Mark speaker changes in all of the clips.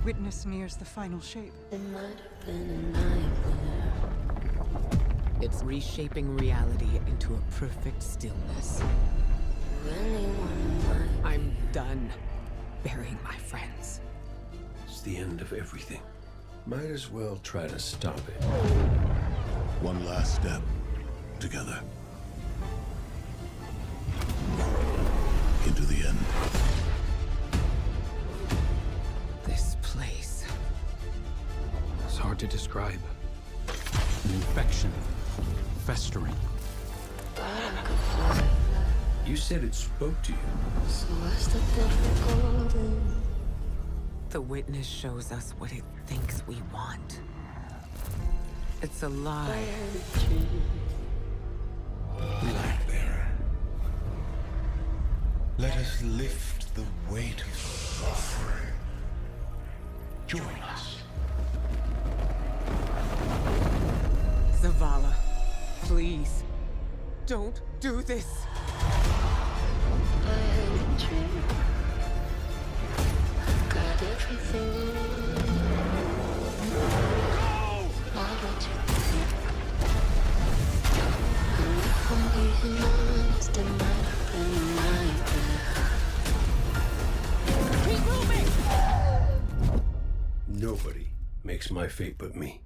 Speaker 1: witness nears the final shape.
Speaker 2: It might have been a nightmare.
Speaker 3: It's reshaping reality into a perfect stillness.
Speaker 2: Anyone might.
Speaker 3: I'm done burying my friends.
Speaker 4: It's the end of everything. Might as well try to stop it.
Speaker 5: One last step. Together. Into the end.
Speaker 3: This place.
Speaker 6: It's hard to describe. An infection. Festering.
Speaker 4: You said it spoke to you.
Speaker 2: So what's the difficulty?
Speaker 3: The witness shows us what it thinks we want. It's a lie.
Speaker 5: Light bearer. Let us lift the weight of suffering. Join us.
Speaker 3: Zavala, please, don't do this.
Speaker 2: I had a dream. Got everything. Not what you think. And if I'm being honest, it might have been a nightmare.
Speaker 4: Nobody makes my fate but me.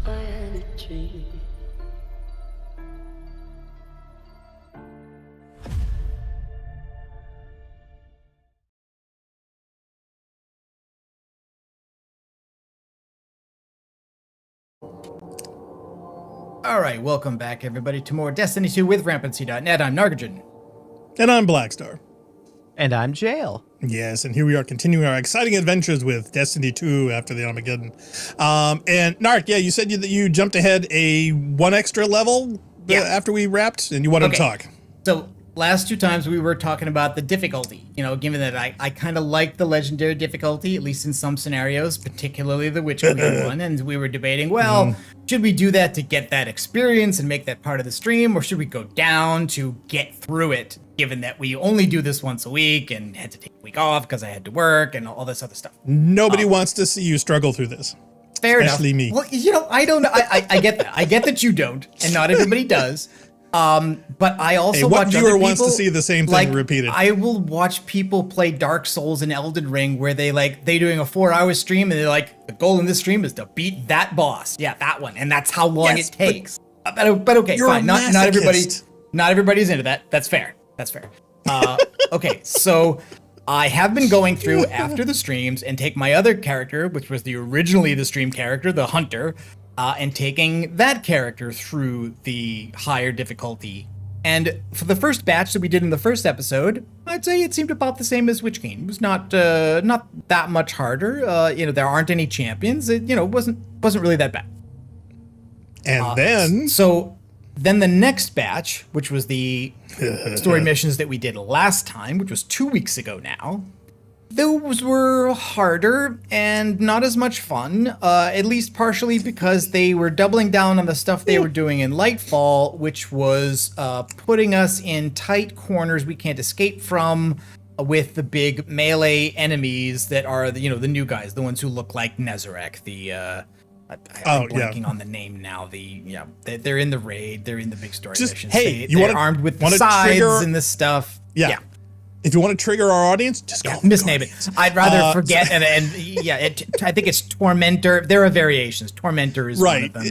Speaker 2: I had a dream.
Speaker 7: All right, welcome back, everybody, to more Destiny 2 with Rampancy.net. I'm Nargajan.
Speaker 8: And I'm Blackstar.
Speaker 9: And I'm Jail.
Speaker 8: Yes, and here we are continuing our exciting adventures with Destiny 2 after the Armageddon. And Nark, yeah, you said that you jumped ahead one extra level after we wrapped, and you wanted to talk.
Speaker 7: So last two times we were talking about the difficulty, given that I kind of like the legendary difficulty, at least in some scenarios, particularly the Witch Queen one, and we were debating, should we do that to get that experience and make that part of the stream, or should we go down to get through it, given that we only do this once a week and had to take a week off because I had to work and all this other stuff.
Speaker 8: Nobody wants to see you struggle through this.
Speaker 7: Fair
Speaker 8: Especially
Speaker 7: enough.
Speaker 8: me.
Speaker 7: Well, I don't know. I get that. I get that you don't, and not everybody does. But I also
Speaker 8: what
Speaker 7: watch
Speaker 8: viewer
Speaker 7: other
Speaker 8: wants to
Speaker 7: people,
Speaker 8: see the same thing repeated?
Speaker 7: I will watch people play Dark Souls and Elden Ring where they doing a 4-hour stream and they're like, the goal in this stream is to beat that boss. Yeah, that one. And that's how long it takes. But okay,
Speaker 8: you're
Speaker 7: fine.
Speaker 8: a
Speaker 7: Not
Speaker 8: masochist.
Speaker 7: everybody's into that. That's fair. Okay, so I have been going through after the streams and take my other character, which was originally the stream character, the Hunter, and taking that character through the higher difficulty. And for the first batch that we did in the first episode, I'd say it seemed about the same as Witch King. It was not that much harder. There aren't any champions. It wasn't really that bad.
Speaker 8: And
Speaker 7: then the next batch, which was the story missions that we did last time, which was 2 weeks ago now, those were harder and not as much fun, at least partially because they were doubling down on the stuff they were doing in Lightfall, which was putting us in tight corners we can't escape from with the big melee enemies that are the new guys, the ones who look like Nezarec, I'm blanking on the name now. They're in the raid. They're in the big story missions.
Speaker 8: Hey,
Speaker 7: they're armed with the sides and this stuff.
Speaker 8: Yeah. If you want to trigger our audience, just go.
Speaker 7: Misname it. I'd rather forget. I think it's Tormentor. There are variations. Tormentor is one of them.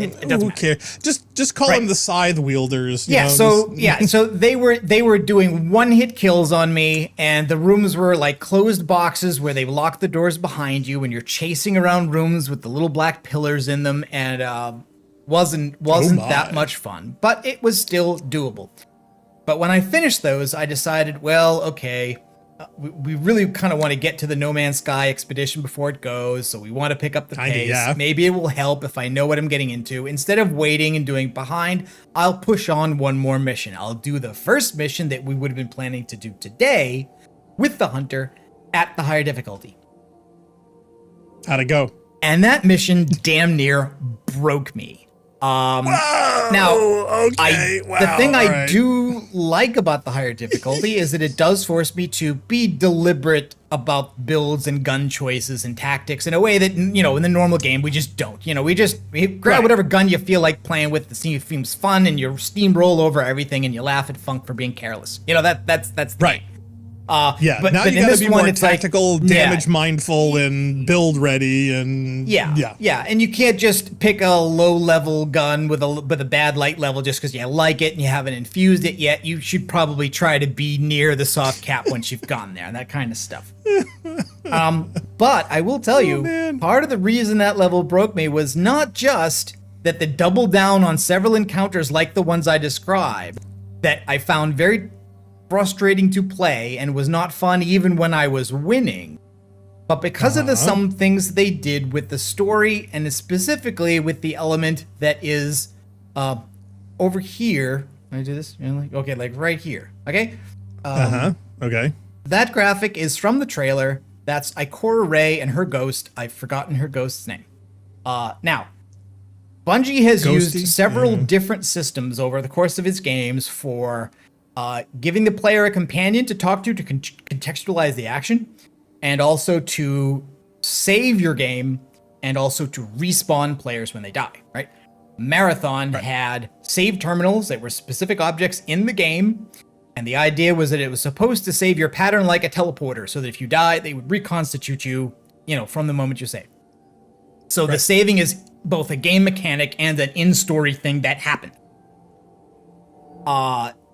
Speaker 7: It doesn't
Speaker 8: Who
Speaker 7: matter.
Speaker 8: cares? Just call them the scythe wielders.
Speaker 7: So they were doing one-hit kills on me, and the rooms were like closed boxes where they lock the doors behind you, and you're chasing around rooms with the little black pillars in them, and wasn't that much fun, but it was still doable. But when I finished those, I decided, we really kind of want to get to the No Man's Sky expedition before it goes, so we want to pick up the pace.
Speaker 8: Yeah.
Speaker 7: Maybe it will help if I know what I'm getting into. Instead of waiting and doing behind, I'll push on one more mission. I'll do the first mission that we would have been planning to do today with the Hunter at the higher difficulty.
Speaker 8: How'd it go?
Speaker 7: And that mission damn near broke me.
Speaker 8: Whoa,
Speaker 7: Now,
Speaker 8: okay,
Speaker 7: the thing I
Speaker 8: alright.
Speaker 7: do like about the higher difficulty is that it does force me to be deliberate about builds and gun choices and tactics in a way that, in the normal game, we just don't. We grab whatever gun you feel like playing with, the seems fun, and you steamroll over everything and you laugh at Funk for being careless. That's the
Speaker 8: Right.
Speaker 7: game.
Speaker 8: Now
Speaker 7: but
Speaker 8: you
Speaker 7: in
Speaker 8: gotta
Speaker 7: this
Speaker 8: be
Speaker 7: one,
Speaker 8: more
Speaker 7: it's like,
Speaker 8: tactical, damage mindful, and build ready, and
Speaker 7: Yeah, and you can't just pick a low-level gun with a bad light level just because you like it and you haven't infused it yet. You should probably try to be near the soft cap once you've gone there, that kind of stuff. But I will tell you, part of the reason that level broke me was not just that the double down on several encounters like the ones I described that I found very frustrating to play and was not fun even when I was winning, but because of some things they did with the story and specifically with the element that is over here. Can I do this? Okay, like right here. Okay.
Speaker 8: Okay.
Speaker 7: That graphic is from the trailer. That's Ikora Rey and her ghost. I've forgotten her ghost's name. Now, Bungie has used several different systems over the course of its games for giving the player a companion to talk to contextualize the action, and also to save your game, and also to respawn players when they die, right? Marathon had save terminals that were specific objects in the game, and the idea was that it was supposed to save your pattern like a teleporter, so that if you die, they would reconstitute you, from the moment you save. So the saving is both a game mechanic and an in-story thing that happened.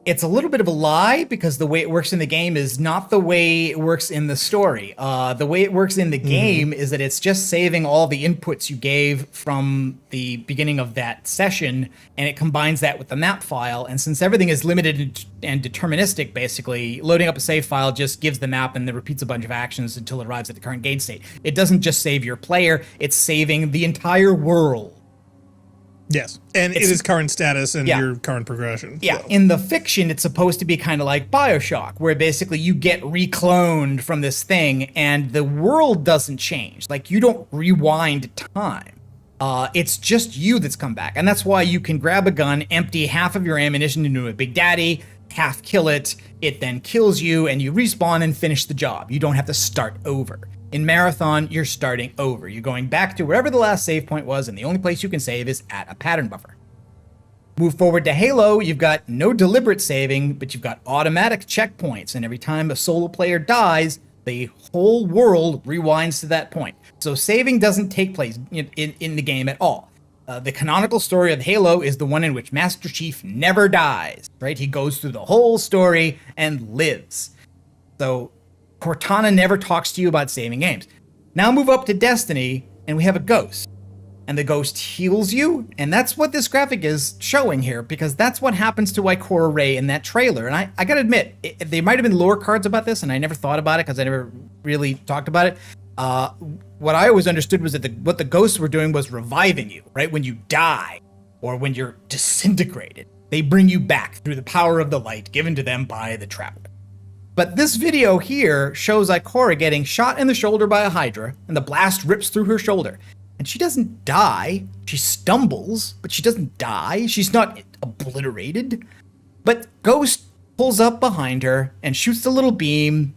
Speaker 7: It's a little bit of a lie because the way it works in the game is not the way it works in the story. The way it works in the game is that it's just saving all the inputs you gave from the beginning of that session, and it combines that with the map file. And since everything is limited and deterministic, basically, loading up a save file just gives the map and then repeats a bunch of actions until it arrives at the current game state. It doesn't just save your player, it's saving the entire world.
Speaker 8: Yes, and it is current status and your current progression.
Speaker 7: Yeah,
Speaker 8: so.
Speaker 7: in the fiction, it's supposed to be kind of like BioShock, where basically you get recloned from this thing and the world doesn't change. Like, you don't rewind time. It's just you that's come back. And that's why you can grab a gun, empty half of your ammunition into a Big Daddy, half kill it, it then kills you, and you respawn and finish the job. You don't have to start over. In Marathon, you're starting over. You're going back to wherever the last save point was, and the only place you can save is at a pattern buffer. Move forward to Halo, you've got no deliberate saving, but you've got automatic checkpoints, and every time a solo player dies, the whole world rewinds to that point. So saving doesn't take place in the game at all. The canonical story of Halo is the one in which Master Chief never dies, right? He goes through the whole story and lives. So Cortana never talks to you about saving games. Now move up to Destiny, and we have a ghost. And the ghost heals you, and that's what this graphic is showing here, because that's what happens to Ikora Rey in that trailer. And I gotta admit, there might have been lore cards about this, and I never thought about it because I never really talked about it. What I always understood was that what the ghosts were doing was reviving you, right? When you die, or when you're disintegrated, they bring you back through the power of the light given to them by the Traveler. But this video here shows Ikora getting shot in the shoulder by a Hydra, and the blast rips through her shoulder. And she doesn't die. She stumbles, but she doesn't die. She's not obliterated. But Ghost pulls up behind her and shoots the little beam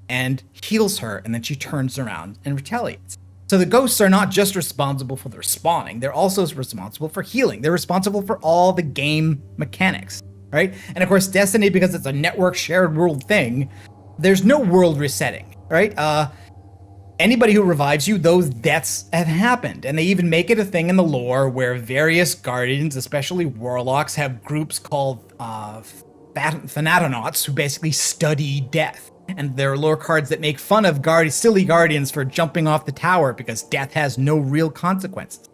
Speaker 7: and heals her, and then she turns around and retaliates. So the ghosts are not just responsible for the respawning, they're also responsible for healing. They're responsible for all the game mechanics. Right? And of course, Destiny, because it's a network shared world thing, there's no world resetting, right? Anybody who revives you, those deaths have happened. And they even make it a thing in the lore where various guardians, especially warlocks, have groups called Thanatonauts who basically study death. And there are lore cards that make fun of silly guardians for jumping off the tower because death has no real consequences.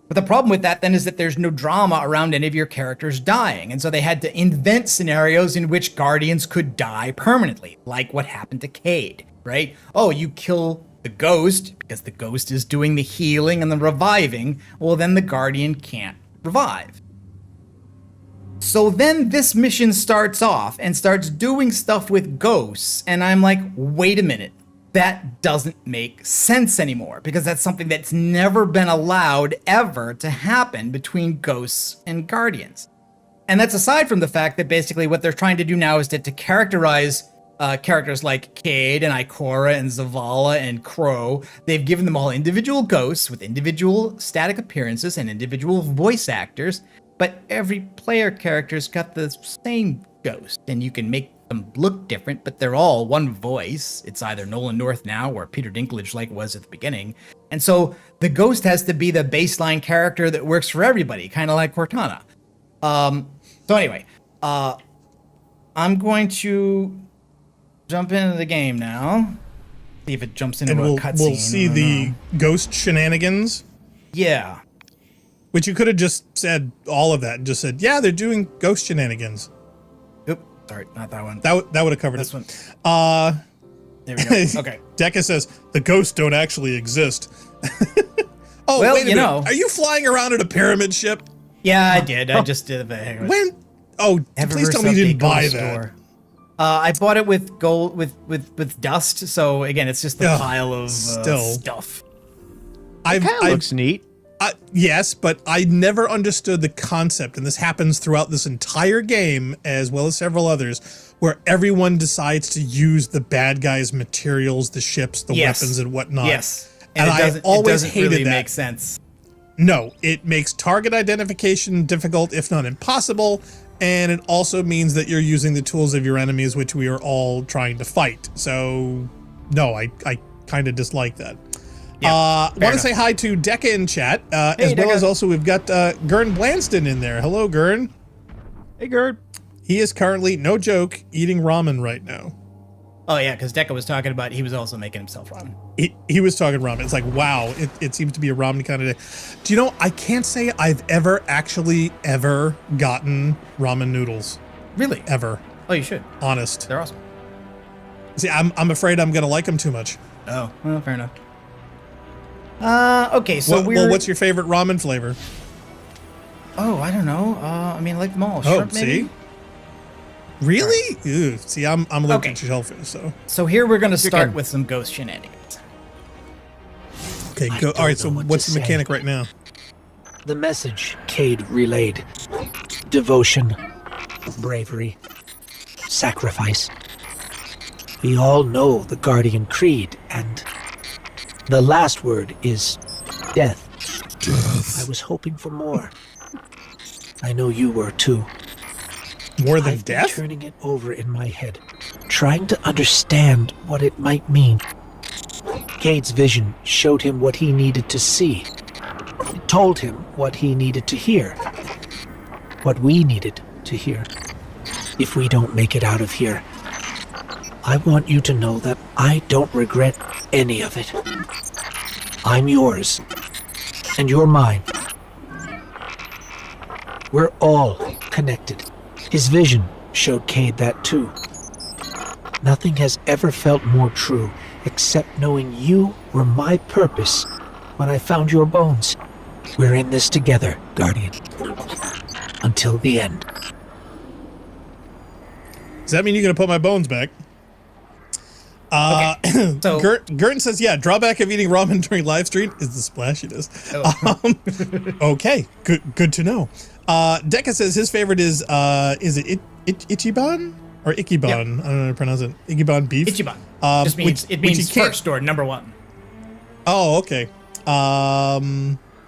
Speaker 7: But the problem with that then is that there's no drama around any of your characters dying. And so they had to invent scenarios in which guardians could die permanently, like what happened to Cade, right? Oh, you kill the ghost because the ghost is doing the healing and the reviving. Well, then the guardian can't revive. So then this mission starts off and starts doing stuff with ghosts. And I'm like, wait a minute. that doesn't make sense anymore because that's something that's never been allowed ever to happen between ghosts and guardians. And that's aside from the fact that basically what they're trying to do now is to characterize characters like Cade and Ikora and Zavala and Crow. They've given them all individual ghosts with individual static appearances and individual voice actors, but every player character's got the same ghost, and you can make them look different, but they're all one voice. It's either Nolan North now or Peter Dinklage like it was at the beginning. And so the ghost has to be the baseline character that works for everybody, kind of like Cortana. So anyway, I'm going to jump into the game now. See if it jumps into a cutscene.
Speaker 8: We'll see the ghost shenanigans.
Speaker 7: Yeah.
Speaker 8: Which you could have just said all of that and just said, yeah, they're doing ghost shenanigans.
Speaker 7: Oop, sorry, not that one.
Speaker 8: That would have covered
Speaker 7: this
Speaker 8: it.
Speaker 7: One. There we go. Okay.
Speaker 8: Decca says the ghosts don't actually exist. Oh,
Speaker 7: well,
Speaker 8: wait a minute. Are you flying around in a pyramid ship?
Speaker 7: Yeah, I did. I just did it.
Speaker 8: When? Oh, please tell me you didn't buy that.
Speaker 7: I bought it with gold with dust. So again, it's just a pile of stuff.
Speaker 9: It looks neat.
Speaker 8: Yes, but I never understood the concept, and this happens throughout this entire game, as well as several others, where everyone decides to use the bad guys' materials, the ships, the weapons, and whatnot.
Speaker 7: Yes,
Speaker 8: and I always hated
Speaker 7: really
Speaker 8: that.
Speaker 7: Makes sense.
Speaker 8: No, it makes target identification difficult, if not impossible, and it also means that you're using the tools of your enemies, which we are all trying to fight. So, no, I kind of dislike that. Yeah, want to say hi to Decca in chat, as well as also we've got Gurn Blanston in there. Hello, Gurn.
Speaker 9: Hey, Gurn.
Speaker 8: He is currently, no joke, eating ramen right now.
Speaker 7: Oh, yeah, because Decca was talking about he was also making himself ramen.
Speaker 8: He was talking ramen. It's like, wow, it seems to be a ramen kind of day. Do you know, I can't say I've ever gotten ramen noodles.
Speaker 7: Really?
Speaker 8: Ever.
Speaker 7: Oh, you should.
Speaker 8: Honest.
Speaker 7: They're awesome.
Speaker 8: See, I'm afraid I'm going to like them too much.
Speaker 7: Oh, well, fair enough. Okay, so
Speaker 8: what's your favorite ramen flavor?
Speaker 7: Oh, I don't know. I mean, I like them all.
Speaker 8: Shrimp,
Speaker 7: maybe?
Speaker 8: See? Really? Right. Ew. See, I'm allergic to shellfish, so.
Speaker 7: So here we're going to start with some ghost shenanigans.
Speaker 8: Okay, go. All right, so what's the mechanic right now?
Speaker 10: The message Cade relayed. Devotion, bravery, sacrifice. We all know the Guardian Creed, and the last word is death. I was hoping for more. I know you were too.
Speaker 8: More than
Speaker 10: I've
Speaker 8: death?
Speaker 10: been turning it over in my head, trying to understand what it might mean. Cade's vision showed him what he needed to see. It told him what he needed to hear. What we needed to hear. If we don't make it out of here, I want you to know that I don't regret any of it. I'm yours, and you're mine. We're all connected. His vision showed Cade that too. Nothing has ever felt more true, except knowing you were my purpose when I found your bones. We're in this together, Guardian. Until the end.
Speaker 8: Does that mean you're going to put my bones back? Okay. So Gurton says, yeah, drawback of eating ramen during live stream is the splashiness. Oh. Okay, good to know. Decca says his favorite is it Ichiban or Ikiban? Yep. I don't know how to pronounce it. Ikiban beef.
Speaker 7: Ichiban. Just means it means first or number one.
Speaker 8: Oh, okay.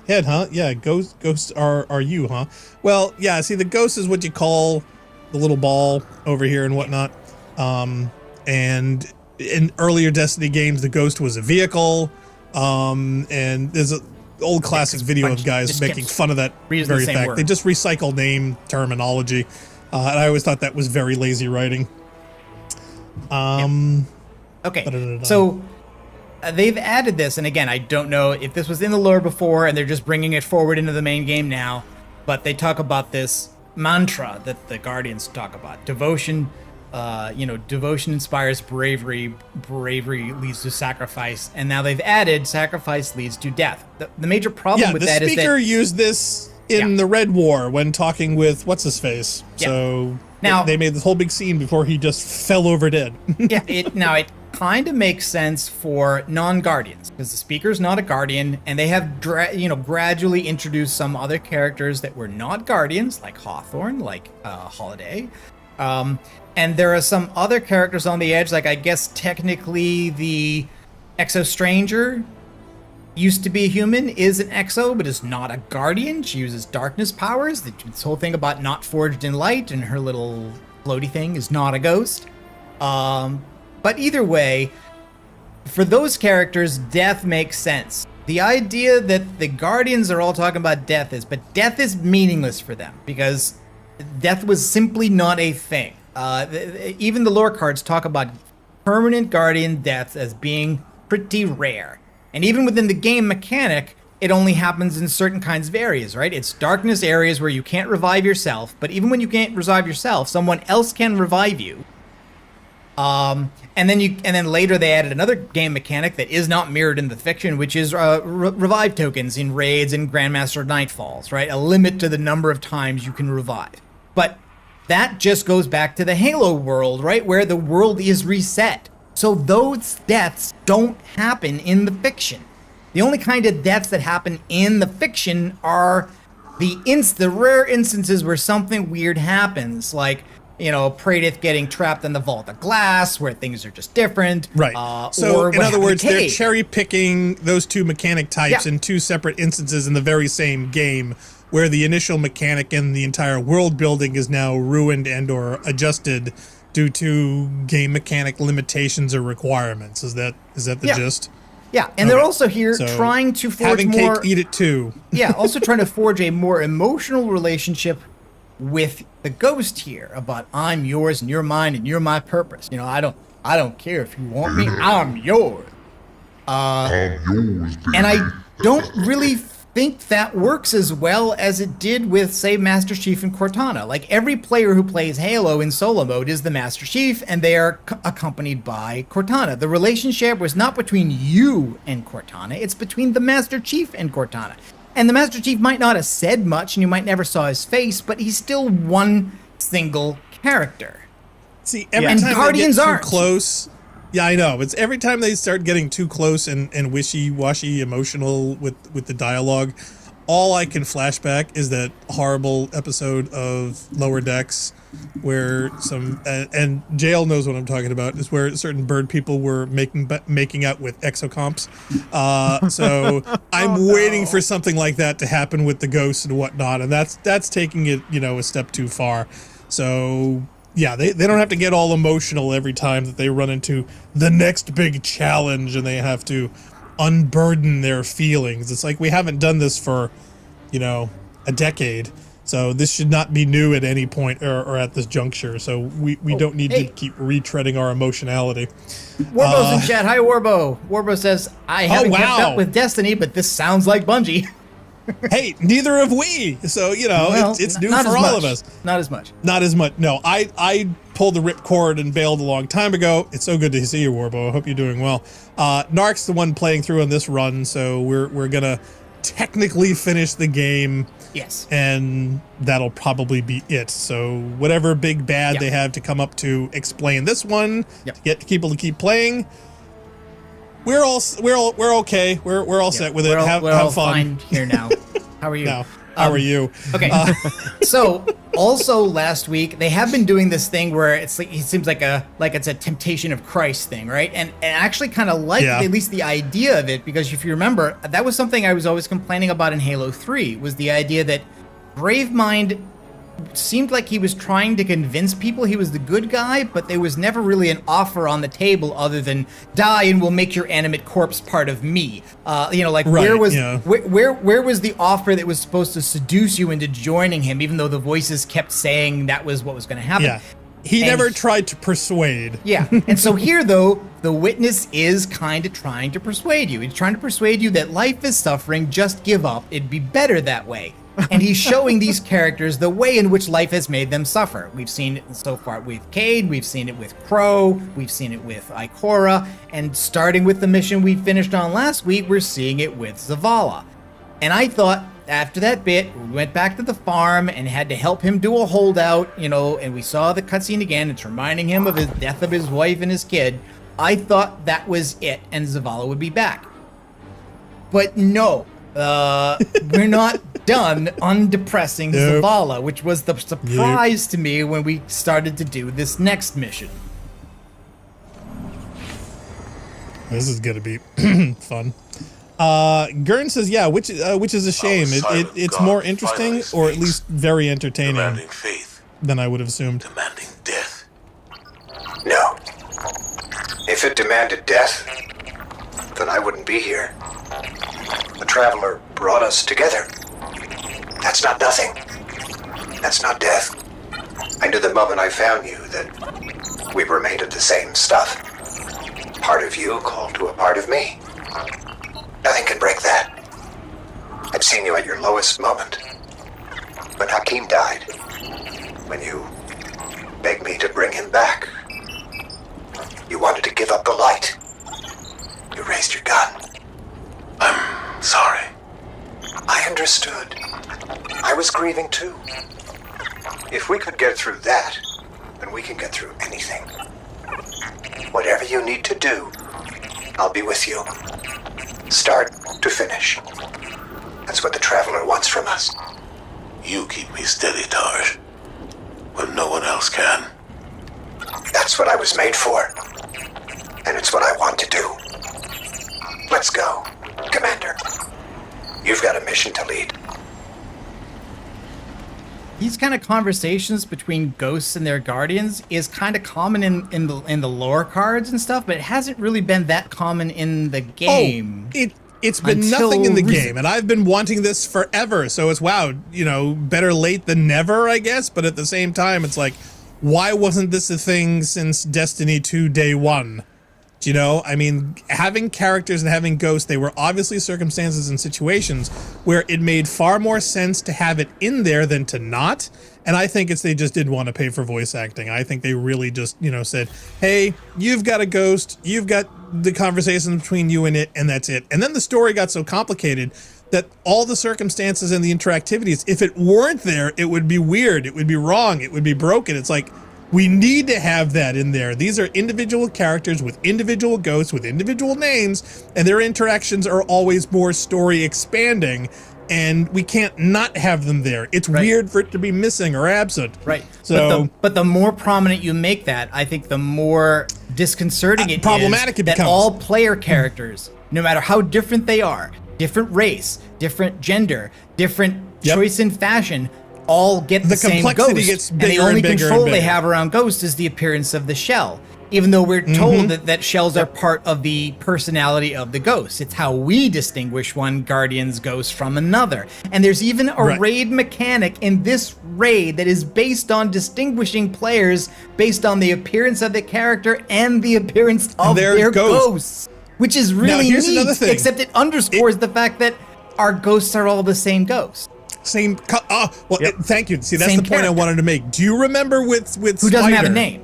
Speaker 8: Head, huh? Yeah, ghosts are you, huh? Well, yeah. See, the ghost is what you call the little ball over here and whatnot. And in earlier Destiny games, the ghost was a vehicle. And there's an old classic video of guys making fun of that very fact. Word. They just recycle name terminology. And I always thought that was very lazy writing.
Speaker 7: Okay, so they've added this, and again, I don't know if this was in the lore before and they're just bringing it forward into the main game now, but they talk about this mantra that the Guardians talk about. Devotion, devotion inspires bravery, bravery leads to sacrifice, and now they've added sacrifice leads to death. The major problem with that is that...
Speaker 8: the speaker used this in the Red War when talking with what's-his-face. Yeah. So now, they made this whole big scene before he just fell over dead.
Speaker 7: Yeah, kind of makes sense for non-guardians, because the speaker's not a guardian, and they have gradually introduced some other characters that were not guardians, like Hawthorne, like Holiday. And there are some other characters on the edge, like I guess technically the Exo Stranger used to be a human, is an Exo, but is not a guardian. She uses darkness powers. This whole thing about not forged in light, and her little floaty thing is not a ghost. But either way, for those characters, death makes sense. The idea that the Guardians are all talking about death but death is meaningless for them, because death was simply not a thing. Even the lore cards talk about permanent Guardian deaths as being pretty rare. And even within the game mechanic, it only happens in certain kinds of areas, right? It's darkness areas where you can't revive yourself, but even when you can't revive yourself, someone else can revive you. And then later they added another game mechanic that is not mirrored in the fiction, which is revive tokens in raids and Grandmaster Nightfalls, right? A limit to the number of times you can revive. But that just goes back to the Halo world, right? Where the world is reset. So those deaths don't happen in the fiction. The only kind of deaths that happen in the fiction are the rare instances where something weird happens, like, you know, Praedyth getting trapped in the Vault of Glass, where things are just different.
Speaker 8: Right. So, in other words, they're cherry picking those two mechanic types in two separate instances in the very same game, where the initial mechanic and the entire world building is now ruined and or adjusted due to game mechanic limitations or requirements. Is that the gist?
Speaker 7: Yeah, and they're also here trying to forge
Speaker 8: having
Speaker 7: more...
Speaker 8: cake, eat it too.
Speaker 7: Yeah, also trying to forge a more emotional relationship with the ghost here, about I'm yours and you're mine and you're my purpose. You know, I don't care if you want me, I'm yours. And I don't really think that works as well as it did with, say, Master Chief and Cortana. Like, every player who plays Halo in solo mode is the Master Chief, and they are accompanied by Cortana. The relationship was not between you and Cortana, it's between the Master Chief and Cortana. And the Master Chief might not have said much, and you might never saw his face, but he's still one single character.
Speaker 8: See, every time they get too close... Yeah, I know. It's every time they start getting too close and wishy-washy emotional with the dialogue, all I can flashback is that horrible episode of Lower Decks where and Jail knows what I'm talking about, is where certain bird people were making out with exocomps. So I'm waiting for something like that to happen with the ghosts and whatnot, and that's taking it, you know, a step too far. So yeah, they don't have to get all emotional every time that they run into the next big challenge and they have to unburden their feelings. It's like, we haven't done this for, you know, a decade. So this should not be new at any point or at this juncture. So we don't need to keep retreading our emotionality.
Speaker 7: Warbo's in chat. Hi, Warbo. Warbo says, I haven't kept up with Destiny, but this sounds like Bungie.
Speaker 8: Hey, neither have we. So, you know, it's new for all of us.
Speaker 7: Not as much.
Speaker 8: Not as much. No, I pulled the ripcord and bailed a long time ago. It's so good to see you, Warbo. I hope you're doing well. Narc's the one playing through on this run, so we're going to technically finish the game.
Speaker 7: Yes. And
Speaker 8: that'll probably be it. So whatever big bad they have to come up to explain this one, to get people to keep playing, we're okay. We're all set with it. Have
Speaker 7: all
Speaker 8: fun.
Speaker 7: Fine here now. How are you?
Speaker 8: How are you?
Speaker 7: Okay. So also last week they have been doing this thing where it's like, it seems like it's a Temptation of Christ thing, right? And I actually kind of like at least the idea of it, because if you remember, that was something I was always complaining about in Halo 3, was the idea that Bravemind seemed like he was trying to convince people he was the good guy, but there was never really an offer on the table other than die and we'll make your animate corpse part of me. You know, like where was the offer that was supposed to seduce you into joining him, even though the voices kept saying that was what was going to happen?
Speaker 8: Yeah. He never tried to persuade.
Speaker 7: Yeah. And so here, though, the witness is kind of trying to persuade you. He's trying to persuade you that life is suffering, just give up. It'd be better that way. And he's showing these characters the way in which life has made them suffer. We've seen it so far with Cade, we've seen it with Crow, we've seen it with Ikora, and starting with the mission we finished on last week, we're seeing it with Zavala. And I thought, after that bit, we went back to the farm and had to help him do a holdout, you know, and we saw the cutscene again. It's reminding him of his death of his wife and his kid. I thought that was it, and Zavala would be back. But no, we're not done undepressing Zavala, which was the surprise to me when we started to do this next mission.
Speaker 8: This is gonna be fun. Gurn says, "Yeah, which is a shame. It's more interesting, or at least very entertaining,
Speaker 5: Demanding faith,
Speaker 8: than I would have assumed."
Speaker 5: demanding death.
Speaker 11: No. If it demanded death, then I wouldn't be here. The Traveler brought us together. That's not nothing. That's not death. I knew the moment I found you that we were made of the same stuff. Part of you called to a part of me. Nothing can break that. I've seen you at your lowest moment. When Hakim died. When you begged me to bring him back. You wanted to give up the light. You raised your gun.
Speaker 5: I'm sorry.
Speaker 11: I understood. I was grieving too. If we could get through that, then we can get through anything. Whatever you need to do, I'll be with you. Start to finish. That's what the Traveler wants from us.
Speaker 5: You keep me steady, Tarj, when no one else can.
Speaker 11: That's what I was made for. And it's what I want to do. Let's go, Commander. You've got a mission to lead.
Speaker 7: These kind of conversations between ghosts and their guardians is kind of common in the lore cards and stuff, but it hasn't really been that common in the game.
Speaker 8: It's been nothing in the game, and I've been wanting this forever. So it's better late than never, I guess. But at the same time, it's like, why wasn't this a thing since Destiny 2 day one? I mean, having characters and having ghosts, they were obviously circumstances and situations where it made far more sense to have it in there than to not. And I think they just didn't want to pay for voice acting. I think they really just, said, hey, you've got a ghost, you've got the conversation between you and it, and that's it. And then the story got so complicated that all the circumstances and the interactivities, if it weren't there, it would be weird, it would be wrong, it would be broken. It's like, we need to have that in there. These are individual characters with individual ghosts, with individual names, and their interactions are always more story expanding, and we can't not have them there. It's weird for it to be missing or absent.
Speaker 7: Right.
Speaker 8: So,
Speaker 7: but the more prominent you make that, I think the more disconcerting
Speaker 8: problematic it
Speaker 7: that
Speaker 8: becomes.
Speaker 7: All player characters, no matter how different they are, different race, different gender, different choice in fashion, all get the same
Speaker 8: complexity
Speaker 7: ghost,
Speaker 8: gets
Speaker 7: and the
Speaker 8: bigger
Speaker 7: only
Speaker 8: and bigger
Speaker 7: control
Speaker 8: and
Speaker 7: they
Speaker 8: bigger.
Speaker 7: have around ghosts is the appearance of the shell. Even though we're told that shells are part of the personality of the ghost. It's how we distinguish one guardian's ghost from another. And there's even a raid mechanic in this raid that is based on distinguishing players based on the appearance of the character and the appearance of their ghosts. Which is really
Speaker 8: here's
Speaker 7: neat,
Speaker 8: another thing.
Speaker 7: except it underscores the fact that our ghosts are all the same ghost.
Speaker 8: Thank you. See, that's
Speaker 7: Same
Speaker 8: the point I
Speaker 7: character.
Speaker 8: wanted to make. Do you remember with Spider?
Speaker 7: Who doesn't have a name?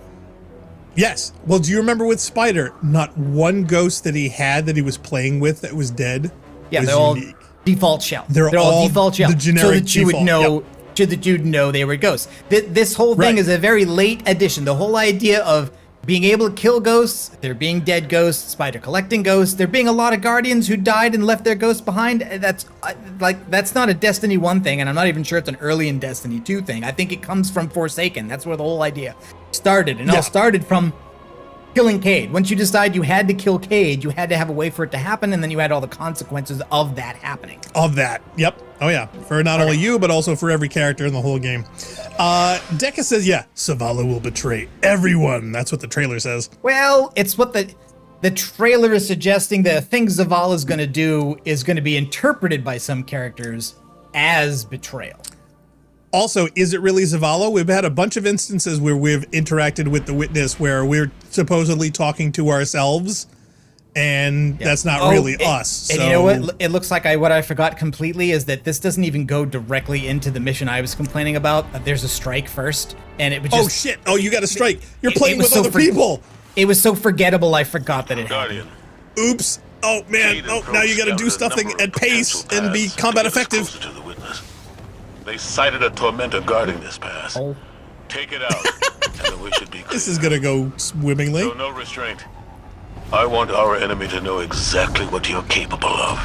Speaker 8: Yes. Well, do you remember with Spider, not one ghost that he had that he was playing with that was dead?
Speaker 7: Yeah,
Speaker 8: was
Speaker 7: they're all
Speaker 8: unique.
Speaker 7: default shell.
Speaker 8: They're all
Speaker 7: default shell.
Speaker 8: the generic
Speaker 7: so that you would
Speaker 8: default,
Speaker 7: know, so that you'd know they were ghosts. This whole thing is a very late addition. The whole idea of being able to kill ghosts, there being dead ghosts, Spider collecting ghosts, there being a lot of guardians who died and left their ghosts behind. That's not a Destiny 1 thing, and I'm not even sure it's an early in Destiny 2 thing. I think it comes from Forsaken. That's where the whole idea started. And it all started from killing Cade. Once you decide you had to kill Cade, you had to have a way for it to happen, and then you had all the consequences of that happening.
Speaker 8: Yep. Oh yeah. For not only you, but also for every character in the whole game. Deca says, Zavala will betray everyone. That's what the trailer says.
Speaker 7: Well, it's what the trailer is suggesting. The thing Zavala's going to do is going to be interpreted by some characters as betrayal.
Speaker 8: Also, is it really Zavala? We've had a bunch of instances where we've interacted with the witness where we're supposedly talking to ourselves, and that's not really us.
Speaker 7: And you know what? It looks like what I forgot completely is that this doesn't even go directly into the mission I was complaining about. There's a strike first, and it was just...
Speaker 8: Oh, shit. Oh, you got a strike. You're playing with other people.
Speaker 7: It was so forgettable, I forgot that it
Speaker 5: Guardian.
Speaker 7: happened.
Speaker 8: Oops. Oh, man. Oh, now you got to do something at pace and be combat effective.
Speaker 5: They sighted a tormentor guarding this pass. Take it out, and we should be clear.
Speaker 8: This is going to go swimmingly.
Speaker 5: No restraint.
Speaker 12: I want our enemy to know exactly what you're capable of.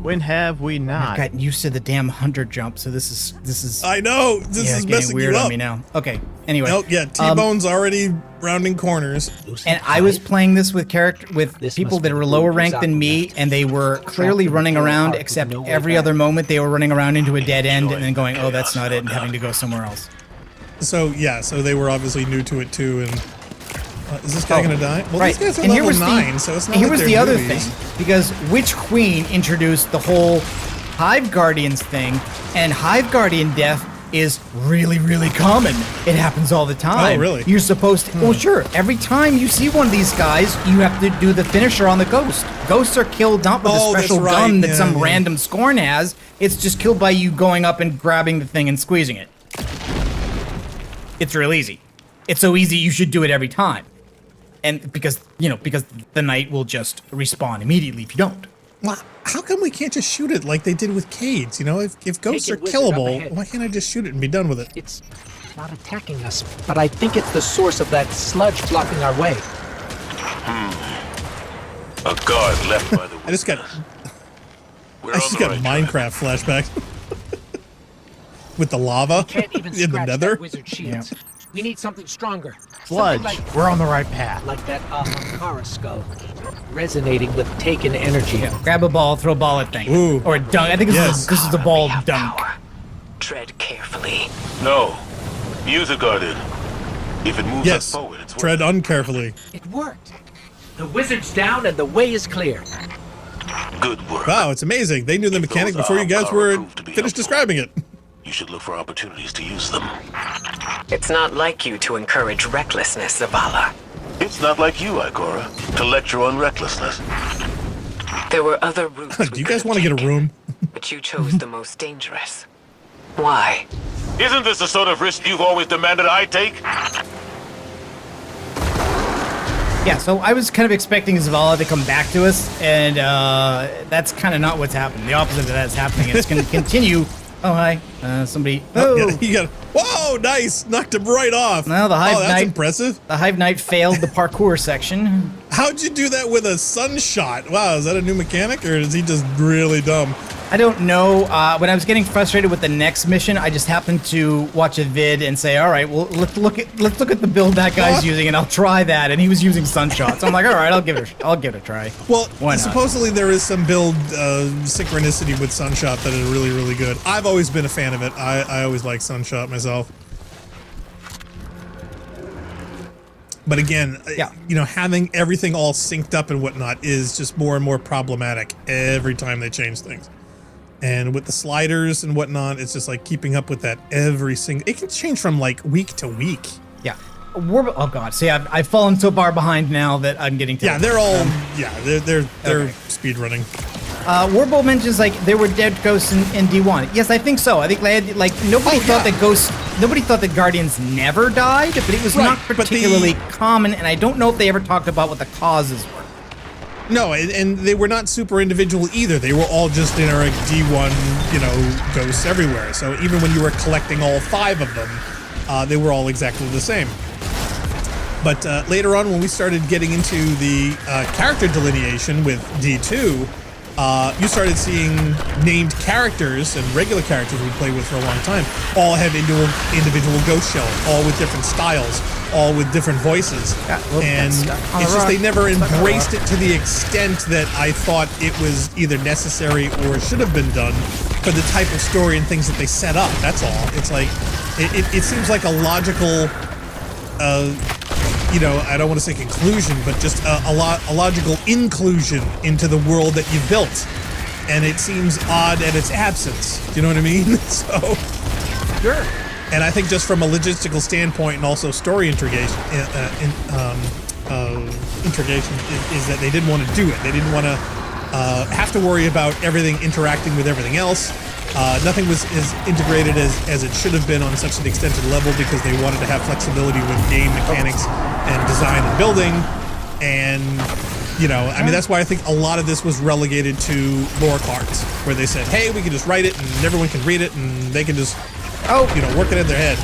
Speaker 9: When have we
Speaker 7: I've
Speaker 9: not?
Speaker 7: gotten used to the damn hunter jump, so this is.
Speaker 8: I know this is
Speaker 7: getting
Speaker 8: messing
Speaker 7: weird
Speaker 8: you up.
Speaker 7: on me now. Okay. Anyway.
Speaker 8: Oh yeah, T-Bone's already rounding corners.
Speaker 7: And I was playing this with people that were lower ranked than me, and they were clearly running around, except every other moment they were running around into a dead end and then going, oh, that's not it, and having to go somewhere else.
Speaker 8: So yeah, so they were obviously new to it too, and is this guy gonna die? Well,
Speaker 7: Right.
Speaker 8: these guys are
Speaker 7: And here
Speaker 8: level
Speaker 7: was
Speaker 8: 9, so it's not
Speaker 7: here
Speaker 8: like
Speaker 7: was
Speaker 8: they're
Speaker 7: the other
Speaker 8: newbies.
Speaker 7: thing, because Witch Queen introduced the whole Hive Guardians thing, and Hive Guardian death is really, really common. It happens all the time.
Speaker 8: Oh, really?
Speaker 7: You're supposed to, well, sure. Every time you see one of these guys, you have to do the finisher on the ghost. Ghosts are killed not with
Speaker 8: Oh,
Speaker 7: a
Speaker 8: that's
Speaker 7: special
Speaker 8: right.
Speaker 7: gun that
Speaker 8: Yeah,
Speaker 7: some
Speaker 8: yeah.
Speaker 7: random Scorn has. It's just killed by you going up and grabbing the thing and squeezing it. It's real easy. It's so easy you should do it every time. And because the knight will just respawn immediately if you don't.
Speaker 8: Well, how come we can't just shoot it like they did with Cades? You know, if ghosts are
Speaker 10: Naked wizard up
Speaker 8: killable,
Speaker 10: ahead.
Speaker 8: why can't I just shoot it and be done with it?
Speaker 10: It's not attacking us, but I think it's the source of that sludge blocking our way.
Speaker 12: A guard left by the
Speaker 8: I just got
Speaker 12: We're
Speaker 8: I
Speaker 12: on
Speaker 8: just
Speaker 12: the
Speaker 8: got
Speaker 12: right track.
Speaker 8: Minecraft flashbacks with the lava
Speaker 10: Can't even
Speaker 8: in the
Speaker 10: scratch
Speaker 8: Nether.
Speaker 10: that wizard shield. We need something stronger.
Speaker 9: Sludge.
Speaker 10: Something like,
Speaker 9: We're on the right path.
Speaker 10: like that Ahamkara skull, resonating with taken energy.
Speaker 7: Grab a ball, throw a ball at thing.
Speaker 8: Ooh.
Speaker 7: Or a dunk. I think
Speaker 8: Yes.
Speaker 7: this is a ball dunk.
Speaker 3: Tread carefully.
Speaker 12: No. Use a guardian. If it moves us
Speaker 8: Yes,
Speaker 12: forward, it's
Speaker 8: tread
Speaker 12: worth
Speaker 8: uncarefully.
Speaker 10: It worked. The wizard's down and the way is clear.
Speaker 12: it. Good work.
Speaker 8: Wow, it's amazing. They knew the mechanic before you guys were finished describing it.
Speaker 12: You should look for opportunities to use them.
Speaker 3: It's not like you to encourage recklessness, Zavala.
Speaker 12: It's not like you, Ikora, to lecture on recklessness.
Speaker 3: There were other routes.
Speaker 8: Do you guys want to get a room?
Speaker 3: But you chose the most dangerous. Why?
Speaker 12: Isn't this the sort of risk you've always demanded I take?
Speaker 7: Yeah, so I was kind of expecting Zavala to come back to us, and that's kind of not what's happening. The opposite of that is happening. It's going to continue. Oh, hi. Somebody.
Speaker 8: Oh,
Speaker 7: Oh!
Speaker 8: yeah, you got. Whoa, nice! Knocked him right off.
Speaker 7: No, the Hive
Speaker 8: Oh, that's
Speaker 7: Knight.
Speaker 8: impressive.
Speaker 7: The Hive Knight failed the parkour section.
Speaker 8: How'd you do that with a sunshot? Wow, is that a new mechanic, or is he just really dumb?
Speaker 7: I don't know. When I was getting frustrated with the next mission, I just happened to watch a vid and say, "All right, well, let's look at the build that guy's
Speaker 8: What?
Speaker 7: using, and I'll try that." And he was using sunshot, so I'm like, "All right, I'll give it a try."
Speaker 8: Well,
Speaker 7: Why not?
Speaker 8: supposedly there is some build synchronicity with Sunshot that is really, really good. I've always been a fan of it. I always like Sunshot myself. But again,
Speaker 7: Yeah.
Speaker 8: you know, having everything all synced up and whatnot is just more and more problematic every time they change things. And with the sliders and whatnot, it's just like keeping up with that every single. It can change from like week to week.
Speaker 7: Yeah. Oh god. See, I've fallen so far behind now that I'm getting.
Speaker 8: Yeah, they're all. They're speed running.
Speaker 7: Warbolt mentions like there were dead ghosts in D1. Yes, I think so. I think nobody thought that ghosts. Nobody thought that guardians never died, but it was
Speaker 8: Right,
Speaker 7: not
Speaker 8: but the-
Speaker 7: particularly common. And I don't know if they ever talked about what the causes were.
Speaker 8: No, and they were not super individual either. They were all just generic D1, you know, ghosts everywhere. So even when you were collecting all 5 of them, they were all exactly the same. But later on, when we started getting into the character delineation with D2, you started seeing named characters and regular characters we played with for a long time all have individual ghost shell, all with different styles, all with different voices.
Speaker 7: Yeah, well,
Speaker 8: and
Speaker 7: that's
Speaker 8: it's
Speaker 7: stuck on a
Speaker 8: just
Speaker 7: rock.
Speaker 8: they never
Speaker 7: Stuck on a
Speaker 8: embraced
Speaker 7: rock.
Speaker 8: it to the extent that I thought it was either necessary or should have been done for the type of story and things that they set up. That's all. It's like it seems like a logical you know, I don't want to say conclusion, but just a logical inclusion into the world that you've built. And it seems odd at its absence. Do you know what I mean? So,
Speaker 10: Sure.
Speaker 8: and I think just from a logistical standpoint and also story integration, is that they didn't want to do it. They didn't want to have to worry about everything interacting with everything else. Nothing was as integrated as it should have been on such an extended level because they wanted to have flexibility with game mechanics and design and building. And, you know, I mean, that's why I think a lot of this was relegated to lore cards, where they said, hey, we can just write it and everyone can read it and they can just, you know, work it in their head.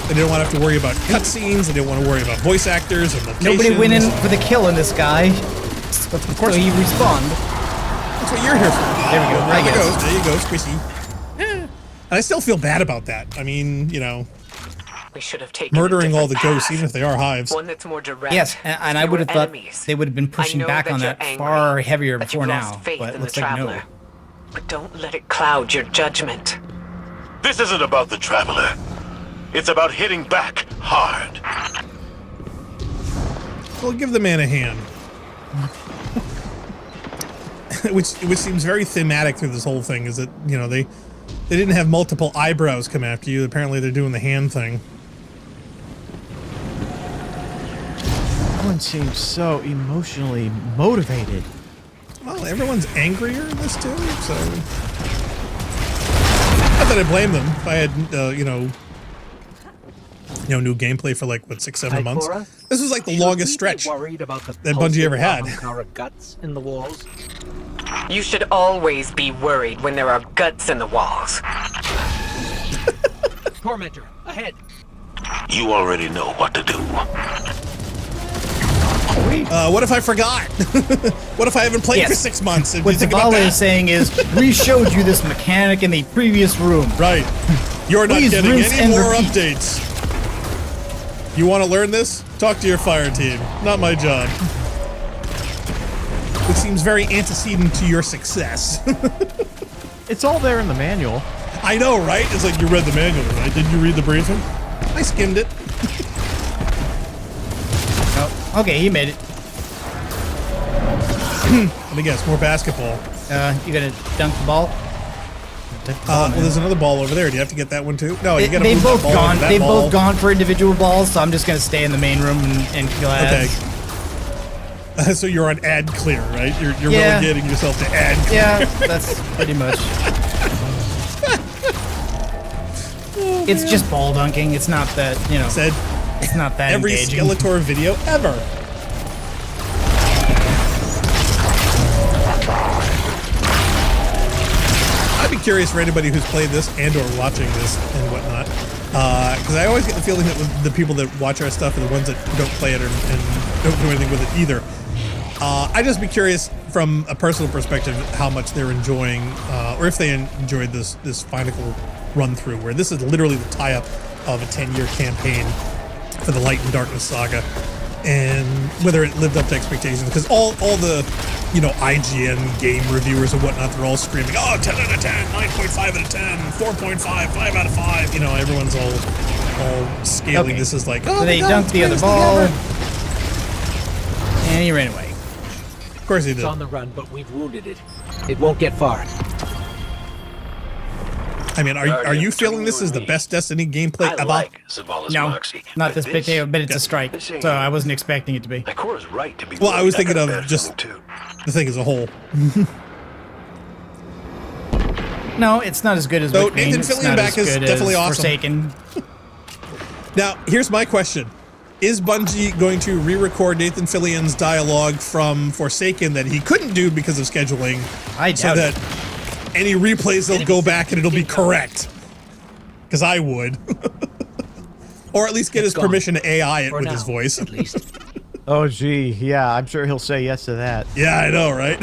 Speaker 8: They didn't want to have to worry about cutscenes. They didn't want to worry about voice actors and locations.
Speaker 7: Nobody went in for the kill in this guy.
Speaker 8: But of course,
Speaker 7: so he respawned.
Speaker 8: That's what you're here for.
Speaker 7: There we go.
Speaker 8: There you go, Squishy. And I still feel bad about that. I mean, you know,
Speaker 3: We should have taken
Speaker 8: murdering all the
Speaker 3: path.
Speaker 8: ghosts, even if they are hives.
Speaker 3: One that's more direct.
Speaker 7: Yes, and I would have thought
Speaker 3: enemies.
Speaker 7: they would have been pushing
Speaker 3: I know
Speaker 7: back on
Speaker 3: you're
Speaker 7: that
Speaker 3: angry,
Speaker 7: far heavier
Speaker 3: that
Speaker 7: before
Speaker 3: you've
Speaker 7: now,
Speaker 3: lost faith
Speaker 7: but it
Speaker 3: in
Speaker 7: looks
Speaker 3: the
Speaker 7: like
Speaker 3: traveler.
Speaker 7: no.
Speaker 3: But don't let it cloud your judgment.
Speaker 12: This isn't about the Traveler. It's about hitting back hard.
Speaker 8: Well, give the man a hand. which seems very thematic through this whole thing, is that, you know, they didn't have multiple eyebrows come after you. Apparently they're doing the hand thing.
Speaker 9: Everyone seems so emotionally motivated.
Speaker 8: Well, everyone's angrier in this too, so... Not that I blame them. If I had, you know, new gameplay for like, what, 6-7 months?
Speaker 10: Cora?
Speaker 8: This was like the longest stretch
Speaker 10: Worried about the
Speaker 8: that Bungie ever had.
Speaker 10: guts in the walls.
Speaker 3: You should always be worried when there are guts in the walls.
Speaker 10: Tormentor, ahead.
Speaker 12: You already know what to do.
Speaker 8: What if I forgot? What if I haven't played for 6 months?
Speaker 7: What Zavala is saying is, we showed you this mechanic in the previous room.
Speaker 8: Right. You're not
Speaker 7: Please
Speaker 8: getting
Speaker 7: rinse
Speaker 8: any
Speaker 7: and
Speaker 8: more
Speaker 7: repeat.
Speaker 8: updates. You want to learn this? Talk to your fire team. Not my job. Which seems very antecedent to your success.
Speaker 9: It's all there in the manual.
Speaker 8: I know, right? It's like you read the manual, right? Did you read the briefing? I skimmed it.
Speaker 7: Oh, okay, he made it.
Speaker 8: Let me guess, more basketball.
Speaker 7: You gonna dunk the ball?
Speaker 8: Well, there's another ball over there. Do you have to get that one too? No, you gotta
Speaker 7: They've
Speaker 8: move
Speaker 7: both
Speaker 8: that ball
Speaker 7: gone.
Speaker 8: into that
Speaker 7: They've
Speaker 8: ball.
Speaker 7: both gone for individual balls, so I'm just gonna stay in the main room and kill ads.
Speaker 8: Okay. So you're on ad clear, right? You're
Speaker 7: Yeah.
Speaker 8: relegating yourself to ad clear.
Speaker 7: Yeah, that's pretty much. It's just ball dunking. It's not that, you know.
Speaker 8: Said
Speaker 7: it's not that
Speaker 8: every
Speaker 7: engaging.
Speaker 8: Skeletor video ever. I'd be curious for anybody who's played this and or watching this and whatnot, because I always get the feeling that the people that watch our stuff are the ones that don't play it and don't do anything with it either. I'd just be curious from a personal perspective how much they're enjoying, or if they enjoyed this final run through, where this is literally the tie-up of a 10-year campaign for the Light and Darkness saga, and whether it lived up to expectations. Because all the, you know, IGN game reviewers and whatnot, they're all screaming, oh, 10 out of 10, 9.5 out of 10, 4.5, 5 out of 5. You know, everyone's all scaling this as like, oh,
Speaker 7: So they dunked the other ball, and he ran away.
Speaker 8: Of course he did.
Speaker 10: It's on the run, but we've wounded it. It won't get far.
Speaker 8: I mean, are you feeling this is the best Destiny gameplay ever?
Speaker 7: No, not this big deal, but it's a strike, so I wasn't expecting it to be.
Speaker 12: Right to be
Speaker 8: Well, I was thinking of just the thing as a whole.
Speaker 7: No, it's not as good as
Speaker 8: So
Speaker 7: Wick Main.
Speaker 8: Nathan
Speaker 7: It's
Speaker 8: Fillion
Speaker 7: not
Speaker 8: back
Speaker 7: as
Speaker 8: is
Speaker 7: good
Speaker 8: definitely
Speaker 7: as
Speaker 8: awesome.
Speaker 7: Forsaken.
Speaker 8: Now, here's my question. Is Bungie going to re-record Nathan Fillion's dialogue from Forsaken that he couldn't do because of scheduling?
Speaker 7: I
Speaker 8: so
Speaker 7: doubt
Speaker 8: that any replays, they'll go back and it'll be correct. Because I would. Or at least get his permission to AI it with his voice.
Speaker 10: At least.
Speaker 9: Oh, gee. Yeah, I'm sure he'll say yes to that.
Speaker 8: Yeah, I know, right?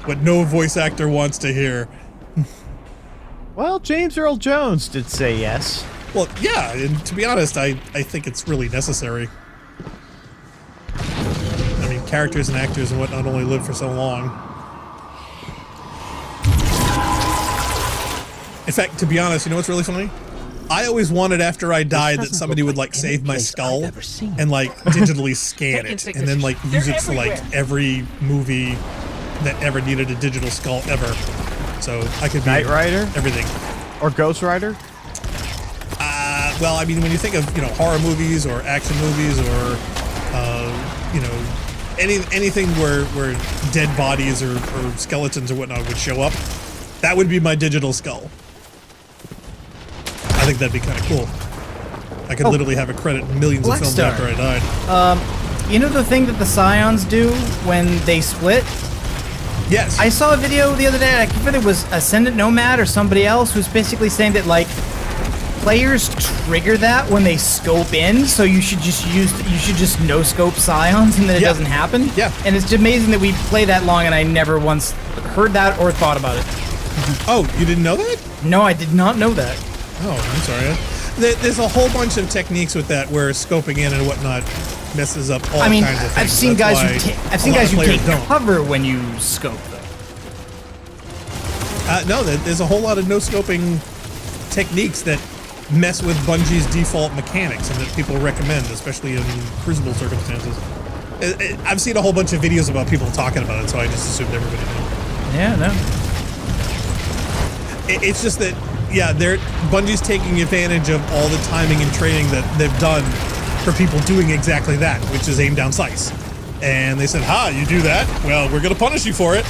Speaker 8: What no voice actor wants to hear.
Speaker 9: Well, James Earl Jones did say yes.
Speaker 8: Well, yeah, and to be honest, I think it's really necessary. I mean, characters and actors and whatnot only live for so long. In fact, to be honest, you know what's really funny? I always wanted after I died that somebody would like save my skull and like digitally scan it and then like use it for like every movie that ever needed a digital skull ever. So I could be
Speaker 9: Knight Rider?
Speaker 8: Everything.
Speaker 9: Or Ghost Rider?
Speaker 8: Well, I mean, when you think of, you know, horror movies or action movies or, you know, anything where dead bodies or skeletons or whatnot would show up, that would be my digital skull. I think that'd be kind of cool. I could literally have a credit in millions of films after I died.
Speaker 7: You know the thing that the Scions do when they split?
Speaker 8: Yes.
Speaker 7: I saw a video the other day, I think it was Ascendant Nomad or somebody else, who's basically saying that, like, players trigger that when they scope in, so you should just no scope scions and then it doesn't happen.
Speaker 8: Yeah.
Speaker 7: And it's amazing that we play that long and I never once heard that or thought about it.
Speaker 8: Oh, you didn't know that?
Speaker 7: No, I did not know that.
Speaker 8: Oh, I'm sorry. There's a whole bunch of techniques with that where scoping in and whatnot messes up all kinds of things.
Speaker 7: I've seen guys who take cover when you scope though.
Speaker 8: No, there's a whole lot of no-scoping techniques that mess with Bungie's default mechanics and that people recommend, especially in Crucible circumstances. I've seen a whole bunch of videos about people talking about it, so I just assumed everybody knew.
Speaker 7: Yeah, no.
Speaker 8: It's just that, yeah, Bungie's taking advantage of all the timing and training that they've done for people doing exactly that, which is aim down sights. And they said, you do that? Well, we're going to punish you for it.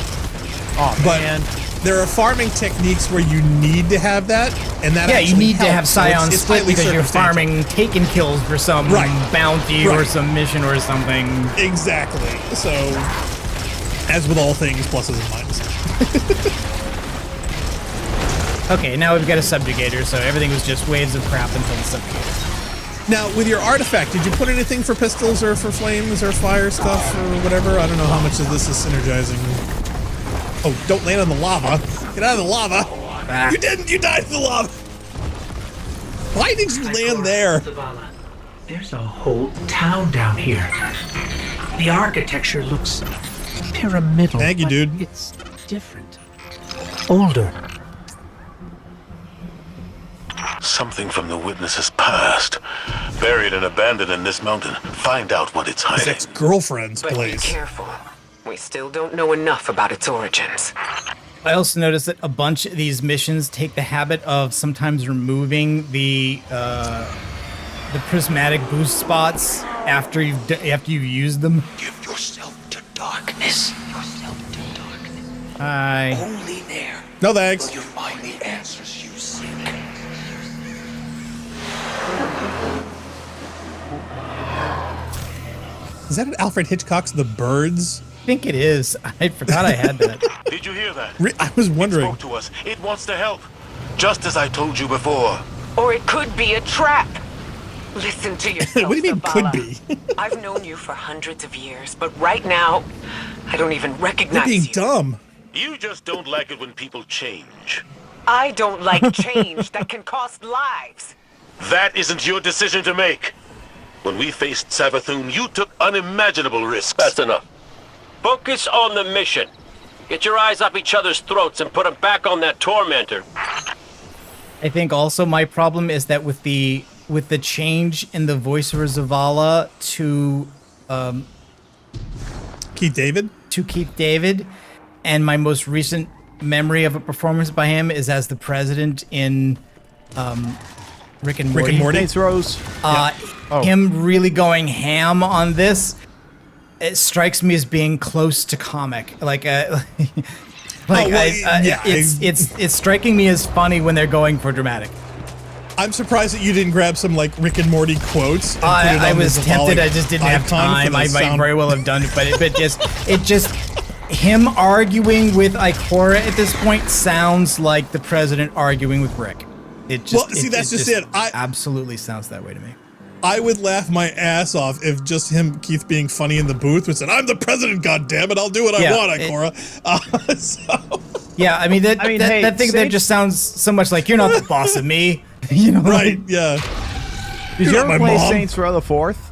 Speaker 9: Oh, man.
Speaker 8: There are farming techniques where you need to have that, and that
Speaker 7: you need to have Scion
Speaker 8: it's
Speaker 7: split because you're farming taken kills for some bounty or some mission or something.
Speaker 8: Exactly. So, as with all things, pluses and minuses.
Speaker 7: Okay, now we've got a subjugator, so everything was just waves of crap until the subjugator.
Speaker 8: Now, with your artifact, did you put anything for pistols or for flames or fire stuff or whatever? I don't know how much of this is synergizing. Oh, don't land on the lava. Get out of the lava. You didn't. You died in the lava. Why did you land there?
Speaker 10: There's a whole town down here. The architecture looks pyramidal.
Speaker 8: Thank you, dude.
Speaker 10: It's different. Older.
Speaker 12: Something from the witness's past. Buried and abandoned in this mountain. Find out what it's hiding.
Speaker 8: His ex-girlfriend's
Speaker 3: But
Speaker 8: place.
Speaker 3: be careful. We still don't know enough about its origins.
Speaker 7: I also noticed that a bunch of these missions take the habit of sometimes removing the prismatic boost spots after you've used them.
Speaker 10: Give yourself to darkness.
Speaker 7: Hi.
Speaker 10: Only there.
Speaker 8: No thanks.
Speaker 10: Will you find the answers you seek.
Speaker 8: Is that Alfred Hitchcock's The Birds?
Speaker 7: I think it is. I forgot I had that.
Speaker 12: Did you hear that?
Speaker 8: I was wondering.
Speaker 12: It spoke to us. It wants to help. Just as I told you before.
Speaker 3: Or it could be a trap. Listen to yourself.
Speaker 8: What do you mean
Speaker 3: Zavala.
Speaker 8: could be?
Speaker 3: I've known you for hundreds of years, but right now, I don't even recognize
Speaker 8: You're being
Speaker 3: you.
Speaker 8: dumb.
Speaker 12: You just don't like it when people change.
Speaker 3: I don't like change that can cost lives.
Speaker 12: That isn't your decision to make. When we faced Savathun, you took unimaginable risks.
Speaker 13: That's enough. Focus on the mission. Get your eyes up each other's throats and put them back on that tormentor.
Speaker 7: I think also my problem is that with the change in the voice of Zavala to
Speaker 8: Keith David, and my most recent memory of a performance by him is as the president in Rick and Morty.
Speaker 9: Saints Rose.
Speaker 7: Him really going ham on this, it strikes me as being close to comic. It's striking me as funny when they're going for dramatic.
Speaker 8: I'm surprised that you didn't grab some like Rick and Morty quotes. And put it
Speaker 7: I
Speaker 8: on
Speaker 7: was
Speaker 8: the
Speaker 7: tempted.
Speaker 8: Zavala
Speaker 7: I just didn't have
Speaker 8: icon for
Speaker 7: time.
Speaker 8: the
Speaker 7: I might
Speaker 8: sound.
Speaker 7: very well have done it, but it just him arguing with Ikora at this point sounds like the president arguing with Rick. It just
Speaker 8: that's just it.
Speaker 7: Absolutely sounds that way to me.
Speaker 8: I would laugh my ass off if just Keith being funny in the booth would say, "I'm the president, goddammit, I'll do what I want, Ikora."
Speaker 7: Yeah, I mean that thing there just sounds so much like you're not the boss of me. You know,
Speaker 8: right? Yeah.
Speaker 9: Did you ever play Saints Row the Fourth?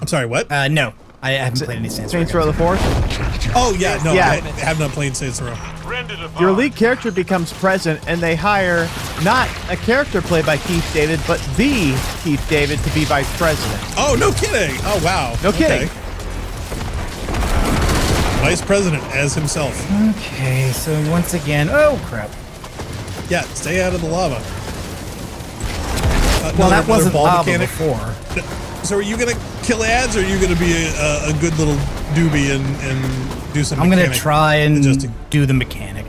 Speaker 8: I'm sorry, what?
Speaker 7: No, I haven't played any Saints
Speaker 9: Row the Fourth.
Speaker 8: Oh yeah, no, I have not played Saints Row.
Speaker 9: Your lead character becomes president, and they hire not a character played by Keith David, but the Keith David to be vice president.
Speaker 8: Oh, no kidding! Oh wow,
Speaker 9: no kidding.
Speaker 8: Vice president as himself.
Speaker 7: Okay, so once again, oh crap.
Speaker 8: Yeah, stay out of the lava.
Speaker 7: Well, that wasn't lava before.
Speaker 8: So are you gonna kill ads, or are you gonna be a good little doobie and do some?
Speaker 7: I'm gonna try and do the mechanic.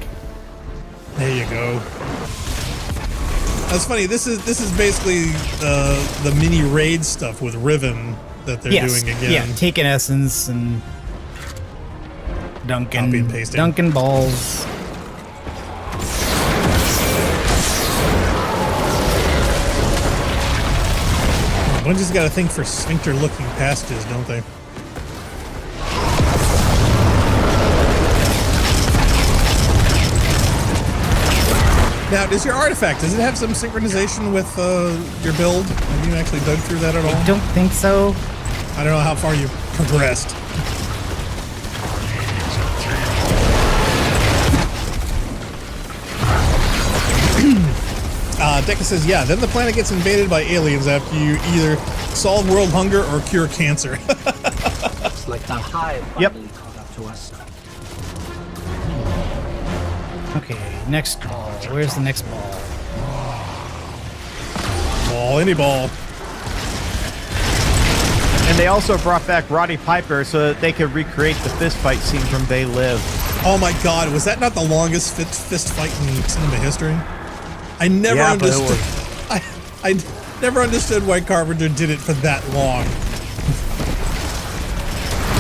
Speaker 8: There you go. That's funny. This is basically the mini raid stuff with Riven that they're doing again.
Speaker 7: Yeah, taking essence and dunking balls.
Speaker 8: Bungie's got a thing for sphincter-looking passages, don't they? Now, does your artifact, does it have some synchronization with your build? Have you actually dug through that at all?
Speaker 7: I don't think so.
Speaker 8: I don't know how far you progressed. Deca says, yeah, then the planet gets invaded by aliens after you either solve world hunger or cure cancer.
Speaker 10: It's like the hive finally caught up to us.
Speaker 7: Okay, next ball. Where's the next ball?
Speaker 8: Ball, any ball.
Speaker 9: And they also brought back Roddy Piper so that they could recreate the fist fight scene from They Live.
Speaker 8: Oh my god, was that not the longest fist fight in cinema history? I never understood. I never understood why Carpenter did it for that long.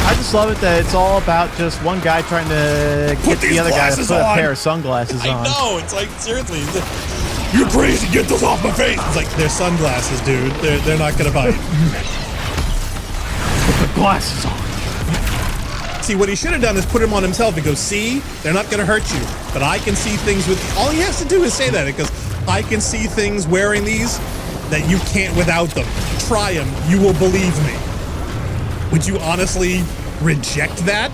Speaker 9: I just love it that it's all about just one guy trying to get the other guy to put a pair of sunglasses on.
Speaker 8: I know, it's like, seriously, you're crazy, get those off my face! It's like, they're sunglasses, dude. They're not gonna bite.
Speaker 9: Put the glasses on.
Speaker 8: See, what he should have done is put him on himself and go, see, they're not gonna hurt you, but I can see things with, all he has to do is say that, because I can see things wearing these that you can't without them. Try them, you will believe me. Would you honestly reject that?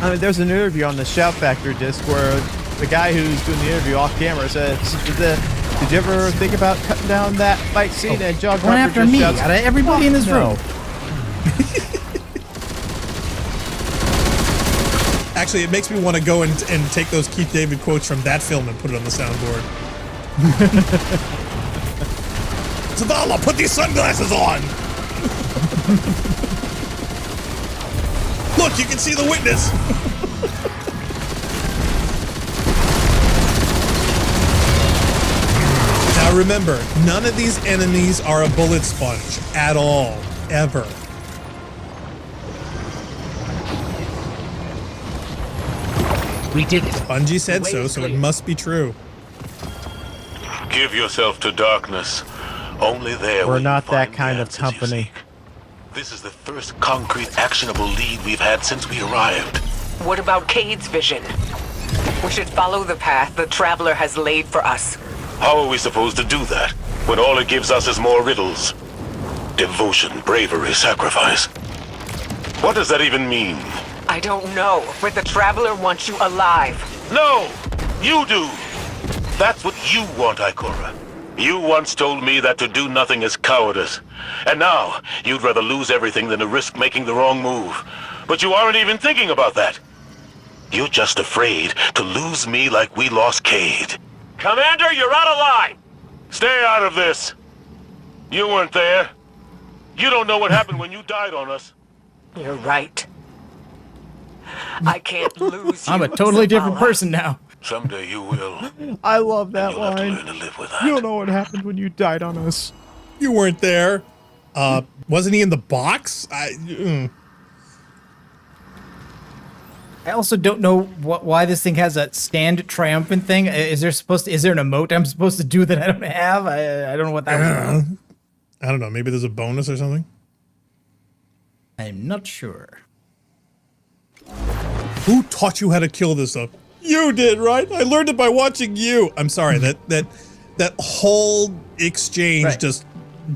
Speaker 9: I mean, there's an interview on the Shout Factor disc where the guy who's doing the interview off camera says, did you ever think about cutting down that fight scene? And John
Speaker 7: Going
Speaker 9: Carpenter
Speaker 7: after
Speaker 9: just
Speaker 7: me,
Speaker 9: shouts,
Speaker 7: out of everybody in this room.
Speaker 8: Actually, it makes me want to go and take those Keith David quotes from that film and put it on the soundboard. Zavala, put these sunglasses on! Look, you can see the witness! Now remember, none of these enemies are a bullet sponge at all, ever.
Speaker 10: We did it.
Speaker 8: Bungie said so, so it must be true.
Speaker 12: Give yourself to darkness. Only there
Speaker 9: We're
Speaker 12: will
Speaker 9: not
Speaker 12: you find
Speaker 9: that kind
Speaker 12: the
Speaker 9: of
Speaker 12: answers you
Speaker 9: company.
Speaker 12: seek. This is the first concrete, actionable lead we've had since we arrived.
Speaker 3: What about Cade's vision? We should follow the path the Traveler has laid for us.
Speaker 12: How are we supposed to do that when all it gives us is more riddles? Devotion, bravery, sacrifice. What does that even mean?
Speaker 3: I don't know, but the Traveler wants you alive.
Speaker 12: No! You do! That's what you want, Ikora. You once told me that to do nothing is cowardice. And now, you'd rather lose everything than to risk making the wrong move. But you aren't even thinking about that. You're just afraid to lose me like we lost Cade.
Speaker 13: Commander, you're out of line!
Speaker 12: Stay out of this! You weren't there. You don't know what happened when you died on us.
Speaker 3: You're right. I can't lose you,
Speaker 7: I'm a totally different
Speaker 3: Zavala.
Speaker 7: person now.
Speaker 12: Someday you will.
Speaker 9: I love that
Speaker 12: You'll have to
Speaker 9: line.
Speaker 12: learn to live with that.
Speaker 9: You don't know what happened when you died on us.
Speaker 8: You weren't there. Wasn't he in the box?
Speaker 7: I also don't know why this thing has a stand triumphant thing. Is there an emote I'm supposed to do that I don't have? I don't know what that was.
Speaker 8: I don't know. Maybe there's a bonus or something.
Speaker 7: I'm not sure.
Speaker 8: Who taught you how to kill this stuff? You did, right? I learned it by watching you. I'm sorry, that whole exchange just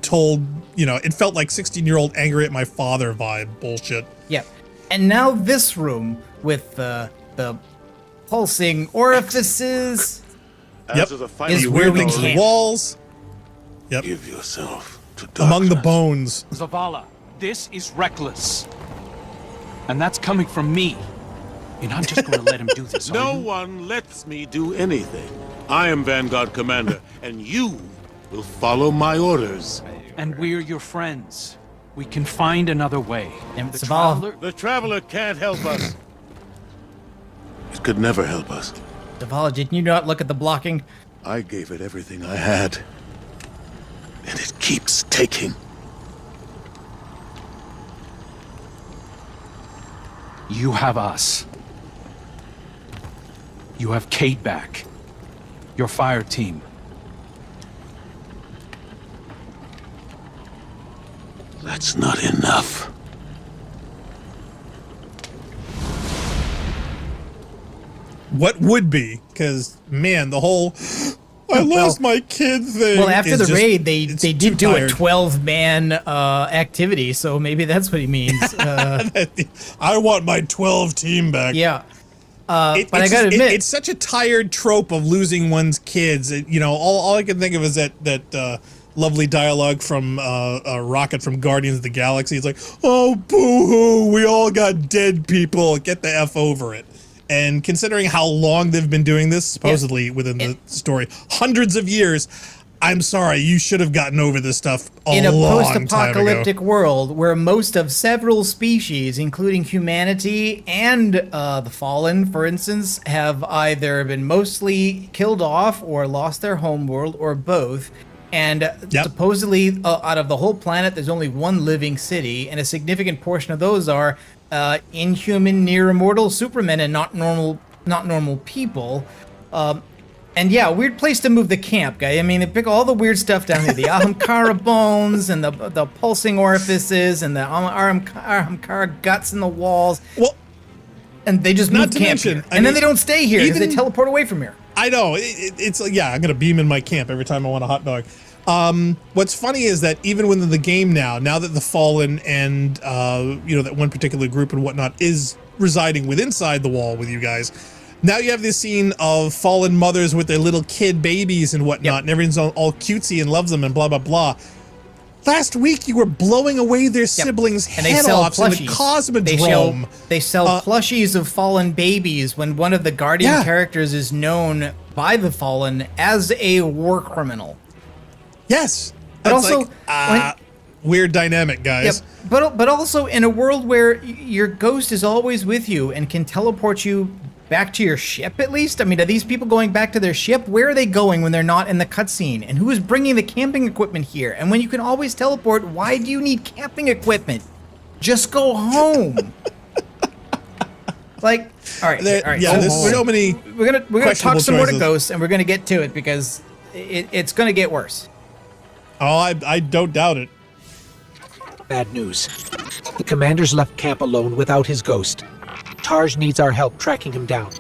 Speaker 8: told, it felt like 16-year-old angry at my father vibe bullshit.
Speaker 7: Yeah. And now this room with the pulsing orifices is where we
Speaker 8: things in the
Speaker 7: camp.
Speaker 8: walls. Yep.
Speaker 12: Give yourself to darkness.
Speaker 8: Among the bones.
Speaker 6: Zavala, this is reckless. And that's coming from me. You're not just going to let him do this,
Speaker 13: No
Speaker 6: are you?
Speaker 13: one lets me do anything. I am Vanguard Commander, and you will follow my orders.
Speaker 6: And we're your friends. We can find another way.
Speaker 7: And
Speaker 6: The
Speaker 7: Zavala,
Speaker 6: Traveler...
Speaker 13: The Traveler can't help us.
Speaker 12: It could never help us.
Speaker 7: Zavala, didn't you not look at the blocking?
Speaker 12: I gave it everything I had. And it keeps taking.
Speaker 6: You have us. You have Kate back. Your fire team.
Speaker 12: That's not enough.
Speaker 8: What would be? Because, man, the whole I lost my kid thing.
Speaker 7: Well, after the raid, they did do
Speaker 8: tired.
Speaker 7: a 12-man activity, so maybe that's what he means.
Speaker 8: I want my 12 team back.
Speaker 7: Yeah. But I gotta admit,
Speaker 8: it's such a tired trope of losing one's kids. You know, all I can think of is that lovely dialogue from Rocket from Guardians of the Galaxy. It's like, oh, boo-hoo, we all got dead people. Get the F over it. And considering how long they've been doing this, supposedly within the story, hundreds of years, I'm sorry, you should have gotten over this stuff
Speaker 7: in a
Speaker 8: long time ago.
Speaker 7: post-apocalyptic world where most of several species, including humanity and the Fallen, for instance, have either been mostly killed off or lost their homeworld or both. And supposedly, out of the whole planet, there's only one living city, and a significant portion of those are inhuman, near immortal supermen and not normal people. And yeah, weird place to move the camp, guy. I mean, they pick all the weird stuff down here: the Ahamkara bones and the pulsing orifices and the Ahamkara guts in the walls.
Speaker 8: Well,
Speaker 7: and they just move camp here. And then they don't stay here because they teleport away from here.
Speaker 8: I know. It's like, yeah, I'm gonna beam in my camp every time I want a hot dog. What's funny is that even within the game now that the Fallen and that one particular group and whatnot is residing inside the wall with you guys, now you have this scene of Fallen mothers with their little kid babies and whatnot, and everyone's all cutesy and loves them and blah blah blah. Last week you were blowing away their siblings' head-offs in the Cosmodrome.
Speaker 7: They sell plushies of Fallen babies when one of the Guardian characters is known by the Fallen as a war criminal.
Speaker 8: Yes,
Speaker 7: but also
Speaker 8: weird dynamic, guys.
Speaker 7: Yeah, but also in a world where your ghost is always with you and can teleport you back to your ship, at least. I mean, are these people going back to their ship? Where are they going when they're not in the cutscene? And who is bringing the camping equipment here? And when you can always teleport, why do you need camping equipment? Just go home. Like, all right.
Speaker 8: Yeah, there's so many.
Speaker 7: We're gonna talk some more to Ghosts, and we're gonna get to it because it's gonna get worse.
Speaker 8: Oh, I don't doubt it.
Speaker 10: Bad news. The commander's left camp alone without his ghost. Tarj needs our help tracking him down.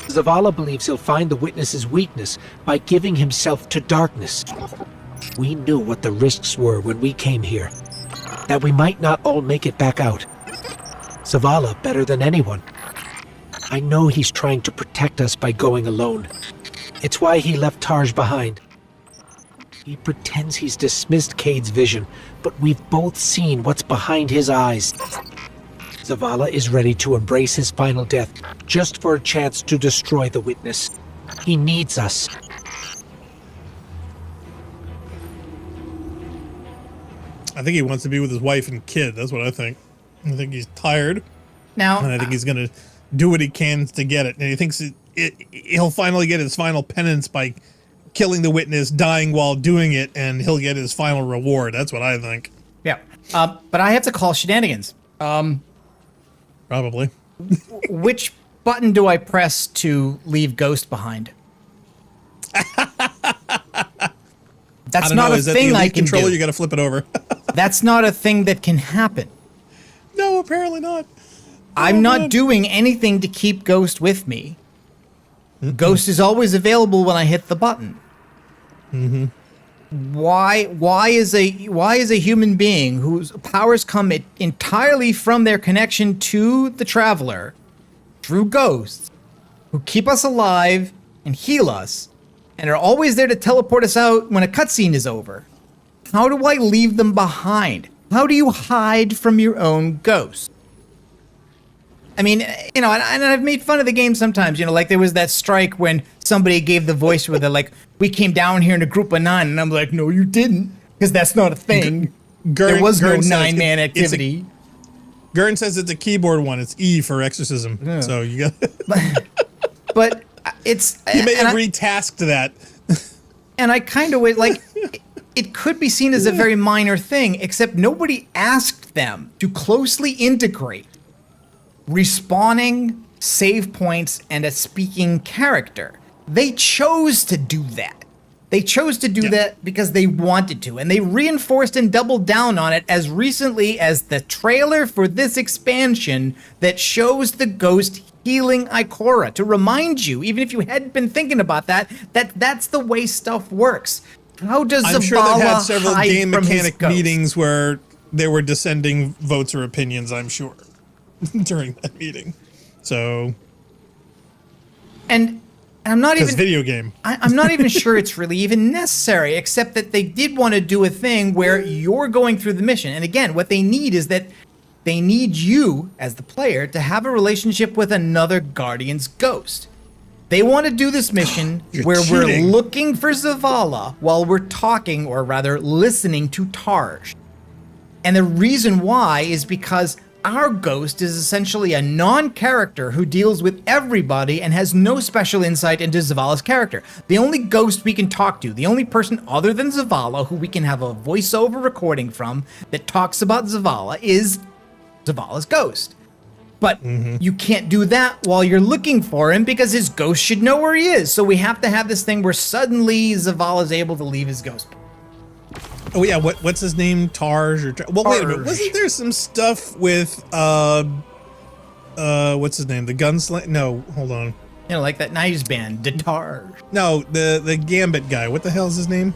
Speaker 10: Zavala believes he'll find the witness's weakness by giving himself to darkness. We knew what the risks were when we came here, that we might not all make it back out. Zavala better than anyone. I know he's trying to protect us by going alone. It's why he left Tarj behind. He pretends he's dismissed Cade's vision, but we've both seen what's behind his eyes. Zavala is ready to embrace his final death, just for a chance to destroy the witness. He needs us.
Speaker 8: I think he wants to be with his wife and kid. That's what I think. I think he's tired.
Speaker 7: Now,
Speaker 8: and I think he's going to do what he can to get it. And he thinks he'll finally get his final penance by killing the witness, dying while doing it, and he'll get his final reward. That's what I think.
Speaker 7: Yeah. But I have to call shenanigans.
Speaker 8: Probably.
Speaker 7: Which button do I press to leave Ghost behind? That's not a thing I can do.
Speaker 8: You got to flip it over.
Speaker 7: That's not a thing that can happen.
Speaker 8: No, apparently not.
Speaker 7: I'm not doing anything to keep Ghost with me. Ghost is always available when I hit the button. Why is a human being whose powers come entirely from their connection to the Traveler through ghosts, who keep us alive and heal us, and are always there to teleport us out when a cutscene is over? How do I leave them behind? How do you hide from your own ghost? I mean, and I've made fun of the game sometimes, like there was that strike when somebody gave the voice where they're like, we came down here in a group of 9, and I'm like, no, you didn't, because that's not a thing. There was no 9-man activity.
Speaker 8: Gurn says it's a keyboard one. It's E for exorcism. Yeah. So you got.
Speaker 7: But it's.
Speaker 8: You may have retasked that.
Speaker 7: And I kind of like. It could be seen as a very minor thing, except nobody asked them to closely integrate respawning, save points, and a speaking character. They chose to do that. They chose to do that because they wanted to, and they reinforced and doubled down on it as recently as the trailer for this expansion that shows the ghost healing Ikora, to remind you, even if you hadn't been thinking about that, that's the way stuff works. How does
Speaker 8: I'm
Speaker 7: Zavala
Speaker 8: sure they've had several
Speaker 7: hide
Speaker 8: game
Speaker 7: from his
Speaker 8: mechanic
Speaker 7: ghost?
Speaker 8: meetings where there were dissenting votes or opinions, I'm sure, during that meeting. So...
Speaker 7: And I'm not even
Speaker 8: video game.
Speaker 7: I'm not even sure it's really even necessary, except that they did want to do a thing where you're going through the mission. And again, what they need is that they need you as the player to have a relationship with another Guardian's ghost. They want to do this mission where we're looking for Zavala while we're talking, or rather listening to Tarj. And the reason why is because our ghost is essentially a non-character who deals with everybody and has no special insight into Zavala's character. The only ghost we can talk to, the only person other than Zavala who we can have a voiceover recording from that talks about Zavala is Zavala's ghost. But you can't do that while you're looking for him because his ghost should know where he is. So we have to have this thing where suddenly Zavala's able to leave his ghost.
Speaker 8: Oh yeah, what's his name? Tarj or well, wait a minute. Wasn't there some stuff with what's his name? The Gunslinger? No, hold on.
Speaker 7: You know, like that 90s band, Tarj.
Speaker 8: No, the Gambit guy. What the hell is his name?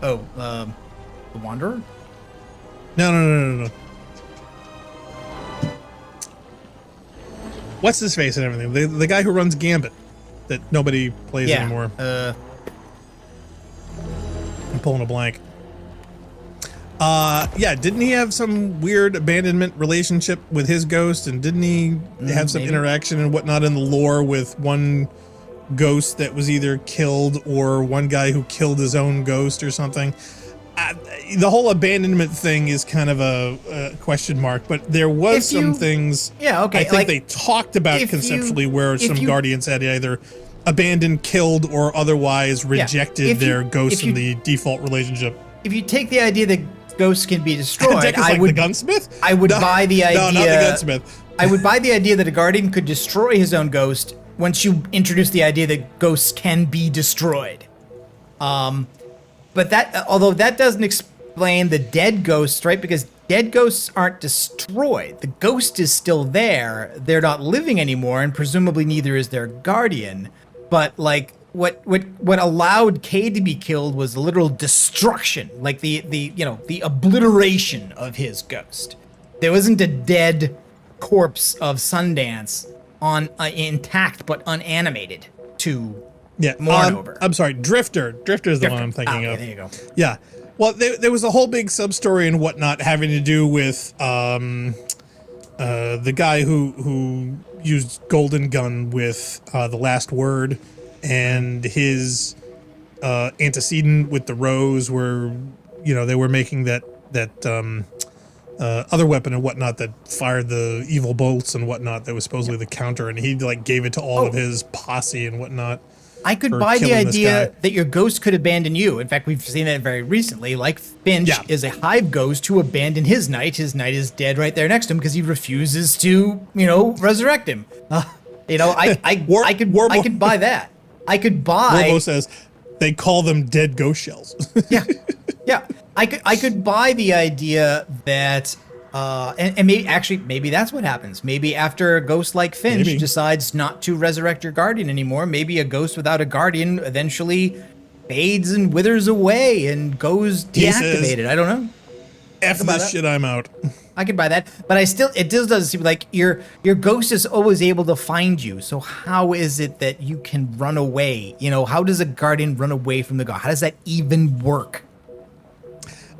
Speaker 7: Oh, the Wanderer?
Speaker 8: No. What's his face and everything? The guy who runs Gambit that nobody plays anymore. I'm pulling a blank. Yeah, didn't he have some weird abandonment relationship with his ghost, and didn't he have some interaction and whatnot in the lore with one ghost that was either killed or one guy who killed his own ghost or something? The whole abandonment thing is kind of a question mark, but there was some things
Speaker 7: I
Speaker 8: think
Speaker 7: like,
Speaker 8: they talked about conceptually where some Guardians had either abandoned, killed, or otherwise rejected their ghost from the default relationship.
Speaker 7: If you take the idea that ghosts can be destroyed,
Speaker 8: I would the gunsmith.
Speaker 7: I would buy the idea.
Speaker 8: No, not the gunsmith.
Speaker 7: I would buy the idea that a Guardian could destroy his own ghost once you introduce the idea that ghosts can be destroyed. But that, although that doesn't explain the dead ghosts, right? Because dead ghosts aren't destroyed. The ghost is still there. They're not living anymore, and presumably neither is their guardian. But like, what allowed Cade to be killed was literal destruction, like the obliteration of his ghost. There wasn't a dead corpse of Sundance on intact but unanimated to mourn over.
Speaker 8: I'm sorry, Drifter. Drifter is the one I'm thinking of.
Speaker 7: There you go.
Speaker 8: Yeah. Well, there was a whole big sub-story and whatnot having to do with the guy who used Golden Gun with The Last Word, and his antecedent with the Rose, where they were making that other weapon and whatnot that fired the evil bolts and whatnot that was supposedly the counter, and he like gave it to all of his posse and whatnot.
Speaker 7: I could buy the idea that your ghost could abandon you. In fact, we've seen that very recently. Like Finch is a hive ghost who abandoned his knight. His knight is dead right there next to him because he refuses to, resurrect him. I could buy that. I could buy.
Speaker 8: Warbo says they call them dead ghost shells.
Speaker 7: Yeah. I could buy the idea that, and maybe that's what happens. Maybe after a ghost like Finch decides not to resurrect your guardian anymore, maybe a ghost without a guardian eventually fades and withers away and goes deactivated. I don't know.
Speaker 8: F this shit, I'm out.
Speaker 7: I could buy that, but it still doesn't seem like your ghost is always able to find you. So how is it that you can run away? How does a guardian run away from the guard? How does that even work?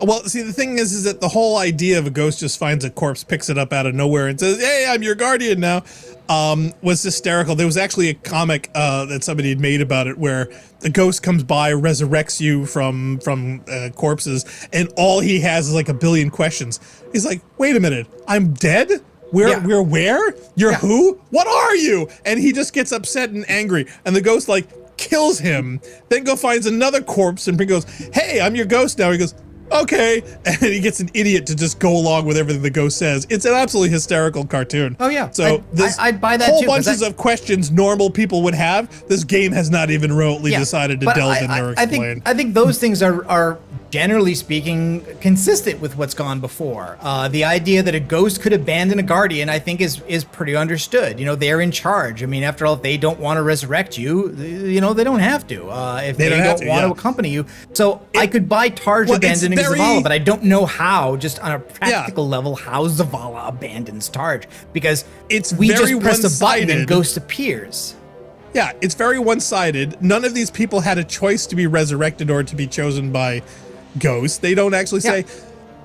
Speaker 8: Well, see, the thing is that the whole idea of a ghost just finds a corpse, picks it up out of nowhere, and says, "Hey, I'm your guardian now," was hysterical. There was actually a comic that somebody had made about it, where the ghost comes by, resurrects you from corpses, and all he has is like a billion questions. He's like, "Wait a minute, I'm dead? We're where? You're who? What are you?" And he just gets upset and angry, and the ghost like kills him. Then finds another corpse and goes, "Hey, I'm your ghost now." He goes, okay. And he gets an idiot to just go along with everything the ghost says. It's an absolutely hysterical cartoon.
Speaker 7: Oh yeah.
Speaker 8: So
Speaker 7: I'd buy that
Speaker 8: whole
Speaker 7: too. 'Cause
Speaker 8: bunches of questions normal people would have. This game has not even remotely decided to
Speaker 7: but
Speaker 8: delve in or explain.
Speaker 7: I think those things are generally speaking consistent with what's gone before. The idea that a ghost could abandon a guardian, I think, is pretty understood. You know, they're in charge. I mean, after all, if they don't want to resurrect you, you know, they don't have to. If they don't want to accompany you, so I could buy Tarj abandoning Zavala, but I don't know how, just on a practical level, how Zavala abandons Tarj, because we just press a button and Ghost appears.
Speaker 8: Yeah, it's very one-sided. None of these people had a choice to be resurrected or to be chosen by Ghost. They don't actually say,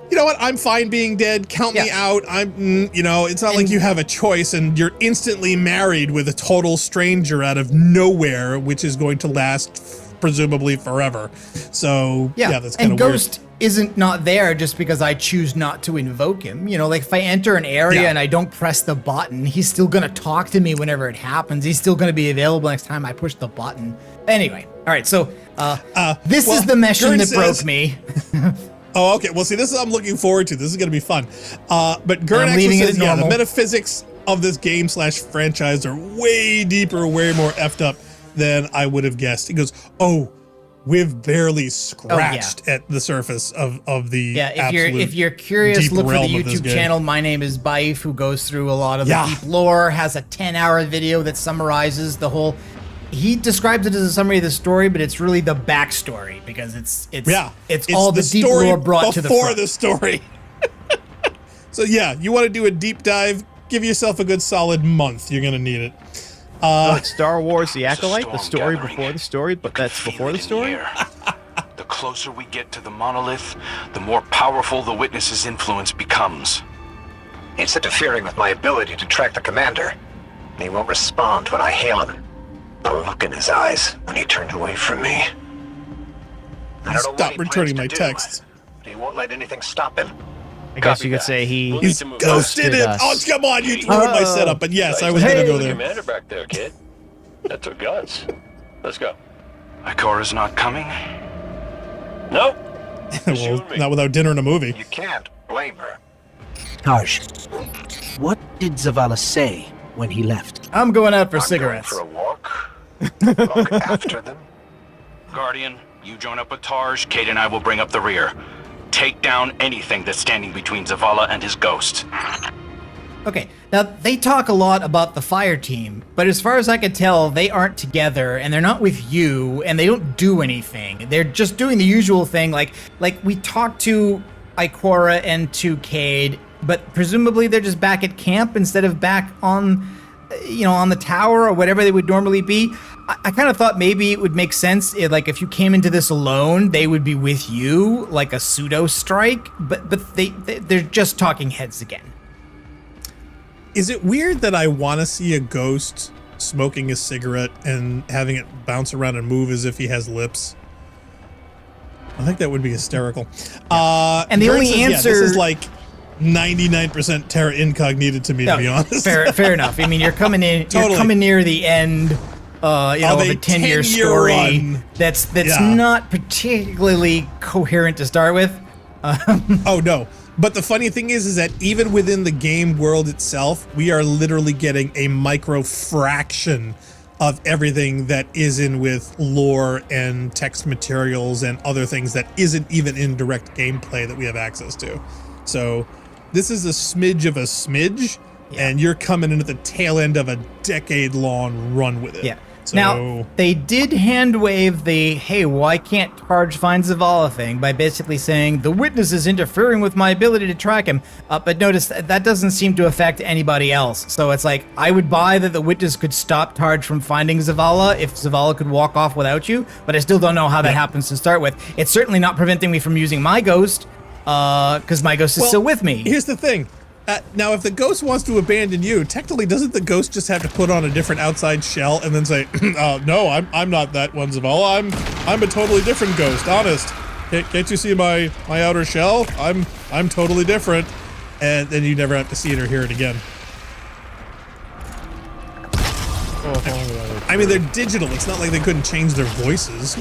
Speaker 8: you know what, I'm fine being dead, count me out. You know, it's not like you have a choice and you're instantly married with a total stranger out of nowhere, which is going to last presumably forever. So yeah, that's kind of weird.
Speaker 7: Ghost isn't not there just because I choose not to invoke him. You know, like if I enter an area and I don't press the button, he's still gonna talk to me whenever it happens. He's still gonna be available next time I push the button. Anyway, all right, so this is the mission that broke me.
Speaker 8: Oh, okay. Well, see, this is what I'm looking forward to. This is going to be fun. But Gern actually says, the metaphysics of this game / franchise are way deeper, way more effed up than I would have guessed. He goes, oh, we've barely scratched at the surface of the
Speaker 7: if you're curious, look for the YouTube channel. My name is Baif, who goes through a lot of the deep lore, has a 10-hour video that summarizes the whole. He describes it as a summary of the story, but it's really the backstory because it's all the deep lore brought to the front.
Speaker 8: Before the story. So yeah, you want to do a deep dive, give yourself a good solid month. You're going to need it.
Speaker 9: It's Star Wars The Acolyte, the story before the story, but that's before the story?
Speaker 14: The closer we get to the monolith, the more powerful the Witness's influence becomes.
Speaker 11: It's interfering with my ability to track the commander. He won't respond when I hail him. The look in his eyes when he turned away from me. I don't know what he
Speaker 8: returning my
Speaker 11: plans to
Speaker 8: texts.
Speaker 11: do, but he won't let anything stop him.
Speaker 9: I guess you could say
Speaker 8: he's ghosted it. Oh, come on, you ruined my setup. But yes, I was going to go there.
Speaker 13: Commander back there, kid. That's our guns. Let's go.
Speaker 14: Ikora's not coming?
Speaker 13: Nope.
Speaker 8: Well, not without dinner and a movie.
Speaker 11: You can't blame her.
Speaker 10: Tarj, what did Zavala say when he left?
Speaker 7: I'm going out for cigarettes.
Speaker 11: Going for a walk. Walk after them.
Speaker 14: Guardian, you join up with Tarj. Kate and I will bring up the rear. Take down anything that's standing between Zavala and his ghost.
Speaker 7: Okay, now they talk a lot about the fire team, but as far as I can tell, they aren't together and they're not with you and they don't do anything. They're just doing the usual thing, like we talked to Ikora and to Cade, but presumably they're just back at camp instead of back on, on the tower or whatever they would normally be. I kind of thought maybe it would make sense, like if you came into this alone, they would be with you, like a pseudo strike. But they're just talking heads again.
Speaker 8: Is it weird that I want to see a ghost smoking a cigarette and having it bounce around and move as if he has lips? I think that would be hysterical.
Speaker 7: And the only answer
Speaker 8: this is like 99% terra incognita to me, to be honest.
Speaker 7: Fair enough. I mean, you're coming in. Totally. You're coming near the end. Of a 10-year story run. That's not particularly coherent to start with.
Speaker 8: Oh no. But the funny thing is that even within the game world itself, we are literally getting a micro fraction of everything that is in with lore and text materials and other things that isn't even in direct gameplay that we have access to. So this is a smidge of a smidge, and you're coming in at the tail end of a decade-long run with it.
Speaker 7: Yeah.
Speaker 8: So,
Speaker 7: now, they did hand wave the, hey, why can't Tarj find Zavala thing by basically saying, the witness is interfering with my ability to track him. But notice, that doesn't seem to affect anybody else. So it's like, I would buy that the witness could stop Tarj from finding Zavala if Zavala could walk off without you, but I still don't know how that happens to start with. It's certainly not preventing me from using my ghost, because my ghost is still with me.
Speaker 8: Here's the thing. Now, if the ghost wants to abandon you, technically, doesn't the ghost just have to put on a different outside shell and then say, no, I'm not that one, Zavala. I'm a totally different ghost, honest. Can't you see my outer shell? I'm totally different. And then you never have to see it or hear it again. I mean, they're digital. It's not like they couldn't change their voices.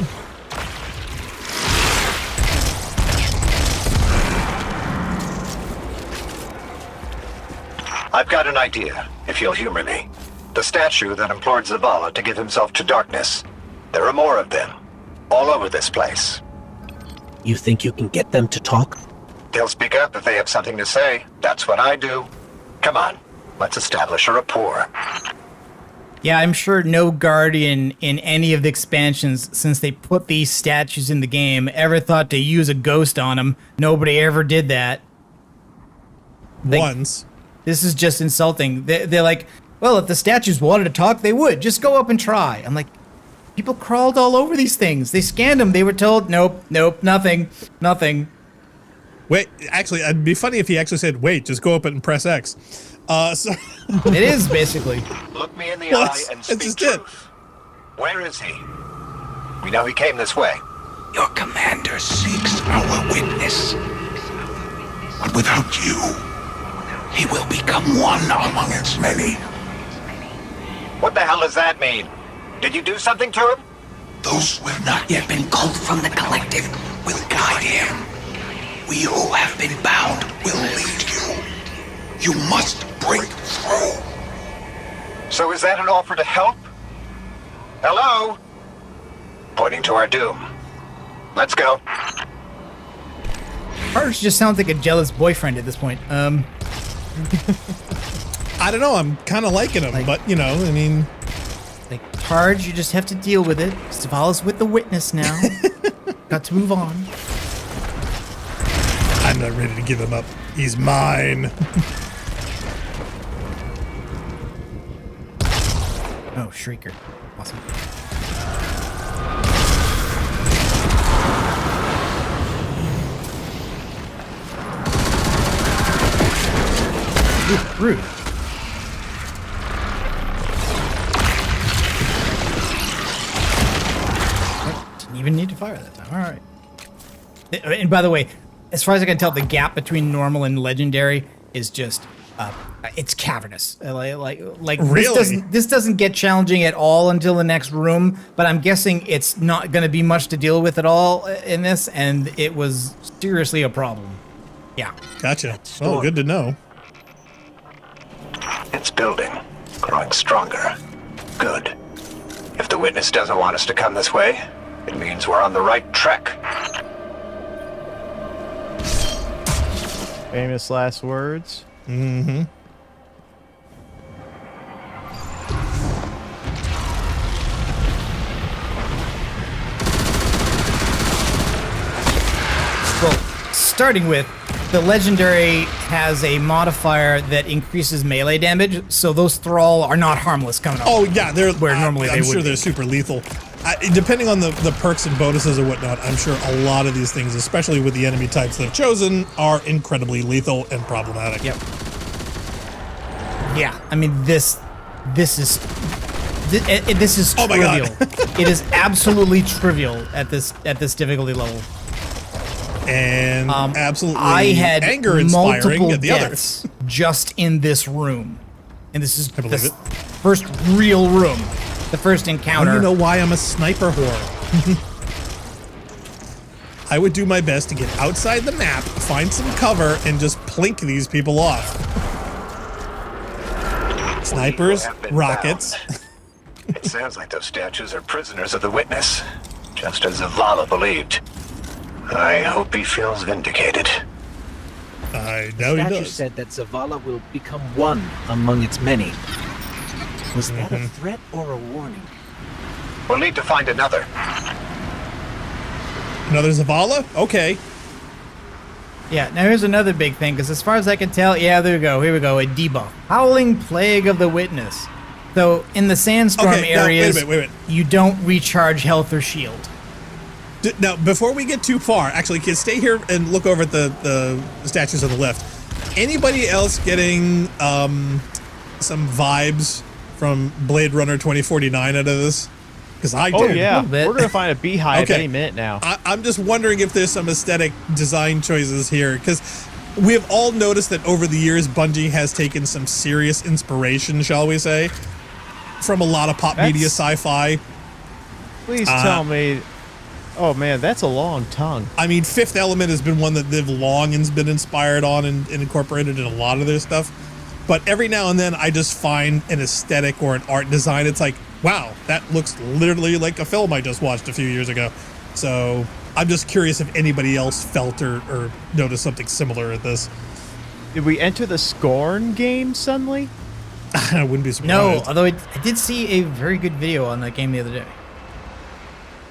Speaker 11: I've got an idea, if you'll humor me. The statue that implored Zavala to give himself to darkness. There are more of them, all over this place.
Speaker 10: You think you can get them to talk?
Speaker 11: They'll speak up if they have something to say. That's what I do. Come on, let's establish a rapport.
Speaker 7: Yeah, I'm sure no Guardian in any of the expansions since they put these statues in the game ever thought to use a ghost on them. Nobody ever did that.
Speaker 8: Once.
Speaker 7: This is just insulting. They're like, well, if the statues wanted to talk, they would. Just go up and try. I'm like, people crawled all over these things. They scanned them. They were told, nope, nothing.
Speaker 8: Wait, actually, it'd be funny if he actually said, wait, just go up and press X. So
Speaker 7: it is, basically.
Speaker 11: Look me in the eye and speak truth. Where is he? We know he came this way.
Speaker 5: Your commander seeks our witness. But without you, he will become one among its many.
Speaker 11: What the hell does that mean? Did you do something to him?
Speaker 5: Those who have not yet been called from the collective will guide him. We who have been bound will lead you. You must break through.
Speaker 11: So is that an offer to help? Hello? Pointing to our doom. Let's go.
Speaker 7: Harsh just sounds like a jealous boyfriend at this point.
Speaker 8: I don't know. I'm kind of liking him, but you know, I mean,
Speaker 7: like Targe, you just have to deal with it. Zavala's with the witness now. Got to move on.
Speaker 8: I'm not ready to give him up. He's mine.
Speaker 7: Oh, Shrieker. Awesome. Ooh, rude. Didn't even need to fire that time. All right. And by the way, as far as I can tell, the gap between normal and legendary is just it's cavernous. Like
Speaker 8: really?
Speaker 7: This doesn't get challenging at all until the next room, but I'm guessing it's not going to be much to deal with at all in this, and it was seriously a problem. Yeah.
Speaker 8: Gotcha. Oh, good to know.
Speaker 11: It's building, growing stronger. Good. If the witness doesn't want us to come this way, it means we're on the right track.
Speaker 9: Famous last words.
Speaker 8: Mm-hmm.
Speaker 7: Well, starting with, the legendary has a modifier that increases melee damage, so those thrall are not harmless coming up.
Speaker 8: Oh yeah, they're
Speaker 7: where normally
Speaker 8: I'm
Speaker 7: they would
Speaker 8: sure
Speaker 7: be.
Speaker 8: they're super lethal. Depending on the perks and bonuses and whatnot, I'm sure a lot of these things, especially with the enemy types they've chosen, are incredibly lethal and problematic.
Speaker 7: Yep. Yeah, I mean this is
Speaker 8: oh my
Speaker 7: trivial.
Speaker 8: God.
Speaker 7: It is absolutely trivial at this difficulty level.
Speaker 8: And absolutely
Speaker 7: I had
Speaker 8: anger inspiring
Speaker 7: multiple
Speaker 8: at the
Speaker 7: deaths
Speaker 8: others.
Speaker 7: just in this room, and this is
Speaker 8: I believe
Speaker 7: the
Speaker 8: it.
Speaker 7: first real room, the first encounter.
Speaker 8: You know why I'm a sniper whore. I would do my best to get outside the map, find some cover, and just plink these people off. Snipers, rockets.
Speaker 11: It sounds like those statues are prisoners of the witness, just as Zavala believed. I hope he feels vindicated.
Speaker 8: I know he
Speaker 10: Statue
Speaker 8: does.
Speaker 10: said that Zavala will become one among its many. Was that a threat or a warning?
Speaker 11: We'll need to find another.
Speaker 8: Another Zavala? Okay.
Speaker 7: Yeah, now here's another big thing, because as far as I can tell, yeah, there we go, here we go, a debuff. Howling Plague of the Witness. So, in the Sandstorm areas,
Speaker 8: wait a minute.
Speaker 7: you don't recharge health or shield.
Speaker 8: Now, before we get too far, actually, kids, stay here and look over at the statues on the left. Anybody else getting some vibes from Blade Runner 2049 out of this? Because I did.
Speaker 9: Oh yeah, we're gonna find a beehive any minute now.
Speaker 8: I'm just wondering if there's some aesthetic design choices here, because we have all noticed that over the years, Bungie has taken some serious inspiration, shall we say, from a lot of pop media sci-fi.
Speaker 9: Please tell me. Oh man, that's a long tongue.
Speaker 8: I mean, Fifth Element has been one that they've long been inspired on and incorporated in a lot of their stuff. But every now and then I just find an aesthetic or an art design. It's like, wow, that looks literally like a film I just watched a few years ago. So I'm just curious if anybody else felt or noticed something similar at this.
Speaker 9: Did we enter the Scorn game suddenly?
Speaker 8: I wouldn't be surprised.
Speaker 7: No, although I did see a very good video on that game the other day.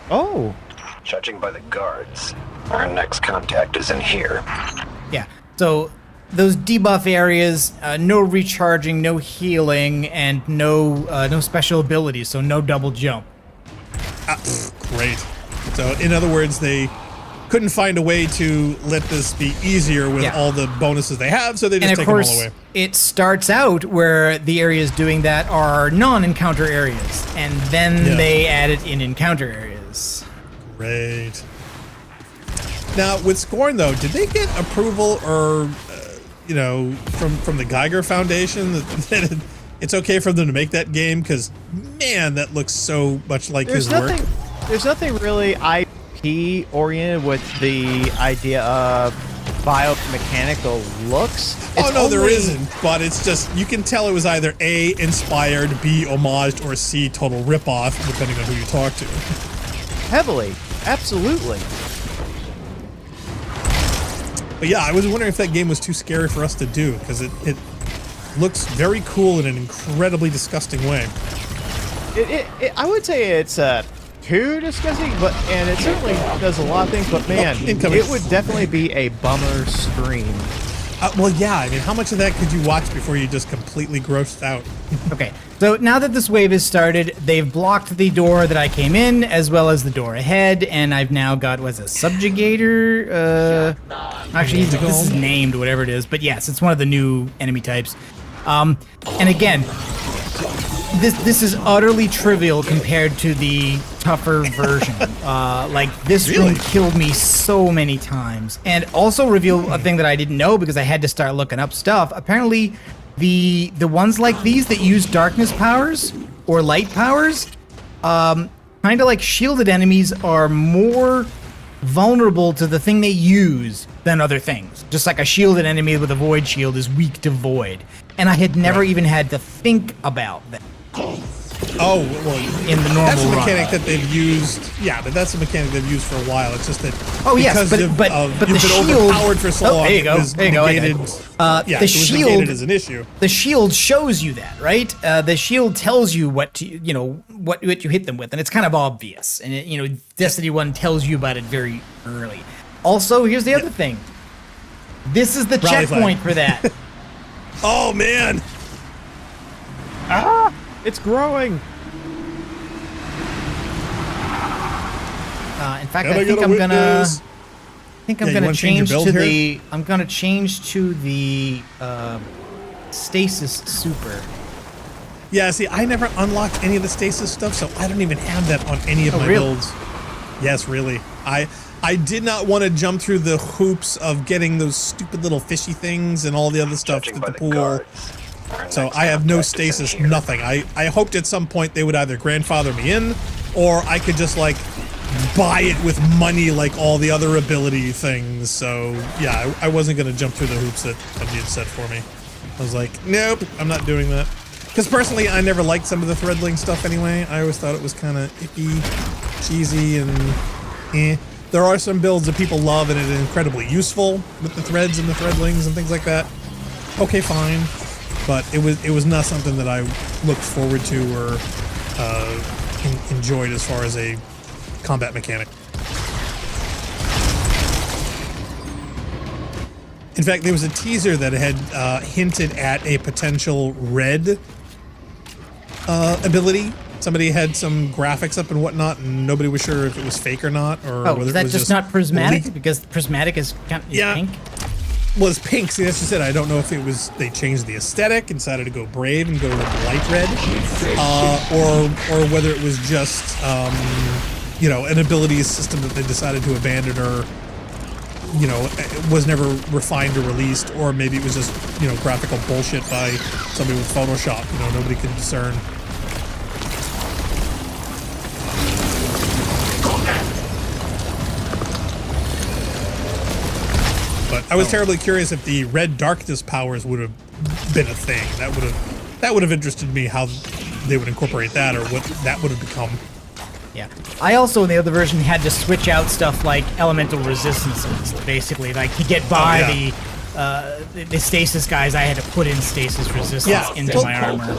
Speaker 9: Oh.
Speaker 11: Judging by the guards, our next contact is in here.
Speaker 7: Yeah, so those debuff areas, no recharging, no healing, and no special abilities, so no double jump.
Speaker 8: Great. So in other words, they couldn't find a way to let this be easier with all the bonuses they have, so they just take them all away.
Speaker 7: It starts out where the areas doing that are non-encounter areas, and then they add it in encounter areas.
Speaker 8: Great. Now, with Scorn, though, did they get approval or, from the Geiger Foundation that it's okay for them to make that game? Because, man, that looks so much like his work.
Speaker 9: There's nothing really IP-oriented with the idea of biomechanical looks.
Speaker 8: There isn't, but it's just, you can tell it was either A, inspired, B, homaged, or C, total ripoff, depending on who you talk to.
Speaker 9: Heavily. Absolutely.
Speaker 8: But yeah, I was wondering if that game was too scary for us to do, because it looks very cool in an incredibly disgusting way.
Speaker 9: I would say it's too disgusting, and it certainly does a lot of things, but man, it would definitely be a bummer stream.
Speaker 8: Well, yeah, I mean, how much of that could you watch before you just completely grossed out?
Speaker 7: Okay, so now that this wave has started, they've blocked the door that I came in, as well as the door ahead, and I've now got, a subjugator? Actually, this is named, whatever it is, but yes, it's one of the new enemy types. And again, this is utterly trivial compared to the tougher version. This room killed me so many times, and also revealed a thing that I didn't know because I had to start looking up stuff. Apparently, the ones like these that use darkness powers or light powers, kind of like shielded enemies, are more vulnerable to the thing they use than other things. Just like a shielded enemy with a void shield is weak to void, and I had never even had to think about that.
Speaker 8: Oh, well,
Speaker 7: in the normal
Speaker 8: that's a mechanic
Speaker 7: run.
Speaker 8: that they've used. Yeah, but that's a mechanic they've used for a while. It's just that
Speaker 7: yes, but
Speaker 8: you've
Speaker 7: the
Speaker 8: been
Speaker 7: shield,
Speaker 8: overpowered for so long.
Speaker 7: There you go.
Speaker 8: There you go. The shield is an issue.
Speaker 7: The shield shows you that, right? The shield tells you what you hit them with, and it's kind of obvious. And Destiny 1 tells you about it very early. Also, here's the other thing. This is the checkpoint for that.
Speaker 8: Oh man.
Speaker 9: It's growing.
Speaker 7: In fact, I think I'm gonna change to the. I'm gonna change to the stasis super.
Speaker 8: Yeah, see, I never unlocked any of the stasis stuff, so I don't even have that on any of my builds. Yes, really. I did not want to jump through the hoops of getting those stupid little fishy things and all the other stuff at the pool. So I have no stasis, nothing. I hoped at some point they would either grandfather me in, or I could just buy it with money like all the other ability things. So yeah, I wasn't going to jump through the hoops that Bungie had set for me. I was like, nope, I'm not doing that. Because personally, I never liked some of the threadling stuff anyway. I always thought it was kind of icky, cheesy, and eh. There are some builds that people love and it is incredibly useful with the threads and the threadlings and things like that. Okay, fine. But it was not something that I looked forward to or enjoyed as far as a combat mechanic. In fact, there was a teaser that had hinted at a potential red ability. Somebody had some graphics up and whatnot, and nobody was sure if it was fake or not, or whether
Speaker 7: is that
Speaker 8: it was
Speaker 7: just not prismatic? Because prismatic is pink.
Speaker 8: Well, it's pink. See, that's just it. I don't know if it was they changed the aesthetic and decided to go brave and go light red, or whether it was just an ability system that they decided to abandon, or was never refined or released, or maybe it was just graphical bullshit by somebody with Photoshop. Nobody could discern. But I was terribly curious if the red darkness powers would have been a thing. That would have interested me how they would incorporate that, or what that would have become.
Speaker 7: Yeah. I also, in the other version, had to switch out stuff like elemental resistances, basically. Like, to get by the stasis guys, I had to put in stasis resistance into my armor.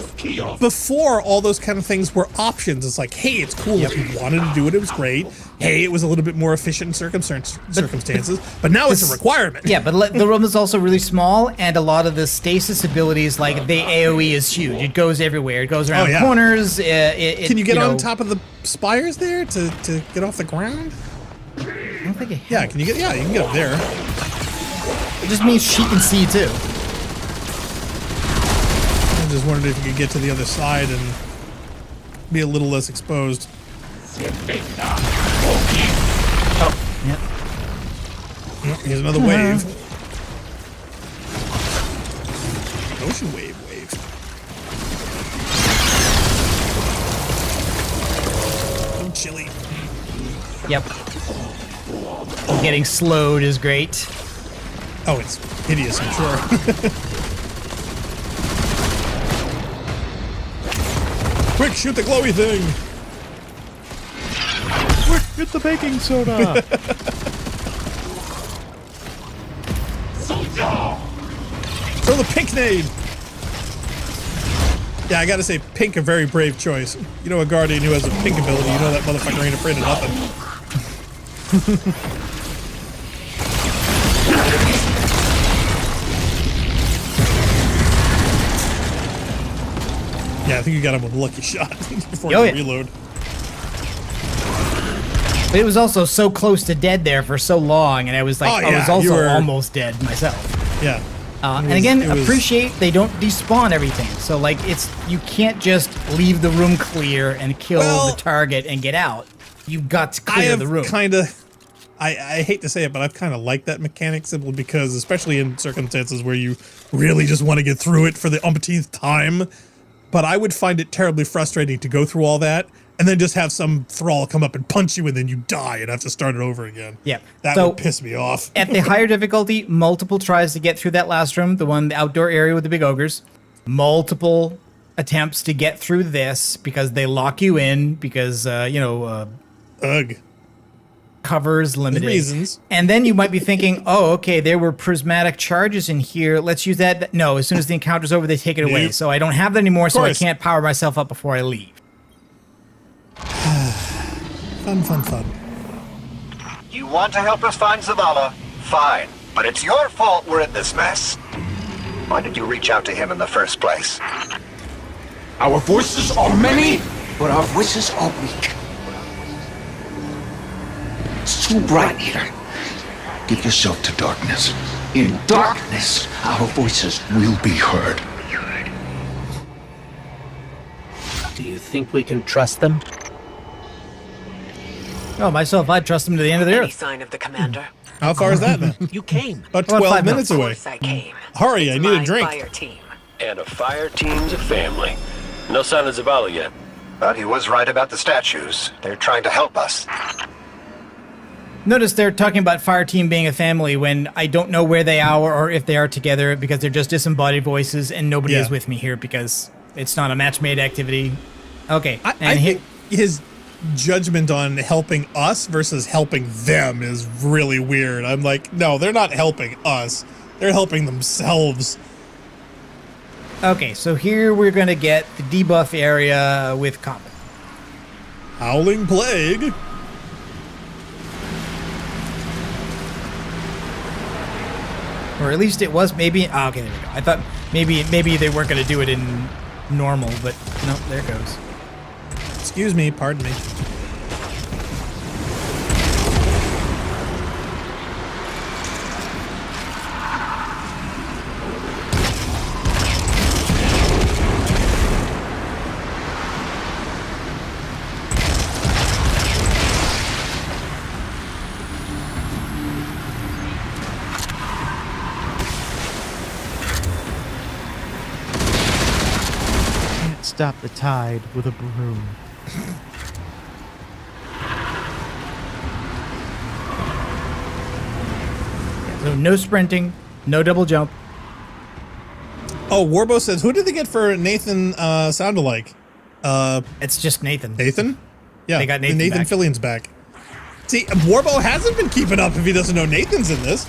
Speaker 8: Before, all those kind of things were options. It's like, hey, it's cool if you wanted to do it, it was great. Hey, it was a little bit more efficient in circumstances, but now it's a requirement.
Speaker 7: Yeah, but the room is also really small, and a lot of the stasis abilities, like the AoE is huge. It goes everywhere. It goes around corners.
Speaker 8: Can you get on top of the spires there to get off the ground?
Speaker 7: I don't think it helps.
Speaker 8: Yeah, you can get up there.
Speaker 7: It just means she can see too.
Speaker 8: I just wondered if you could get to the other side and be a little less exposed.
Speaker 7: Oh, yep.
Speaker 8: Oh, here's another wave. Ocean wave. Oh, chilly.
Speaker 7: Yep. Getting slowed is great.
Speaker 8: Oh, it's hideous, I'm sure. Quick, shoot the glowy thing!
Speaker 9: Quick, get the baking soda!
Speaker 8: Throw the pink nade! Yeah, I gotta say, pink, a very brave choice. You know, a guardian who has a pink ability, you know that motherfucker ain't afraid of nothing. Yeah, I think you got him with a lucky shot before you reload.
Speaker 7: But it was also so close to dead there for so long, and I was like, I was also almost dead myself.
Speaker 8: Yeah.
Speaker 7: And again, appreciate they don't despawn everything. So like, you can't just leave the room clear and kill the target and get out. You've got to clear the room.
Speaker 8: I hate to say it, but I've kind of liked that mechanic simply because, especially in circumstances where you really just want to get through it for the umpteenth time. But I would find it terribly frustrating to go through all that and then just have some thrall come up and punch you and then you die and have to start it over again.
Speaker 7: Yeah.
Speaker 8: That would piss me off.
Speaker 7: At the higher difficulty, multiple tries to get through that last room, the outdoor area with the big ogres. Multiple attempts to get through this because they lock you in because, covers limited.
Speaker 8: Reasons.
Speaker 7: And then you might be thinking, oh, okay, there were prismatic charges in here. Let's use that. No, as soon as the encounter's over, they take it away. So I don't have that anymore, so I can't power myself up before I leave.
Speaker 8: Fun.
Speaker 11: You want to help us find Zavala? Fine. But it's your fault we're in this mess. Why did you reach out to him in the first place?
Speaker 5: Our voices are many, but our voices are weak. It's too bright here. Give yourself to darkness. In darkness, our voices will be heard.
Speaker 10: Do you think we can trust them?
Speaker 7: Oh, myself, I'd trust them to the end of the
Speaker 3: Any
Speaker 7: earth.
Speaker 3: sign of the commander?
Speaker 8: How far is that then?
Speaker 10: You came.
Speaker 8: About 12 minutes away.
Speaker 3: Of course I came.
Speaker 8: Hurry, I need a drink.
Speaker 3: Fire team.
Speaker 13: And a fire team's a family. No sign of Zavala yet.
Speaker 11: But he was right about the statues. They're trying to help us.
Speaker 7: Notice they're talking about Fire Team being a family when I don't know where they are or if they are together because they're just disembodied voices and nobody is with me here because it's not a match-made activity. Okay.
Speaker 8: I think his judgment on helping us versus helping them is really weird. I'm like, no, they're not helping us. They're helping themselves.
Speaker 7: Okay, so here we're going to get the debuff area with combat.
Speaker 8: Howling Plague.
Speaker 7: Or at least it was maybe. Oh, okay, there we go. I thought maybe they weren't going to do it in normal, but no, there it goes.
Speaker 8: Excuse me, pardon me.
Speaker 9: Stop the tide with a broom.
Speaker 7: So no sprinting, no double jump.
Speaker 8: Oh, Warbo says, who did they get for Nathan sound alike?
Speaker 7: It's just Nathan.
Speaker 8: Nathan? Yeah,
Speaker 7: They got Nathan
Speaker 8: Nathan
Speaker 7: back.
Speaker 8: Fillion's back. See, Warbo hasn't been keeping up if he doesn't know Nathan's in this.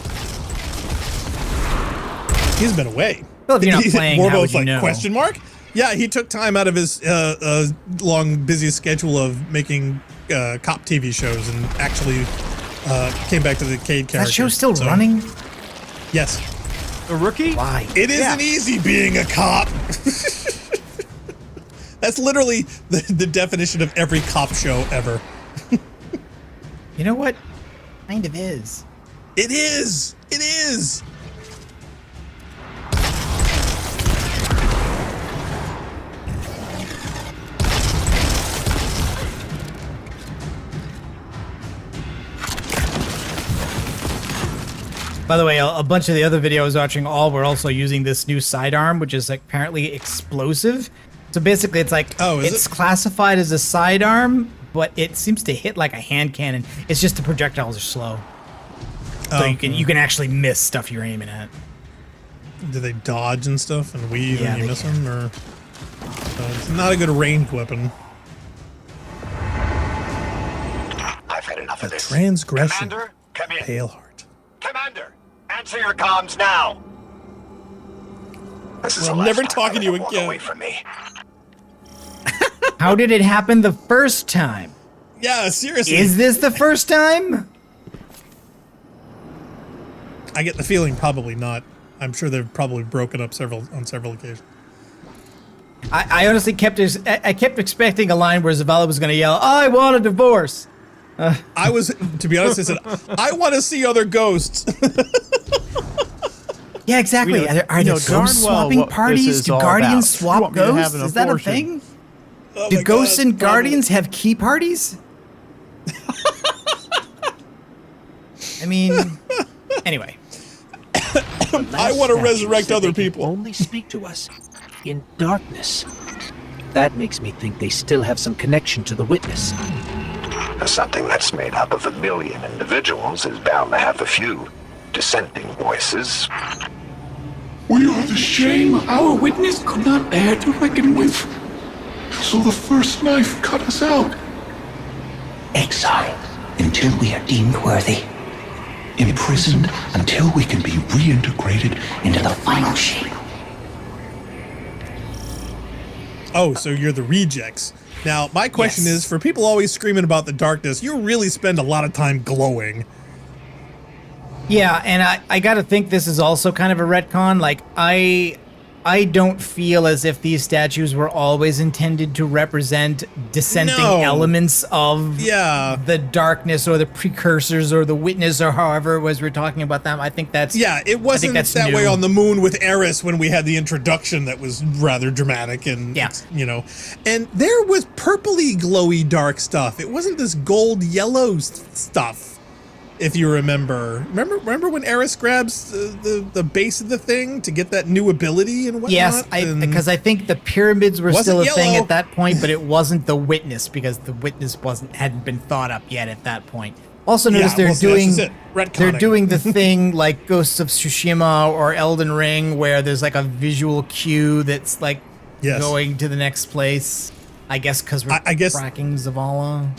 Speaker 8: He's been away.
Speaker 7: Well, if you're not playing, how would
Speaker 8: Warbo's
Speaker 7: you
Speaker 8: like,
Speaker 7: know?
Speaker 8: question mark? Yeah, he took time out of his long, busy schedule of making cop TV shows and actually came back to the Cade character.
Speaker 7: That show's still running?
Speaker 8: Yes.
Speaker 9: A rookie?
Speaker 7: Why?
Speaker 8: It isn't easy being a cop. That's literally the definition of every cop show ever.
Speaker 7: You know what? Kind of is.
Speaker 8: It is. It is.
Speaker 7: By the way, a bunch of the other videos I was watching all were also using this new sidearm, which is like apparently explosive. So basically, it's like it's classified as a sidearm, but it seems to hit like a hand cannon. It's just the projectiles are slow, so you can actually miss stuff you're aiming at.
Speaker 8: Do they dodge and stuff and weave
Speaker 7: Yeah,
Speaker 8: and you
Speaker 7: they
Speaker 8: miss them, or it's not a good ranged weapon?
Speaker 11: I've had enough of this.
Speaker 8: Transgression.
Speaker 11: Commander, come in.
Speaker 8: Pale heart.
Speaker 11: Commander, answer your comms now. This is
Speaker 8: I'm
Speaker 11: the last
Speaker 8: never
Speaker 11: time
Speaker 8: talking to you
Speaker 11: I'm gonna walk
Speaker 8: again.
Speaker 11: away from me.
Speaker 7: How did it happen the first time?
Speaker 8: Yeah, seriously.
Speaker 7: Is this the first time?
Speaker 8: I get the feeling probably not. I'm sure they've probably broken up on several occasions.
Speaker 7: I honestly kept expecting a line where Zavala was going to yell, "I want a divorce."
Speaker 8: I was, to be honest, I said, I want to see other ghosts.
Speaker 7: Yeah, exactly.
Speaker 9: We know-
Speaker 7: Are
Speaker 9: we
Speaker 7: there
Speaker 9: know darn
Speaker 7: ghost
Speaker 9: well
Speaker 7: swapping
Speaker 9: what this
Speaker 7: parties?
Speaker 9: is
Speaker 7: Do
Speaker 9: all
Speaker 7: guardians
Speaker 9: about. You
Speaker 7: swap
Speaker 9: want me to have
Speaker 7: ghosts?
Speaker 9: an
Speaker 7: Is that a
Speaker 9: abortion?
Speaker 7: thing?
Speaker 8: Oh
Speaker 7: Do
Speaker 8: my
Speaker 7: ghosts
Speaker 8: God,
Speaker 7: and guardians have key parties? I mean, anyway.
Speaker 8: I want to resurrect other people.
Speaker 10: Only speak to us in darkness. That makes me think they still have some connection to the witness.
Speaker 11: Something that's made up of 1 million individuals is bound to have a few dissenting voices.
Speaker 5: We are the shame our witness could not bear to reckon with. So the first knife cut us out.
Speaker 15: Exile until we are deemed worthy. Imprisoned until we can be reintegrated into the final shape.
Speaker 8: Oh, so you're the rejects. Now, my question is, for people always screaming about the darkness, you really spend a lot of time glowing.
Speaker 7: Yeah, and I gotta think this is also kind of a retcon. Like, I don't feel as if these statues were always intended to represent dissenting elements of the darkness or the precursors or the witness or however it was we're talking about them. I think that's
Speaker 8: it wasn't that
Speaker 7: new.
Speaker 8: way on the moon with Eris when we had the introduction that was rather dramatic and you know, and there was purpley glowy dark stuff. It wasn't this gold yellow stuff. If you remember when Eris grabs the base of the thing to get that new ability and whatnot?
Speaker 7: Yes, because I think the pyramids were still a thing
Speaker 8: yellow.
Speaker 7: at that point, but it wasn't the witness because the witness hadn't been thought up yet at that point. Also, notice they're doing the thing like Ghosts of Tsushima or Elden Ring, where there's like a visual cue that's like going to the next place. I guess because we're tracking Zavala.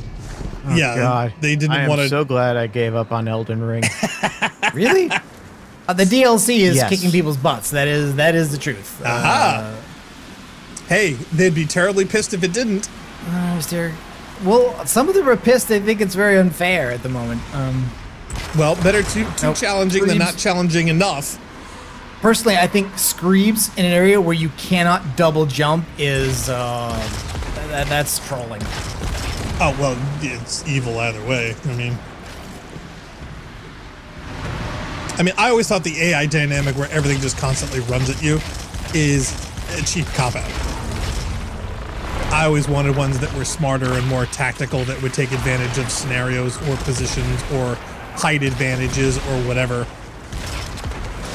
Speaker 9: Oh,
Speaker 8: yeah,
Speaker 9: God.
Speaker 8: They didn't want to.
Speaker 9: I'm so glad I gave up on Elden Ring.
Speaker 7: Really? The DLC is kicking people's butts. That is the truth.
Speaker 8: Aha. Hey, they'd be terribly pissed if it didn't.
Speaker 7: Well, some of them are pissed. They think it's very unfair at the moment.
Speaker 8: Well, better too challenging than not challenging enough.
Speaker 7: Personally, I think Screebs in an area where you cannot double jump is that's trolling.
Speaker 8: Oh, well, it's evil either way. I mean, I always thought the AI dynamic where everything just constantly runs at you is a cheap cop-out. I always wanted ones that were smarter and more tactical that would take advantage of scenarios or positions or height advantages or whatever.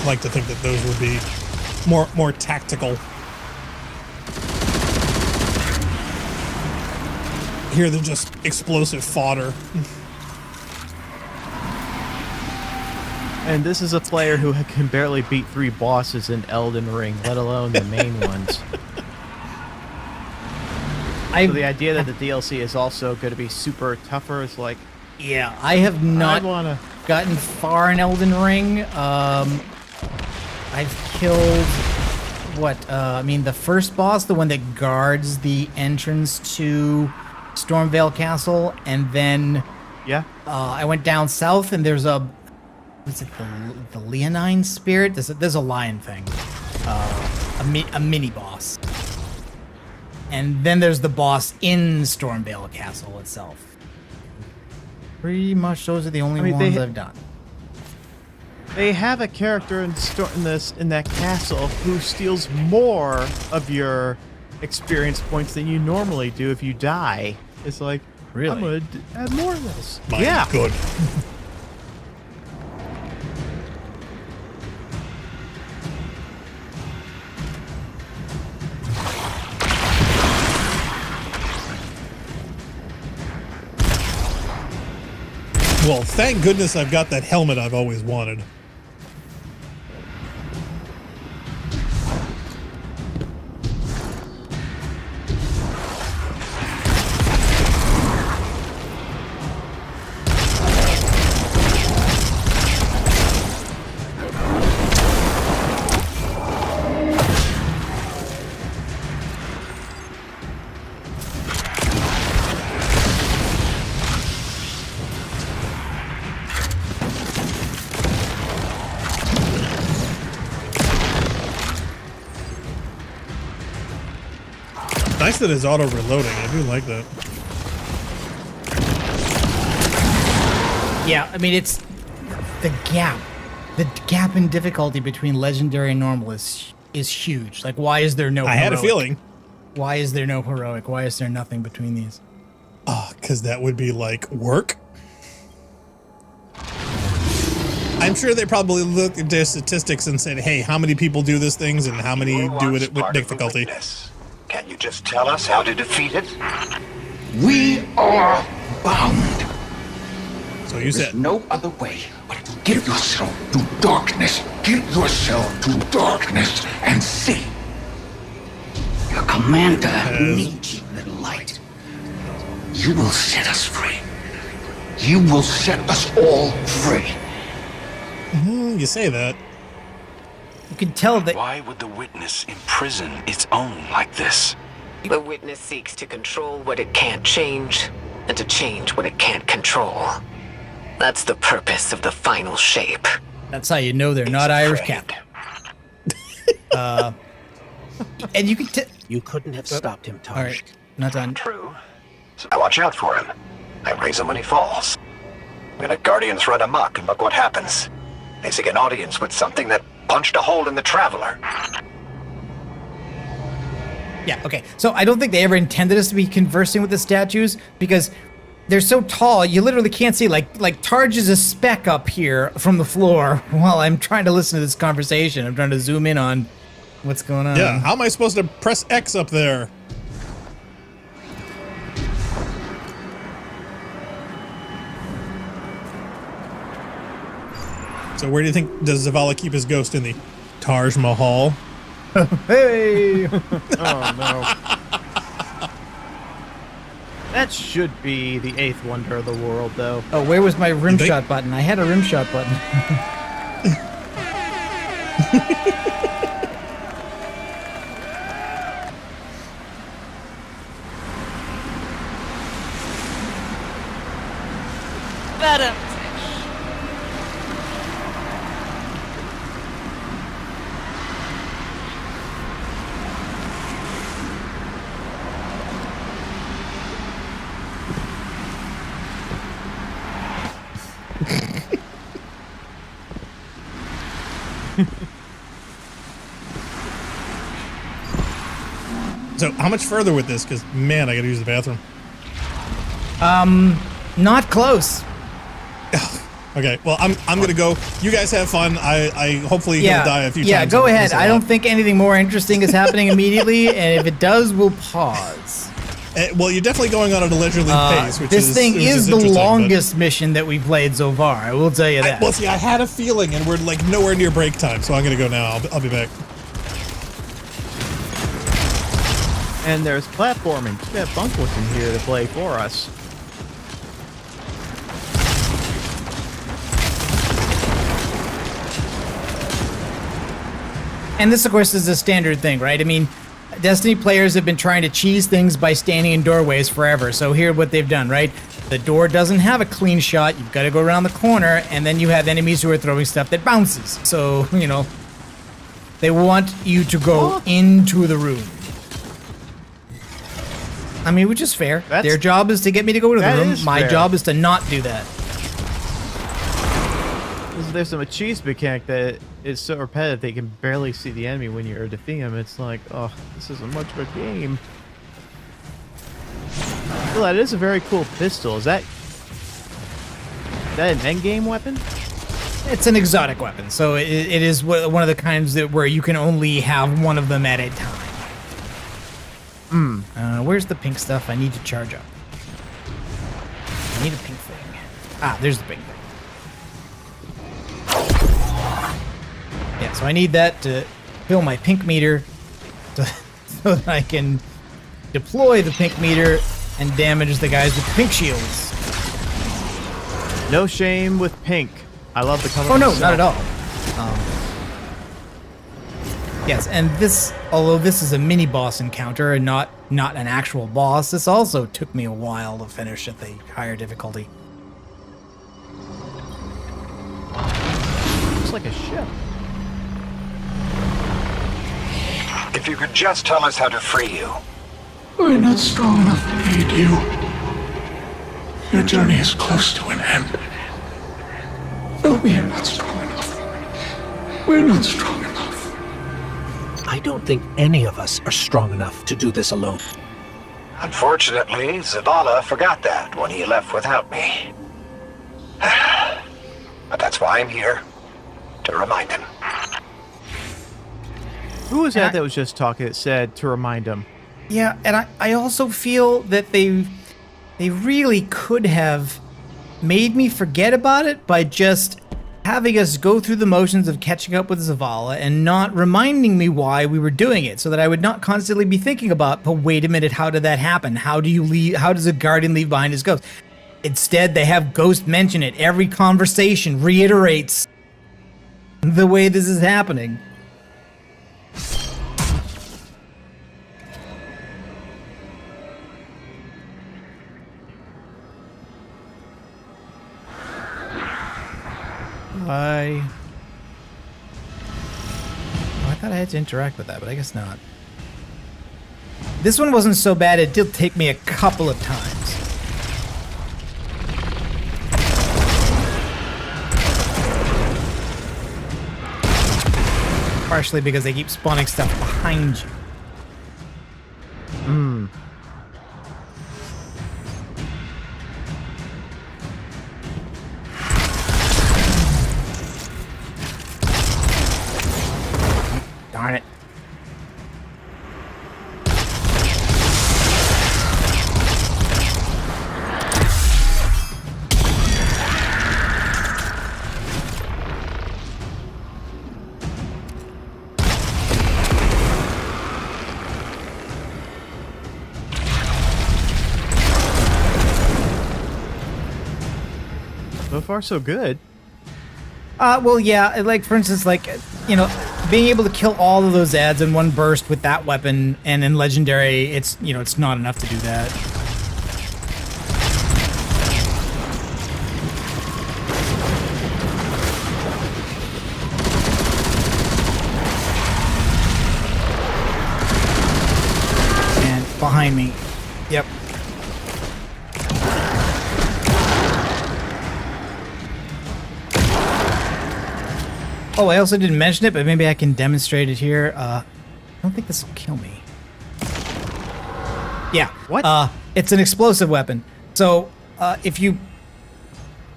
Speaker 8: I like to think that those would be more tactical. Here they're just explosive fodder.
Speaker 9: And this is a player who can barely beat 3 bosses in Elden Ring, let alone the main ones. So the idea that the DLC is also going to be super tougher is like...
Speaker 7: Yeah, I have not gotten far in Elden Ring. I've killed... the first boss, the one that guards the entrance to Stormvale Castle, and then...
Speaker 9: Yeah.
Speaker 7: I went down south, and there's a... What's it, the Leonine Spirit? There's a lion thing. A mini-boss. And then there's the boss in Stormvale Castle itself. Pretty much those are the only ones I've done.
Speaker 9: They have a character in that castle who steals more of your experience points than you normally do if you die. It's like,
Speaker 7: really?
Speaker 9: I'm going to add more of this.
Speaker 8: My good. Well, thank goodness I've got that helmet I've always wanted. Nice that it's auto-reloading. I do like that.
Speaker 7: Yeah, I mean, it's the gap. The gap in difficulty between legendary and normal is huge. Like, why is there no heroic?
Speaker 8: I had a feeling.
Speaker 7: Why is there no heroic? Why is there nothing between these?
Speaker 8: Oh, because that would be like work. I'm sure they probably looked at their statistics and said, hey, how many people do these things and how many do it with difficulty?
Speaker 11: Can you just tell us how to defeat it?
Speaker 5: We are bound.
Speaker 8: So you said
Speaker 5: no other way but to give yourself to darkness. Give yourself to darkness and see. Your commander needs the light. You will set us free. You will set us all free.
Speaker 8: You say that.
Speaker 7: You can tell that.
Speaker 14: Why would the witness imprison its own like this?
Speaker 3: The witness seeks to control what it can't change, and to change what it can't control. That's the purpose of the final shape.
Speaker 7: That's how you know they're not Irish Catholic. And you can
Speaker 10: You couldn't have stopped him, Taj.
Speaker 7: All right, not done.
Speaker 11: True. So I watch out for him. I raise him when he falls. When the Guardians run amok, and look what happens. They seek an audience with something that punched a hole in the Traveler.
Speaker 7: Yeah, okay. So I don't think they ever intended us to be conversing with the statues because they're so tall, you literally can't see. Like Targe is a speck up here from the floor while I'm trying to listen to this conversation. I'm trying to zoom in on what's going on.
Speaker 8: Yeah, how am I supposed to press X up there? So where do you think does Zavala keep his ghost in the Taj Mahal?
Speaker 7: Hey!
Speaker 9: Oh no. That should be the 8th wonder of the world, though.
Speaker 7: Oh, where was my rim shot button? I had a rim shot button.
Speaker 1: Better.
Speaker 8: So how much further with this? Because man, I gotta use the bathroom.
Speaker 7: Not close.
Speaker 8: Okay, well I'm gonna go. You guys have fun. I hopefully he'll die a few times.
Speaker 7: Yeah, go ahead. I don't think anything more interesting is happening immediately, and if it does, we'll pause.
Speaker 8: Well, you're definitely going on at a leisurely pace, which
Speaker 7: this thing is the
Speaker 8: interesting,
Speaker 7: longest mission that we've played so far. I will tell you that.
Speaker 8: Well, see, I had a feeling, and we're like nowhere near break time, so I'm going to go now. I'll be back.
Speaker 9: And there's platforming. We have Bunkworth in here to play for us.
Speaker 7: And this, of course, is a standard thing, right? I mean, Destiny players have been trying to cheese things by standing in doorways forever. So here what they've done, right? The door doesn't have a clean shot. You've got to go around the corner, and then you have enemies who are throwing stuff that bounces. So, you know, they want you to go into the room. I mean, which is fair. Their job is to get me to go to the room. My job is to not do that.
Speaker 9: There's some cheese mechanic that is so repetitive they can barely see the enemy when you're defeating them. It's like, oh, this isn't much of a game. Well, that is a very cool pistol. Is that an endgame weapon?
Speaker 7: It's an exotic weapon, so it is one of the kinds that where you can only have one of them at a time. Where's the pink stuff? I need to charge up. I need a pink thing. Ah, there's the pink thing. Yeah, so I need that to fill my pink meter so that I can deploy the pink meter and damage the guys with pink shields.
Speaker 9: No shame with pink. I love the color.
Speaker 7: Oh no,
Speaker 9: myself.
Speaker 7: not at all. Yes, and this, although this is a mini boss encounter and not an actual boss, this also took me a while to finish at the higher difficulty.
Speaker 9: Looks like a ship.
Speaker 11: If you could just tell us how to free you.
Speaker 5: We're not strong enough to aid you. Your journey is close to an end. But we are not strong enough. We're not strong enough.
Speaker 10: I don't think any of us are strong enough to do this alone.
Speaker 11: Unfortunately, Zavala forgot that when he left without me. But that's why I'm here. To remind him.
Speaker 9: Who was that was just talking that said to remind him?
Speaker 7: Yeah, and I also feel that they really could have made me forget about it by just having us go through the motions of catching up with Zavala and not reminding me why we were doing it, so that I would not constantly be thinking about, but wait a minute, how did that happen? How do you leave? How does a guardian leave behind his ghost? Instead, they have Ghost mention it. Every conversation reiterates the way this is happening. I thought I had to interact with that, but I guess not. This one wasn't so bad. It did take me a couple of times. Partially because they keep spawning stuff behind you. Darn it.
Speaker 9: So far, so good.
Speaker 7: Well, yeah, like, for instance, like, you know, being able to kill all of those ads in one burst with that weapon, and in Legendary, it's, you know, it's not enough to do that. And behind me. Yep. Oh, I also didn't mention it, but maybe I can demonstrate it here. I don't think this will kill me. Yeah.
Speaker 9: What?
Speaker 7: It's an explosive weapon. So, if you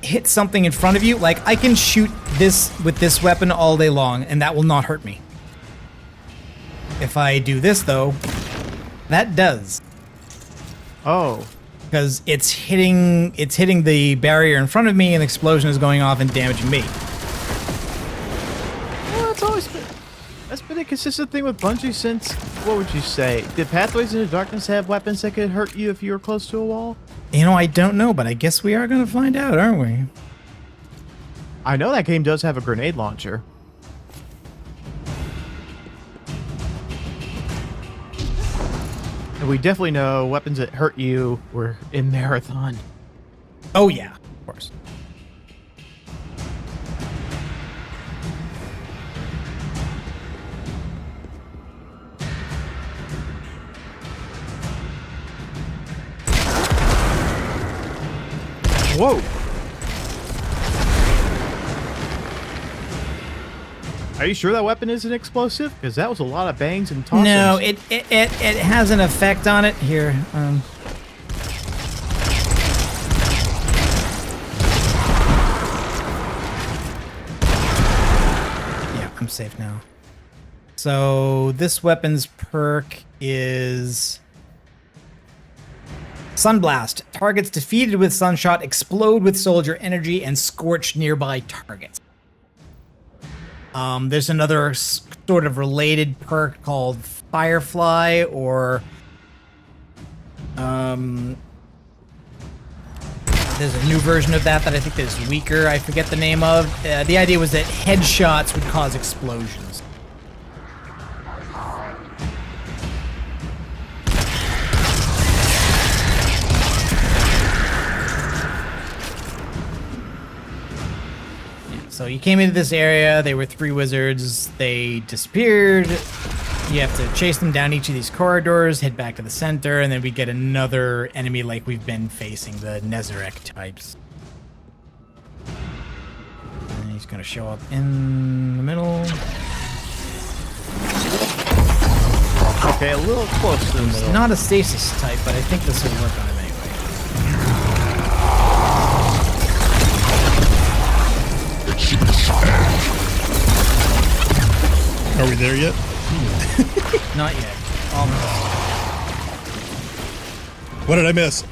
Speaker 7: hit something in front of you, like, I can shoot this with this weapon all day long, and that will not hurt me. If I do this, though, that does.
Speaker 9: Oh.
Speaker 7: Because it's hitting the barrier in front of me, and the explosion is going off and damaging me.
Speaker 9: Well, that's been a consistent thing with Bungie since, what would you say? Did Pathways into Darkness have weapons that could hurt you if you were close to a wall?
Speaker 7: You know, I don't know, but I guess we are going to find out, aren't we?
Speaker 9: I know that game does have a grenade launcher. And we definitely know weapons that hurt you were in Marathon.
Speaker 7: Oh, yeah, of course.
Speaker 9: Whoa! Are you sure that weapon isn't explosive? Because that was a lot of bangs and tossers.
Speaker 7: No, it has an effect on it. Here, yeah, I'm safe now. So this weapon's perk is Sunblast. Targets defeated with Sunshot explode with soldier energy and scorch nearby targets. There's another sort of related perk called Firefly, or there's a new version of that I think is weaker. I forget the name of. The idea was that headshots would cause explosions. So you came into this area, they were 3 wizards, they disappeared. You have to chase them down each of these corridors, head back to the center, and then we get another enemy like we've been facing, the Nezarec types. And he's gonna show up in the middle.
Speaker 9: Okay, a little close to the middle.
Speaker 7: Not a stasis type, but I think this will work on him anyway.
Speaker 8: Are we there yet?
Speaker 7: Not yet. Almost.
Speaker 8: What did I miss?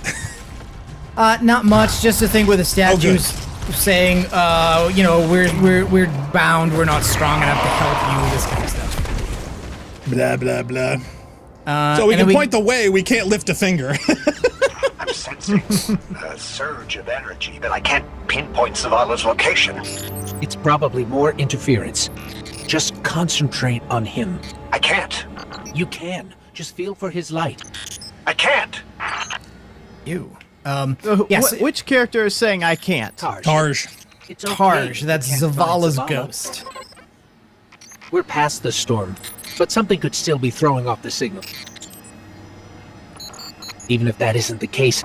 Speaker 7: Not much. Just a thing with the statues saying, you know, we're bound. We're not strong enough to help you. This kind of stuff.
Speaker 8: Blah blah blah. So we can point the way. We can't lift a finger.
Speaker 11: I'm sensing a surge of energy, but I can't pinpoint Zavala's location.
Speaker 10: It's probably more interference. Just concentrate on him.
Speaker 11: I can't.
Speaker 10: You can. Just feel for his light.
Speaker 11: I can't.
Speaker 7: You.
Speaker 9: Yes. Which character is saying I can't?
Speaker 8: Tarj.
Speaker 10: It's okay.
Speaker 7: Tarj. That's
Speaker 10: You can't
Speaker 7: Zavala's
Speaker 10: find Zavala.
Speaker 7: ghost.
Speaker 10: We're past the storm, but something could still be throwing off the signal. Even if that isn't the case,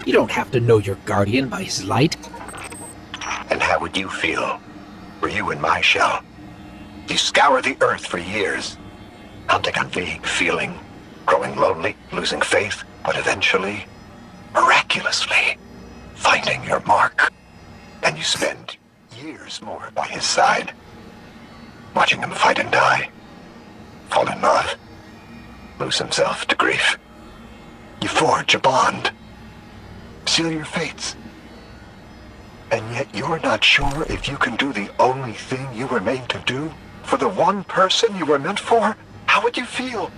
Speaker 10: you don't have to know your guardian by his light.
Speaker 11: And how would you feel? Were you in my shell? You scour the earth for years, hunting on vague feeling, growing lonely, losing faith, but eventually, miraculously, finding your mark. And you spend years more by his side, watching him fight and die, fall in love, lose himself to grief. You forge a bond, seal your fates. And yet you're not sure if you can do the only thing you were made to do for the one person you were meant for? How would you feel?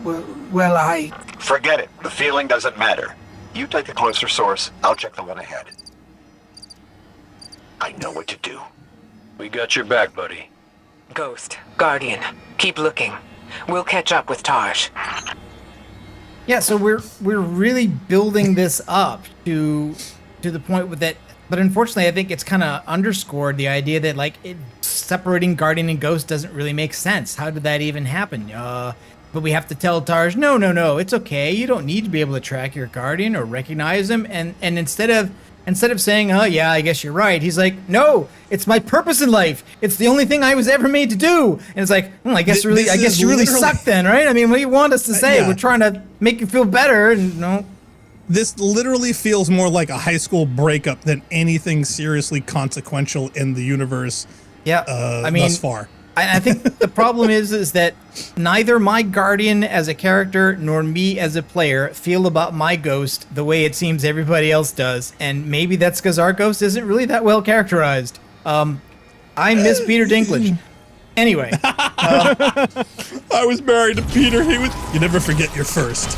Speaker 10: Well, I...
Speaker 11: Forget it. The feeling doesn't matter. You take the closer source. I'll check the one ahead. I know what to do.
Speaker 13: We got your back, buddy.
Speaker 3: Ghost, Guardian, keep looking. We'll catch up with Tarj.
Speaker 7: Yeah, so we're really building this up to the point with that. But unfortunately, I think it's kind of underscored the idea that like separating Guardian and Ghost doesn't really make sense. How did that even happen? But we have to tell Tarj, no, it's okay. You don't need to be able to track your Guardian or recognize him. And instead of saying, oh yeah, I guess you're right, he's like, no, it's my purpose in life. It's the only thing I was ever made to do. And it's like, I guess you really suck then, right? I mean, what do you want us to say?
Speaker 8: Yeah.
Speaker 7: We're trying to make you feel better, and no.
Speaker 8: This literally feels more like a high school breakup than anything seriously consequential in the universe.
Speaker 7: Yeah, I mean,
Speaker 8: thus far.
Speaker 7: I think the problem is that neither my guardian as a character nor me as a player feel about my ghost the way it seems everybody else does, and maybe that's because our ghost isn't really that well characterized. I miss Peter Dinklage. Anyway,
Speaker 8: I was married to Peter. You never forget your first.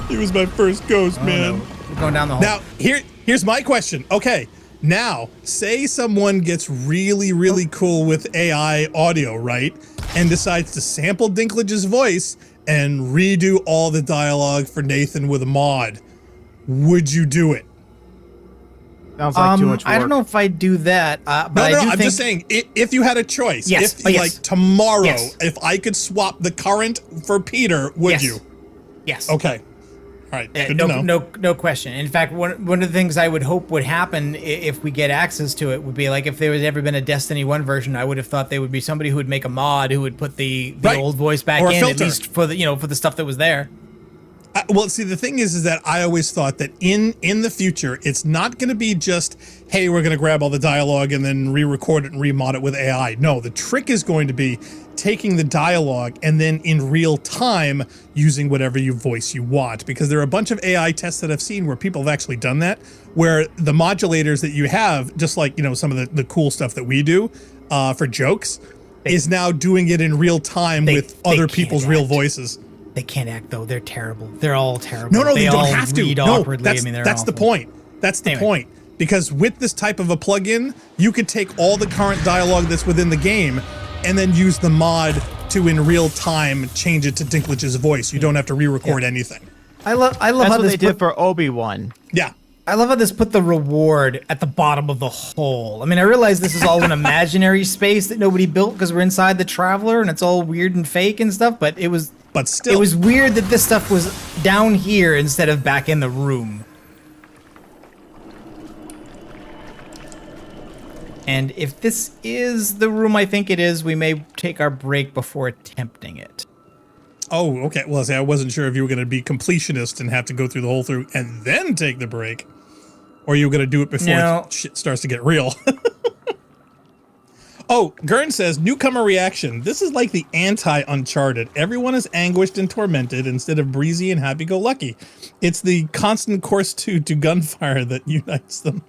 Speaker 8: He was my first ghost, man.
Speaker 7: No. We're going down the hall.
Speaker 8: Now, here's my question. Okay, now, say someone gets really, really cool with AI audio, right? And decides to sample Dinklage's voice and redo all the dialogue for Nathan with a mod. Would you do it?
Speaker 9: Sounds like too much work.
Speaker 7: I don't know if I'd do that. But
Speaker 8: No, I'm
Speaker 7: think...
Speaker 8: just saying, if you had a choice,
Speaker 7: yes,
Speaker 8: like tomorrow, if I could swap the current for Peter, would you?
Speaker 7: Yes.
Speaker 8: Okay. All right. Good to know.
Speaker 7: No question. In fact, one of the things I would hope would happen if we get access to it would be like if there was ever been a Destiny 1 version, I would have thought there would be somebody who would make a mod who would put the old voice back in, at least for the stuff that was there.
Speaker 8: Well, see, the thing is that I always thought that in the future, it's not going to be just, hey, we're going to grab all the dialogue and then re-record it and remod it with AI. No, the trick is going to be taking the dialogue and then in real time using whatever voice you want. Because there are a bunch of AI tests that I've seen where people have actually done that, where the modulators that you have, just like, some of the cool stuff that we do for jokes, is now doing it in real time with other people's real voices.
Speaker 7: They can't act though. They're terrible. They're all terrible.
Speaker 8: No, they don't have to. No, that's the point. That's the point. Because with this type of a plugin, you could take all the current dialogue that's within the game and then use the mod to in real time change it to Dinklage's voice. You don't have to re-record anything.
Speaker 7: I love
Speaker 9: that's
Speaker 7: how
Speaker 9: what they did for Obi-Wan.
Speaker 8: Yeah.
Speaker 7: I love how this put the reward at the bottom of the hole. I mean, I realize this is all an imaginary space that nobody built because we're inside the Traveler and it's all weird and fake and stuff, but it was weird that this stuff was down here instead of back in the room. And if this is the room I think it is, we may take our break before attempting it.
Speaker 8: Oh, okay. Well, see, I wasn't sure if you were going to be completionist and have to go through the whole thing and then take the break, or you were going to do it before shit starts to get real. Oh, Gurn says, newcomer reaction. This is like the anti-Uncharted. Everyone is anguished and tormented instead of breezy and happy-go-lucky. It's the constant course to gunfire that unites them.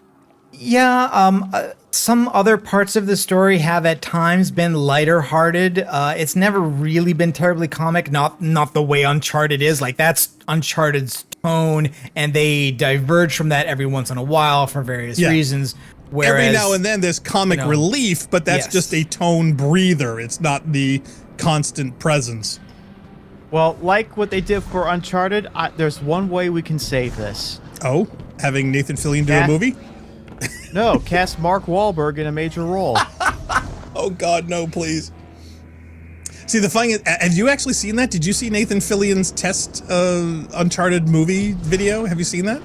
Speaker 7: Yeah, some other parts of the story have at times been lighter-hearted. It's never really been terribly comic, not the way Uncharted is. Like, that's Uncharted's tone, and they diverge from that every once in a while for various reasons. Whereas,
Speaker 8: every now and then there's comic relief, but that's just a tone breather. It's not the constant presence.
Speaker 9: Well, like what they did for Uncharted, there's one way we can save this.
Speaker 8: Oh? Having Nathan Fillion do a movie?
Speaker 9: No, cast Mark Wahlberg in a major role.
Speaker 8: Oh, God, no, please. See, the thing is, have you actually seen that? Did you see Nathan Fillion's test Uncharted movie video? Have you seen that?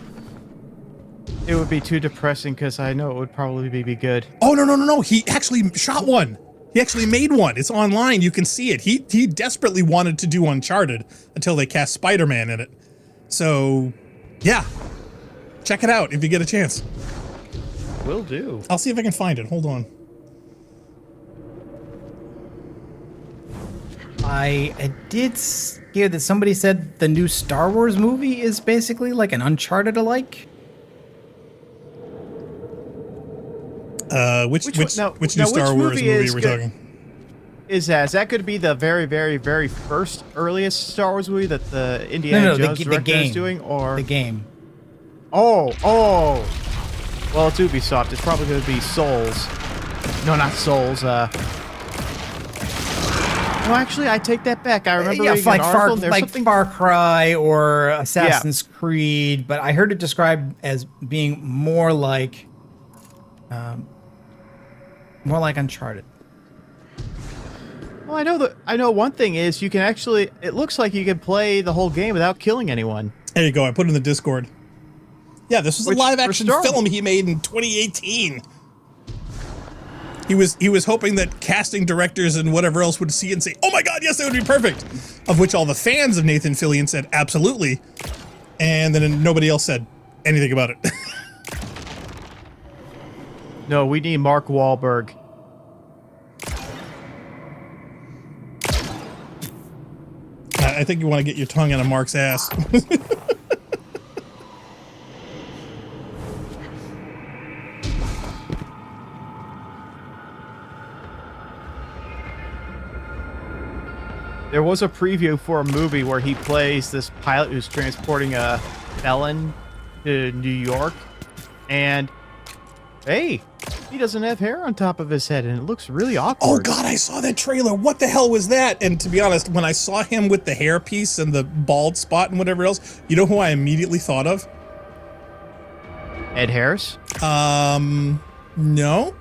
Speaker 9: It would be too depressing because I know it would probably be good.
Speaker 8: Oh, no. He actually shot one. He actually made one. It's online. You can see it. He desperately wanted to do Uncharted until they cast Spider-Man in it. So, yeah. Check it out if you get a chance.
Speaker 9: Will do.
Speaker 8: I'll see if I can find it. Hold on.
Speaker 7: I did hear that somebody said the new Star Wars movie is basically like an Uncharted-alike.
Speaker 8: Which new Star Wars movie are we talking?
Speaker 9: Is that could be the very, very, very first earliest Star Wars movie that the Indiana Jones director is doing, or
Speaker 7: the game?
Speaker 9: Oh. Well, it's Ubisoft. It's probably going to be Souls. No, not Souls. No, actually, I take that back. I remember reading an article.
Speaker 7: Far Cry or Assassin's Creed, but I heard it described as being more like Uncharted.
Speaker 9: Well, I know one thing is you can actually. It looks like you can play the whole game without killing anyone.
Speaker 8: There you go. I put it in the Discord. Yeah, this was a live-action film he made in 2018. He was hoping that casting directors and whatever else would see it and say, "Oh my God, yes, that would be perfect." Of which all the fans of Nathan Fillion said, "Absolutely," and then nobody else said anything about it.
Speaker 9: No, we need Mark Wahlberg.
Speaker 8: I think you want to get your tongue out of Mark's ass.
Speaker 9: There was a preview for a movie where he plays this pilot who's transporting a felon to New York, and hey, he doesn't have hair on top of his head, and it looks really awkward.
Speaker 8: Oh God, I saw that trailer. What the hell was that? And to be honest, when I saw him with the hairpiece and the bald spot and whatever else, you know who I immediately thought of?
Speaker 9: Ed Harris?
Speaker 8: No.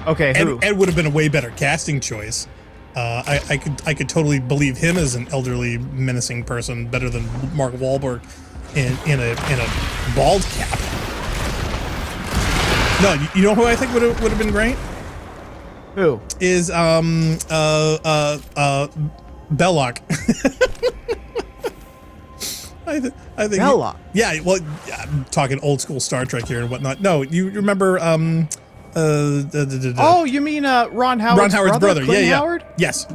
Speaker 9: Okay, who?
Speaker 8: Ed would have been a way better casting choice. I could totally believe him as an elderly, menacing person better than Mark Wahlberg in a bald cap. No, you know who I think would have been great?
Speaker 9: Who?
Speaker 8: Is Belloc. I think
Speaker 9: Belloc.
Speaker 8: Yeah, well, I'm talking old school Star Trek here and whatnot. No, you remember
Speaker 9: oh, you mean Ron Howard's brother?
Speaker 8: Yeah.
Speaker 9: Howard?
Speaker 8: Yes.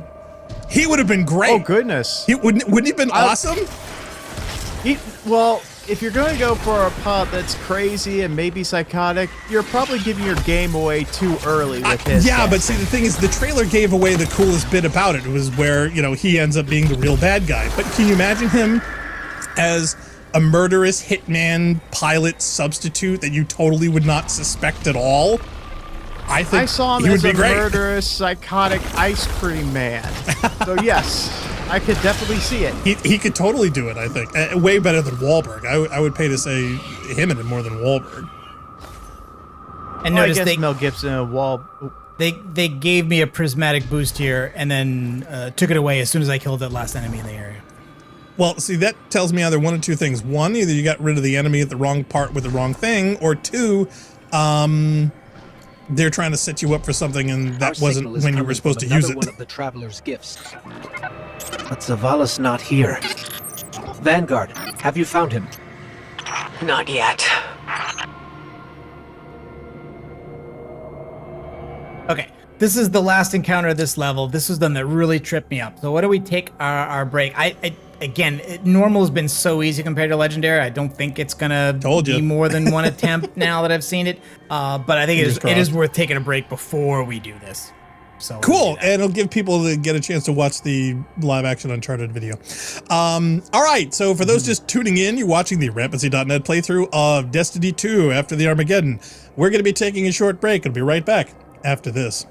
Speaker 8: He would have been great.
Speaker 9: Oh goodness.
Speaker 8: Wouldn't he have been awesome?
Speaker 9: Well, if you're going to go for a pilot that's crazy and maybe psychotic, you're probably giving your game away too early with his.
Speaker 8: Yeah, but see, the thing is, the trailer gave away the coolest bit about it. It was where, he ends up being the real bad guy. But can you imagine him as a murderous hitman pilot substitute that you totally would not suspect at all? I think
Speaker 9: I saw him as a murderous, psychotic ice cream man. So yes, I could definitely see it.
Speaker 8: He could totally do it, I think. Way better than Wahlberg. I would pay to say him in it more than Wahlberg.
Speaker 7: And
Speaker 9: well,
Speaker 7: notice
Speaker 9: I guess Mel Gibson and
Speaker 7: they gave me a prismatic boost here and then took it away as soon as I killed that last enemy in the area.
Speaker 8: Well, see, that tells me either one of two things. One, either you got rid of the enemy at the wrong part with the wrong thing, or two, they're trying to set you up for something and that wasn't when you were supposed to use it.
Speaker 10: One of the traveler's gifts. But Zavala's not here. Vanguard, have you found him?
Speaker 3: Not yet.
Speaker 7: Okay, this is the last encounter of this level. This was the one that really tripped me up. So what do we take our break? Again, normal has been so easy compared to legendary. I don't think it's gonna be more than one attempt now that I've seen it. But I think it is worth taking a break before we do this. So
Speaker 8: cool, and it'll give people to get a chance to watch the live action Uncharted video. All right, so for those just tuning in, you're watching the Rampancy.net playthrough of Destiny 2 After the Armageddon. We're going to be taking a short break. I'll be right back after this.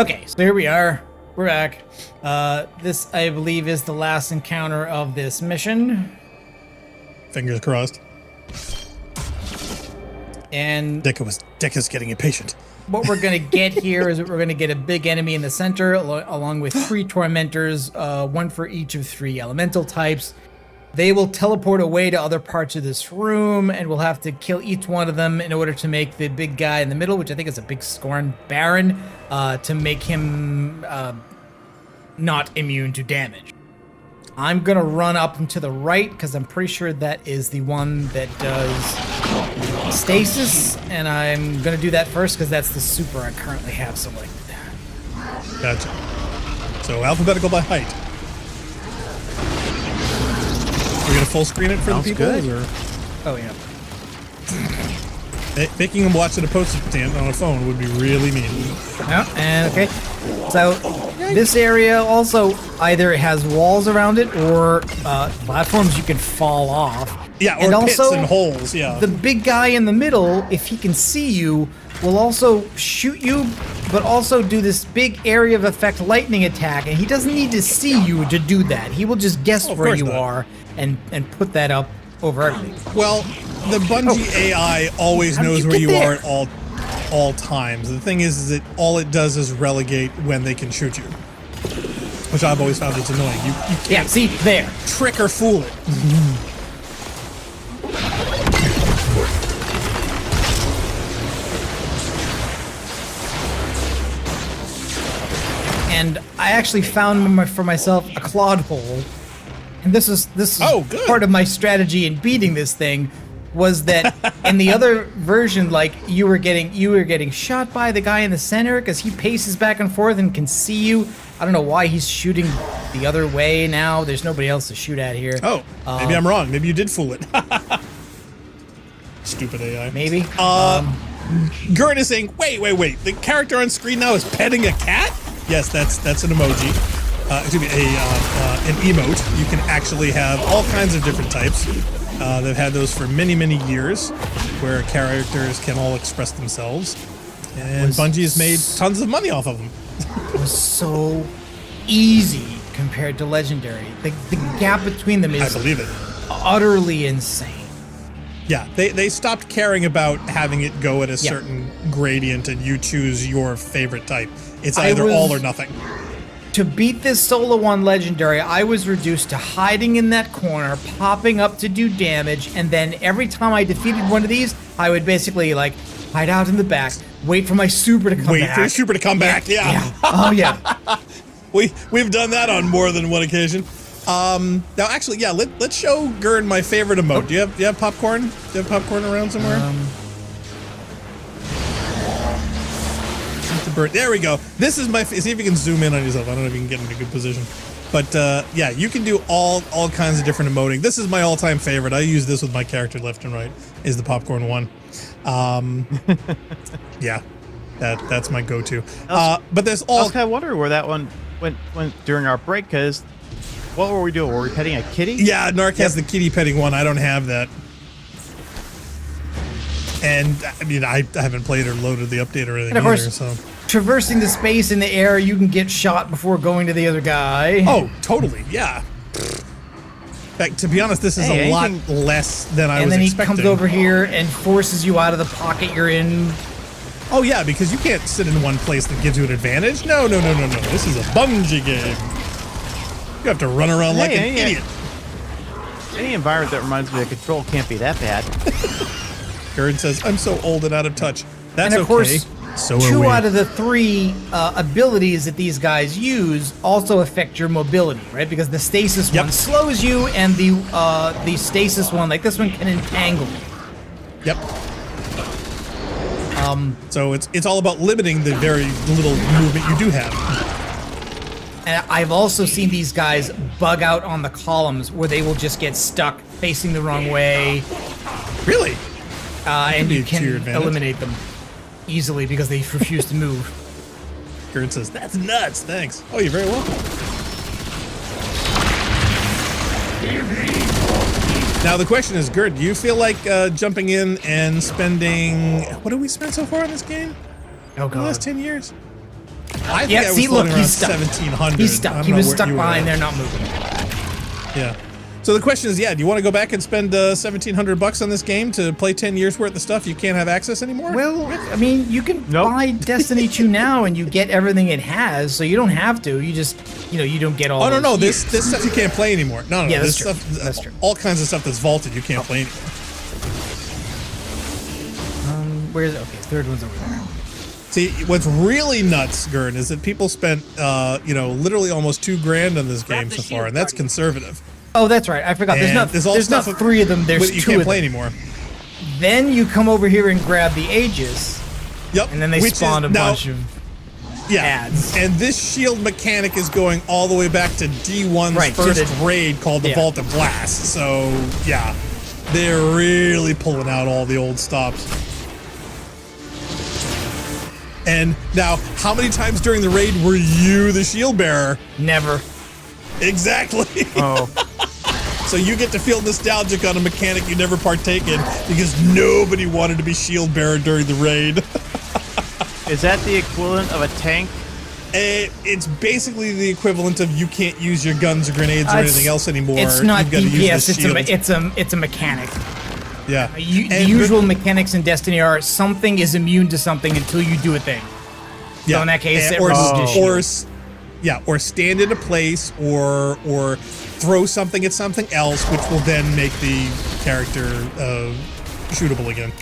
Speaker 7: Okay, so here we are. We're back. This, I believe, is the last encounter of this mission.
Speaker 8: Fingers crossed.
Speaker 7: And
Speaker 8: Deca's getting impatient.
Speaker 7: What we're going to get here is that we're going to get a big enemy in the center, along with 3 tormentors, one for each of 3 elemental types. They will teleport away to other parts of this room, and we'll have to kill each one of them in order to make the big guy in the middle, which I think is a big Scorn Baron, to make him not immune to damage. I'm going to run up and to the right, because I'm pretty sure that is the one that does stasis, and I'm going to do that first, because that's the super I currently have selected.
Speaker 8: Gotcha. So alphabetical by height. We're gonna full screen it for the people, or
Speaker 7: oh yeah.
Speaker 8: Making them watch at a postage stand on a phone would be really mean.
Speaker 7: Yeah, and okay. So this area also either has walls around it or platforms you can fall off.
Speaker 8: Yeah, or
Speaker 7: and
Speaker 8: pits
Speaker 7: also,
Speaker 8: and holes. Yeah.
Speaker 7: The big guy in the middle, if he can see you, will also shoot you, but also do this big area of effect lightning attack, and he doesn't need to see you to do that. He will just guess where you are and put that up over everything.
Speaker 8: Well, the Bungie AI always knows where you are at all times. The thing is that all it does is relegate when they can shoot you, which I've always found it's annoying. You can't
Speaker 7: see there
Speaker 8: trick or fool it.
Speaker 7: And I actually found for myself a clawed hole. And this is part of my strategy in beating this thing, was that in the other version, like you were getting shot by the guy in the center because he paces back and forth and can see you. I don't know why he's shooting the other way now. There's nobody else to shoot at here.
Speaker 8: Oh, maybe I'm wrong. Maybe you did fool it. Stupid AI.
Speaker 7: Maybe.
Speaker 8: Gurren is saying, wait. The character on screen now is petting a cat? Yes, that's an emoji. Excuse me, an emote. You can actually have all kinds of different types. They've had those for many, many years, where characters can all express themselves. And Bungie has made tons of money off of them.
Speaker 7: It was so easy compared to Legendary. The gap between them is utterly insane.
Speaker 8: Yeah, they stopped caring about having it go at a certain gradient and you choose your favorite type. It's either all or nothing.
Speaker 7: To beat this solo on Legendary, I was reduced to hiding in that corner, popping up to do damage, and then every time I defeated one of these, I would basically like hide out in the back, wait for my super to come back.
Speaker 8: Wait for your super to come back, yeah.
Speaker 7: Oh yeah.
Speaker 8: We've done that on more than one occasion. Now actually, yeah, let's show Gurren my favorite emote. Do you have popcorn? Do you have popcorn around somewhere? There we go. This is my. See if you can zoom in on yourself. I don't know if you can get in a good position, but yeah, you can do all kinds of different emoting. This is my all-time favorite. I use this with my character left and right. Is the popcorn one? Yeah, that's my go-to. But there's all.
Speaker 9: I was kind of wondering where that one went during our break, because what were we doing? Were we petting a kitty?
Speaker 8: Yeah, Narc has the kitty petting one. I don't have that. And I mean, I haven't played or loaded the update or anything either, so.
Speaker 7: Traversing the space in the air, you can get shot before going to the other guy.
Speaker 8: Oh, totally, yeah. In fact, to be honest, this is a lot less than I was expecting. And then he
Speaker 7: comes over here and forces you out of the pocket you're in.
Speaker 8: Oh yeah, because you can't sit in one place that gives you an advantage. No. This is a Bungie game. You have to run around like an idiot.
Speaker 9: Any environment that reminds me of Control can't be that bad.
Speaker 8: Gurren says, I'm so old and out of touch. That's
Speaker 7: and of course,
Speaker 8: so
Speaker 7: 2 out of the 3 abilities that these guys use also affect your mobility, right? Because the stasis one slows you, and the stasis one, like this one, can entangle you.
Speaker 8: Yep. So it's all about limiting the very little movement you do have.
Speaker 7: And I've also seen these guys bug out on the columns where they will just get stuck facing the wrong way.
Speaker 8: Really?
Speaker 7: And you can eliminate them easily because they refuse to move.
Speaker 8: Gurren says, that's nuts, thanks. Oh, you're very welcome. Now the question is, Gurren, do you feel like jumping in and spending... What have we spent so far on this game?
Speaker 7: Oh, God.
Speaker 8: The last 10 years? I think
Speaker 7: Yeah,
Speaker 8: I was
Speaker 7: see, look,
Speaker 8: floating around
Speaker 7: he's stuck.
Speaker 8: 1700.
Speaker 7: He's
Speaker 8: I
Speaker 7: stuck.
Speaker 8: don't
Speaker 7: He
Speaker 8: know
Speaker 7: was
Speaker 8: where
Speaker 7: stuck
Speaker 8: you were
Speaker 7: behind
Speaker 8: at.
Speaker 7: there, not moving.
Speaker 8: Yeah. So the question is, do you want to go back and spend $1,700 on this game to play 10 years worth of stuff you can't have access anymore?
Speaker 7: Well, I mean, you can buy Destiny 2 now and you get everything it has, so you don't have to. You just, you don't get all.
Speaker 8: Oh no,
Speaker 7: those
Speaker 8: this
Speaker 7: years.
Speaker 8: stuff you can't play anymore. No,
Speaker 7: Yeah,
Speaker 8: this
Speaker 7: that's
Speaker 8: stuff,
Speaker 7: That's true.
Speaker 8: all kinds of stuff that's vaulted you can't play anymore.
Speaker 7: Where's okay? Third one's over there.
Speaker 8: See, what's really nuts, Gurn, is that people spent, literally almost $2,000 on this game so far, and that's conservative.
Speaker 7: Oh, that's right. I forgot.
Speaker 8: And
Speaker 7: There's
Speaker 8: all
Speaker 7: not
Speaker 8: stuff
Speaker 7: three of them. There's
Speaker 8: you
Speaker 7: two
Speaker 8: can't
Speaker 7: of
Speaker 8: play
Speaker 7: them.
Speaker 8: anymore.
Speaker 7: Then you come over here and grab the Aegis.
Speaker 8: Yep.
Speaker 7: And then they
Speaker 8: which
Speaker 7: spawn
Speaker 8: is
Speaker 7: a
Speaker 8: now-
Speaker 7: bunch of ads.
Speaker 8: And this shield mechanic is going all the way back to D1's first raid called the Vault of Glass. So, yeah, they're really pulling out all the old stops. And now, how many times during the raid were you the shield bearer?
Speaker 7: Never.
Speaker 8: Exactly.
Speaker 7: Oh.
Speaker 8: So you get to feel nostalgic on a mechanic you never partake in because nobody wanted to be shield bearer during the raid.
Speaker 9: Is that the equivalent of a tank?
Speaker 8: It's basically the equivalent of you can't use your guns or grenades or anything else anymore.
Speaker 7: It's not
Speaker 8: You've got to use the
Speaker 7: DPS.
Speaker 8: shield.
Speaker 7: It's a mechanic.
Speaker 8: Yeah.
Speaker 7: The usual mechanics in Destiny are something is immune to something until you do a thing. So in that case, it removes your shield.
Speaker 8: Or stand in a place or throw something at something else, which will then make the character shootable again.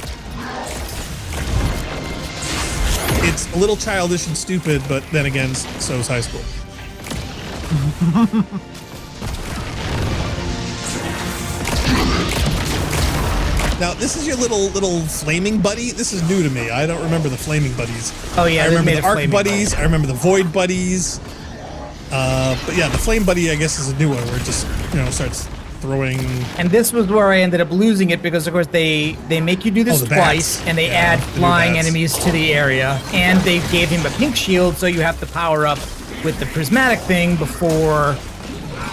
Speaker 8: It's a little childish and stupid, but then again, so is high school. Now, this is your little flaming buddy. This is new to me. I don't remember the flaming buddies.
Speaker 7: Oh yeah,
Speaker 8: I
Speaker 7: they
Speaker 8: remember
Speaker 7: made
Speaker 8: the
Speaker 7: a
Speaker 8: arc
Speaker 7: flaming
Speaker 8: buddies.
Speaker 7: buddy.
Speaker 8: I remember the void buddies. But yeah, the flame buddy, I guess, is a new one where it just starts throwing.
Speaker 7: And this was where I ended up losing it because, of course, they make you do this
Speaker 8: the
Speaker 7: twice,
Speaker 8: bats.
Speaker 7: and they
Speaker 8: Yeah,
Speaker 7: add
Speaker 8: the new
Speaker 7: flying
Speaker 8: bats.
Speaker 7: enemies to the area, and they gave him a pink shield, so you have to power up with the prismatic thing before.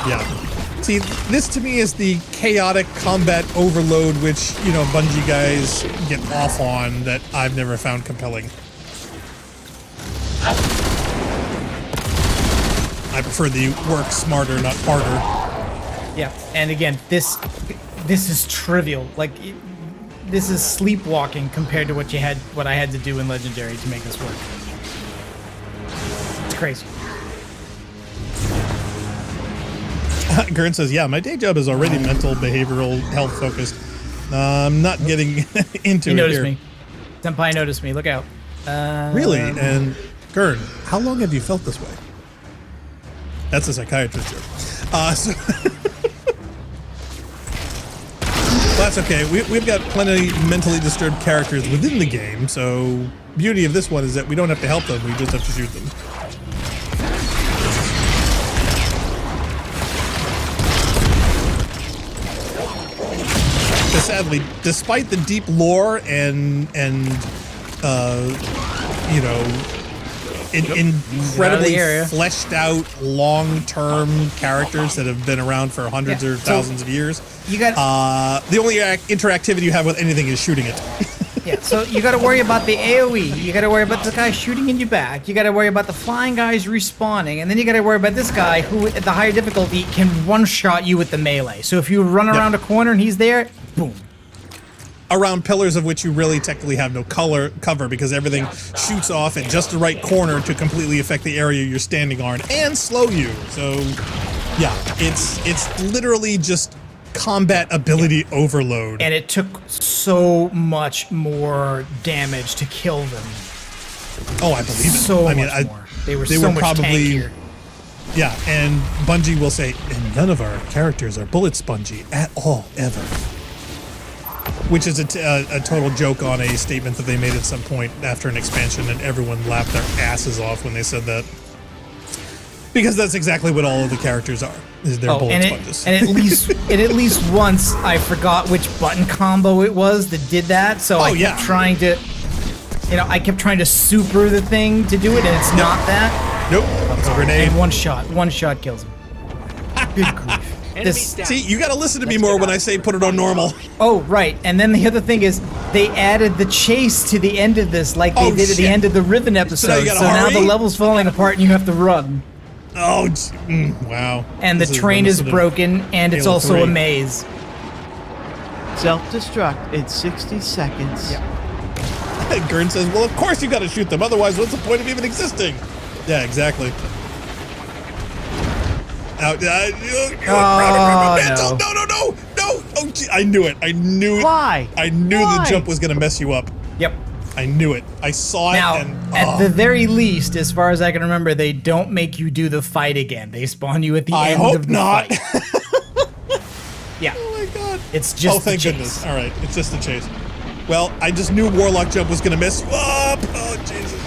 Speaker 8: Yeah. See, this to me is the chaotic combat overload, which Bungie guys get off on that I've never found compelling. I prefer the work smarter, not harder.
Speaker 7: Yeah, and again, this is trivial. Like, this is sleepwalking compared to what I had to do in Legendary to make this work. It's crazy.
Speaker 8: Gurn says, yeah, my day job is already mental, behavioral, health focused. I'm not getting into
Speaker 7: You
Speaker 8: it
Speaker 7: noticed
Speaker 8: here.
Speaker 7: me. Senpai noticed me. Look out.
Speaker 8: Really? And Gurn, how long have you felt this way? That's a psychiatrist joke. So that's okay. We've got plenty mentally disturbed characters within the game, so beauty of this one is that we don't have to help them, we just have to shoot them. But sadly, despite the deep lore and incredibly fleshed out long-term characters that have been around for hundreds or thousands of years,
Speaker 7: you got
Speaker 8: the only interactivity you have with anything is shooting it.
Speaker 7: Yeah, so you got to worry about the AoE. You got to worry about the guy shooting in your back. You got to worry about the flying guys respawning, and then you got to worry about this guy who, at the higher difficulty, can one-shot you with the melee. So if you run around a corner and he's there, boom.
Speaker 8: Around pillars of which you really technically have no cover because everything shoots off at just the right corner to completely affect the area you're standing on and slow you. So, yeah, it's literally just combat ability overload.
Speaker 7: And it took so much more damage to kill them.
Speaker 8: Oh, I believe it.
Speaker 7: So
Speaker 8: I mean,
Speaker 7: much more. They were so much tankier.
Speaker 8: Yeah, and Bungie will say, and none of our characters are bullet spongy at all, ever. Which is a total joke on a statement that they made at some point after an expansion, and everyone laughed their asses off when they said that. Because that's exactly what all of the characters are. Is they're bullet sponges.
Speaker 7: And at least once I forgot which button combo it was that did that. So I kept trying to, I kept trying to super the thing to do it, and it's not that.
Speaker 8: Nope. It's a grenade.
Speaker 7: And one shot kills him. Good grief. this.
Speaker 8: See, you got to listen to me more when I say put it on normal.
Speaker 7: Oh, right. And then the other thing is they added the chase to the end of this, like they did at the end of the Riven episode. So now the level's falling apart and you have to run.
Speaker 8: Oh, wow.
Speaker 7: And the train is broken, and it's also a maze.
Speaker 9: Self-destruct in 60 seconds.
Speaker 8: Yeah. Gurn says, well, of course you got to shoot them. Otherwise, what's the point of even existing? Yeah, exactly. No. Oh, gee, I knew it. I knew it.
Speaker 9: Why?
Speaker 8: I knew the jump was going to mess you up.
Speaker 7: Yep.
Speaker 8: I knew it. I saw it.
Speaker 7: Now,
Speaker 8: and,
Speaker 7: at the very least, as far as I can remember, they don't make you do the fight again. They spawn you at the end of the fight. Yeah.
Speaker 8: Oh my god.
Speaker 7: It's just
Speaker 8: thank goodness. All right. It's just the chase. Well, I just knew Warlock Jump was going to mess you up. Oh, Jesus.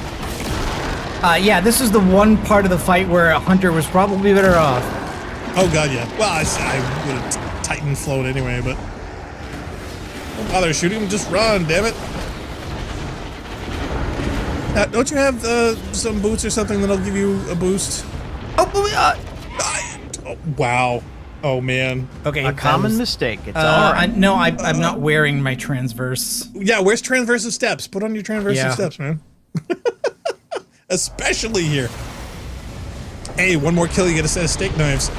Speaker 7: Yeah, this is the one part of the fight where a hunter was probably better off.
Speaker 8: Oh god, yeah. Well, I would have Titan flowed anyway, but don't bother shooting him. Just run, damn it. Don't you have some boots or something that'll give you a boost? Wow. Oh man.
Speaker 7: Okay.
Speaker 9: A common mistake. It's all right.
Speaker 7: No, I'm not wearing my transverse.
Speaker 8: Yeah, where's transversive steps? Put on your transversive steps, man. Especially here. Hey, one more kill, you get a set of steak knives.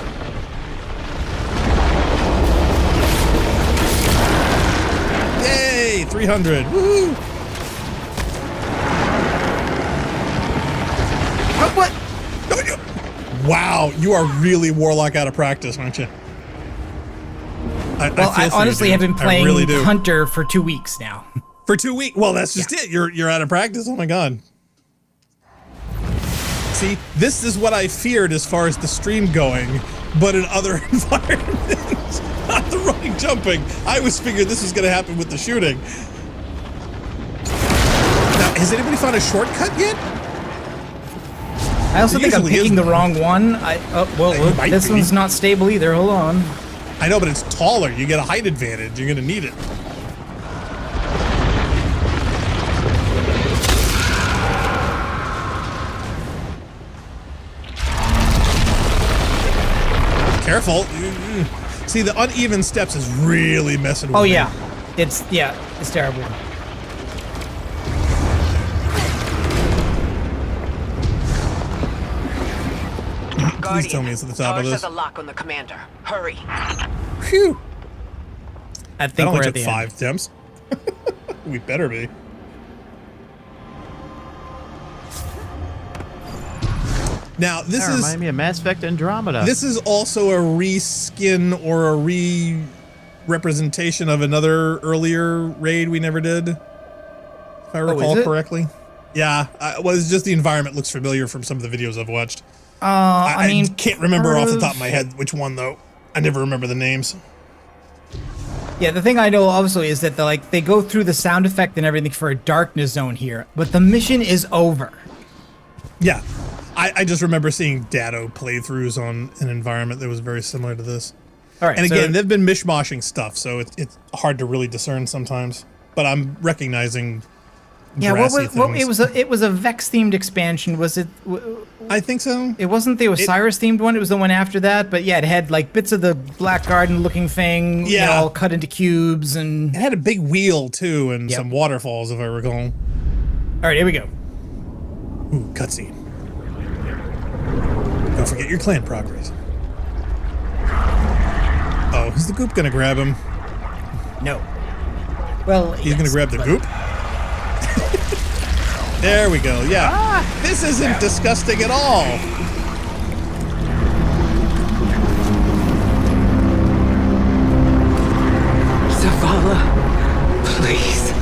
Speaker 8: Yay! 300. Woohoo!
Speaker 7: What?
Speaker 8: Wow, you are really Warlock out of practice, aren't you?
Speaker 7: I honestly have been playing Hunter for 2 weeks now.
Speaker 8: For 2 weeks? Well, that's just it. You're out of practice. Oh my god. See, this is what I feared as far as the stream going, but in other environments, not the running jumping. I always figured this was going to happen with the shooting. Now, has anybody found a shortcut yet?
Speaker 7: I also think I'm picking the wrong one. This one's not stable either. Hold on.
Speaker 8: I know, but it's taller. You get a height advantage. You're going to need it. Careful. See, the uneven steps is really messing with me.
Speaker 7: Yeah. It's terrible.
Speaker 3: Guardian,
Speaker 8: Please tell me it's at the top of
Speaker 3: Tarsh
Speaker 8: this.
Speaker 3: has a lock on the commander. Hurry.
Speaker 8: Phew.
Speaker 7: I think we're at the
Speaker 8: 5 attempts. We better be. Now, this
Speaker 9: that reminds me of Mass Effect Andromeda.
Speaker 8: This is also a reskin or a re-representation of another earlier raid we never did, if I recall correctly. Yeah, it's just the environment looks familiar from some of the videos I've watched. I mean, can't remember off the top of my head which one though. I never remember the names.
Speaker 7: Yeah, the thing I know obviously is that they go through the sound effect and everything for a darkness zone here, but the mission is over.
Speaker 8: Yeah. I just remember seeing Dado playthroughs on an environment that was very similar to this.
Speaker 7: All right,
Speaker 8: and again, they've been mishmashing stuff, so it's hard to really discern sometimes. But I'm recognizing.
Speaker 7: Yeah, it was a Vex themed expansion. Was it?
Speaker 8: I think so.
Speaker 7: It wasn't the Osiris themed one. It was the one after that. But yeah, it had like bits of the Black Garden looking thing.
Speaker 8: Yeah,
Speaker 7: all cut into cubes, and
Speaker 8: it had a big wheel too, and some waterfalls, if I recall.
Speaker 7: All right, here we go.
Speaker 8: Ooh, cutscene. Don't forget your clan progress. Oh, is the goop gonna grab him?
Speaker 7: No. Well,
Speaker 8: he's gonna grab the goop? There we go, yeah. This isn't disgusting at all.
Speaker 3: Zavala, please.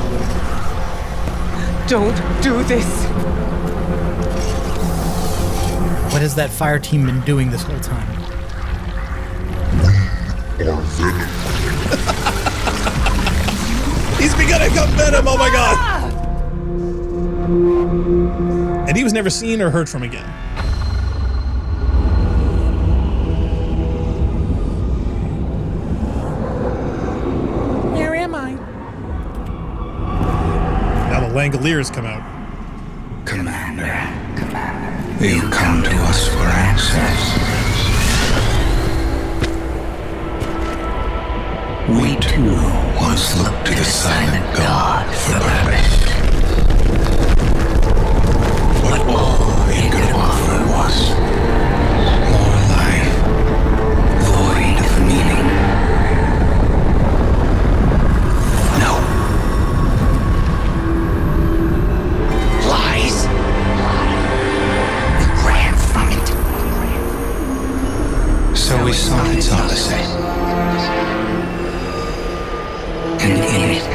Speaker 3: Don't do this.
Speaker 7: What has that fire team been doing this whole time?
Speaker 8: He's begun to come venom, oh my god! And he was never seen or heard from again.
Speaker 1: Where am I?
Speaker 8: Now the Langoliers come out.
Speaker 5: Commander, you come to us for answers.
Speaker 15: too once looked to the silent God for purpose. But all he could offer was more life, void of meaning. No. Lies. We ran from it. So we sought its opposite. And in it,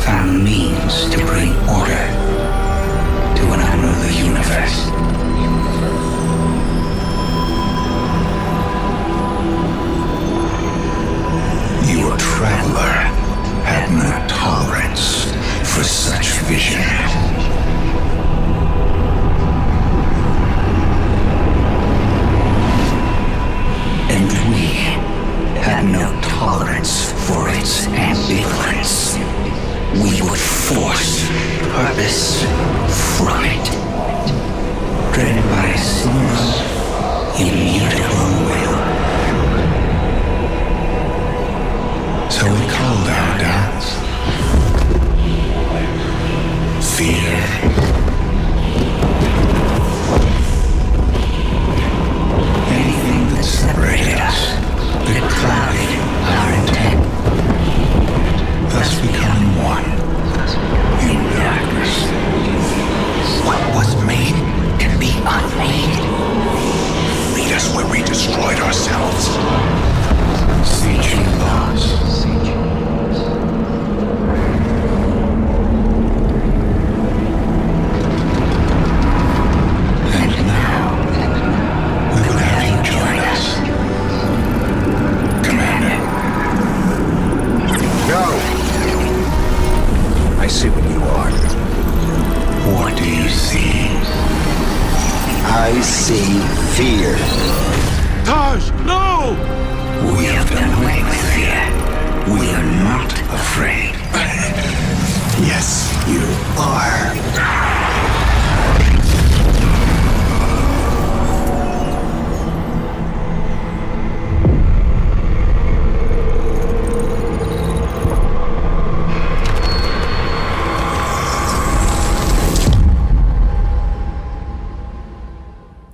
Speaker 15: found means to bring order to an unruly universe. Your traveler had no tolerance for such vision. And we had no tolerance for its ambivalence. We would force purpose from it, driven by a single, immutable will. So we called our doubts fear. Anything that separated us, that clouded our intent, thus becoming one in darkness. What was made can be unmade. Lead us where we destroyed ourselves. Sieging laws. And now, we would have you join us. Commander.
Speaker 11: No! I see what you are.
Speaker 15: What do you see?
Speaker 11: I see fear.
Speaker 12: Taj, no!
Speaker 15: We have done away with fear. We are not afraid.
Speaker 11: Yes, you are.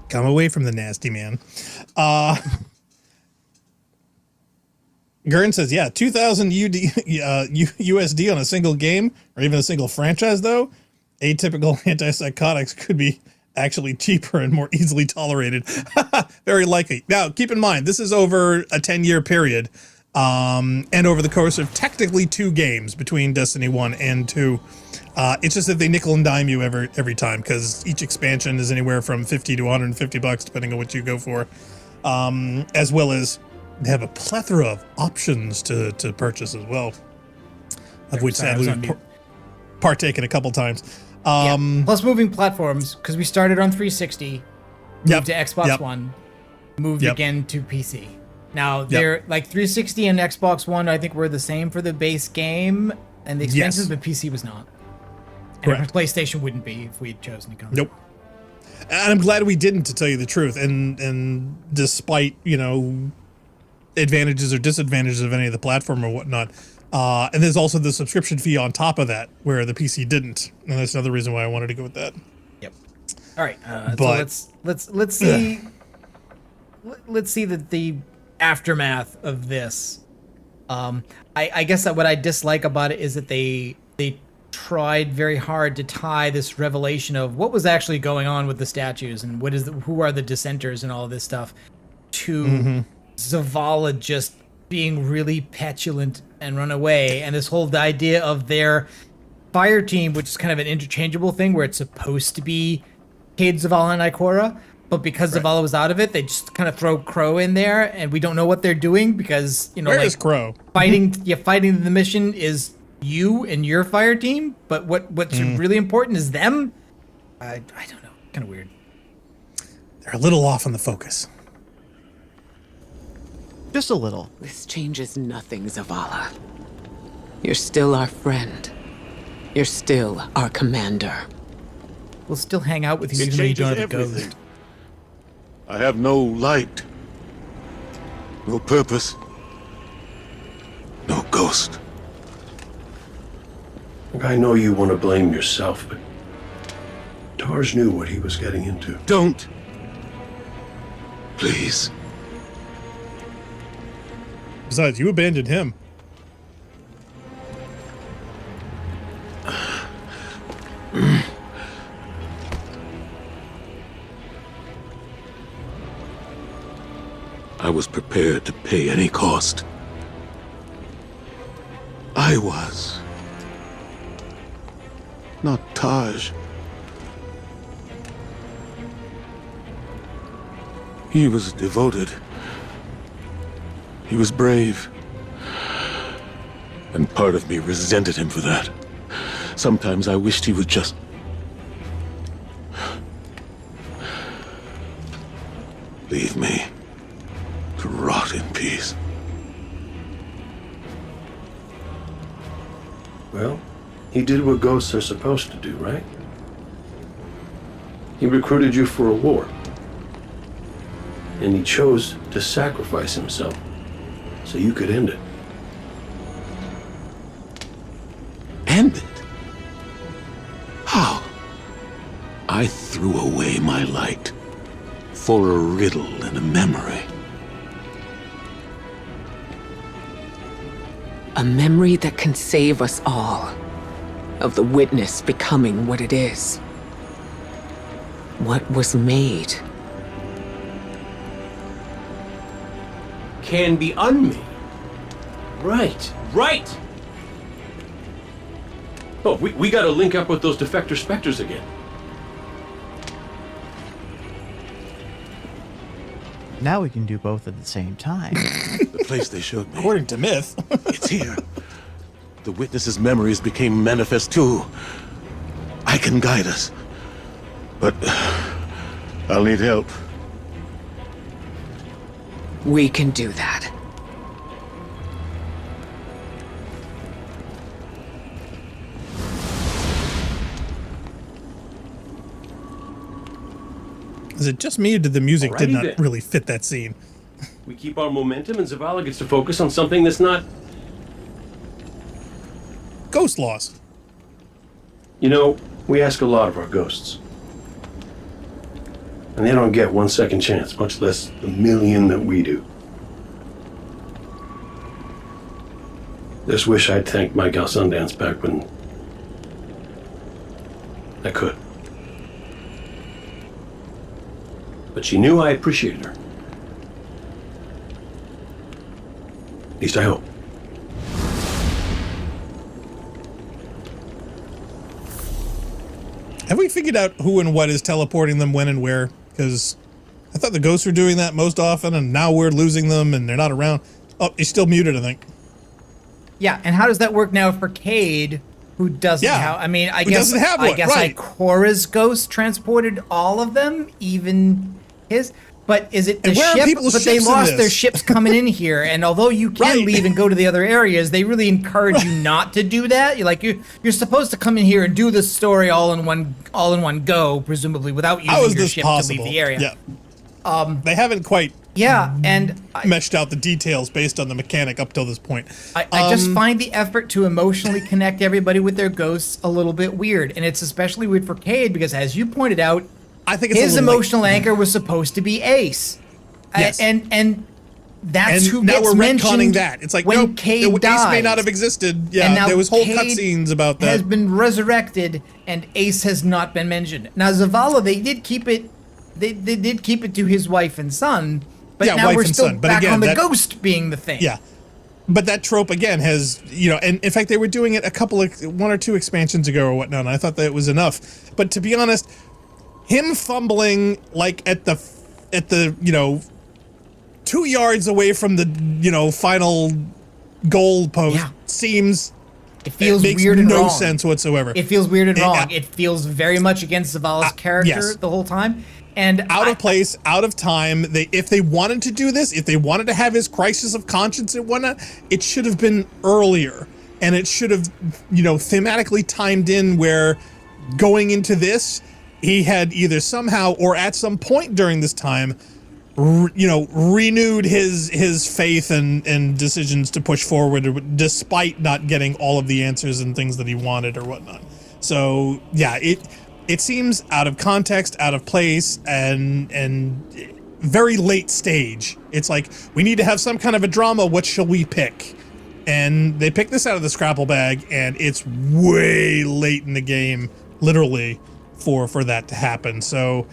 Speaker 8: Come away from the nasty man. Gurn says, yeah, 2,000 USD on a single game or even a single franchise, though. Atypical antipsychotics could be actually cheaper and more easily tolerated. Very likely. Now, keep in mind, this is over a 10-year period and over the course of technically 2 games between Destiny 1 and 2. It's just that they nickel and dime you every time because each expansion is anywhere from $50 to $150 depending on what you go for, as well as they have a plethora of options to purchase as well, of which sadly we've partaken a couple times.
Speaker 7: Plus moving platforms, because we started on 360, moved to Xbox One, moved again to PC. Now, they're like 360 and Xbox One, I think, were the same for the base game and the expenses, but PC was not. And PlayStation wouldn't be if we had chosen to come.
Speaker 8: Nope. And I'm glad we didn't, to tell you the truth. And despite, advantages or disadvantages of any of the platform or whatnot. And there's also the subscription fee on top of that, where the PC didn't. And that's another reason why I wanted to go with that.
Speaker 7: Yep. All right. So let's see. Let's see the aftermath of this. I guess that what I dislike about it is that they tried very hard to tie this revelation of what was actually going on with the statues and who are the dissenters and all of this stuff to Zavala just being really petulant and run away, and this whole idea of their fire team, which is kind of an interchangeable thing where it's supposed to be Cade, Zavala, and Ikora, but because Zavala was out of it, they just kind of throw Crow in there, and we don't know what they're doing because
Speaker 8: where is Crow?
Speaker 7: Fighting the mission is you and your fire team, but what's really important is them. I don't know, kind of weird.
Speaker 8: They're a little off on the focus.
Speaker 9: Just a little.
Speaker 3: This changes nothing, Zavala. You're still our friend. You're still our commander.
Speaker 7: We'll still hang out with you
Speaker 12: It
Speaker 7: even though you
Speaker 12: changes
Speaker 7: don't have a
Speaker 12: everything.
Speaker 7: ghost.
Speaker 12: I have no light, no purpose. ghost.
Speaker 4: Look, I know you want to blame yourself, but Tarj knew what he was getting into.
Speaker 12: Don't. Please.
Speaker 8: Besides, you abandoned him.
Speaker 12: I was prepared to pay any cost. I was. Not Taj. He was devoted. He was brave. And part of me resented him for that. Sometimes I wished he would just... leave me to rot in peace.
Speaker 4: Well, he did what ghosts are supposed to do, right? He recruited you for a war. And he chose to sacrifice himself so you could end it.
Speaker 12: End it? How? I threw away my light for a riddle and a memory.
Speaker 3: A memory that can save us all. Of the witness becoming what it is. What was made.
Speaker 4: Can be unmade. Right.
Speaker 16: Right!
Speaker 4: Oh, we gotta link up with those defector specters again.
Speaker 9: Now we can do both at the same time.
Speaker 12: The place they showed me.
Speaker 8: According to myth.
Speaker 12: It's here. The witness's memories became manifest too. I can guide us. But I'll need help.
Speaker 3: We can do that.
Speaker 8: Is it just me, or did the music did
Speaker 4: Alrighty
Speaker 8: not
Speaker 4: then.
Speaker 8: really fit that scene?
Speaker 4: We keep our momentum and Zavala gets to focus on something that's not...
Speaker 8: Ghost loss.
Speaker 4: You know, we ask a lot of our ghosts. And they don't get 1 second chance, much less the million that we do. Just wish I'd thanked my gal Sundance back when I could. But she knew I appreciated her. At least I hope.
Speaker 8: Have we figured out who and what is teleporting them when and where? Because I thought the ghosts were doing that most often, and now we're losing them and they're not around. Oh, he's still muted, I think.
Speaker 7: Yeah, and how does that work now for Cade, who doesn't have... I mean, I
Speaker 8: who
Speaker 7: guess
Speaker 8: doesn't have one, right.
Speaker 7: Ikora's ghost transported all of them, even his... But is it the
Speaker 8: And where are
Speaker 7: ship?
Speaker 8: people's
Speaker 7: But they
Speaker 8: ships in
Speaker 7: lost
Speaker 8: this?
Speaker 7: their ships coming in here, and although you can leave and go to the other areas, they really encourage you not to do that. You're supposed to come in here and do this story all in one go, presumably without
Speaker 8: How
Speaker 7: using
Speaker 8: is
Speaker 7: your
Speaker 8: this
Speaker 7: ship
Speaker 8: possible?
Speaker 7: to leave the area.
Speaker 8: Yeah. They haven't quite
Speaker 7: and
Speaker 8: meshed out the details based on the mechanic up till this point.
Speaker 7: I just find the effort to emotionally connect everybody with their ghosts a little bit weird, and it's especially weird for Cade because, as you pointed out,
Speaker 8: I think it's
Speaker 7: his
Speaker 8: a little
Speaker 7: emotional anchor was supposed to be Ace.
Speaker 8: Yes.
Speaker 7: And that's
Speaker 8: And
Speaker 7: who
Speaker 8: now
Speaker 7: gets
Speaker 8: we're
Speaker 7: mentioned
Speaker 8: retconning that. It's like,
Speaker 7: when
Speaker 8: nope,
Speaker 7: Cade
Speaker 8: Ace
Speaker 7: dies.
Speaker 8: may not have existed.
Speaker 7: And
Speaker 8: Yeah,
Speaker 7: now
Speaker 8: there was whole
Speaker 7: Cade
Speaker 8: cutscenes about that.
Speaker 7: has been resurrected, and Ace has not been mentioned. Now Zavala, they did keep it. They did keep it to his wife and son, but
Speaker 8: Yeah,
Speaker 7: now
Speaker 8: wife
Speaker 7: we're
Speaker 8: and
Speaker 7: still
Speaker 8: son. But
Speaker 7: back
Speaker 8: again,
Speaker 7: on the
Speaker 8: that-
Speaker 7: ghost being the thing.
Speaker 8: Yeah. But that trope again has, and in fact they were doing it one or two expansions ago or whatnot, and I thought that it was enough. But to be honest, him fumbling like at the 2 yards away from the final goal post seems
Speaker 7: feels
Speaker 8: makes
Speaker 7: weird and
Speaker 8: no
Speaker 7: wrong.
Speaker 8: sense whatsoever.
Speaker 7: It feels weird and wrong. It feels very much against Zavala's character
Speaker 8: yes.
Speaker 7: the whole time. And
Speaker 8: out of place, out of time. If they wanted to do this, if they wanted to have his crisis of conscience and whatnot, it should have been earlier. And it should have, thematically timed in where going into this, he had either somehow or at some point during this time renewed his faith and decisions to push forward despite not getting all of the answers and things that he wanted or whatnot. So yeah, it seems out of context, out of place, and very late stage. It's like, we need to have some kind of a drama. What shall we pick? And they picked this out of the Scrapple bag, and it's way late in the game, literally, for that to happen. So,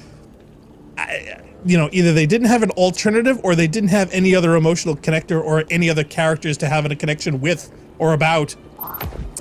Speaker 8: either they didn't have an alternative, or they didn't have any other emotional connector or any other characters to have a connection with or about.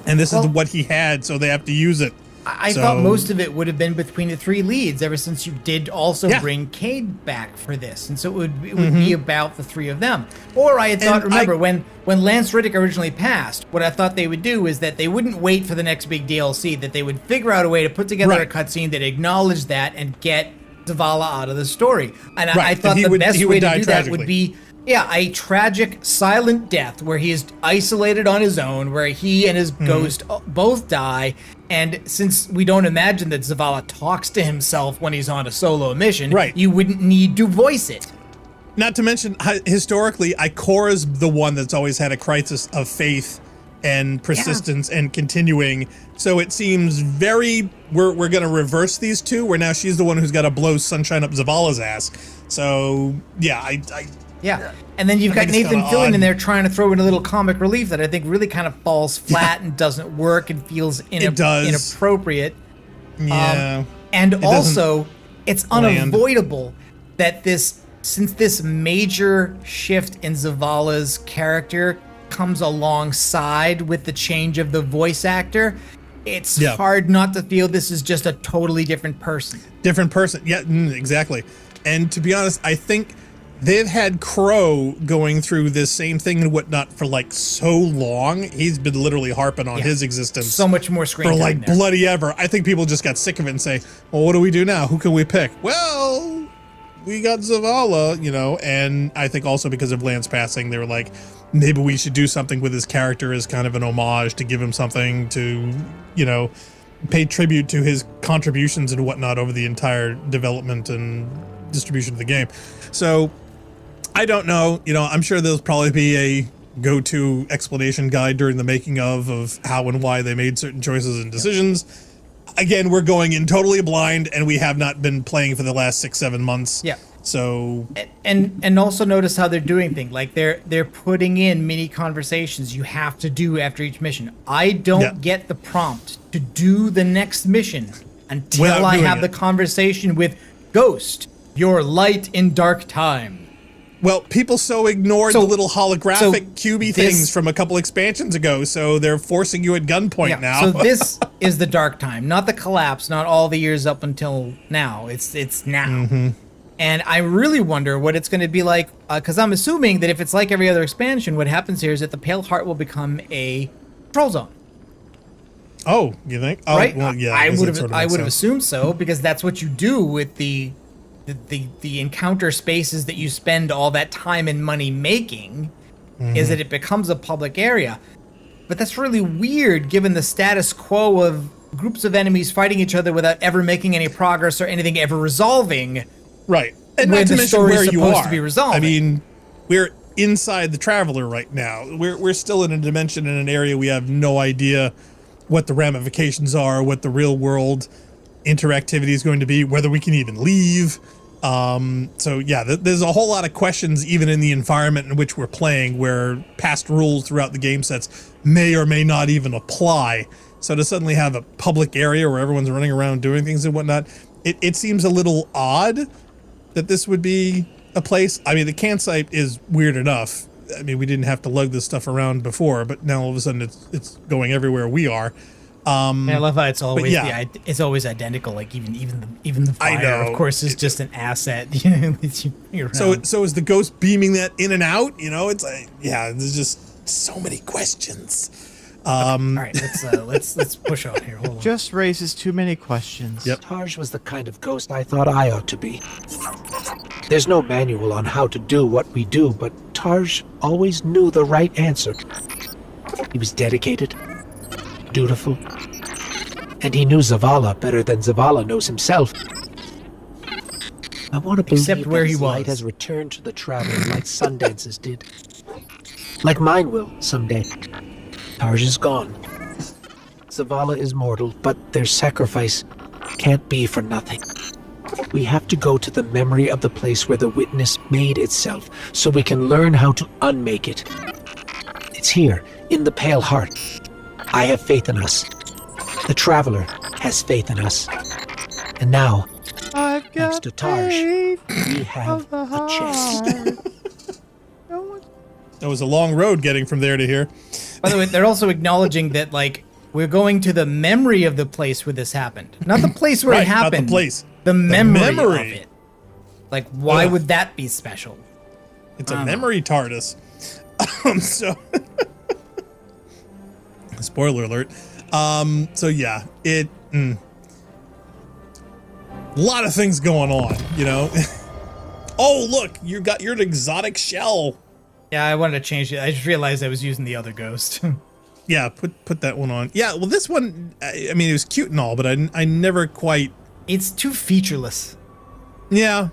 Speaker 8: And this is what he had, so they have to use it.
Speaker 7: I thought most of it would have been between the three leads, ever since you did also bring Cade back for this, and so it would be about the three of them. Or I had thought, when Lance Riddick originally passed, what I thought they would do is that they wouldn't wait for the next big DLC, that they would figure out a way to put together a cutscene that acknowledged that and get Zavala out of the story. And I thought the best way to do that would be a tragic, silent death where he is isolated on his own, where he and his ghost both die. And since we don't imagine that Zavala talks to himself when he's on a solo mission, you wouldn't need to voice it.
Speaker 8: Not to mention, historically, Ikora's the one that's always had a crisis of faith and persistence and continuing. So it seems we're going to reverse these two, where now she's the one who's got to blow sunshine up Zavala's ass. So, yeah,
Speaker 7: and then you've got Nathan Fillion in there trying to throw in a little comic relief that I think really kind of falls flat and doesn't work and feels inappropriate.
Speaker 8: Yeah.
Speaker 7: And also, it's unavoidable that since this major shift in Zavala's character comes alongside with the change of the voice actor, it's hard not to feel this is just a totally different person.
Speaker 8: Yeah, exactly. And to be honest, I think they've had Crow going through this same thing and whatnot for like so long. He's been literally harping on his existence.
Speaker 7: So much more screen
Speaker 8: for
Speaker 7: time
Speaker 8: like bloody ever. I think people just got sick of it and say, well, what do we do now? Who can we pick? Well, we got Zavala, and I think also because of Lance passing, they were like, maybe we should do something with his character as kind of an homage to give him something to, pay tribute to his contributions and whatnot over the entire development and distribution of the game. So I don't know, I'm sure there'll probably be a go-to explanation guide during the making of how and why they made certain choices and decisions. Again, we're going in totally blind, and we have not been playing for the last 6-7 months.
Speaker 7: Yeah.
Speaker 8: So
Speaker 7: and also notice how they're doing things. Like they're putting in mini conversations you have to do after each mission. I don't get the prompt to do the next mission until I have the conversation with Ghost, your light in dark time.
Speaker 8: Well, people ignored the little holographic cubey things from a couple expansions ago, so they're forcing you at gunpoint now.
Speaker 7: So this is the dark time, not the collapse, not all the years up until now. It's now. And I really wonder what it's going to be like, because I'm assuming that if it's like every other expansion, what happens here is that the Pale Heart will become a patrol zone.
Speaker 8: Oh, you think? Oh,
Speaker 7: right?
Speaker 8: Well, yeah.
Speaker 7: I would have assumed so, because that's what you do with the encounter spaces that you spend all that time and money making, is that it becomes a public area. But that's really weird, given the status quo of groups of enemies fighting each other without ever making any progress or anything ever resolving.
Speaker 8: Right. And
Speaker 7: where
Speaker 8: not to
Speaker 7: the
Speaker 8: mention
Speaker 7: story
Speaker 8: where
Speaker 7: is
Speaker 8: you
Speaker 7: supposed
Speaker 8: are.
Speaker 7: to be resolving.
Speaker 8: I mean, we're inside the Traveler right now. We're still in a dimension, in an area we have no idea what the ramifications are, what the real world interactivity is going to be, whether we can even leave. So yeah, there's a whole lot of questions even in the environment in which we're playing, where past rules throughout the game sets may or may not even apply. So to suddenly have a public area where everyone's running around doing things and whatnot, it seems a little odd that this would be a place. I mean, the campsite is weird enough. I mean, we didn't have to lug this stuff around before, but now all of a sudden it's going everywhere we are.
Speaker 7: I love how it's always it's always identical. Like even the fire, of course, is just an asset.
Speaker 8: So is the ghost beaming that in and out? It's like, there's just so many questions.
Speaker 7: All right, let's push on here. Hold on.
Speaker 9: Just raises too many questions.
Speaker 8: Yep.
Speaker 10: Taj was the kind of ghost I thought I ought to be. There's no manual on how to do what we do, but Taj always knew the right answer. He was dedicated, dutiful, and he knew Zavala better than Zavala knows himself. I want to believe
Speaker 7: Except where
Speaker 10: that
Speaker 7: he
Speaker 10: his light
Speaker 7: was.
Speaker 10: has returned to the traveler like Sundance's did. Like mine will someday. Tarj is gone. Zavala is mortal, but their sacrifice can't be for nothing. We have to go to the memory of the place where the witness made itself, so we can learn how to unmake it. It's here, in the Pale Heart. I have faith in us. The Traveler has faith in us. And now, thanks to Tarj, we have a chance.
Speaker 8: That was a long road getting from there to here.
Speaker 7: By the way, they're also acknowledging that, like, we're going to the memory of the place where this happened. Not the place where it happened.
Speaker 8: Not the place.
Speaker 7: The memory of
Speaker 8: memory.
Speaker 7: it. Like, why would that be special?
Speaker 8: It's a memory TARDIS. So, spoiler alert. So yeah, a lot of things going on, you know. Oh, look, you got your exotic shell.
Speaker 7: Yeah, I wanted to change it. I just realized I was using the other ghost.
Speaker 8: Yeah, put that one on. Yeah, well, this one, I mean, it was cute and all, but I never quite.
Speaker 7: It's too featureless.
Speaker 8: Yeah,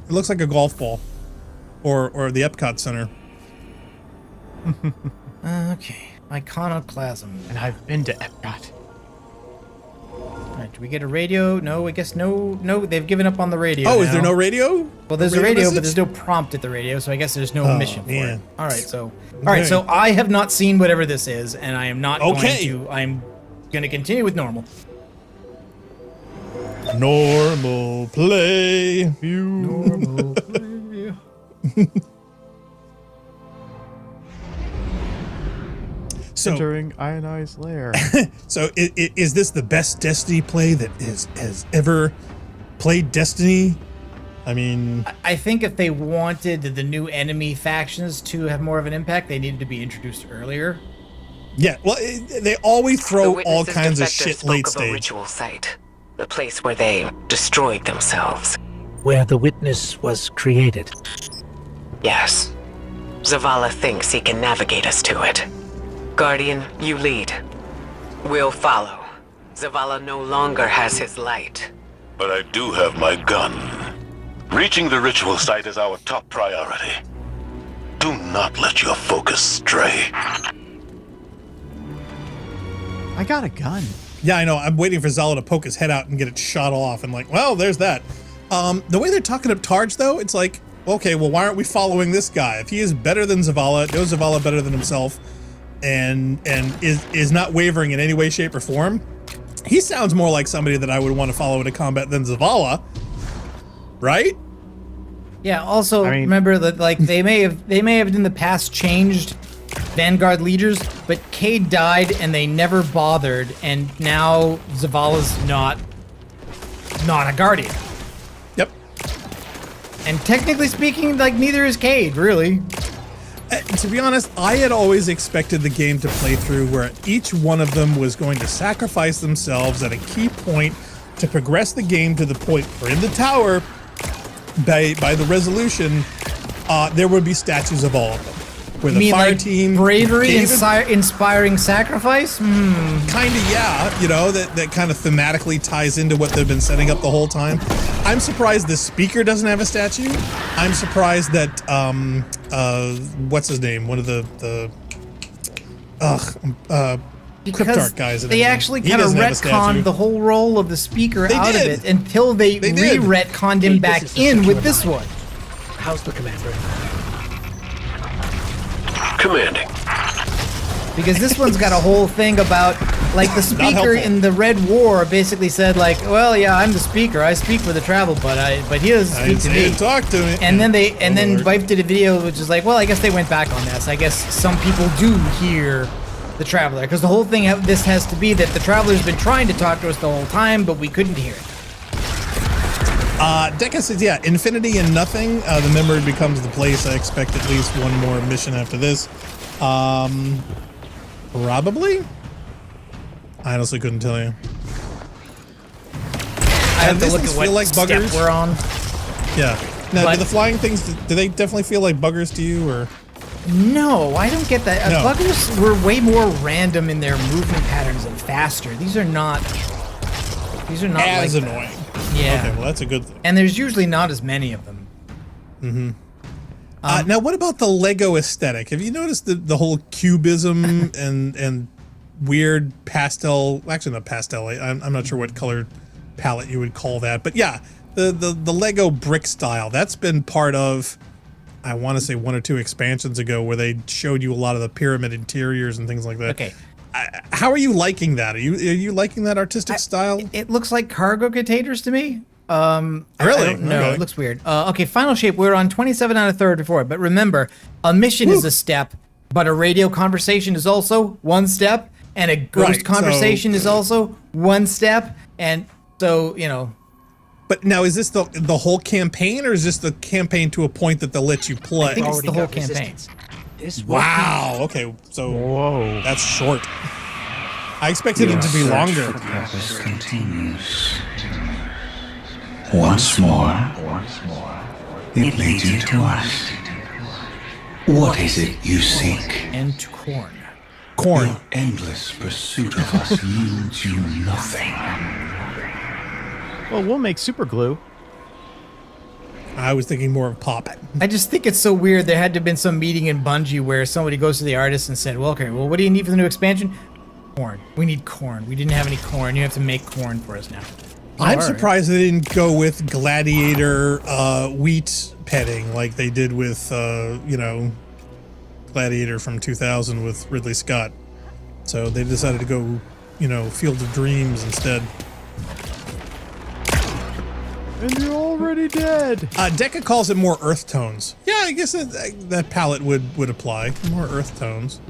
Speaker 8: it looks like a golf ball, or the Epcot Center.
Speaker 7: Okay, iconoclasm.
Speaker 9: And I've been to Epcot.
Speaker 7: Alright, do we get a radio? No, I guess no, they've given up on the radio.
Speaker 8: Oh,
Speaker 7: now.
Speaker 8: is there no radio?
Speaker 7: Well, there's a
Speaker 8: Radio
Speaker 7: radio,
Speaker 8: message?
Speaker 7: but there's no prompt at the radio, so I guess there's no mission for
Speaker 8: man.
Speaker 7: it. Alright, so I have not seen whatever this is, and I am not going to. I'm gonna continue with normal.
Speaker 8: Normal play.
Speaker 7: Normal play.
Speaker 8: So,
Speaker 9: Entering ionized lair.
Speaker 8: So is this the best Destiny play that has ever played Destiny? I mean,
Speaker 7: I think if they wanted the new enemy factions to have more of an impact, they needed to be introduced earlier.
Speaker 8: yeah. Well, they always
Speaker 3: The
Speaker 8: throw all
Speaker 3: witnesses'
Speaker 8: kinds of
Speaker 3: defector
Speaker 8: shit
Speaker 3: spoke
Speaker 8: late
Speaker 3: of a
Speaker 8: stage.
Speaker 3: ritual site, the place where they destroyed themselves.
Speaker 10: Where the witness was created.
Speaker 3: Yes. Zavala thinks he can navigate us to it. Guardian, you lead. We'll follow. Zavala no longer has his light.
Speaker 12: But I do have my gun. Reaching the ritual site is our top priority. Do not let your focus stray.
Speaker 9: I got a gun.
Speaker 8: Yeah, I know. I'm waiting for Zala to poke his head out and get it shot off, and like, well, there's that. The way they're talking up Tarj, though, it's like, okay, well, why aren't we following this guy? If he is better than Zavala, knows Zavala better than himself, and is not wavering in any way, shape, or form, he sounds more like somebody that I would want to follow into combat than Zavala, right?
Speaker 7: Yeah. Also, remember that like they may have in the past changed Vanguard leaders, but Cade died and they never bothered, and now Zavala's not a Guardian.
Speaker 8: Yep.
Speaker 7: And technically speaking, like neither is Cade, really.
Speaker 8: To be honest, I had always expected the game to play through where each one of them was going to sacrifice themselves at a key point to progress the game to the point where in the tower, by the resolution, there would be statues of all of them. Where the
Speaker 7: You mean
Speaker 8: fire
Speaker 7: like
Speaker 8: team,
Speaker 7: bravery,
Speaker 8: David-
Speaker 7: inspiring sacrifice?
Speaker 8: Kinda, yeah. You know, that kind of thematically ties into what they've been setting up the whole time. I'm surprised the speaker doesn't have a statue. I'm surprised that what's his name? One of the Cryptarch guys.
Speaker 7: They actually kind of retconned the whole role of the speaker out of it until they re-retconned him back in with this one.
Speaker 10: How's the commander?
Speaker 12: Commanding.
Speaker 7: Because this one's got a whole thing about, like, the speaker in the Red War basically said, like, well, yeah, I'm the speaker. I speak for the travel, but he doesn't speak to me.
Speaker 8: Talk to me.
Speaker 7: And then then Vipe did a video which is like, well, I guess they went back on this. I guess some people do hear the Traveler, because the whole thing this has to be that the Traveler's been trying to talk to us the whole time, but we couldn't hear it.
Speaker 8: Deca says, yeah, infinity and nothing. The memory becomes the place. I expect at least one more mission after this. Probably? I honestly couldn't tell you.
Speaker 7: I have to look at what step we're on.
Speaker 8: Yeah. Now, do the flying things, do they definitely feel like buggers to you, or?
Speaker 7: No, I don't get that.
Speaker 8: No.
Speaker 7: Buggers were way more random in their movement patterns and faster. These are not
Speaker 8: as
Speaker 7: like
Speaker 8: annoying.
Speaker 7: That. Yeah.
Speaker 8: Okay, well, that's a good thing.
Speaker 7: And there's usually not as many of them.
Speaker 8: Mm-hmm. Now, what about the Lego aesthetic? Have you noticed the whole cubism and weird pastel? Actually, not pastel. I'm not sure what color palette you would call that, but yeah, the Lego brick style. That's been part of, I want to say, 1 or 2 expansions ago, where they showed you a lot of the pyramid interiors and things like that.
Speaker 7: Okay.
Speaker 8: How are you liking that? Are you liking that artistic style?
Speaker 7: It looks like cargo containers to me.
Speaker 8: Really?
Speaker 7: No,
Speaker 8: Okay.
Speaker 7: it looks weird. Okay, final shape. We're on 27 out of 34, but remember, a mission is a step, but a radio conversation is also 1 step, and a ghost
Speaker 8: Right,
Speaker 7: conversation is also 1 step, and so, you know.
Speaker 8: But now, is this the whole campaign, or is this the campaign to a point that they'll let you play?
Speaker 7: I think it's the whole campaign.
Speaker 8: Wow. Okay. So that's short. I expected it to be longer.
Speaker 15: Purpose continues. Once more, it leads you to us. What is it you seek?
Speaker 7: And to corn.
Speaker 8: Corn.
Speaker 15: Your endless pursuit of us yields you nothing.
Speaker 9: Well, we'll make super glue.
Speaker 8: I was thinking more of pop.
Speaker 7: I just think it's so weird. There had to have been some meeting in Bungie where somebody goes to the artist and said, well, okay, well, what do you need for the new expansion? Corn. We need corn. We didn't have any corn. You have to make corn for us now.
Speaker 8: I'm surprised they didn't go with gladiator wheat petting like they did with, Gladiator from 2000 with Ridley Scott. So they decided to go, Field of Dreams instead.
Speaker 9: And you're already dead.
Speaker 8: Deca calls it more earth tones. Yeah, I guess that palette would apply. More earth tones.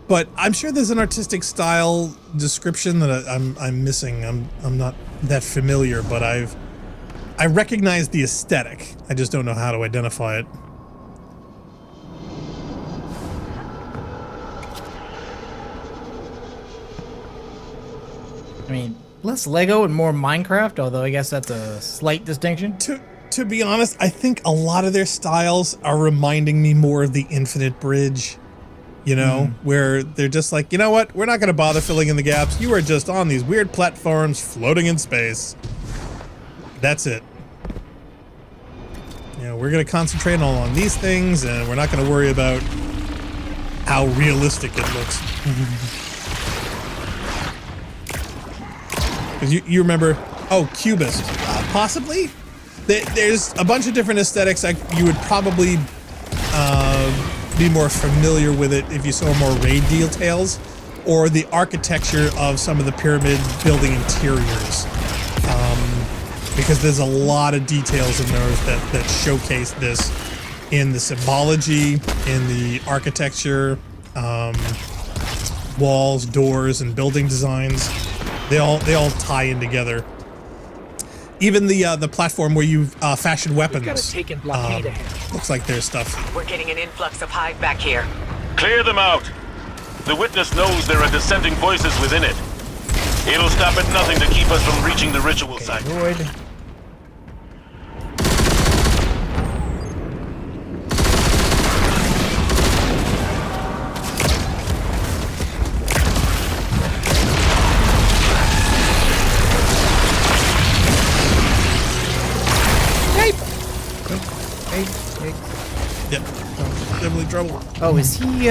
Speaker 8: But I'm sure there's an artistic style description that I'm missing. I'm not that familiar, but I recognize the aesthetic. I just don't know how to identify it.
Speaker 7: I mean, less Lego and more Minecraft, although I guess that's a slight distinction.
Speaker 8: To be honest, I think a lot of their styles are reminding me more of the Infinite Bridge. Where they're just like, you know what? We're not going to bother filling in the gaps. You are just on these weird platforms floating in space. That's it. We're going to concentrate all on these things, and we're not going to worry about how realistic it looks. Because you remember, Cubist. Possibly? There's a bunch of different aesthetics. You would probably be more familiar with it if you saw more raid details or the architecture of some of the pyramid building interiors, because there's a lot of details in those that showcase this in the symbology, in the architecture, walls, doors, and building designs. They all tie in together. Even the platform where you fashion weapons looks like there's stuff.
Speaker 3: We're getting an influx of hive back here.
Speaker 12: Clear them out. The witness knows there are dissenting voices within it. It'll stop at nothing to keep us from reaching the ritual site.
Speaker 7: Droid.
Speaker 8: Yep. Definitely trouble.
Speaker 7: Oh, is he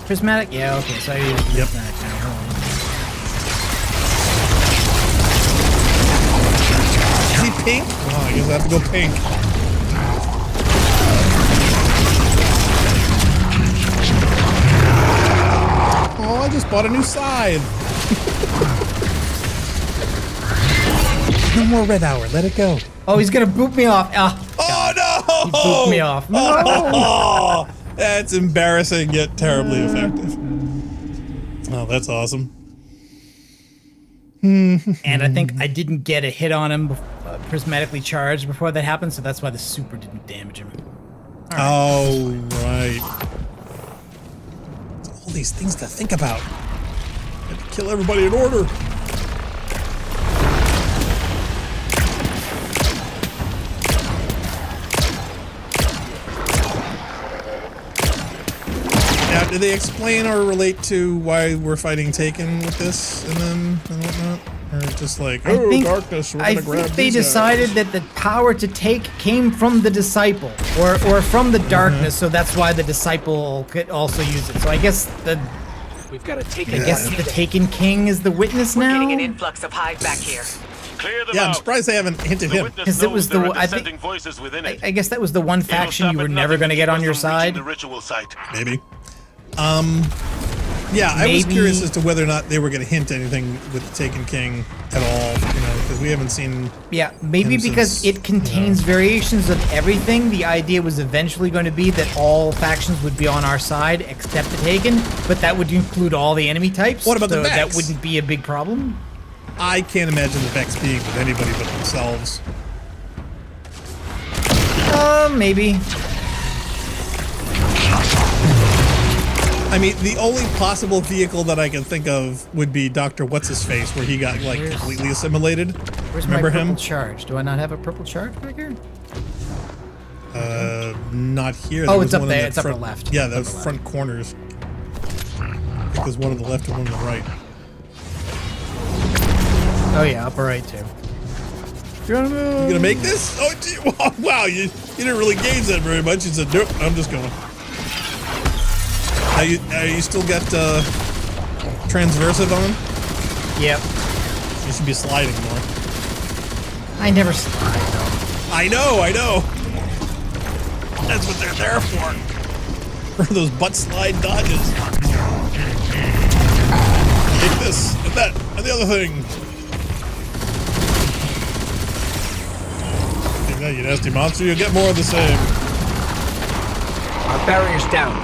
Speaker 7: prismatic? Yeah, okay, so I use prismatic now. Hold on.
Speaker 8: Is he pink? Oh, I guess I have to go pink. Oh, I just bought a new scythe. No more red hour. Let it go.
Speaker 7: Oh, he's gonna boot me off.
Speaker 8: Oh no!
Speaker 7: He booped me off. No!
Speaker 8: Oh, that's embarrassing yet terribly effective. Oh, that's awesome.
Speaker 7: And I think I didn't get a hit on him prismatically charged before that happened, so that's why the super didn't damage him.
Speaker 8: Right. Oh, right. All these things to think about. Have to kill everybody in order. Now, do they explain or relate to why we're fighting Taken with this and then and whatnot? Or just like,
Speaker 7: I
Speaker 8: oh,
Speaker 7: think,
Speaker 8: darkness, we're
Speaker 7: I
Speaker 8: gonna grab
Speaker 7: think they
Speaker 8: these
Speaker 7: decided that the power to take came from the disciple, or from the darkness, so that's why the disciple could also use it. So I guess
Speaker 10: We've got to take
Speaker 7: I guess the Taken King is the witness
Speaker 3: We're
Speaker 7: now.
Speaker 3: getting an influx of hive back here.
Speaker 12: Clear them
Speaker 8: Yeah, I'm
Speaker 12: out.
Speaker 8: surprised they haven't hinted him.
Speaker 7: Because it was the I think
Speaker 12: voices within it.
Speaker 7: I guess that was the one faction you were never going to get on your side.
Speaker 12: The ritual site.
Speaker 8: Maybe. Yeah, I was
Speaker 7: Maybe-
Speaker 8: curious as to whether or not they were going to hint anything with the Taken King at all, you know, because we haven't seen.
Speaker 7: Yeah, maybe
Speaker 8: him
Speaker 7: because
Speaker 8: since,
Speaker 7: it contains variations of everything. The idea was eventually going to be that all factions would be on our side except the Taken, but that would include all the enemy types.
Speaker 8: What about the
Speaker 7: so that
Speaker 8: Vex?
Speaker 7: wouldn't be a big problem.
Speaker 8: I can't imagine the Vex being with anybody but themselves.
Speaker 7: Maybe.
Speaker 8: I mean, the only possible vehicle that I can think of would be Dr. What's-His-Face, where he got, like, completely assimilated.
Speaker 7: Where's
Speaker 8: Remember
Speaker 7: my purple
Speaker 8: him?
Speaker 7: charge? Do I not have a purple charge back here?
Speaker 8: Not here.
Speaker 7: Oh,
Speaker 8: There was
Speaker 7: it's up
Speaker 8: one in
Speaker 7: there.
Speaker 8: the
Speaker 7: It's upper
Speaker 8: front-
Speaker 7: left.
Speaker 8: Yeah,
Speaker 7: It's
Speaker 8: those
Speaker 7: upper
Speaker 8: front corners. I think there's one on the left and one on the right.
Speaker 7: Oh yeah, upper right too.
Speaker 8: You gonna make this? Oh, gee, wow, you didn't really gauge that very much. You said, nope, I'm just going. You still got transversive on?
Speaker 7: Yep.
Speaker 8: You should be sliding more.
Speaker 7: I never slide though.
Speaker 8: I know. That's what they're there for. For those butt slide dodges. Take this, and that, and the other thing. Take that, you nasty monster. You'll get more of the same.
Speaker 10: Our barrier's down.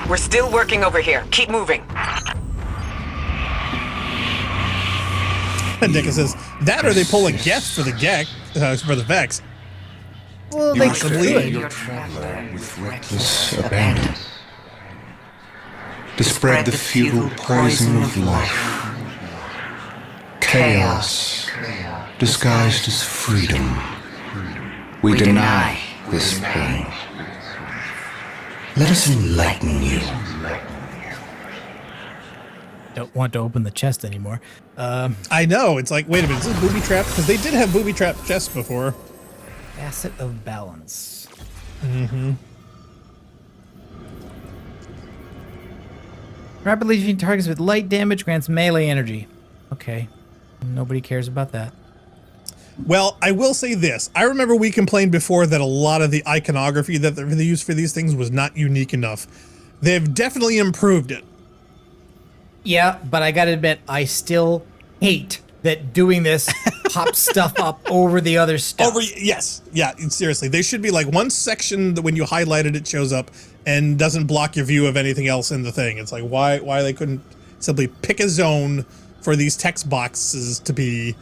Speaker 3: We're still working over here. Keep moving.
Speaker 8: And Dicka says, that or they pull a guess for the for the Vex.
Speaker 7: Well,
Speaker 15: You
Speaker 7: they
Speaker 15: must
Speaker 7: could.
Speaker 15: fulfill your traveler with reckless abandon. To spread the futile poison of life. Chaos, disguised as freedom. We deny this pain. Let us enlighten you.
Speaker 7: Don't want to open the chest anymore.
Speaker 8: I know. It's like, wait a minute, is this booby trap? Because they did have booby trap chests before.
Speaker 7: Facet of balance.
Speaker 8: Mm-hmm.
Speaker 7: Rapidly defeating targets with light damage grants melee energy. Okay. Nobody cares about that.
Speaker 8: Well, I will say this. I remember we complained before that a lot of the iconography that they used for these things was not unique enough. They've definitely improved it.
Speaker 7: Yeah, but I gotta admit, I still hate that doing this pops stuff up over the other stuff.
Speaker 8: Yes. Yeah, seriously. They should be like one section that when you highlight it, it shows up and doesn't block your view of anything else in the thing. It's like, why they couldn't simply pick a zone for these text boxes to be,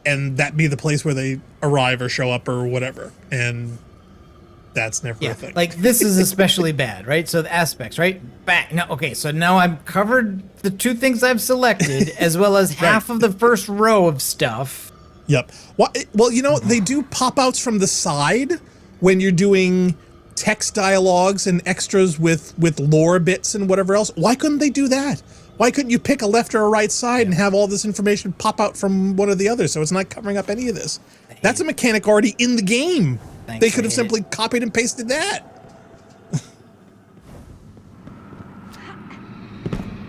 Speaker 8: and that be the place where they arrive or show up or whatever. And that's never a thing.
Speaker 7: Like this is especially bad, right? So the aspects, right? Bang. No, okay, so now I've covered the two things I've selected, as well as half of the first row of stuff.
Speaker 8: Yep. Well, you know, they do pop-outs from the side when you're doing text dialogues and extras with lore bits and whatever else. Why couldn't they do that? Why couldn't you pick a left or a right side and have all this information pop out from one or the other so it's not covering up any of this? That's a mechanic already in the game. They could have simply copied and pasted that.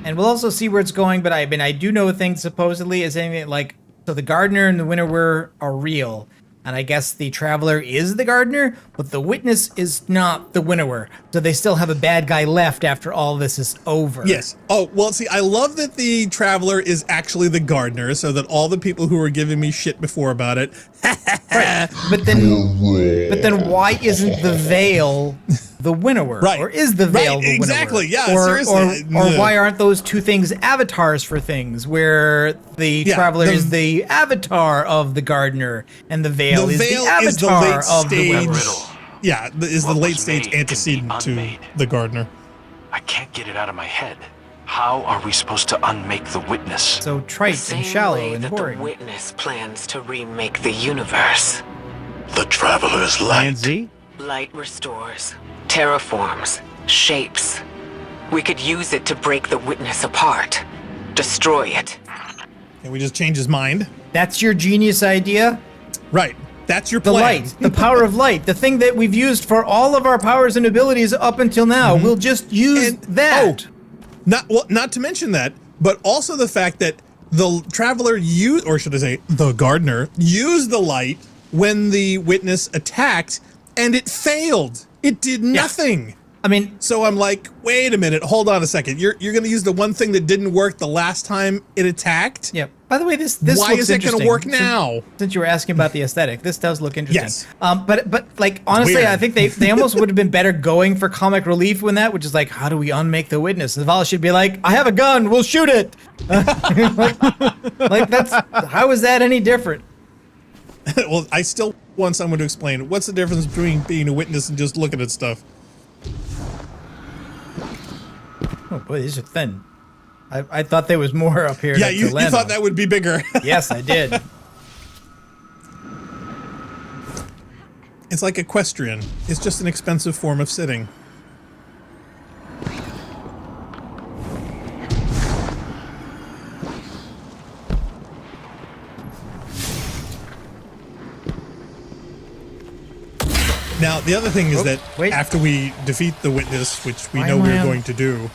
Speaker 7: And we'll also see where it's going, but I do know a thing supposedly is anything like, so the gardener and the winnower are real. And I guess the traveler is the gardener, but the witness is not the winnower. So they still have a bad guy left after all this is over.
Speaker 8: Yes. Oh, well, see, I love that the traveler is actually the gardener, so that all the people who were giving me shit before about it.
Speaker 7: Right. But then why isn't the veil the winnower?
Speaker 8: Right.
Speaker 7: Or is the veil the winnower?
Speaker 8: Exactly. Yeah,
Speaker 7: or,
Speaker 8: seriously.
Speaker 7: Or why aren't those two things avatars for things, where the traveler is the avatar of the gardener and the veil is the avatar of the winnower?
Speaker 8: Yeah, is the late stage antecedent to the gardener.
Speaker 14: I can't get it out of my head. How are we supposed to unmake the witness?
Speaker 7: So trite and shallow and boring.
Speaker 3: The witness plans to remake the universe.
Speaker 12: The traveler's light.
Speaker 9: Z?
Speaker 3: Light restores, terraforms, shapes. We could use it to break the witness apart, destroy it.
Speaker 8: And we just change his mind.
Speaker 7: That's your genius idea?
Speaker 8: Right. That's your
Speaker 7: The
Speaker 8: plan.
Speaker 7: light, the power of light, the thing that we've used for all of our powers and abilities up until now. We'll just use that.
Speaker 8: Not to mention that, but also the fact that the traveler used, or should I say, the gardener used the light when the witness attacked, and it failed. It did nothing.
Speaker 7: I mean,
Speaker 8: so I'm like, wait a minute, hold on a second. You're going to use the one thing that didn't work the last time it attacked?
Speaker 7: Yeah. By the way, this
Speaker 8: why
Speaker 7: looks
Speaker 8: is it going to work now?
Speaker 7: Since you were asking about the aesthetic, this does look interesting.
Speaker 8: Yes.
Speaker 7: But like honestly,
Speaker 8: weird.
Speaker 7: I think they almost would have been better going for comic relief when that, which is like, how do we unmake the witness? Zavala should be like, I have a gun, we'll shoot it. like that's how is that any different?
Speaker 8: Well, I still want someone to explain what's the difference between being a witness and just looking at stuff.
Speaker 7: Oh boy, these are thin. I thought there was more up here.
Speaker 8: Yeah, you thought that would be bigger.
Speaker 7: Yes, I did.
Speaker 8: It's like equestrian. It's just an expensive form of sitting. Now, the other thing is that after we defeat the witness, which we know we're going to do,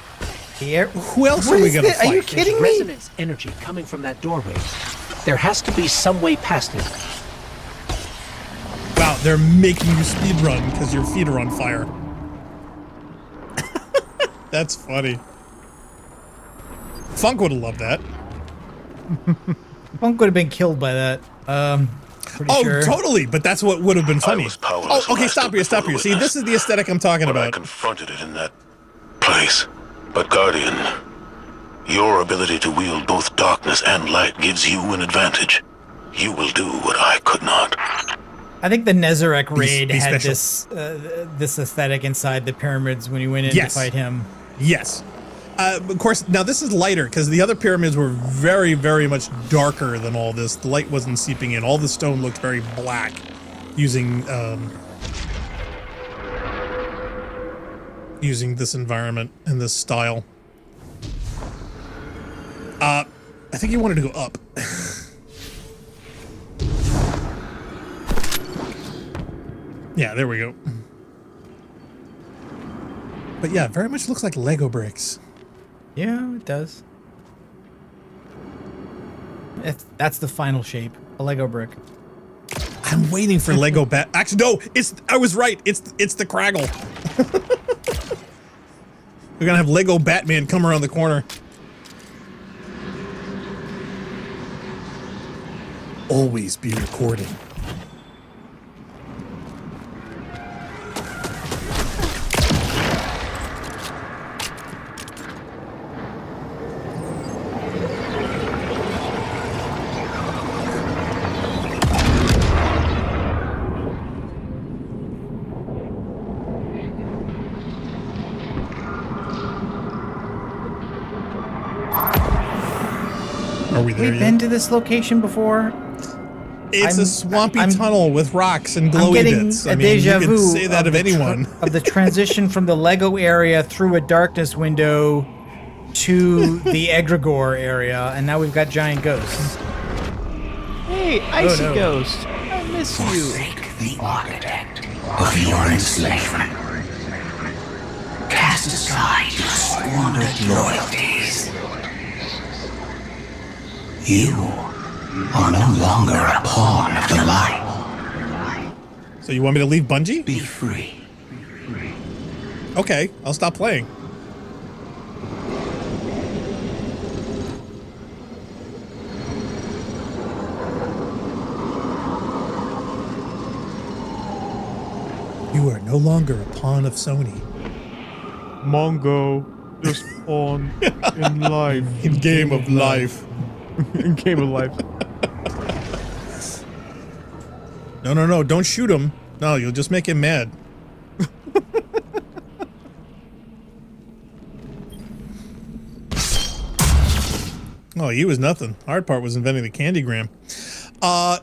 Speaker 8: who else are we going to fight?
Speaker 10: Are you kidding me? Resonance energy coming from that doorway. There has to be some way past it.
Speaker 8: Wow, they're making you speed run because your feet are on fire. That's funny. Funk would have loved that.
Speaker 7: Funk would have been killed by that. Pretty sure.
Speaker 8: Totally, but that's what would have been funny. Oh, okay, stop here. See, this is the aesthetic I'm talking about.
Speaker 12: I confronted it in that place. But Guardian, your ability to wield both darkness and light gives you an advantage. You will do what I could not.
Speaker 7: I think the Nezarec raid
Speaker 8: be
Speaker 7: had
Speaker 8: special.
Speaker 7: this aesthetic inside the pyramids when you went in to fight him.
Speaker 8: Yes. Of course, now this is lighter because the other pyramids were very, very much darker than all this. The light wasn't seeping in. All the stone looked very black using this environment and this style. I think you wanted to go up. Yeah, there we go. But yeah, very much looks like Lego bricks.
Speaker 7: Yeah, it does. That's the final shape, a Lego brick.
Speaker 8: I'm waiting for Lego Bat. Actually, no, I was right. It's the Craggle. We're gonna have Lego Batman come around the corner. Always be recording. Are we there
Speaker 7: We've been to this location before.
Speaker 8: It's a swampy tunnel with rocks and glowy
Speaker 7: I'm getting
Speaker 8: bits.
Speaker 7: a
Speaker 8: I mean,
Speaker 7: deja
Speaker 8: you
Speaker 7: vu
Speaker 8: could say that of
Speaker 7: the
Speaker 8: anyone.
Speaker 7: of the transition from the Lego area through a darkness window to the Egregore area, and now we've got giant ghosts.
Speaker 9: Hey, Icy
Speaker 7: no.
Speaker 9: Ghost, I miss you.
Speaker 15: Forsake the architect of your enslavement. Cast aside your squandered loyalties. You are no longer a pawn of the light.
Speaker 8: So you want me to leave Bungie?
Speaker 15: Be free.
Speaker 8: Okay, I'll stop playing. You are no longer a pawn of Sony.
Speaker 9: Mongo, just pawn in life.
Speaker 8: In game of life.
Speaker 9: In game of life.
Speaker 8: No, don't shoot him. No, you'll just make him mad. Oh, he was nothing. Hard part was inventing the candygram.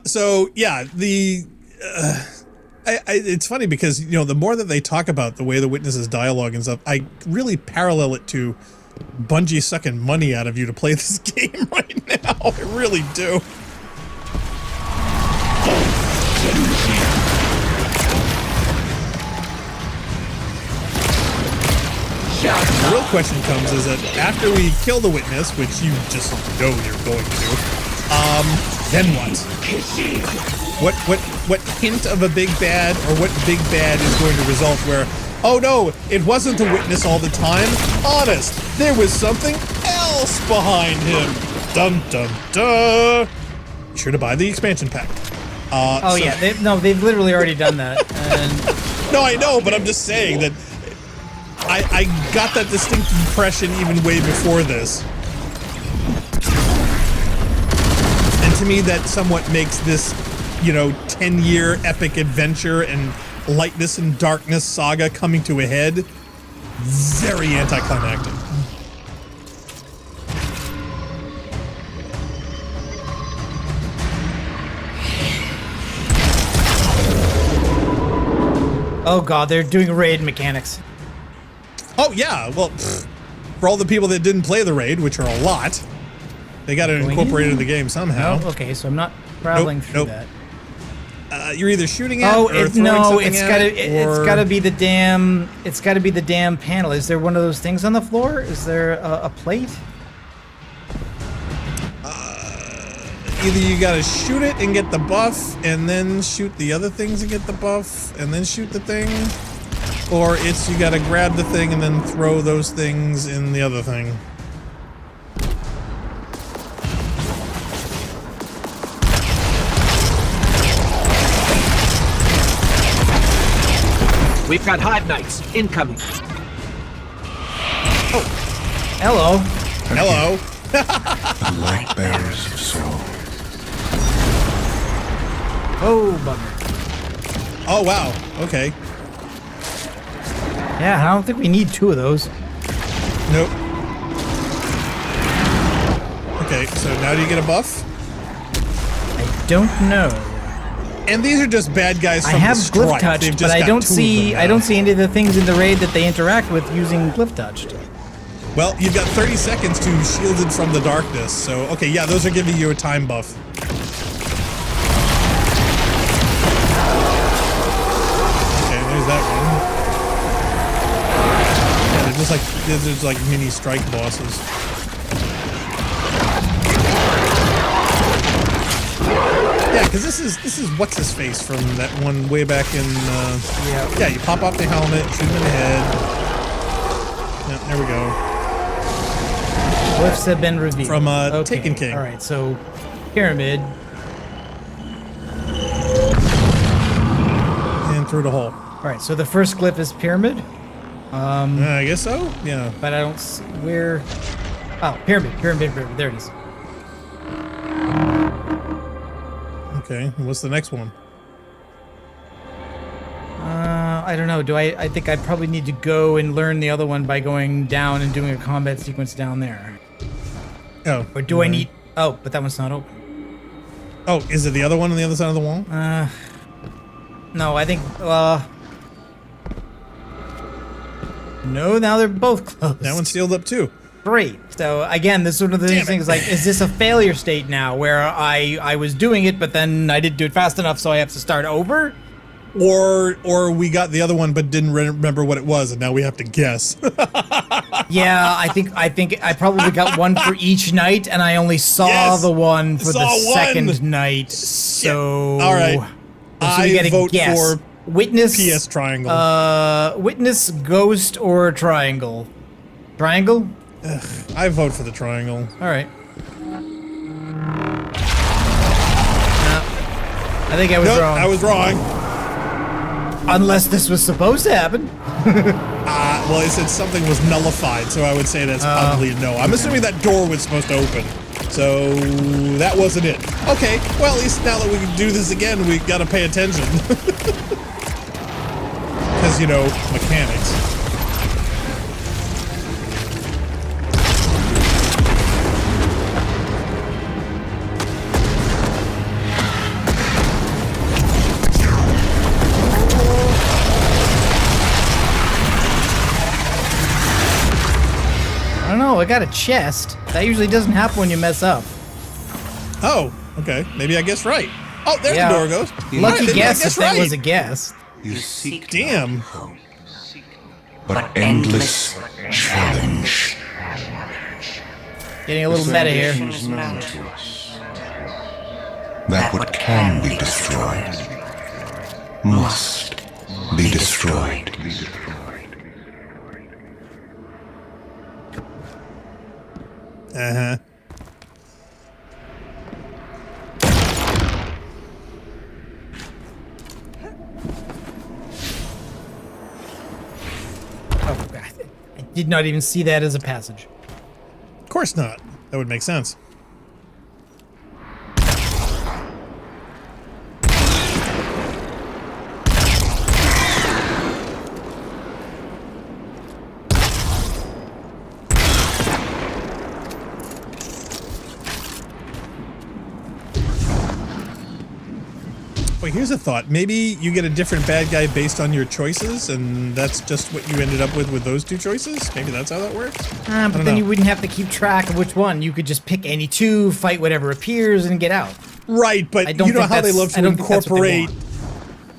Speaker 8: So yeah, it's funny because, you know, the more that they talk about the way the witnesses dialogue and stuff, I really parallel it to Bungie sucking money out of you to play this game right now. I really do. The real question comes is that after we kill the witness, which you just know you're going to, then what? What hint of a big bad or what big bad is going to result where, oh no, it wasn't the witness all the time. Honest, there was something else behind him. Dun dun dun. Be sure to buy the expansion pack.
Speaker 7: Yeah, they've literally already done that. And
Speaker 8: no, I know, but I'm just saying that I got that distinct impression even way before this. And to me, that somewhat makes this, 10-year epic adventure and lightness and darkness saga coming to a head very anticlimactic.
Speaker 7: oh god, they're doing raid mechanics.
Speaker 8: Oh yeah, well, for all the people that didn't play the raid, which are a lot, they got it incorporated in the game somehow.
Speaker 7: No, okay, so I'm not traveling through that.
Speaker 8: You're either shooting at or throwing something at it,
Speaker 7: it's gotta be the damn panel. Is there one of those things on the floor? Is there a plate?
Speaker 8: Either you gotta shoot it and get the buff, and then shoot the other things and get the buff, and then shoot the thing, or it's you gotta grab the thing and then throw those things in the other thing.
Speaker 10: We've got Hive Knights incoming.
Speaker 7: Oh, hello.
Speaker 8: Hello.
Speaker 5: The light bearers of soul.
Speaker 7: Oh, bugger.
Speaker 8: Oh, wow. Okay.
Speaker 7: Yeah, I don't think we need two of those.
Speaker 8: Nope. Okay, so now do you get a buff?
Speaker 7: I don't know.
Speaker 8: And these are just bad guys from
Speaker 7: I have
Speaker 8: the Stripe.
Speaker 7: glyph touched,
Speaker 8: They've
Speaker 7: but
Speaker 8: just
Speaker 7: I
Speaker 8: got
Speaker 7: don't
Speaker 8: two of
Speaker 7: see
Speaker 8: them
Speaker 7: I
Speaker 8: now.
Speaker 7: don't see any of the things in the raid that they interact with using glyph touched.
Speaker 8: Well, you've got 30 seconds to shielded from the darkness. So, okay, yeah, those are giving you a time buff. Okay, there's that one. Yeah, they're just like mini strike bosses. Yeah, because this is what's his face from that one way back in. Yeah, you pop off the helmet, shoot him in the head. Yeah, there we go.
Speaker 7: Glyphs have been revealed.
Speaker 8: From Taken King.
Speaker 7: All right, so pyramid.
Speaker 8: And through the hole.
Speaker 7: All right, so the first glyph is pyramid.
Speaker 8: I guess so. Yeah.
Speaker 7: But I don't see where. Oh, pyramid. There it is.
Speaker 8: Okay. What's the next one?
Speaker 7: I don't know. I think I probably need to go and learn the other one by going down and doing a combat sequence down there.
Speaker 8: Oh.
Speaker 7: Or do I need? Oh, but that one's not open.
Speaker 8: Oh, is it the other one on the other side of the wall?
Speaker 7: No, I think. No, now they're both closed.
Speaker 8: That one's sealed up too.
Speaker 7: Great. So again, this is one of the things like, is this a failure state now where I was doing it, but then I didn't do it fast enough, so I have to start over?
Speaker 8: Or we got the other one but didn't remember what it was, and now we have to guess.
Speaker 7: Yeah, I think I probably got one for each night, and I only saw the one for the second night. So
Speaker 8: yeah. All right,
Speaker 7: so we gotta
Speaker 8: vote
Speaker 7: guess.
Speaker 8: for
Speaker 7: Witness
Speaker 8: PS triangle.
Speaker 7: Witness, ghost, or triangle. Triangle.
Speaker 8: Ugh, I vote for the triangle.
Speaker 7: All right. I think I was wrong.
Speaker 8: I was wrong.
Speaker 7: Unless this was supposed to happen.
Speaker 8: Well, it said something was nullified, so I would say that's probably a no. I'm assuming that door was supposed to open, so that wasn't it. Okay, well, at least now that we can do this again, we gotta pay attention. Because, mechanics.
Speaker 7: I don't know. Oh, I got a chest. That usually doesn't happen when you mess up.
Speaker 8: Oh, okay. Maybe I guessed right. Oh, there
Speaker 7: Yeah.
Speaker 8: the door goes.
Speaker 7: Lucky
Speaker 8: Right,
Speaker 7: guess
Speaker 8: I
Speaker 7: if that was a guess.
Speaker 15: You seek
Speaker 8: Damn.
Speaker 15: but endless challenge.
Speaker 7: Getting a little meta here.
Speaker 15: That what can be destroyed must be destroyed.
Speaker 8: Uh-huh.
Speaker 7: Oh, God. I did not even see that as a passage.
Speaker 8: Of course not. That would make sense. Wait, here's a thought. Maybe you get a different bad guy based on your choices, and that's just what you ended up with those two choices? Maybe that's how that works?
Speaker 7: But then you wouldn't have to keep track of which one. You could just pick any two, fight whatever appears, and get out.
Speaker 8: Right, but
Speaker 7: I don't
Speaker 8: you know
Speaker 7: think
Speaker 8: how they
Speaker 7: that's-
Speaker 8: love
Speaker 7: I
Speaker 8: to
Speaker 7: don't think that's what they
Speaker 8: incorporate...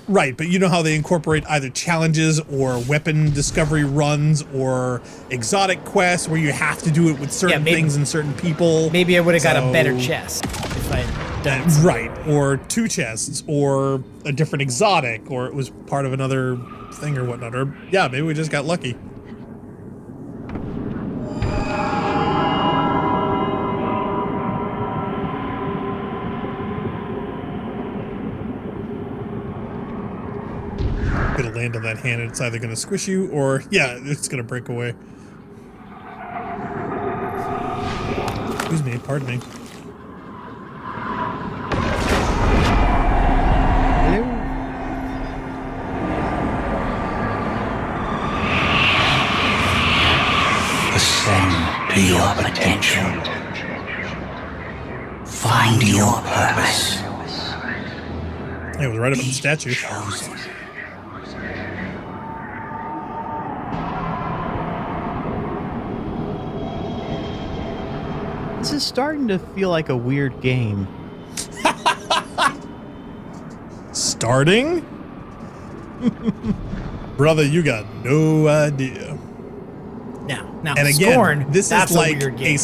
Speaker 8: Right, but you know how they incorporate either challenges or weapon discovery runs or exotic quests where you have to do it with certain things and certain people.
Speaker 7: Maybe I would have got a
Speaker 8: So-
Speaker 7: better chest if I had done
Speaker 8: Right, or two chests, or a different exotic, or it was part of another thing or whatnot. Or, yeah, maybe we just got lucky. Gonna land on that hand and it's either gonna squish you or, yeah, it's gonna break away. Excuse me, pardon me.
Speaker 15: Ascend to your potential. Find your purpose.
Speaker 8: It was right up at the statue.
Speaker 9: This is starting to feel like a weird game.
Speaker 8: Starting? Brother, you got no idea.
Speaker 7: Now,
Speaker 8: And again,
Speaker 7: Scorn,
Speaker 8: this
Speaker 7: that's
Speaker 8: is like
Speaker 7: a weird game.
Speaker 8: a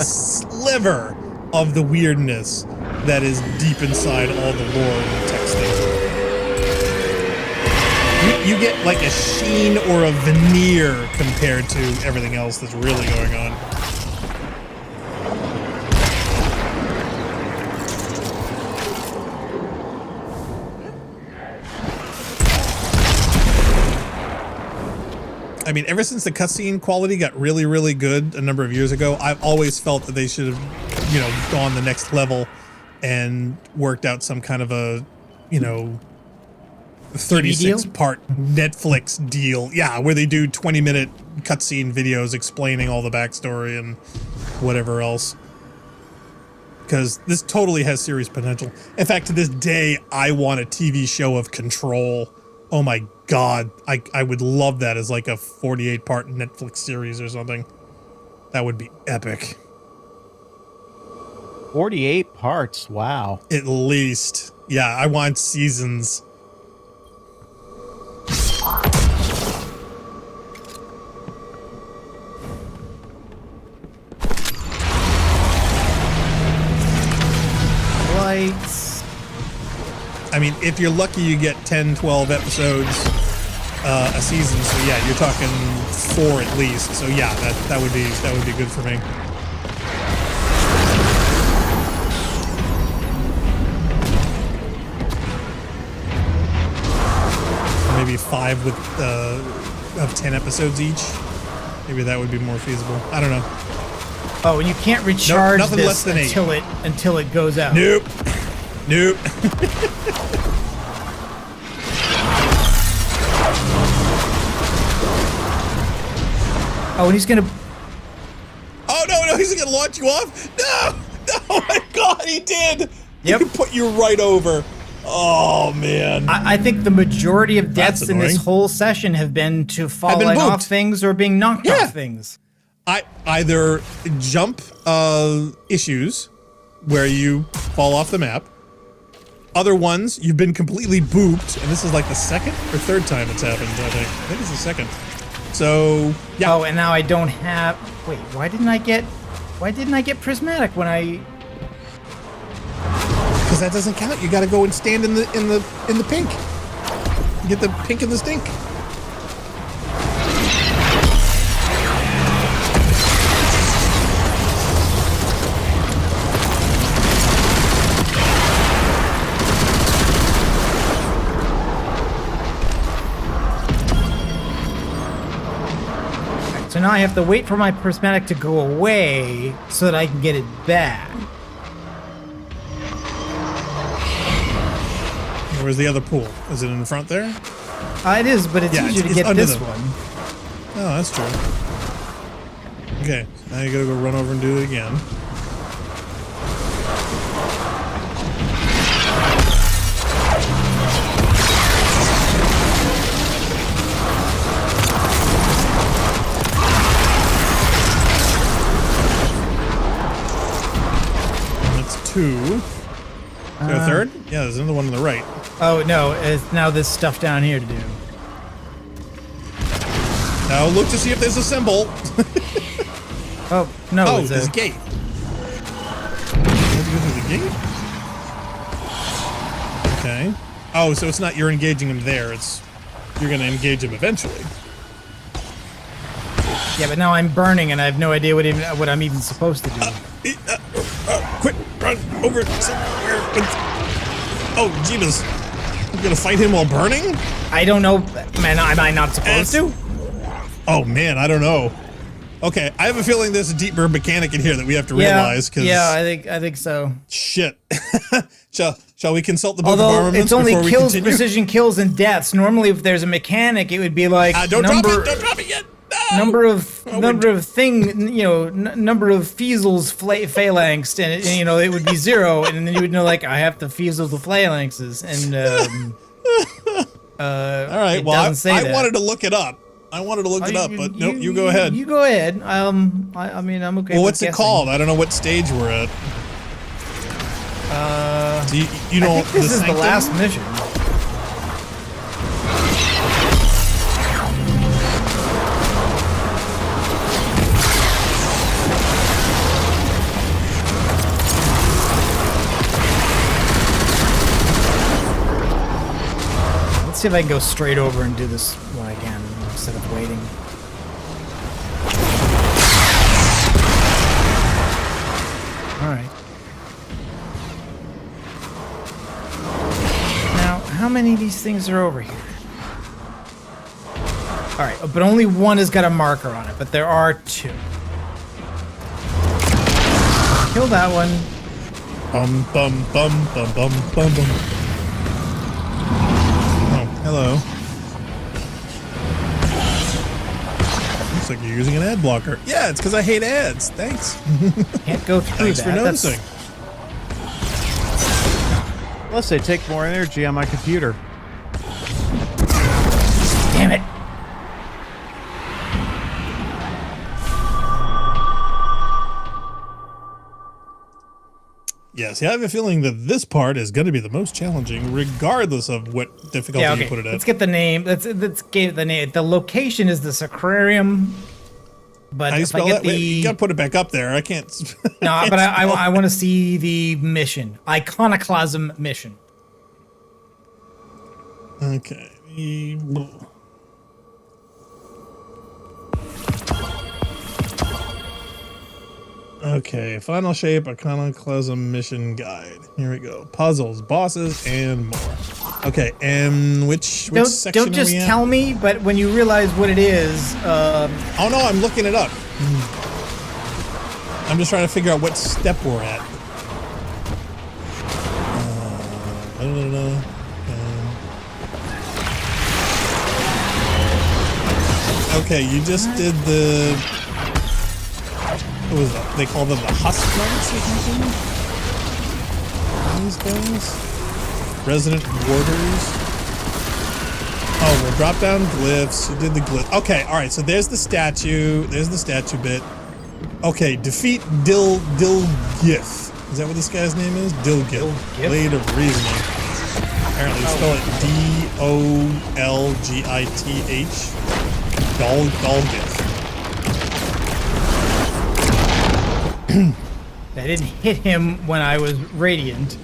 Speaker 8: sliver of the weirdness that is deep inside all the lore and texting. You get like a sheen or a veneer compared to everything else that's really going on. I mean, ever since the cutscene quality got really, really good a number of years ago, I've always felt that they should have, you know, gone the next level and worked out some kind of a, you know, 36-part Netflix deal. Yeah, where they do 20-minute cutscene videos explaining all the backstory and whatever else. Because this totally has serious potential. In fact, to this day, I want a TV show of Control. Oh my God, I would love that as like a 48-part Netflix series or something. That would be epic.
Speaker 9: 48 parts, wow.
Speaker 8: At least. Yeah, I want seasons.
Speaker 7: Lights.
Speaker 8: I mean, if you're lucky, you get 10, 12 episodes a season. So yeah, you're talking 4 at least. So yeah, that would be good for me. Maybe 5 with of 10 episodes each. Maybe that would be more feasible. I don't know.
Speaker 7: Oh, and you can't recharge
Speaker 8: nothing
Speaker 7: this
Speaker 8: less than 8.
Speaker 7: until it goes out.
Speaker 8: Nope. Nope.
Speaker 7: Oh, and he's gonna...
Speaker 8: Oh, no, he's gonna launch you off? No! Oh my God, he did!
Speaker 7: Yep.
Speaker 8: He put you right over. Oh, man.
Speaker 7: I think the majority of deaths in this
Speaker 8: annoying.
Speaker 7: whole session have been to falling off things or being knocked off things.
Speaker 8: either jump issues where you fall off the map. Other ones, you've been completely booped, and this is like the second or third time it's happened, I think it's the second. So, yeah.
Speaker 7: Oh, and now I don't have... Wait, why didn't I get prismatic when I...
Speaker 8: Because that doesn't count. You gotta go and stand in the pink. Get the pink and the stink.
Speaker 7: So now I have to wait for my prismatic to go away so that I can get it back.
Speaker 8: Where's the other pool? Is it in the front there?
Speaker 7: It is, but it's easier to get
Speaker 8: under
Speaker 7: this
Speaker 8: them.
Speaker 7: one.
Speaker 8: Oh, that's true. Okay, now you gotta go run over and do it again. That's two. Is there a third? Yeah, there's another one on the right.
Speaker 7: Oh, no, it's now this stuff down here to do.
Speaker 8: Now look to see if there's a symbol.
Speaker 7: Oh, no.
Speaker 8: Oh,
Speaker 7: it's
Speaker 8: there's a gate. You have to go through the gate? Okay. Oh, so it's not you're engaging him there, it's you're gonna engage him eventually.
Speaker 7: Yeah, but now I'm burning and I have no idea what I'm even supposed to do.
Speaker 8: Quick, run over somewhere. Oh, Jeebus. You gonna fight him while burning?
Speaker 7: I don't know. Man, am I not supposed to?
Speaker 8: Oh, man, I don't know. Okay, I have a feeling there's a deeper mechanic in here that we have to realize.
Speaker 7: Yeah, I think so.
Speaker 8: Shit. Shall we consult the book of
Speaker 7: Although
Speaker 8: armaments
Speaker 7: it's only
Speaker 8: before
Speaker 7: kills,
Speaker 8: we continue?
Speaker 7: precision kills, and deaths. Normally, if there's a mechanic, it would be like
Speaker 8: don't drop it yet. No!
Speaker 7: Number of Fiesels phalanx, and it would be 0, and then you would know like I have to Fiesel the phalanxes, and
Speaker 8: all right. Well, I wanted to look it up. But nope. You go ahead.
Speaker 7: You go ahead. I mean, I'm okay.
Speaker 8: Well,
Speaker 7: with
Speaker 8: what's it
Speaker 7: guessing.
Speaker 8: called? I don't know what stage we're at. Do you know
Speaker 7: I think this is the last mission. Let's see if I can go straight over and do this one again instead of waiting. Alright. Now, how many of these things are over here? Alright, but only one has got a marker on it, but there are 2. Kill that one.
Speaker 8: Bum bum bum bum bum bum bum. Hello. Looks like you're using an ad blocker. Yeah, it's because I hate ads. Thanks.
Speaker 7: Can't go through
Speaker 8: Thanks for noticing.
Speaker 9: Plus, they take more energy on my computer.
Speaker 7: Damn it.
Speaker 8: Yes, I have a feeling that this part is going to be the most challenging, regardless of what difficulty you put it at.
Speaker 7: Let's get the name. Let's get the name. The location is the Sacrarium. But
Speaker 8: How do you
Speaker 7: if I
Speaker 8: spell
Speaker 7: get
Speaker 8: that? Wait, you got to put it back up there. I can't.
Speaker 7: No, but I want to see the mission. Iconoclasm mission.
Speaker 8: Okay. Okay, final shape, iconoclasm mission guide. Here we go. Puzzles, bosses, and more. Okay, and which section
Speaker 7: Don't just
Speaker 8: are we at?
Speaker 7: tell me, but when you realize what it is.
Speaker 8: Oh no, I'm looking it up. I'm just trying to figure out what step we're at. Okay, you just did the. What was that? They call them the husk knights or something? These guys? Resident warders. Oh, well, drop down glyphs. You did the glyph. Okay, alright, so there's the statue. There's the statue bit. Okay, defeat Dilgith. Is that what this guy's name is? Dilgith. Blade of Reasoning. Apparently, you spell it D-O-L-G-I-T-H. Dilgith.
Speaker 7: I didn't hit him when I was radiant.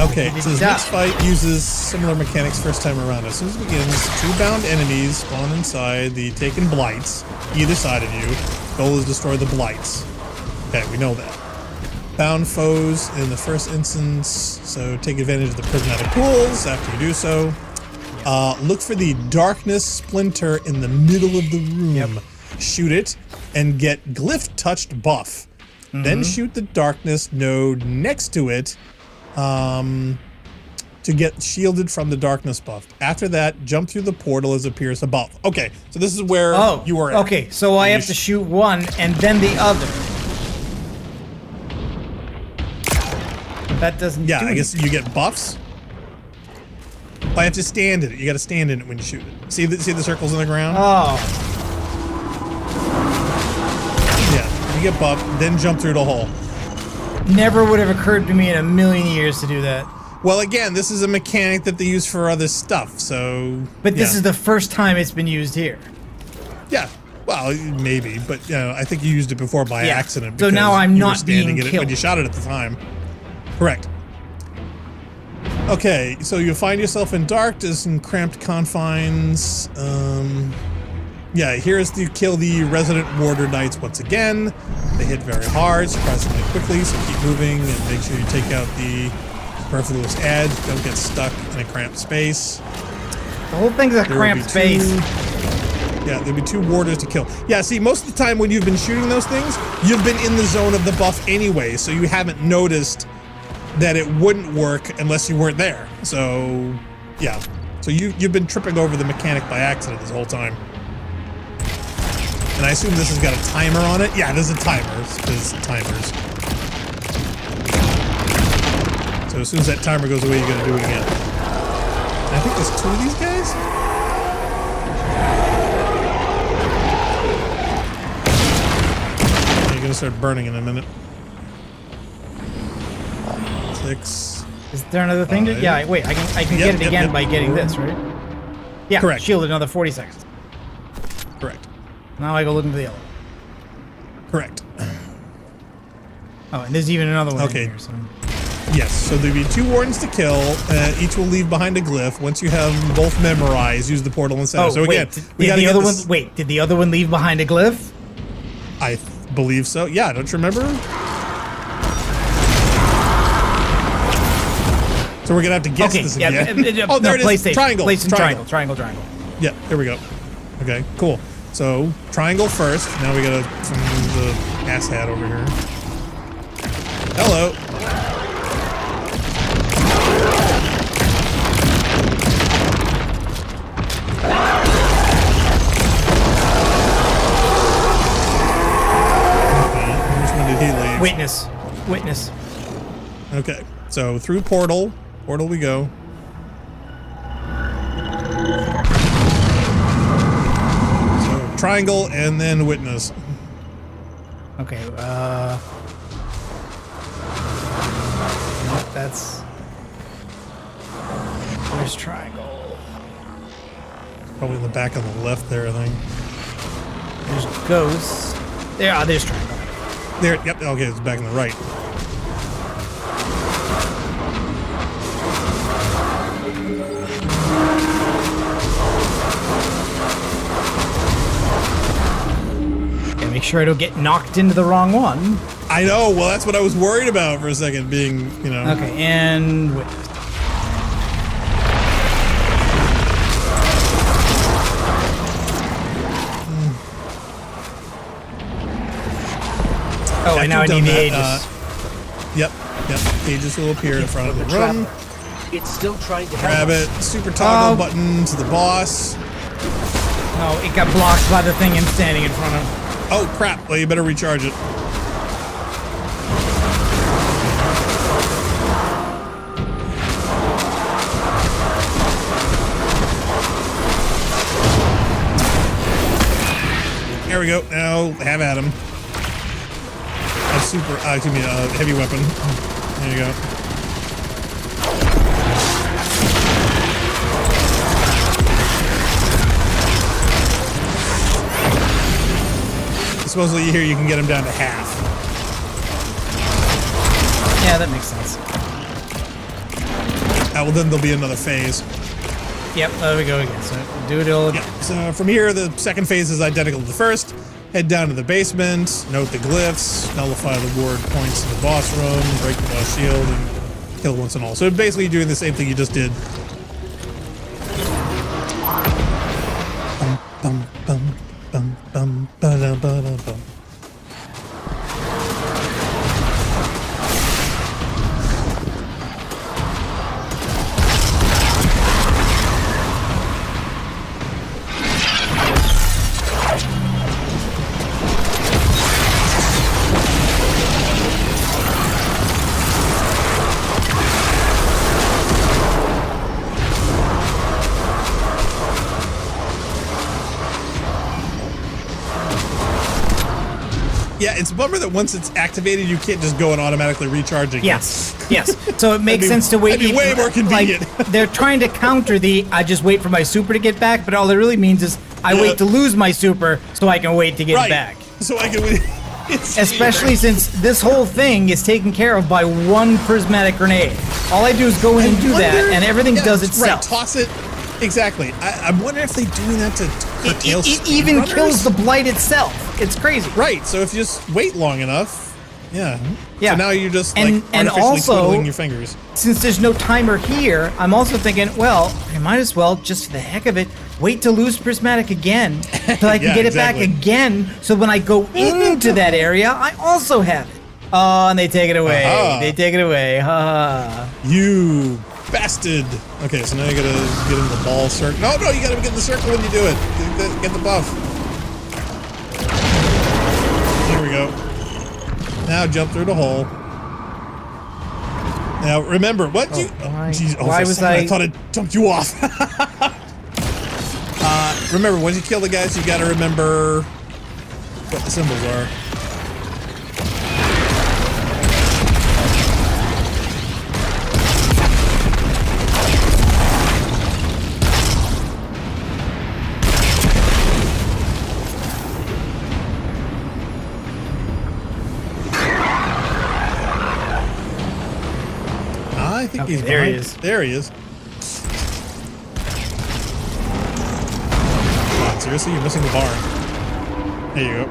Speaker 8: Okay, so this next fight uses similar mechanics first time around. As soon as it begins, 2 bound enemies spawn inside the taken blights, either side of you. Goal is destroy the blights. Okay, we know that. Bound foes in the first instance, so take advantage of the prismatic pools after you do so. Look for the darkness splinter in the middle of the room. Yep. Shoot it and get glyph touched buff. Then shoot the darkness node next to it to get shielded from the darkness buff. After that, jump through the portal as it appears above. Okay, so this is where you were at.
Speaker 7: Okay, so I have to shoot one and then the other. That doesn't do
Speaker 8: I guess you get buffs. But I have to stand in it. You got to stand in it when you shoot it. See the circles on the ground?
Speaker 7: Oh.
Speaker 8: Yeah, you get buffed, then jump through the hole.
Speaker 7: Never would have occurred to me in a million years to do that.
Speaker 8: Well, again, this is a mechanic that they use for other stuff, so...
Speaker 7: But this is the first time it's been used here.
Speaker 8: Yeah. Well, maybe, but I think you used it before by accident.
Speaker 7: So now I'm not being
Speaker 8: in it when you shot it at the time. Correct. Okay, so you find yourself in darkness and cramped confines. Yeah, here's to kill the resident warder knights once again. They hit very hard, surprisingly quickly, so keep moving and make sure you take out the superfluous edge. Don't get stuck in a cramped space.
Speaker 7: The whole thing's a cramped space.
Speaker 8: Yeah, there'll be 2 warders to kill. Yeah, see, most of the time when you've been shooting those things, you've been in the zone of the buff anyway, so you haven't noticed that it wouldn't work unless you weren't there. So, yeah. So you've been tripping over the mechanic by accident this whole time. And I assume this has got a timer on it? Yeah, there's a timer. There's timers. So as soon as that timer goes away, you gotta do it again. And I think there's 2 of these guys? You're gonna start burning in a minute. 6.
Speaker 7: Is there another thing to? Yeah, wait. I can get it again by getting this, right? Yeah.
Speaker 8: Correct.
Speaker 7: Shielded another 40 seconds.
Speaker 8: Correct.
Speaker 7: Now I go looking for the yellow.
Speaker 8: Correct.
Speaker 7: Oh, and there's even another one.
Speaker 8: Okay.
Speaker 7: In here, so.
Speaker 8: Yes. So there'll be 2 wardens to kill. Each will leave behind a glyph. Once you have them both memorized, use the portal and center.
Speaker 7: Oh,
Speaker 8: so again,
Speaker 7: did the other one? Wait, did the other one leave behind a glyph?
Speaker 8: I believe so. Yeah. Don't you remember? So we're gonna have to guess this again. Oh, there it is. Triangle.
Speaker 7: Triangle.
Speaker 8: Yeah, there we go. Okay, cool. So triangle first. Now we gotta from the ass hat over here. Hello. Okay, which one did he leave?
Speaker 7: Witness.
Speaker 8: Okay, so through portal we go. So triangle and then witness.
Speaker 7: Okay, that's... Where's triangle?
Speaker 8: Probably in the back on the left there, I think.
Speaker 7: There's ghosts. There's triangle.
Speaker 8: There, yep, okay, it's back on the right.
Speaker 7: Make sure I don't get knocked into the wrong one.
Speaker 8: I know. Well, that's what I was worried about for a second, being, you know.
Speaker 7: Okay, and wait. Oh, and now I need the Aegis.
Speaker 8: Yep. Aegis will appear in front of the room.
Speaker 10: It's still trying to
Speaker 8: grab it. Super toggle button to the boss.
Speaker 7: No, it got blocked by the thing I'm standing in front of.
Speaker 8: Oh crap! Well, you better recharge it. There we go. Now, have at him. A super, excuse me, a heavy weapon. There you go. Supposedly here you can get him down to half.
Speaker 7: Yeah, that makes sense.
Speaker 8: Well, then there'll be another phase.
Speaker 7: Yep, there we go again. So do it all again.
Speaker 8: Yeah, so from here, the second phase is identical to the first. Head down to the basement, note the glyphs, nullify the ward points in the boss room, break the boss shield, and kill once and all. So basically doing the same thing you just did. Bum, bum, bum, bum, bum, ba-da, ba-da, bum. Yeah, it's a bummer that once it's activated, you can't just go and automatically recharging.
Speaker 7: Yes, yes. So it makes sense to wait.
Speaker 8: That'd be way more convenient.
Speaker 7: Like, they're trying to counter the I just wait for my super to get back, but all it really means is I wait to lose my super so I can wait to get it back.
Speaker 8: So I can wait.
Speaker 7: Especially since this whole thing is taken care of by one prismatic grenade. All I do is go in and do that, and everything does itself.
Speaker 8: Right, toss it. Exactly. I'm wondering if they're doing that to curtail
Speaker 7: It even kills the blight itself. It's crazy.
Speaker 8: Right. So if you just wait long enough, yeah.
Speaker 7: Yeah.
Speaker 8: So now you're just
Speaker 7: and
Speaker 8: artificially
Speaker 7: also,
Speaker 8: twiddling your fingers.
Speaker 7: Since there's no timer here, I'm also thinking, well, I might as well, just for the heck of it, wait to lose prismatic again so I can get it back again. So when I go into that area, I also have it. Oh, and they take it away. They take it away. Ha.
Speaker 8: You bastard. Okay, so now you gotta get in the ball circle. No, you gotta get in the circle when you do it. Get the buff. There we go. Now jump through the hole. Now remember, what you...
Speaker 7: Why was I
Speaker 8: thought it jumped you off. Remember, once you kill the guys, you gotta remember what the symbols are. I think he's
Speaker 7: there.
Speaker 8: behind.
Speaker 7: He is.
Speaker 8: There he is. Come on, seriously, you're missing the bar. There you go.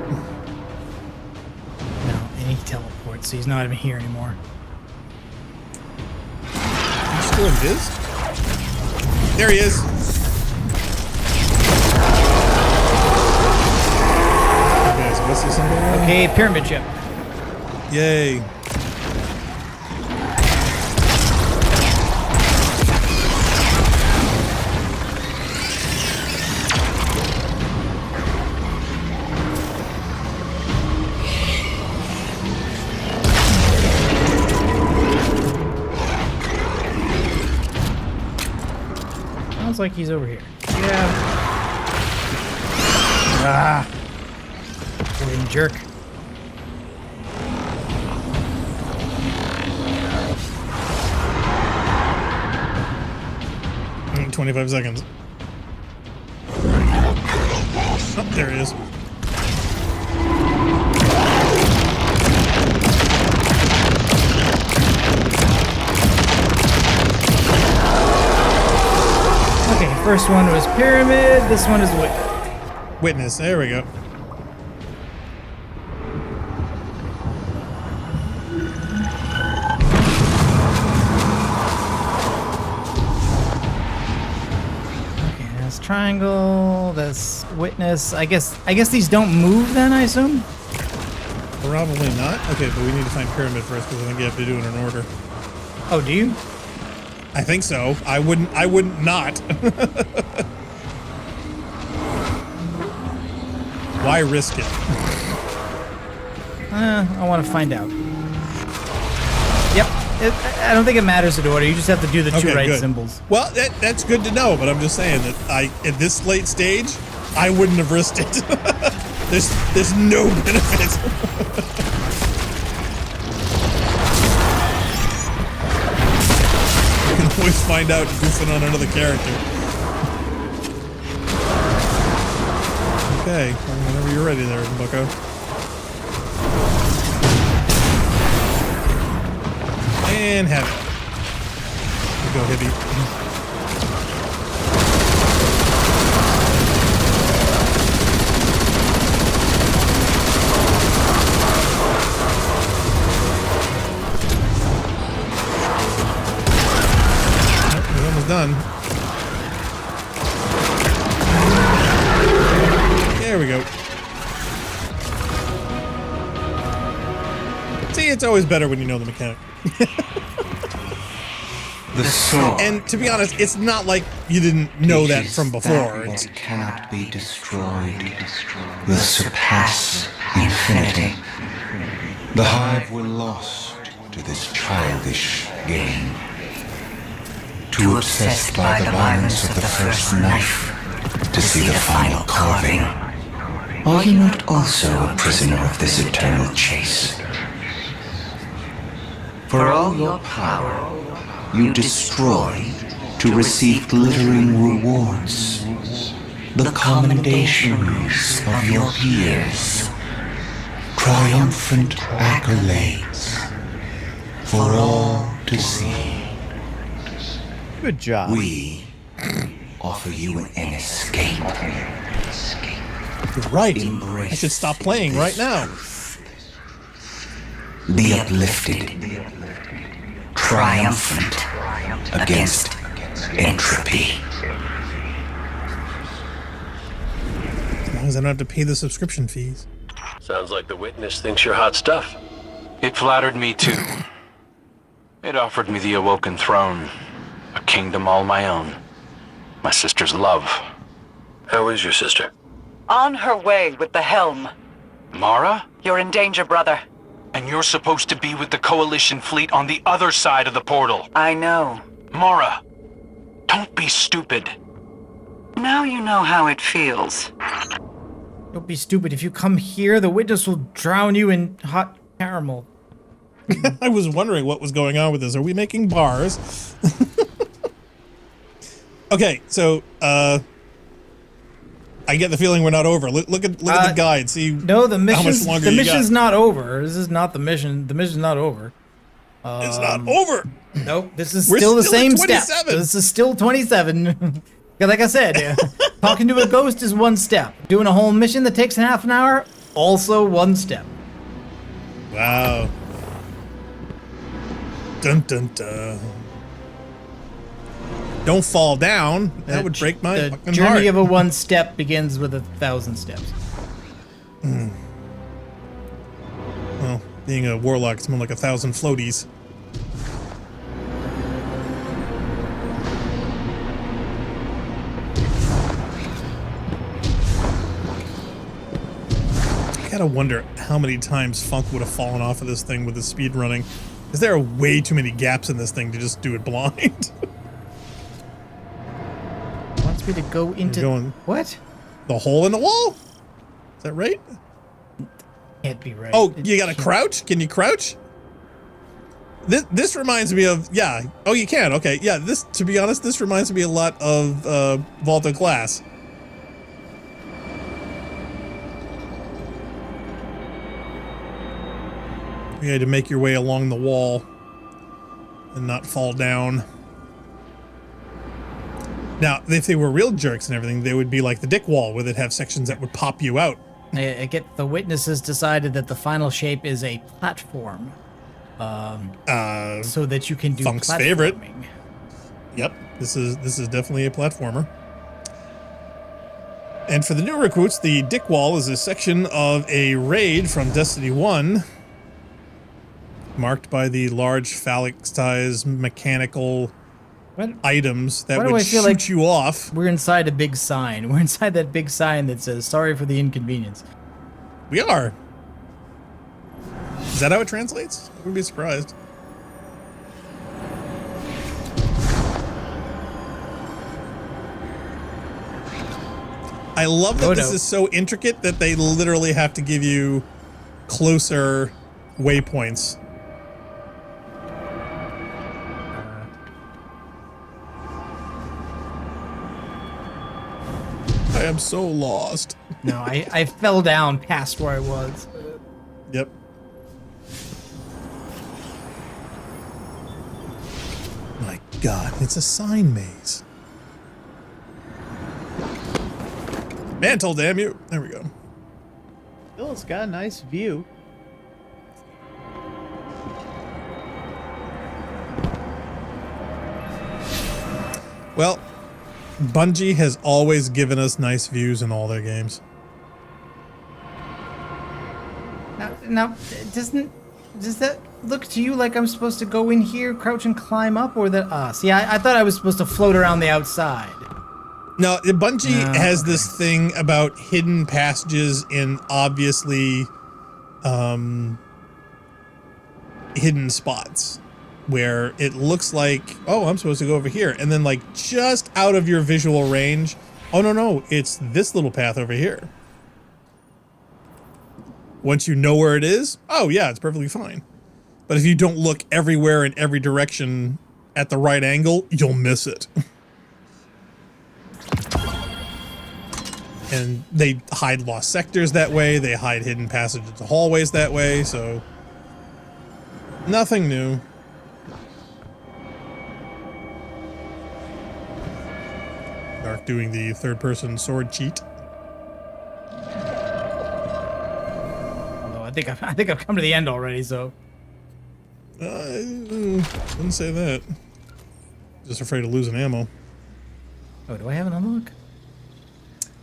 Speaker 7: No, and he teleports, so he's not even here anymore.
Speaker 8: He's still in Viz? There he is. Okay, so what's the symbol?
Speaker 7: Okay, pyramid ship.
Speaker 8: Yay.
Speaker 7: Sounds like he's over here. Yeah. Ah. Fucking jerk.
Speaker 8: Mm, 25 seconds. Oh, there it is.
Speaker 7: Okay, first one was pyramid, this one is witness.
Speaker 8: Witness, there we go.
Speaker 7: Okay, that's triangle, that's witness. I guess these don't move then, I assume?
Speaker 8: Probably not. Okay, but we need to find pyramid first because I think you have to do it in order.
Speaker 7: Oh, do you?
Speaker 8: I think so. I wouldn't not. Why risk it?
Speaker 7: I want to find out. Yep. I don't think it matters in order. You just have to do the two right symbols.
Speaker 8: Well, that's good to know, but I'm just saying that at this late stage, I wouldn't have risked it. There's no benefit. You can always find out goofing on another character. Okay, well, whenever you're ready there, bucko. And have it. Here we go, Hippie. Done. There we go. See, it's always better when you know the mechanic.
Speaker 15: The sword.
Speaker 8: And to be honest, it's not like you didn't know that from before.
Speaker 15: It cannot be destroyed will surpass infinity. The hive were lost to this childish game. Too obsessed by the violence of the first knife to see the final carving. Are you not also a prisoner of this eternal chase? For all your power, you destroy to receive glittering rewards, the commendations of your peers, triumphant accolades for all to see.
Speaker 9: Good job.
Speaker 15: We offer you an escape.
Speaker 8: You're right. I should stop playing right now.
Speaker 15: Be uplifted. Triumphant against entropy.
Speaker 8: As long as I don't have to pay the subscription fees.
Speaker 13: Sounds like the witness thinks you're hot stuff.
Speaker 14: It flattered me too. It offered me the awoken throne, a kingdom all my own, my sister's love.
Speaker 13: How is your sister?
Speaker 16: On her way with the helm.
Speaker 14: Mara?
Speaker 16: You're in danger, brother.
Speaker 14: And you're supposed to be with the Coalition fleet on the other side of the portal.
Speaker 16: I know.
Speaker 14: Mara, don't be stupid.
Speaker 16: Now you know how it feels.
Speaker 7: Don't be stupid. If you come here, the witness will drown you in hot caramel.
Speaker 8: I was wondering what was going on with this. Are we making bars? Okay, so I get the feeling we're not over. Look at the guide. See
Speaker 7: no, the
Speaker 8: how much longer
Speaker 7: the
Speaker 8: you
Speaker 7: mission's
Speaker 8: got.
Speaker 7: not over. This is not the mission. The mission's not over.
Speaker 8: It's not over.
Speaker 7: Nope. This is
Speaker 8: We're
Speaker 7: still the
Speaker 8: still at
Speaker 7: same step.
Speaker 8: 27.
Speaker 7: This is still 27. Like I said, talking to a ghost is one step. Doing a whole mission that takes half an hour, also one step.
Speaker 8: Wow. Dun dun dun. Don't fall down. That would break my
Speaker 7: The
Speaker 8: fucking
Speaker 7: journey
Speaker 8: heart.
Speaker 7: of a one step begins with 1,000 steps.
Speaker 8: Well, being a warlock, it's more like 1,000 floaties. I gotta wonder how many times Funk would have fallen off of this thing with the speed running. Because there are way too many gaps in this thing to just do it blind.
Speaker 7: Wants me to go into what?
Speaker 8: The hole in the wall? Is that right?
Speaker 7: Can't be right.
Speaker 8: Oh, you gotta crouch? Can you crouch? This reminds me of, yeah. Oh, you can. Okay, yeah. This, to be honest, this reminds me a lot of Vault of Glass. You had to make your way along the wall and not fall down. Now, if they were real jerks and everything, they would be like the dick wall, where they'd have sections that would pop you out.
Speaker 7: I get the witnesses decided that the final shape is a platform. So that you can do
Speaker 8: Funk's
Speaker 7: platforming.
Speaker 8: favorite. Yep, this is definitely a platformer. And for the new recruits, the dick wall is a section of a raid from Destiny 1, marked by the large phallic-sized mechanical items that would shoot you off.
Speaker 7: We're inside a big sign. We're inside that big sign that says, "Sorry for the inconvenience."
Speaker 8: We are. Is that how it translates? I would be surprised. I love that this is so intricate that they literally have to give you closer waypoints. I am so lost.
Speaker 7: No, I fell down past where I was.
Speaker 8: Yep. My God, it's a sign maze. Mantle, damn you. There we go.
Speaker 9: Still, it's got a nice view.
Speaker 8: Well, Bungie has always given us nice views in all their games.
Speaker 7: Now, does that look to you like I'm supposed to go in here, crouch and climb up, or that? See, I thought I was supposed to float around the outside.
Speaker 8: No, Bungie has this thing about hidden passages in obviously hidden spots where it looks like, oh, I'm supposed to go over here. And then like just out of your visual range, oh, no, it's this little path over here. Once you know where it is, oh yeah, it's perfectly fine. But if you don't look everywhere in every direction at the right angle, you'll miss it. And they hide lost sectors that way. They hide hidden passages to hallways that way. So nothing new. Dark doing the third-person sword cheat.
Speaker 7: Although I think I've come to the end already. So
Speaker 8: wouldn't say that. Just afraid of losing ammo.
Speaker 7: Oh, do I have an unlock?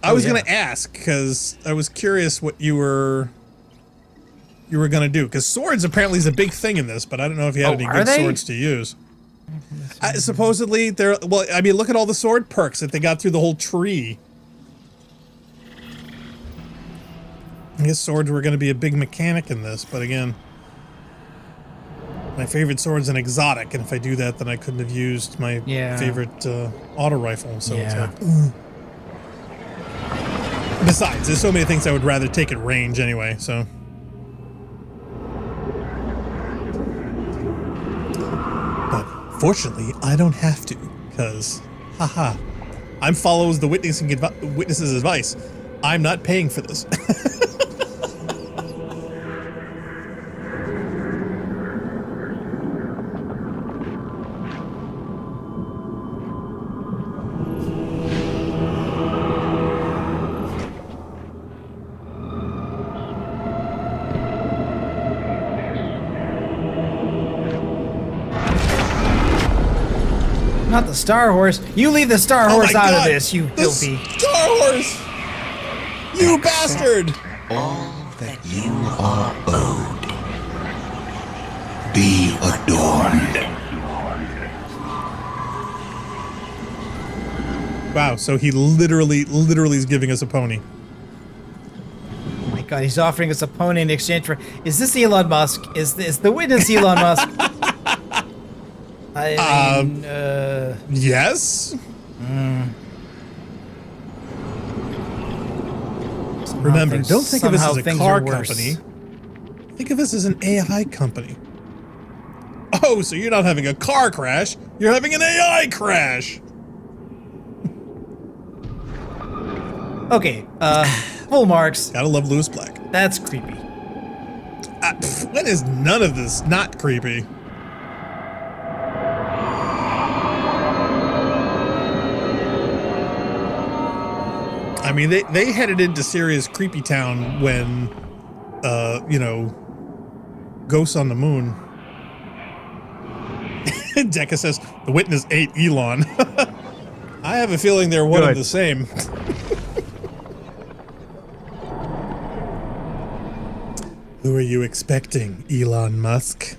Speaker 8: I was gonna ask because I was curious what you were gonna do, because swords apparently is a big thing in this, but I don't know if you had any good swords to use. Supposedly they're, well, I mean, look at all the sword perks that they got through the whole tree. I guess swords were gonna be a big mechanic in this, but again, my favorite sword's an exotic, and if I do that, then I couldn't have used my favorite auto rifle. So it's like, besides, there's so many things I would rather take at range anyway, so. But fortunately, I don't have to, because, haha, I'm follows the witness's advice. I'm not paying for this.
Speaker 7: Not the Star Horse. You leave the Star Horse out of this, you filthy.
Speaker 8: Star Horse! You bastard!
Speaker 15: All that you are owed. Be adorned.
Speaker 8: Wow, so he literally is giving us a pony.
Speaker 7: Oh my God, he's offering us a pony in exchange for. Is this Elon Musk? Is the witness Elon Musk? I mean,
Speaker 8: yes. Remember, don't think of this as a car company. Think of this as an AI company. Oh, so you're not having a car crash, you're having an AI crash.
Speaker 7: Okay, full marks.
Speaker 8: Gotta love Lewis Black.
Speaker 7: That's creepy.
Speaker 8: When is none of this not creepy? I mean, they headed into serious creepy town when, you know, Ghosts on the Moon. Deca says, the witness ate Elon. I have a feeling they're one and the same. Who are you expecting, Elon Musk?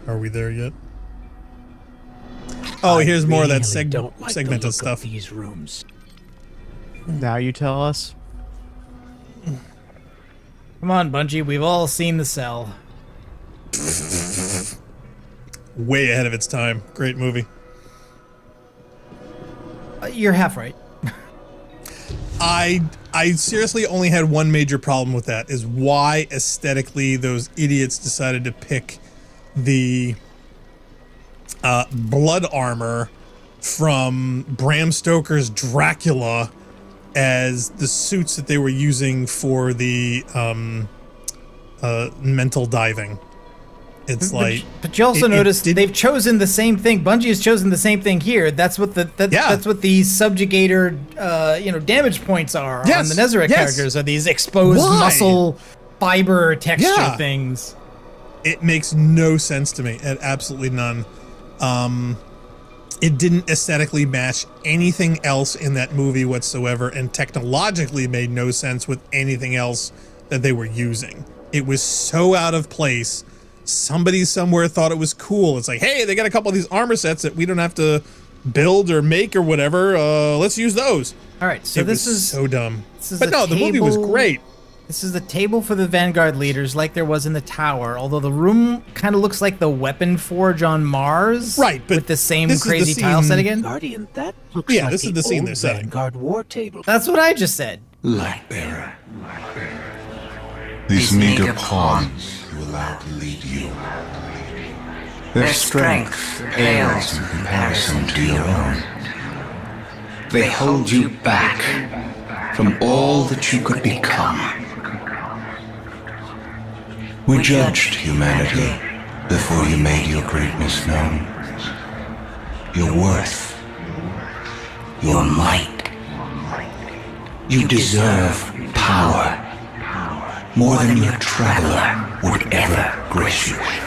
Speaker 8: Are we there yet? Oh, here's more of that
Speaker 10: don't like the
Speaker 8: segmented
Speaker 10: look
Speaker 8: stuff.
Speaker 10: of these rooms.
Speaker 9: Now you tell us.
Speaker 7: Come on, Bungie. We've all seen the cell.
Speaker 8: Way ahead of its time. Great movie.
Speaker 7: You're half right.
Speaker 8: I seriously only had one major problem with that, is why aesthetically those idiots decided to pick the blood armor from Bram Stoker's Dracula as the suits that they were using for the mental diving. It's like,
Speaker 7: but you also notice they've chosen the same thing. Bungie has chosen the same thing here. That's what that's what the subjugator, damage points are on the Nezarec characters. Are these exposed muscle fiber texture things?
Speaker 8: It makes no sense to me. Absolutely none. It didn't aesthetically match anything else in that movie whatsoever, and technologically made no sense with anything else that they were using. It was so out of place. Somebody somewhere thought it was cool. It's like, hey, they got a couple of these armor sets that we don't have to build or make or whatever. Let's use those.
Speaker 7: All right, so this is
Speaker 8: so dumb. But no, the movie was great.
Speaker 7: This is the table for the Vanguard leaders, like there was in the tower. Although the room kind of looks like the weapon forge on Mars,
Speaker 8: right? But
Speaker 7: with the same crazy tile set again.
Speaker 10: Guardian, that looks like
Speaker 8: this is the scene they're setting.
Speaker 10: Vanguard war table.
Speaker 7: That's what I just said.
Speaker 15: Lightbearer. These meager pawns you allow to lead you. Their strength pales in comparison to your own. They hold you back from all that you could become. We judged humanity before you made your greatness known. Your worth. Your might. You deserve power. More than your traveler would ever grace you with.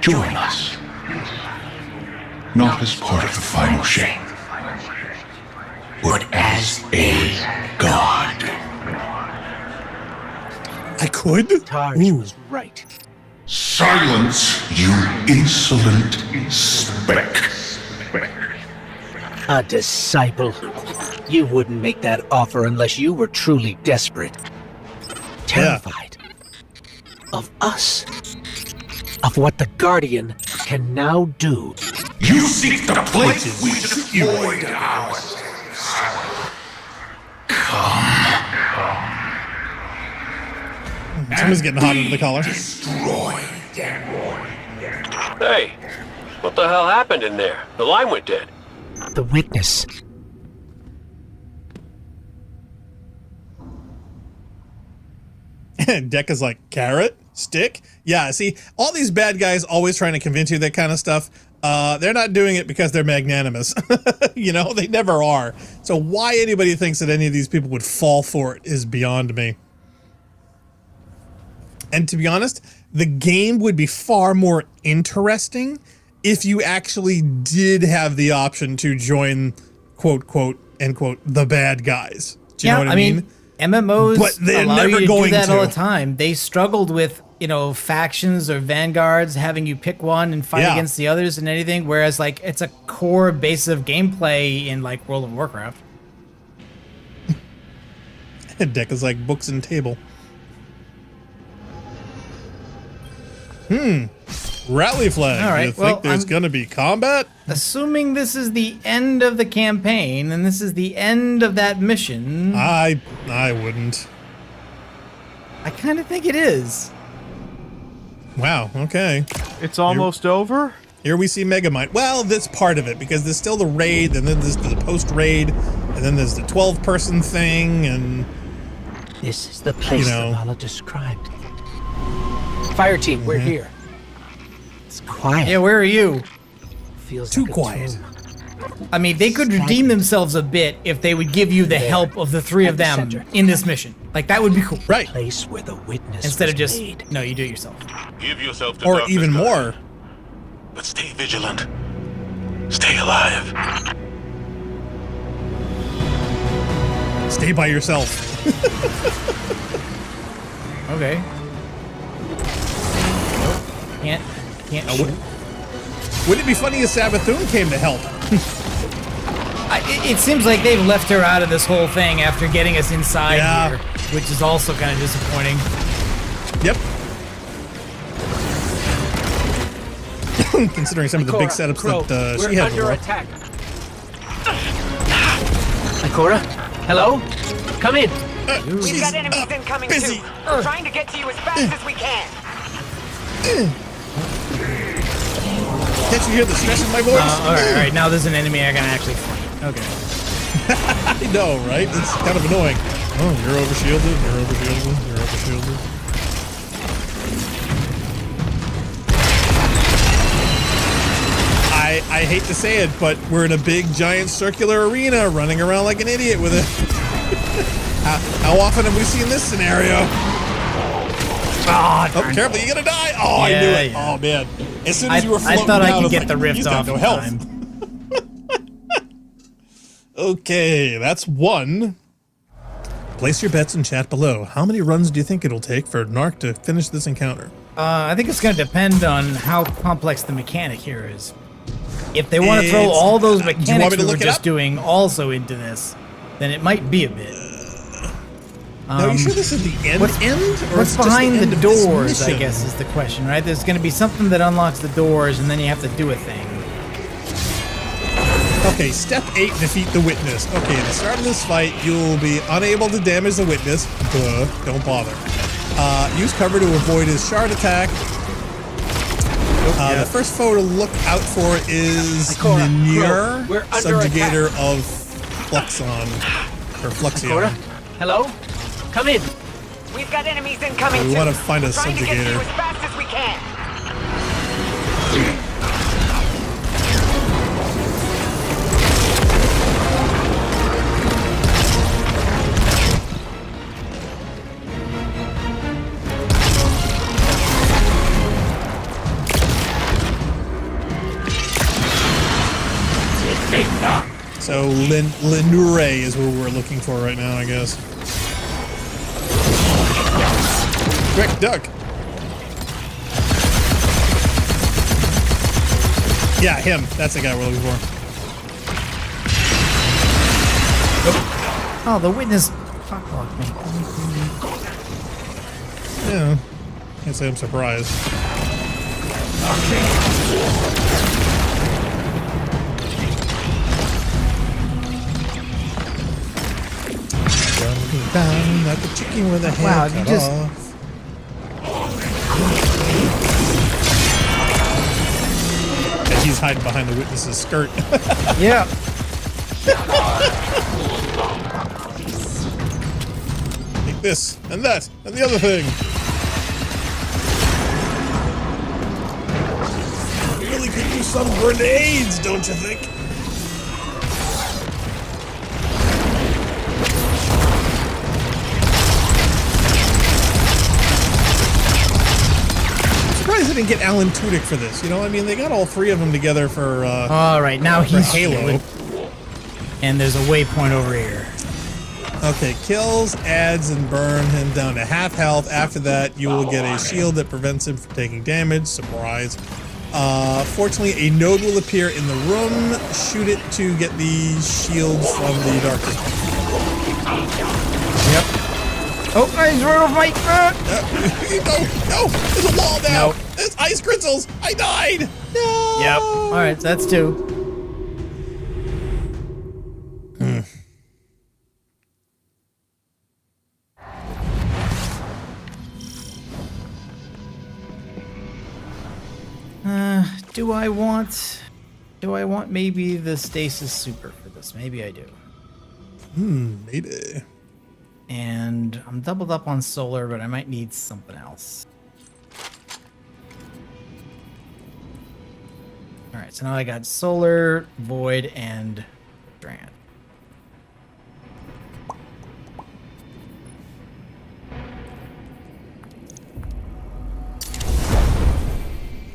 Speaker 15: Join us. Not as part of the final shape, but as a god.
Speaker 8: I could?
Speaker 10: Tarj was right.
Speaker 15: Silence, you insolent speck.
Speaker 10: A disciple. You wouldn't make that offer unless you were truly desperate. Terrified. Of us. Of what the Guardian can now do.
Speaker 15: You seek the place we destroyed ourselves.
Speaker 8: Someone's getting hot under the collar.
Speaker 13: Hey, what the hell happened in there? The line went dead.
Speaker 10: The witness.
Speaker 8: And Decca's like, carrot? Stick? Yeah, see, all these bad guys always trying to convince you that kind of stuff. They're not doing it because they're magnanimous. They never are. So why anybody thinks that any of these people would fall for it is beyond me. And to be honest, the game would be far more interesting if you actually did have the option to join, quote, quote, end quote, the bad guys. Do you know what I mean?
Speaker 7: MMOs
Speaker 8: but they're
Speaker 7: allow
Speaker 8: never
Speaker 7: you to
Speaker 8: going
Speaker 7: do that
Speaker 8: to.
Speaker 7: all the time. They struggled with, factions or vanguards, having you pick one and fight against the others and anything, whereas, it's a core base of gameplay in, World of Warcraft.
Speaker 8: And Decca's like, books and table. Rally flag.
Speaker 7: All right,
Speaker 8: You think there's going to be combat?
Speaker 7: Assuming this is the end of the campaign, and this is the end of that mission.
Speaker 8: I wouldn't.
Speaker 7: I kind of think it is.
Speaker 8: Wow, okay.
Speaker 9: It's almost over?
Speaker 8: Here we see Megamind. Well, that's part of it, because there's still the raid, and then there's the post-raid, and then there's the 12-person thing, and...
Speaker 10: This is the place Zavala described. Fire team, we're here. It's quiet.
Speaker 7: Yeah, where are you?
Speaker 10: Feels
Speaker 8: too
Speaker 10: like
Speaker 8: quiet.
Speaker 7: I mean, they could redeem themselves a bit if they would give you the help of the three of them in this mission. That would be cool.
Speaker 8: Right.
Speaker 10: Place where the witness
Speaker 7: Instead of
Speaker 10: was
Speaker 7: just,
Speaker 10: made.
Speaker 7: no, you do it yourself.
Speaker 12: Give yourself to
Speaker 8: Or
Speaker 12: darkness,
Speaker 8: even
Speaker 12: guys.
Speaker 8: more.
Speaker 12: But stay vigilant. Stay alive.
Speaker 8: Stay by yourself.
Speaker 7: Okay. Nope. Can't shoot.
Speaker 8: Wouldn't it be funny if Sabathun came to help?
Speaker 7: It seems like they've left her out of this whole thing after getting us inside here, which is also kind of disappointing.
Speaker 8: Yep. Considering some of the big setups that she had before.
Speaker 13: Attack.
Speaker 10: Ikora? Hello? Come in.
Speaker 3: We've got enemies incoming
Speaker 8: busy.
Speaker 3: too. We're trying to get to you as fast as we can.
Speaker 8: Can't you hear the stress in my voice?
Speaker 7: All right. Now there's an enemy I can actually fight. Okay.
Speaker 8: I know, right? It's kind of annoying. Oh, you're overshielded. You're overshielded. You're overshielded. I hate to say it, but we're in a big, giant, circular arena, running around like an idiot with it. How often have we seen this scenario?
Speaker 7: Oh,
Speaker 8: careful, you're gonna die! Oh, I knew it. Yeah. Oh, man. As soon as you were floating
Speaker 7: I thought
Speaker 8: down,
Speaker 7: I could get the
Speaker 8: like,
Speaker 7: rift
Speaker 8: he's got
Speaker 7: off
Speaker 8: no
Speaker 7: in
Speaker 8: health.
Speaker 7: time.
Speaker 8: Okay, that's one. Place your bets in chat below. How many runs do you think it'll take for Narc to finish this encounter?
Speaker 7: I think it's going to depend on how complex the mechanic here is. If they want to throw all those mechanics we were just doing also into this, then it might be a bit.
Speaker 8: Now, are you sure this is the end?
Speaker 7: What's behind the doors, I guess, is the question, right? There's going to be something that unlocks the doors, and then you have to do a thing.
Speaker 8: Okay, step 8, defeat the witness. Okay, at the start of this fight, you'll be unable to damage the witness. Duh, don't bother. Use cover to avoid his shard attack. The first foe to look out for is Minir, subjugator of Fluxon, or Fluxion.
Speaker 10: Hello? Come in.
Speaker 3: We've got enemies incoming.
Speaker 8: We want to find a
Speaker 3: trying to get to you
Speaker 8: subjugator.
Speaker 3: as fast as we can.
Speaker 8: So Lenure is what we're looking for right now, I guess. Quick, duck! Yeah, him. That's the guy we're looking for.
Speaker 7: Oh, the witness cockblocked me.
Speaker 8: Yeah. Can't say I'm surprised. Down like a chicken with a head
Speaker 7: Wow, you
Speaker 8: cut
Speaker 7: just-
Speaker 8: off. Yeah, he's hiding behind the witness's skirt.
Speaker 7: Yeah.
Speaker 8: Take this, and that, and the other thing. We really could use some grenades, don't you think? I'm surprised they didn't get Alan Tudyk for this. You know, I mean, they got all three of them together for.
Speaker 7: All right, now
Speaker 8: for
Speaker 7: he's
Speaker 8: Halo.
Speaker 7: shielded. And there's a waypoint over here.
Speaker 8: Okay, kills, adds, and burn him down to half health. After that, you will get a shield that prevents him from taking damage. Surprise. Fortunately, a node will appear in the room. Shoot it to get the shield from the darkness.
Speaker 7: Yep. Oh, he's right off my...
Speaker 8: No, there's a wall now.
Speaker 7: Nope.
Speaker 8: There's ice crystals. I died. No.
Speaker 7: Yep. All right, so that's two. Do I want maybe the stasis super for this? Maybe I do.
Speaker 8: Maybe.
Speaker 7: And I'm doubled up on solar, but I might need something else. All right, so now I got solar, void, and strand.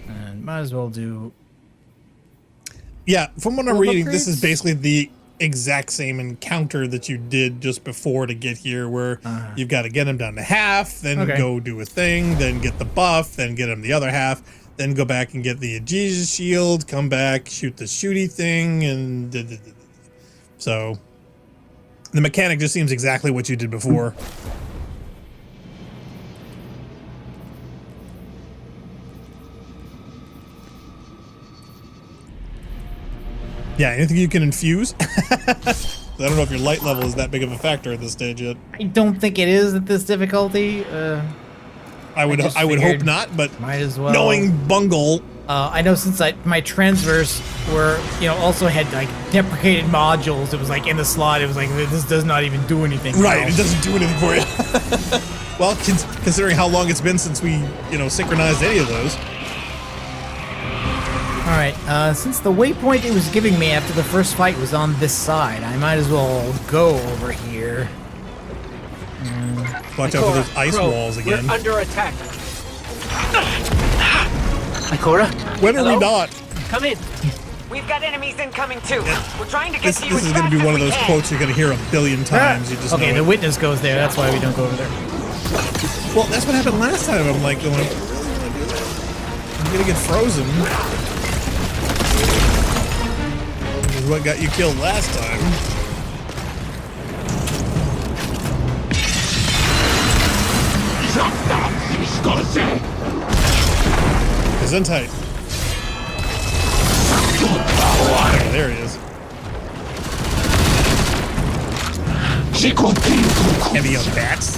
Speaker 7: And might as well do...
Speaker 8: Yeah, from what I'm
Speaker 7: Full
Speaker 8: reading, this is
Speaker 7: upgrades?
Speaker 8: basically the exact same encounter that you did just before to get here, where you've got to get him down to half, then
Speaker 7: Okay.
Speaker 8: go do a thing, then get the buff, then get him the other half, then go back and get the Jesus shield, come back, shoot the shooty thing, and so the mechanic just seems exactly what you did before. Yeah, anything you can infuse? I don't know if your light level is that big of a factor at this stage yet.
Speaker 7: I don't think it is at this difficulty.
Speaker 8: I would hope not, but
Speaker 7: might as well.
Speaker 8: Knowing Bungle,
Speaker 7: I know since my transfers were, also had like deprecated modules. It was like in the slot. It was like this does not even do anything.
Speaker 8: Right,
Speaker 7: now.
Speaker 8: it doesn't do anything for you. Well, considering how long it's been since we, synchronized any of those.
Speaker 7: All right, since the waypoint it was giving me after the first fight was on this side, I might as well go over here.
Speaker 8: Watch out for those ice walls again.
Speaker 13: We're under attack.
Speaker 10: Ikora?
Speaker 8: When are we not?
Speaker 13: Come in.
Speaker 3: We've got enemies incoming too. We're trying to get
Speaker 8: This
Speaker 3: to you
Speaker 8: is
Speaker 3: as
Speaker 8: going to be
Speaker 3: fast
Speaker 8: one of
Speaker 3: as we
Speaker 8: those
Speaker 3: can.
Speaker 8: quotes you're going to hear a billion times. You just
Speaker 7: Okay,
Speaker 8: know
Speaker 7: the witness goes there. That's why we don't go over there.
Speaker 8: Well, that's what happened last time. I'm like going, I'm going to get frozen. This is what got you killed last time. Gesundheit. Okay, there he is. Heavy on bats.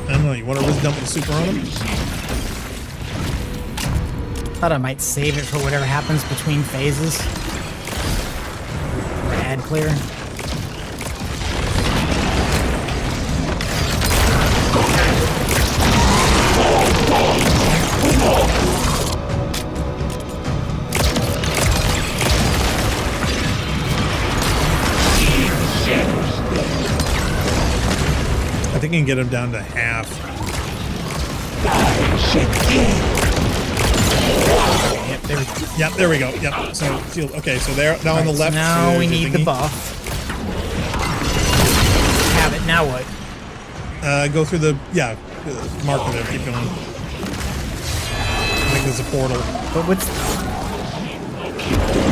Speaker 8: I don't know, you want to risk dumping the super on him?
Speaker 7: Thought I might save it for whatever happens between phases. Or ad clear.
Speaker 8: I think I can get him down to half. Yep, there we go. Yep. So shield. Okay, so there now on the left.
Speaker 7: Now we need the buff. Have it. Now what?
Speaker 8: Go through the marker there. Keep going. I think there's a portal.
Speaker 7: But what's?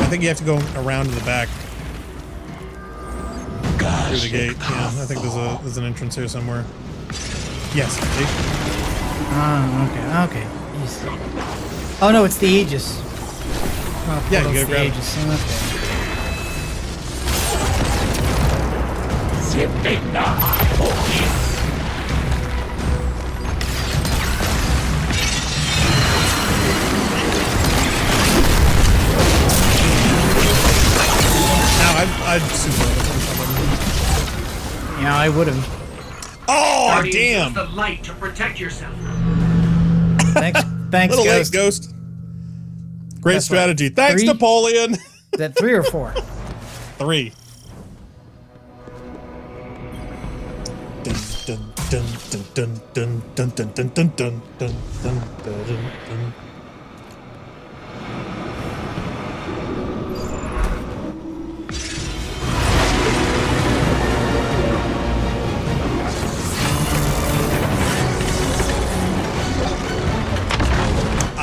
Speaker 8: I think you have to go around to the back. Through the gate. Yeah, I think there's an entrance here somewhere. Yes. See?
Speaker 7: Okay. Oh no, it's the Aegis. Oh,
Speaker 8: Yeah, you gotta
Speaker 7: the
Speaker 8: grab it.
Speaker 7: Aegis.
Speaker 8: Now I'd super.
Speaker 7: Yeah, I would have.
Speaker 8: Oh damn!
Speaker 1: The light to protect yourself.
Speaker 7: Thanks,
Speaker 8: Little
Speaker 7: Ghost.
Speaker 8: late, Ghost. Great
Speaker 7: That's
Speaker 8: strategy.
Speaker 7: what,
Speaker 8: Thanks,
Speaker 7: 3?
Speaker 8: Napoleon.
Speaker 7: Is that 3 or 4?
Speaker 8: 3. Dun dun dun dun dun dun dun dun dun dun dun dun dun dun.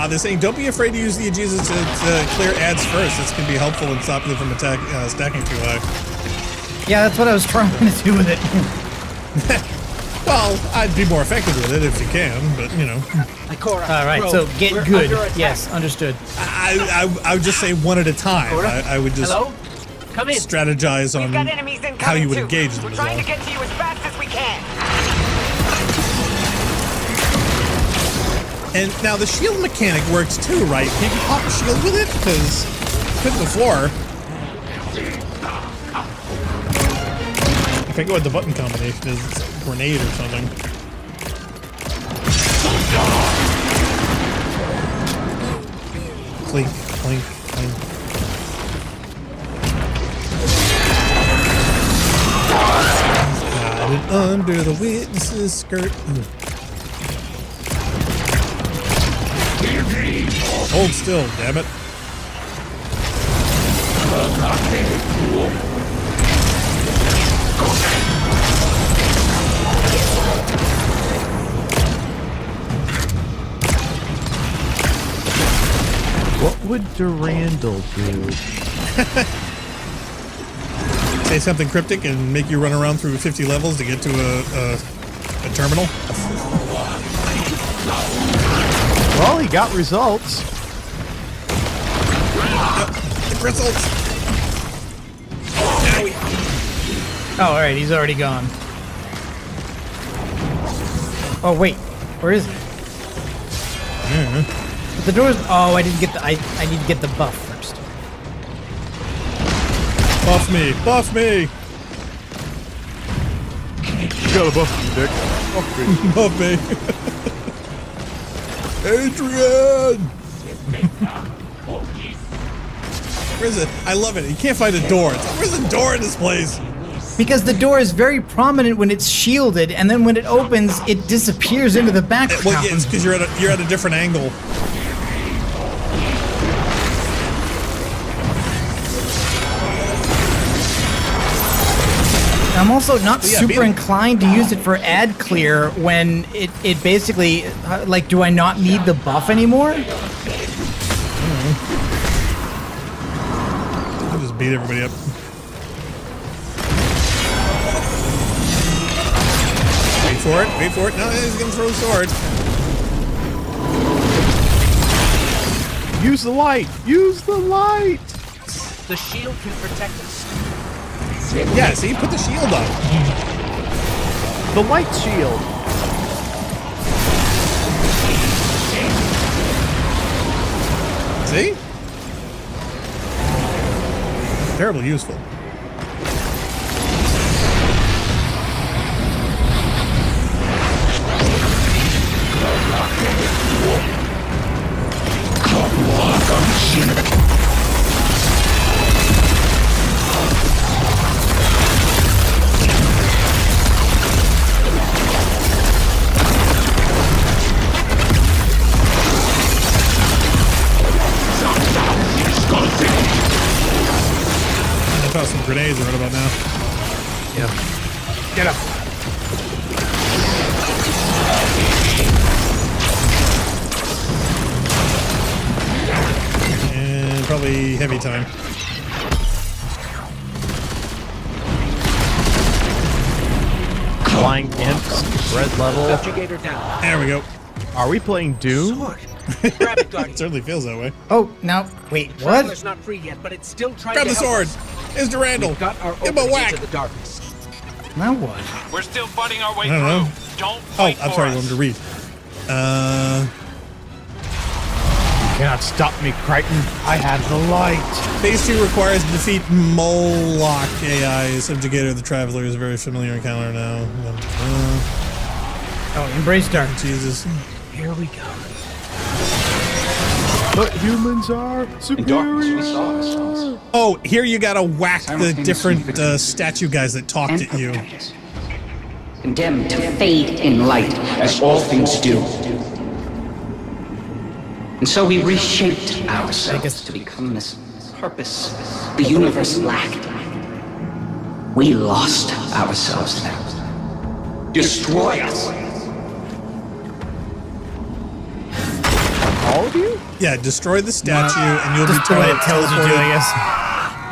Speaker 8: They're saying, don't be afraid to use the Aegis to clear ads first. This can be helpful in stopping them from stacking too high.
Speaker 7: Yeah, that's what I was trying to do with it.
Speaker 8: Well, I'd be more effective with it if you can, but
Speaker 7: All right, so get good. Yes, understood.
Speaker 8: I would just say one at a time. I would just
Speaker 13: Come in.
Speaker 8: strategize on
Speaker 3: Got enemies incoming
Speaker 8: how you would
Speaker 3: too.
Speaker 8: engage them
Speaker 3: We're
Speaker 8: as
Speaker 3: trying
Speaker 8: well.
Speaker 3: to get to you as fast as we can.
Speaker 8: And now the shield mechanic works too, right? Can you pop a shield with it? Because couldn't before. I forget what the button combination is. It's a grenade or something. Clink, clink, clink. Got it under the witness's skirt. Ooh. Hold still, damn it.
Speaker 9: What would Durandal do?
Speaker 8: Say something cryptic and make you run around through 50 levels to get to a terminal?
Speaker 9: Well, he got results.
Speaker 8: Results!
Speaker 7: Oh, alright, he's already gone. Oh, wait. Where is he? But the door's... Oh, I didn't get the... I need to get the buff first.
Speaker 8: Buff me! Buff me!
Speaker 9: You gotta buff me, Dick.
Speaker 8: Buff me! Adrian! Where's it? I love it. You can't find a door. Where's the door in this place?
Speaker 7: Because the door is very prominent when it's shielded, and then when it opens, it disappears into the background.
Speaker 8: Well, yeah, it's because you're at a different angle.
Speaker 7: I'm also not super inclined to use it for ad clear when it basically, like, do I not need the buff anymore?
Speaker 8: I'll just beat everybody up. Wait for it, wait for it. No, he's gonna throw the sword.
Speaker 9: Use the light! Use the light!
Speaker 10: The shield can protect us.
Speaker 8: Yeah, see, put the shield up.
Speaker 9: The light shield!
Speaker 8: See? Terribly useful. Some grenades right about now.
Speaker 10: Yeah. Get up.
Speaker 8: And probably heavy time.
Speaker 9: Flying imps, red level.
Speaker 10: Subjugator down.
Speaker 8: There we go.
Speaker 9: Are we playing Doom?
Speaker 10: Grab it, Guardian.
Speaker 8: It certainly feels that way.
Speaker 7: Oh, now, wait, what?
Speaker 10: Traveler's not free yet, but it's still trying
Speaker 8: Grab
Speaker 10: to
Speaker 8: the
Speaker 10: help
Speaker 8: sword.
Speaker 10: us.
Speaker 8: It's Durandal.
Speaker 10: We've got our
Speaker 8: Give him a
Speaker 10: opening
Speaker 8: whack.
Speaker 10: into the darkness.
Speaker 7: Now what?
Speaker 13: We're still fighting our way
Speaker 8: I don't know.
Speaker 13: through. Don't
Speaker 8: Oh,
Speaker 13: fight
Speaker 8: I'm
Speaker 13: for
Speaker 8: sorry, I
Speaker 13: us.
Speaker 8: wanted to read.
Speaker 9: You cannot stop me, Crichton. I have the light.
Speaker 8: Phase 2 requires to defeat Moloch AI. Subjugator the Traveler is a very familiar encounter now.
Speaker 7: Oh, embrace dark.
Speaker 8: Jesus.
Speaker 10: Here we go.
Speaker 9: But humans are superior.
Speaker 8: Oh, here you gotta whack the different statue guys that talked at you.
Speaker 17: Condemned to fade in light, as all things do. And so we reshaped ourselves to become this purpose the universe lacked. We lost ourselves now. Destroy us.
Speaker 9: All of you?
Speaker 8: Yeah, destroy the statue and you'll
Speaker 7: Just
Speaker 8: be
Speaker 7: do what it tells you to, I guess.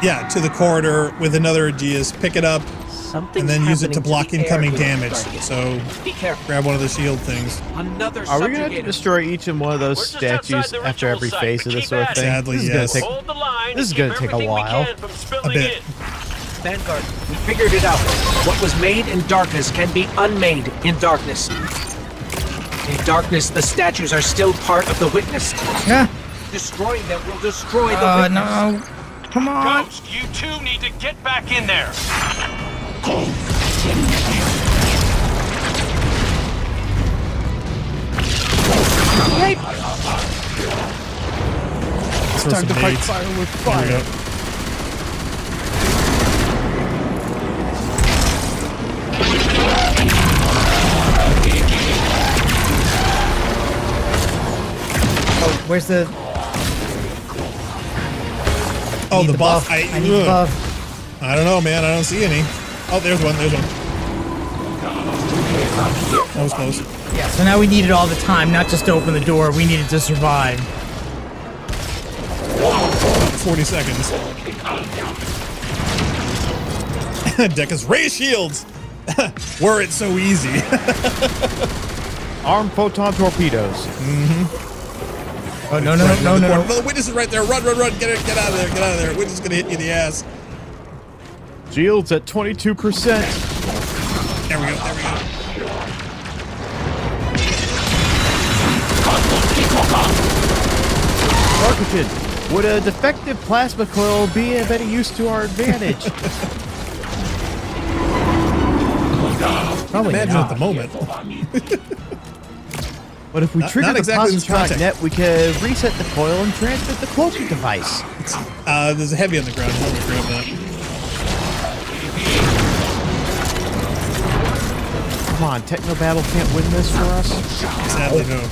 Speaker 8: Yeah, to the corridor with another Aegeus, pick it up,
Speaker 10: Something's
Speaker 8: and then use it to
Speaker 10: happening
Speaker 8: block
Speaker 10: the air
Speaker 8: incoming
Speaker 10: here,
Speaker 8: damage.
Speaker 10: Guardian.
Speaker 8: So
Speaker 10: Be careful.
Speaker 8: grab one of the shield things.
Speaker 10: Another
Speaker 9: Are we gonna have to
Speaker 10: subjugator.
Speaker 9: destroy each and one of those
Speaker 13: We're just outside
Speaker 9: statues
Speaker 13: the
Speaker 9: after
Speaker 13: ritual
Speaker 9: every
Speaker 13: site,
Speaker 9: phase
Speaker 13: but
Speaker 9: of this
Speaker 13: keep
Speaker 9: sort of
Speaker 13: at
Speaker 9: thing?
Speaker 13: it.
Speaker 8: Sadly,
Speaker 9: this is
Speaker 8: yes.
Speaker 9: gonna take
Speaker 13: Hold the line.
Speaker 9: This is
Speaker 13: and
Speaker 9: gonna
Speaker 13: keep
Speaker 9: take a
Speaker 13: everything we
Speaker 9: while.
Speaker 13: can from spilling
Speaker 8: bit.
Speaker 13: in.
Speaker 10: Vanguard, we figured it out. What was made in darkness can be unmade in darkness. In darkness, the statues are still part of the witness.
Speaker 7: Yeah.
Speaker 10: Destroying them will destroy the witness.
Speaker 7: No. Come on.
Speaker 13: Ghost, you two need to get back in there.
Speaker 9: It's time to fight fire with fire.
Speaker 7: Oh, where's the...
Speaker 8: Oh,
Speaker 7: need
Speaker 8: the buff.
Speaker 7: I need the buff.
Speaker 8: I don't know, man. I don't see any. Oh, there's one. There's one. That was close.
Speaker 7: Yeah, so now we need it all the time, not just to open the door. We need it to survive.
Speaker 8: 40 seconds. Dekka's ray shields. Were it so easy.
Speaker 9: Armed photon torpedoes.
Speaker 8: Mm-hmm.
Speaker 7: Oh, no.
Speaker 8: The witness is right there. Run. Get out of there. Get out of there. Witness is going to hit you in the ass.
Speaker 9: Shields at 22%.
Speaker 8: There we go.
Speaker 9: Architect, would a defective plasma coil be of any use to our advantage?
Speaker 8: Probably imagine at the moment.
Speaker 9: But if we trigger
Speaker 8: not
Speaker 9: the
Speaker 8: exactly
Speaker 9: positronic net, we could reset the coil and transmit the cloaking device.
Speaker 8: There's a heavy on the ground. Let me grab that.
Speaker 9: Come on, Techno Battle can't win this for us?
Speaker 8: Sadly, no.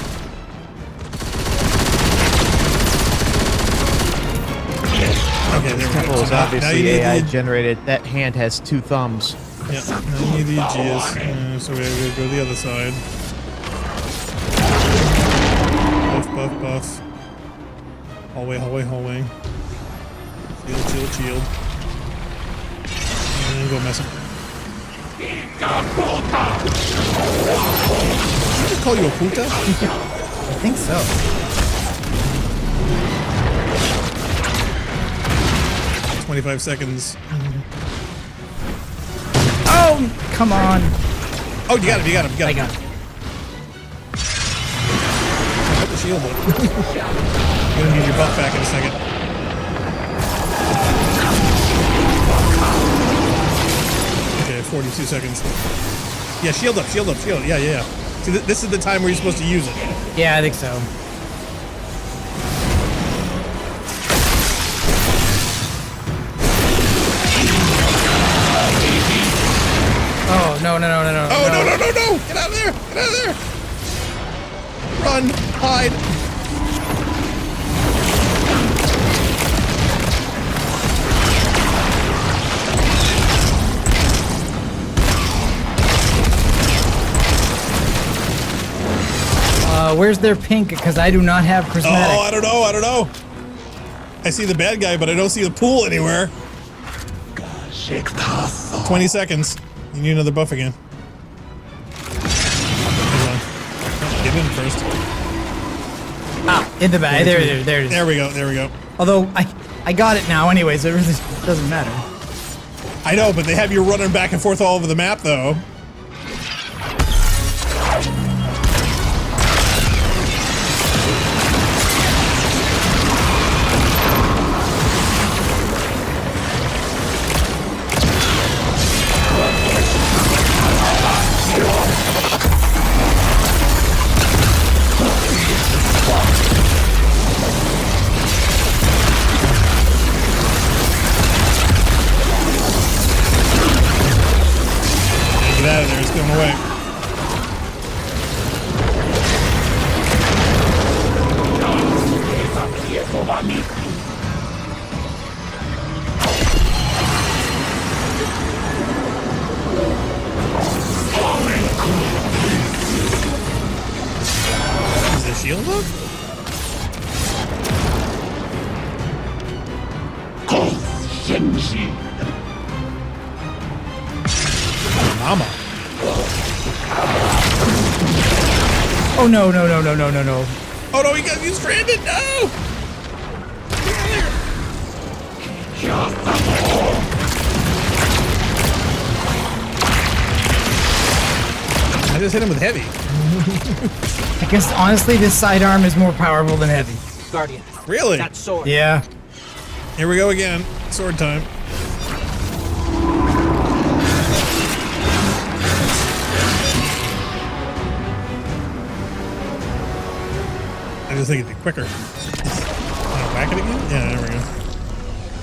Speaker 8: Okay, there we
Speaker 9: Temple
Speaker 8: go.
Speaker 9: is obviously AI generated. That hand has 2 thumbs.
Speaker 8: Yeah, now you need the Aegis. So we gotta go to the other side. Buff. Hallway. Shield. And go mess up. Did I call you a puta?
Speaker 7: I think so.
Speaker 8: – 25 seconds.
Speaker 7: Oh, come on.
Speaker 8: Oh, you got him.
Speaker 7: I got him.
Speaker 8: Put the shield up. You're gonna need your buff back in a second. Okay, 42 seconds. Yeah, shield up. Yeah. See, this is the time where you're supposed to use it.
Speaker 7: Yeah, I think so. Oh, no.
Speaker 8: Oh, no. Get out of there. Run. Hide.
Speaker 7: Where's their pink? Because I do not have prismatic.
Speaker 8: Oh, I don't know. I see the bad guy, but I don't see the pool anywhere. 20 seconds. You need another buff again. Get in first.
Speaker 7: In the bag. There it is.
Speaker 8: There we go.
Speaker 7: Although, I got it now anyway, so it really doesn't matter.
Speaker 8: I know, but they have you running back and forth all over the map, though. Get out of there, it's going away. Is the shield up? Mama.
Speaker 7: Oh, no.
Speaker 8: Oh no, he got you stranded! No! I just hit him with heavy.
Speaker 7: I guess, honestly, this sidearm is more powerful than heavy.
Speaker 10: Guardian.
Speaker 8: Really?
Speaker 10: That sword.
Speaker 7: Yeah.
Speaker 8: Here we go again. Sword time. I just think it'd be quicker. Whack it again? Yeah, there we go.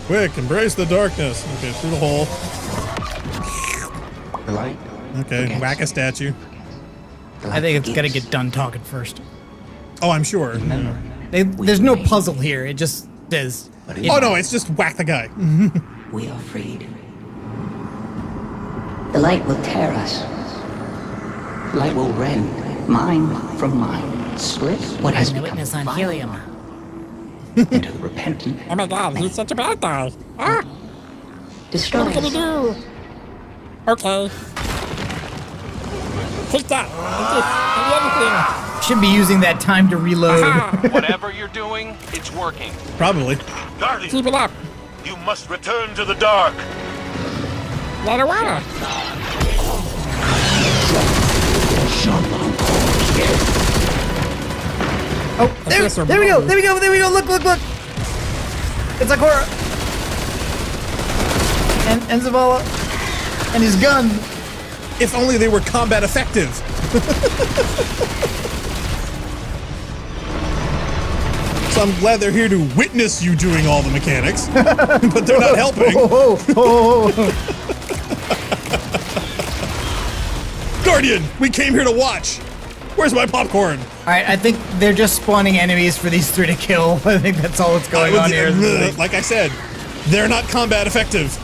Speaker 8: Quick, embrace the darkness. Okay, through the hole.
Speaker 15: The light.
Speaker 8: Okay, whack a statue.
Speaker 7: I think it's gotta get done talking first.
Speaker 8: Oh, I'm sure.
Speaker 7: There's no puzzle here. It just says,
Speaker 8: Oh no, it's just whack the guy.
Speaker 17: We are freed. The light will tear us. Light will rend mind from mind, split what has become
Speaker 1: Witness on
Speaker 17: vile
Speaker 1: helium.
Speaker 17: into the repentant.
Speaker 1: Oh my god, he's such a bad guy. Ah!
Speaker 17: Destroy
Speaker 1: What are we
Speaker 17: us.
Speaker 1: gonna do? Okay. Take that. And the other thing.
Speaker 7: Should be using that time to reload.
Speaker 14: Whatever you're doing, it's working.
Speaker 8: Probably.
Speaker 12: Guardian,
Speaker 1: Keep it up.
Speaker 12: you must return to the dark.
Speaker 1: Let her water.
Speaker 7: Oh, there we go. There we go. There we go. Look. It's Ikora. And Zavala. And his gun.
Speaker 8: If only they were combat effective. So I'm glad they're here to witness you doing all the mechanics, but they're not helping. Guardian, we came here to watch. Where's my popcorn?
Speaker 7: All right, I think they're just spawning enemies for these three to kill. I think that's all that's going on here.
Speaker 8: Like I said, they're not combat effective.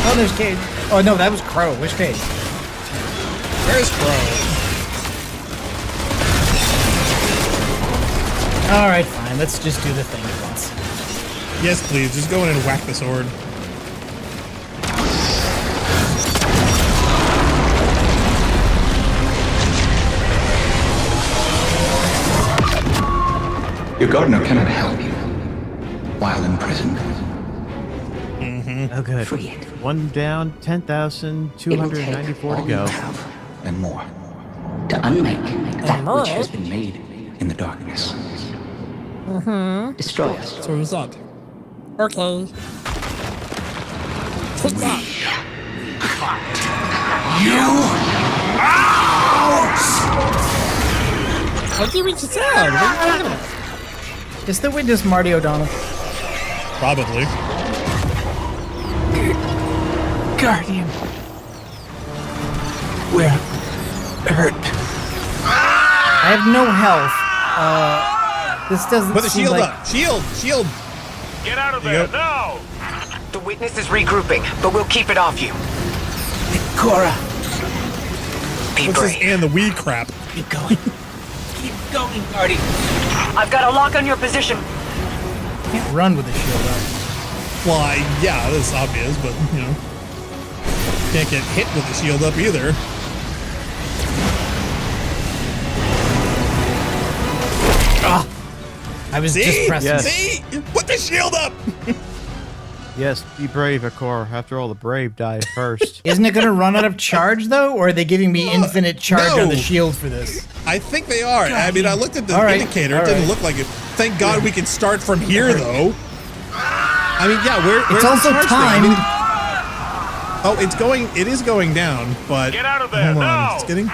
Speaker 7: Oh, there's Cage. Oh no, that was Crow. Which Cage?
Speaker 8: Where's Crow?
Speaker 7: All right, fine. Let's just do the thing at once.
Speaker 8: Yes, please. Just go in and whack the sword.
Speaker 5: Your gardener cannot help you while in prison.
Speaker 9: Oh, good.
Speaker 17: Free it.
Speaker 9: One down, 10,294 to go.
Speaker 5: And more.
Speaker 17: To unmake that which has been made in the darkness. Destroy us.
Speaker 1: So we said. Okay. Take that. I see what you said. What are you talking about?
Speaker 7: Is the witness Marty O'Donnell?
Speaker 8: Probably.
Speaker 10: Guardian. We're hurt.
Speaker 7: I have no health. This doesn't
Speaker 8: Put the
Speaker 7: seem
Speaker 8: shield
Speaker 7: like...
Speaker 8: up. Shield.
Speaker 12: Get out of
Speaker 8: There
Speaker 12: there
Speaker 8: you go.
Speaker 12: now!
Speaker 3: The witness is regrouping, but we'll keep it off you.
Speaker 10: Cora,
Speaker 3: Be
Speaker 8: What's this
Speaker 3: brave.
Speaker 8: and the weed crap?
Speaker 10: keep going. Keep going, Guardian.
Speaker 16: I've got a lock on your position.
Speaker 7: Can't run with the shield up.
Speaker 8: Well, yeah, that's obvious, but, you know. Can't get hit with the shield up either.
Speaker 7: I was just pressing.
Speaker 9: Yes.
Speaker 8: See? Put the shield up!
Speaker 9: Yes, be brave, Akor. After all, the brave die first.
Speaker 7: Isn't it going to run out of charge, though? Or are they giving me infinite charge on the
Speaker 8: No.
Speaker 7: shield for this?
Speaker 8: I think they are. I mean, I looked at the
Speaker 7: All right,
Speaker 8: indicator.
Speaker 7: all
Speaker 8: It didn't
Speaker 7: right.
Speaker 8: look like it. Thank God we can start from here, though. I mean, yeah, where's
Speaker 7: It's
Speaker 8: the
Speaker 7: also
Speaker 8: charge thing? I
Speaker 7: timed.
Speaker 8: mean, oh, it is going down, but
Speaker 12: Get out of there
Speaker 8: hold on,
Speaker 12: now!
Speaker 8: it's getting.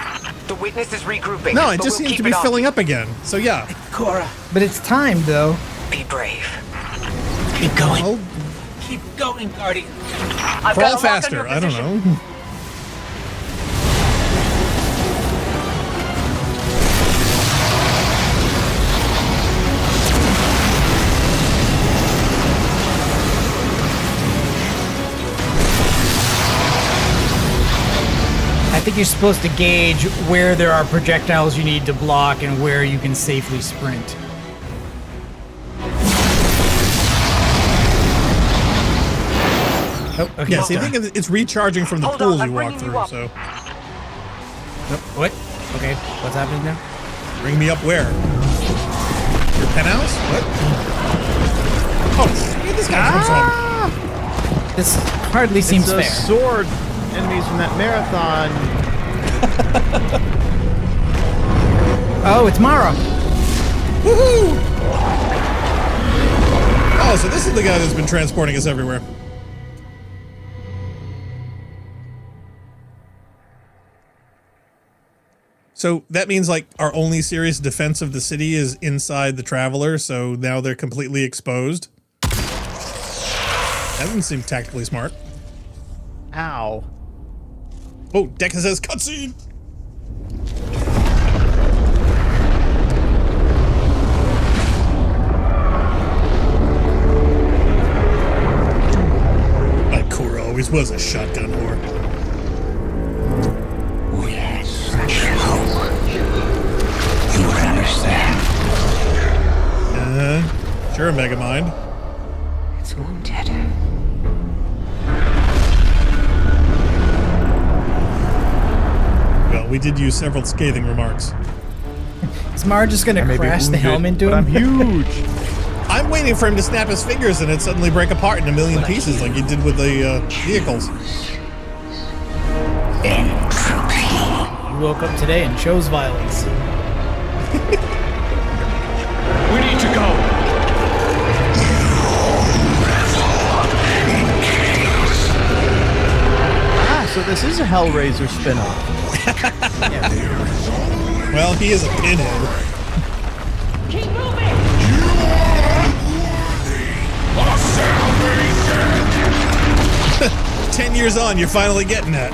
Speaker 3: The witness is regrouping.
Speaker 8: No, it
Speaker 3: but
Speaker 8: just
Speaker 3: we'll
Speaker 8: seems to
Speaker 3: keep
Speaker 8: be
Speaker 3: it off
Speaker 8: filling
Speaker 3: you.
Speaker 8: up again. So yeah.
Speaker 10: Cora,
Speaker 7: But it's timed, though.
Speaker 3: Be brave.
Speaker 10: keep going.
Speaker 8: Oh,
Speaker 10: Keep going, Guardian.
Speaker 16: I've
Speaker 8: crawl
Speaker 16: got a lock on
Speaker 8: faster.
Speaker 16: your
Speaker 8: I don't
Speaker 16: position.
Speaker 8: know.
Speaker 7: I think you're supposed to gauge where there are projectiles you need to block and where you can safely sprint. Oh, okay.
Speaker 8: Yeah, see, I think it's recharging from the
Speaker 16: Hold on,
Speaker 8: pools
Speaker 16: I'm
Speaker 8: you walk
Speaker 16: bringing you
Speaker 8: through.
Speaker 16: up.
Speaker 8: So
Speaker 7: What? Okay, what's happening now?
Speaker 8: bring me up where? Your penthouse? What? Oh, where did this guy come from?
Speaker 7: This hardly seems
Speaker 9: It's those
Speaker 7: fair.
Speaker 9: sword enemies from that marathon.
Speaker 7: Oh, it's Mara.
Speaker 8: Woohoo! Oh, so this is the guy that's been transporting us everywhere. So that means like our only serious defense of the city is inside the Traveler, so now they're completely exposed. That doesn't seem tactically smart.
Speaker 9: Ow.
Speaker 8: Oh, Deca says cutscene! was a shotgun whore.
Speaker 5: We had such hope. You would understand.
Speaker 8: Sure, Megamind.
Speaker 17: It's wounded.
Speaker 8: Well, we did use several scathing remarks.
Speaker 7: Is Mara just gonna crash the helm into him?
Speaker 9: I'm huge.
Speaker 8: I'm waiting for him to snap his fingers and it suddenly break apart in a million pieces like he did with the vehicles.
Speaker 7: You woke up today and chose violence.
Speaker 5: We need to go.
Speaker 9: Ah, so this is a Hellraiser spinoff.
Speaker 8: Well, he is a pinhead.
Speaker 5: Keep moving. You are worthy of salvation.
Speaker 8: 10 years on, you're finally getting that.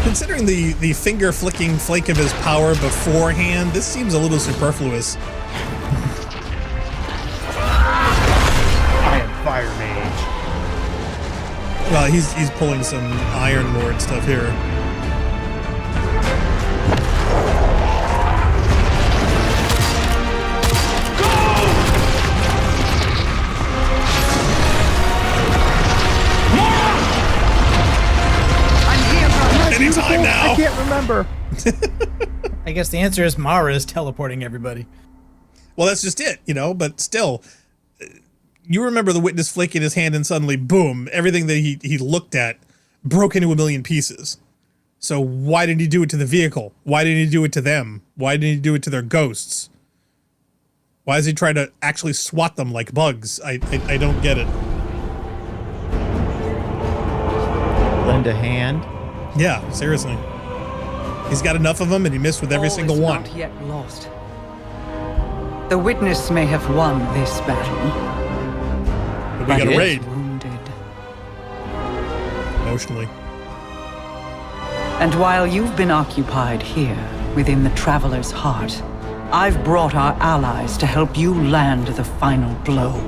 Speaker 8: Considering the finger flicking flake of his power beforehand, this seems a little superfluous.
Speaker 9: I am Fire Mage.
Speaker 8: Well, he's pulling some Iron Lord stuff here. Anytime now.
Speaker 9: I can't remember.
Speaker 7: I guess the answer is Mara is teleporting everybody.
Speaker 8: Well, that's just it, you know, but still, you remember the witness flicking his hand and suddenly, boom, everything that he looked at broke into a million pieces. So why didn't he do it to the vehicle? Why didn't he do it to them? Why didn't he do it to their ghosts? Why is he trying to actually swat them like bugs? I don't get it.
Speaker 9: Lend a hand.
Speaker 8: Yeah, seriously. He's got enough of them and he missed with every single one.
Speaker 17: Not yet lost. The witness may have won this battle.
Speaker 8: But we got a
Speaker 17: is
Speaker 8: raid.
Speaker 17: Wounded.
Speaker 8: Emotionally.
Speaker 17: And while you've been occupied here, within the Traveler's heart, I've brought our allies to help you land the final blow.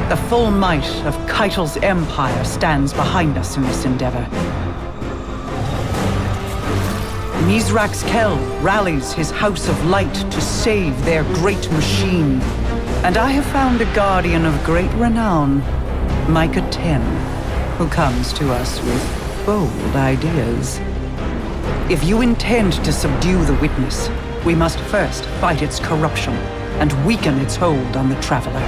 Speaker 17: The full might of Keitel's empire stands behind us in this endeavor. Mizrax Kel rallies his House of Light to save their great machine. And I have found a guardian of great renown, Micah 10, who comes to us with bold ideas. If you intend to subdue the witness, we must first fight its corruption and weaken its hold on the Traveler.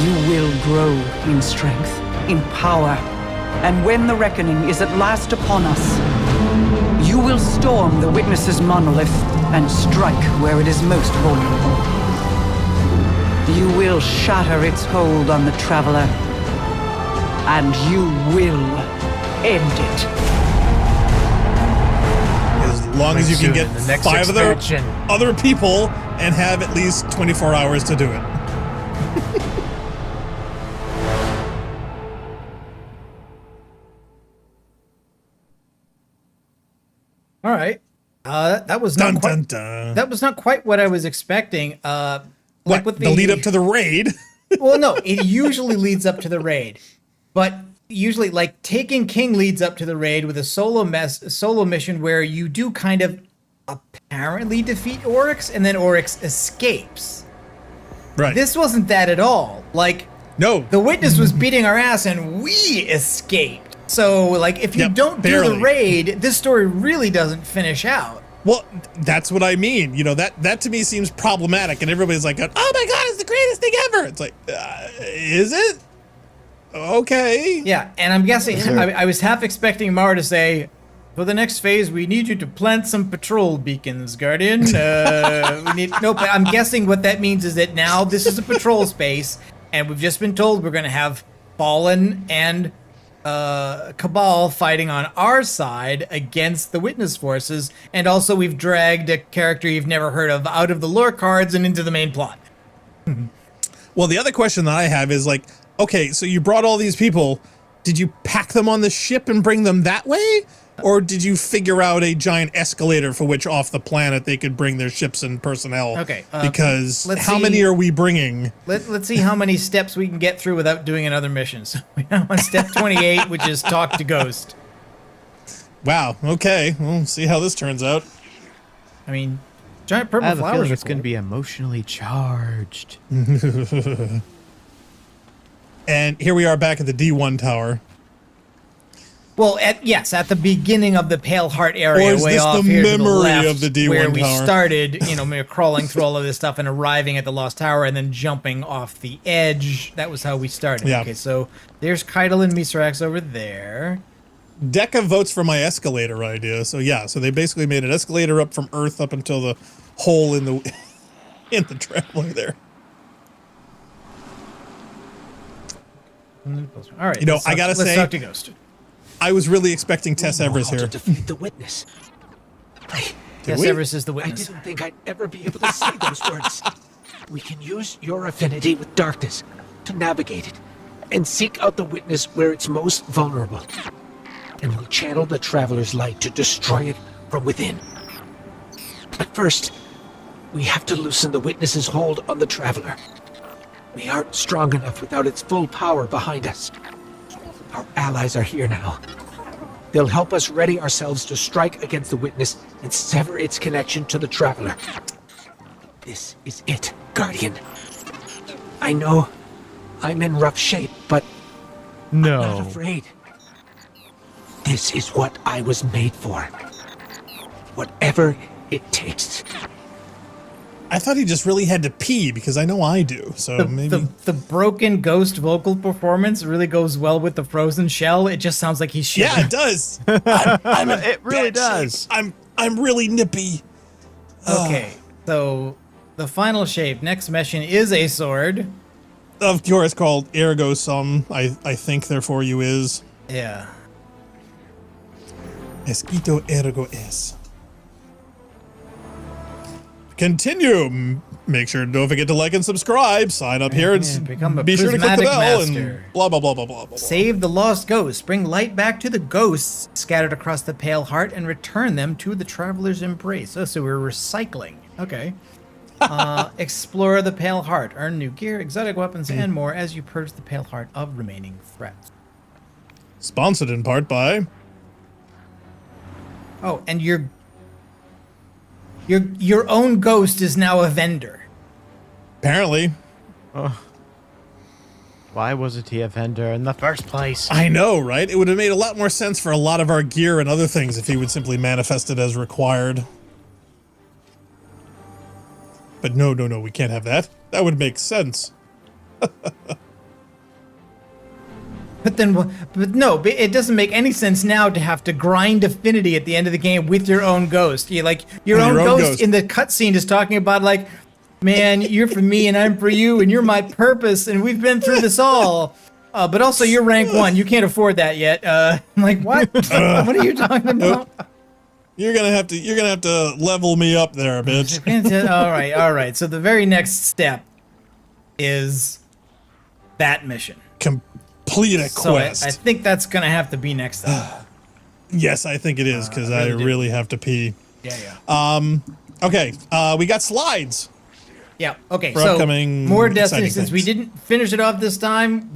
Speaker 17: You will grow in strength, in power, and when the reckoning is at last upon us, you will storm the witness's monolith and strike where it is most vulnerable. You will shatter its hold on the Traveler, and you will end it.
Speaker 8: As long as you can get 5 other people and have at least 24 hours to do it.
Speaker 7: All right. That was not quite, that was not quite what I was expecting. Like with
Speaker 8: the lead up to the raid.
Speaker 7: Well, no, it usually leads up to the raid, but usually, like Taken King leads up to the raid with a solo mission where you do kind of apparently defeat Oryx, and then Oryx escapes.
Speaker 8: Right.
Speaker 7: This wasn't that at all. Like,
Speaker 8: no,
Speaker 7: the witness was beating our ass, and we escaped. So, like, if you don't do the raid, this story really doesn't finish out.
Speaker 8: Well, that's what I mean. You know, that to me seems problematic, and everybody's like, oh my god, it's the greatest thing ever. It's like, is it? Okay.
Speaker 7: Yeah, and I'm guessing, I was half expecting Mara to say, for the next phase, we need you to plant some patrol beacons, Guardian. But I'm guessing what that means is that now this is a patrol space, and we've just been told we're going to have Fallen and Cabal fighting on our side against the Witness forces, and also we've dragged a character you've never heard of out of the lore cards and into the main plot.
Speaker 8: Well, the other question that I have is like, okay, so you brought all these people, Did you pack them on the ship and bring them that way? Or did you figure out a giant escalator for which off the planet they could bring their ships and personnel?
Speaker 7: Okay.
Speaker 8: Because how many are we bringing?
Speaker 7: Let's see how many steps we can get through without doing another mission. So we are on step 28, which is talk to Ghost.
Speaker 8: Wow. Okay. We'll see how this turns out.
Speaker 7: I mean, giant purple
Speaker 9: I have a
Speaker 7: flowers.
Speaker 9: feeling it's going to be emotionally charged.
Speaker 8: And here we are back at the D1 tower.
Speaker 7: Well, at the beginning of the Pale Heart area,
Speaker 8: Or is
Speaker 7: way
Speaker 8: this
Speaker 7: off
Speaker 8: the
Speaker 7: here to the
Speaker 8: memory
Speaker 7: left,
Speaker 8: of the D1
Speaker 7: where we
Speaker 8: tower?
Speaker 7: started, we were crawling through all of this stuff and arriving at the Lost Tower and then jumping off the edge. That was how we started.
Speaker 8: Yeah.
Speaker 7: Okay, so there's Keitel and Misrax over there.
Speaker 8: Deca votes for my escalator idea. So yeah, so they basically made an escalator up from Earth up until the hole in the in the traveler there.
Speaker 7: All right.
Speaker 8: I gotta say,
Speaker 7: let's talk to Ghost.
Speaker 8: I was really expecting Tess Evers
Speaker 10: How to
Speaker 8: here.
Speaker 10: defeat the witness.
Speaker 7: Tess Evers is the witness.
Speaker 10: I didn't think I'd ever be able to say those words. We can use your affinity with darkness to navigate it and seek out the witness where it's most vulnerable. And we'll channel the Traveler's light to destroy it from within. But first, we have to loosen the witness's hold on the Traveler. We aren't strong enough without its full power behind us. Our allies are here now. They'll help us ready ourselves to strike against the witness and sever its connection to the Traveler. This is it, Guardian. I know I'm in rough shape, but
Speaker 9: No.
Speaker 10: I'm not afraid. This is what I was made for. Whatever it takes.
Speaker 8: I thought he just really had to pee because I know I do. So maybe
Speaker 7: The broken Ghost vocal performance really goes well with the frozen shell. It just sounds like he's shivering.
Speaker 8: yeah, it does.
Speaker 9: It really does.
Speaker 8: I'm really nippy.
Speaker 7: Okay, so the final shape, next mission, is a sword.
Speaker 8: Of course, called Ergo Sum. I think therefore you is.
Speaker 7: Yeah.
Speaker 8: Esquito ergo es. Continue. Make sure to don't forget to like and subscribe. Sign up here and
Speaker 7: become a
Speaker 8: be sure to click the
Speaker 7: prismatic
Speaker 8: bell
Speaker 7: master.
Speaker 8: and blah blah blah blah blah blah.
Speaker 7: Save the lost ghosts, bring light back to the ghosts scattered across the Pale Heart, and return them to the Traveler's embrace. Oh, so we're recycling. Okay. Explore the Pale Heart, earn new gear, exotic weapons, and more as you purge the Pale Heart of remaining threats.
Speaker 8: Sponsored in part by.
Speaker 7: Oh, and your own ghost is now a vendor.
Speaker 8: Apparently.
Speaker 9: Why wasn't he a vendor in the first place?
Speaker 8: I know, right? It would have made a lot more sense for a lot of our gear and other things if he would simply manifest it as required. But no, we can't have that. That would make sense.
Speaker 7: But it doesn't make any sense now to have to grind affinity at the end of the game with your own ghost. Your own ghost in the cutscene is talking about like, man, you're for me and I'm for you and you're my purpose and we've been through this all. But also you're rank 1. You can't afford that yet. I'm like, what? What are you talking about?
Speaker 8: You're gonna have to level me up there, bitch.
Speaker 7: All right. So the very next step is that mission.
Speaker 8: Complete a quest.
Speaker 7: I think that's gonna have to be next time.
Speaker 8: Yes, I think it is because I really have to pee.
Speaker 7: Yeah.
Speaker 8: Okay. We got slides.
Speaker 7: Yeah. Okay.
Speaker 8: For
Speaker 7: So
Speaker 8: upcoming
Speaker 7: more Destiny.
Speaker 8: exciting
Speaker 7: Since we
Speaker 8: things.
Speaker 7: didn't finish it off this time,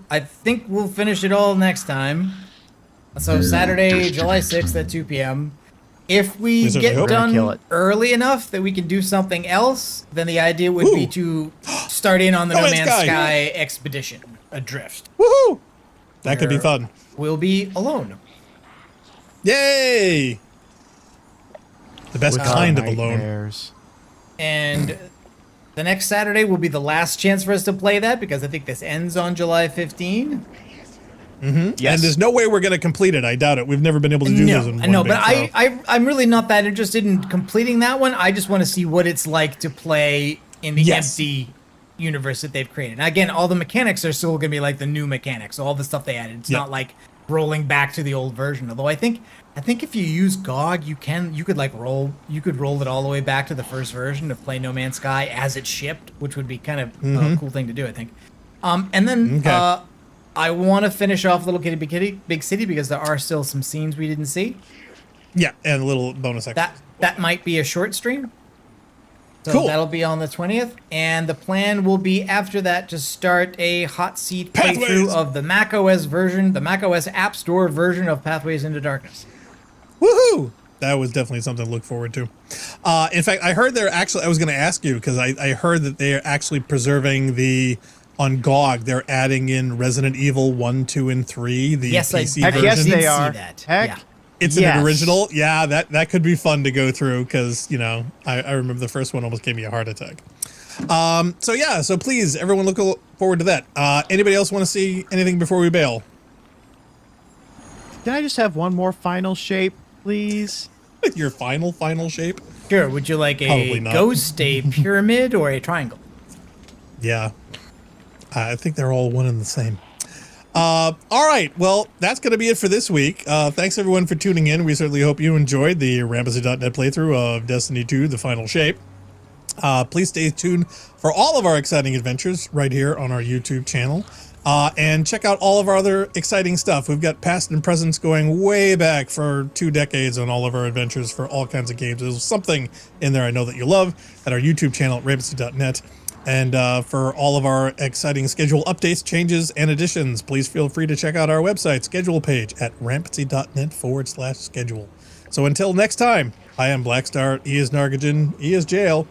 Speaker 7: I think we'll finish it all next time. So Saturday, July 6th at 2 p.m. If we
Speaker 8: Wizard, I
Speaker 7: get
Speaker 8: hope.
Speaker 9: Kill
Speaker 7: done
Speaker 9: it.
Speaker 7: early enough that we can do something else, then the idea would be to start in on the No Man's Sky expedition adrift.
Speaker 8: Woohoo! That could be fun.
Speaker 7: We'll be alone.
Speaker 8: Yay! The best
Speaker 9: Without
Speaker 8: kind of alone.
Speaker 9: nightmares.
Speaker 7: And the next Saturday will be the last chance for us to play that because I think this ends on July 15.
Speaker 8: Mm-hmm.
Speaker 9: Yes.
Speaker 8: And there's no way we're going to complete it. I doubt it. We've never been able to do this in one
Speaker 7: No,
Speaker 8: big
Speaker 7: but
Speaker 8: throw.
Speaker 7: I'm really not that interested in completing that one. I just want to see what it's like to play in the empty universe that they've created. Now, again, all the mechanics are still going to be like the new mechanics, all the stuff they added. It's not like rolling back to the old version. Although I think if you use GOG, you could roll it all the way back to the first version of play No Man's Sky as it shipped, which would be kind of a cool thing to do, I think. And then I want to finish off Little Kitty Big Kitty Big City because there are still some scenes we didn't see.
Speaker 8: Yeah, and a little bonus extra.
Speaker 7: That might be a short stream. So
Speaker 8: Cool.
Speaker 7: that'll be on the 20th. And the plan will be after that to start a hot seat playthrough of the macOS version, the macOS App Store version of Pathways into Darkness.
Speaker 8: Woohoo! That was definitely something to look forward to. In fact, I heard I was going to ask you because I heard that they are actually preserving on GOG, they're adding in Resident Evil 1, 2, and 3, the PC version.
Speaker 9: Yes, they are.
Speaker 7: That.
Speaker 9: Heck,
Speaker 8: it's an original. Yeah, that could be fun to go through because, you know, I remember the first one almost gave me a heart attack. So please, everyone look forward to that. Anybody else want to see anything before we bail?
Speaker 9: Can I just have one more final shape, please?
Speaker 8: Your final shape?
Speaker 7: Sure. Would you like a ghost, a pyramid, or a triangle?
Speaker 8: Yeah. I think they're all one and the same. All right. Well, that's going to be it for this week. Thanks, everyone, for tuning in. We certainly hope you enjoyed the Rampancy.net playthrough of Destiny 2, The Final Shape. Please stay tuned for all of our exciting adventures right here on our YouTube channel. And check out all of our other exciting stuff. We've got past and presents going way back for 2 decades on all of our adventures for all kinds of games. There's something in there I know that you love at our YouTube channel at Rampancy.net. And for all of our exciting schedule updates, changes, and additions, please feel free to check out our website schedule page at rampancy.net/schedule. So until next time, I am Blackstar, he is Nargajan, he is Jail,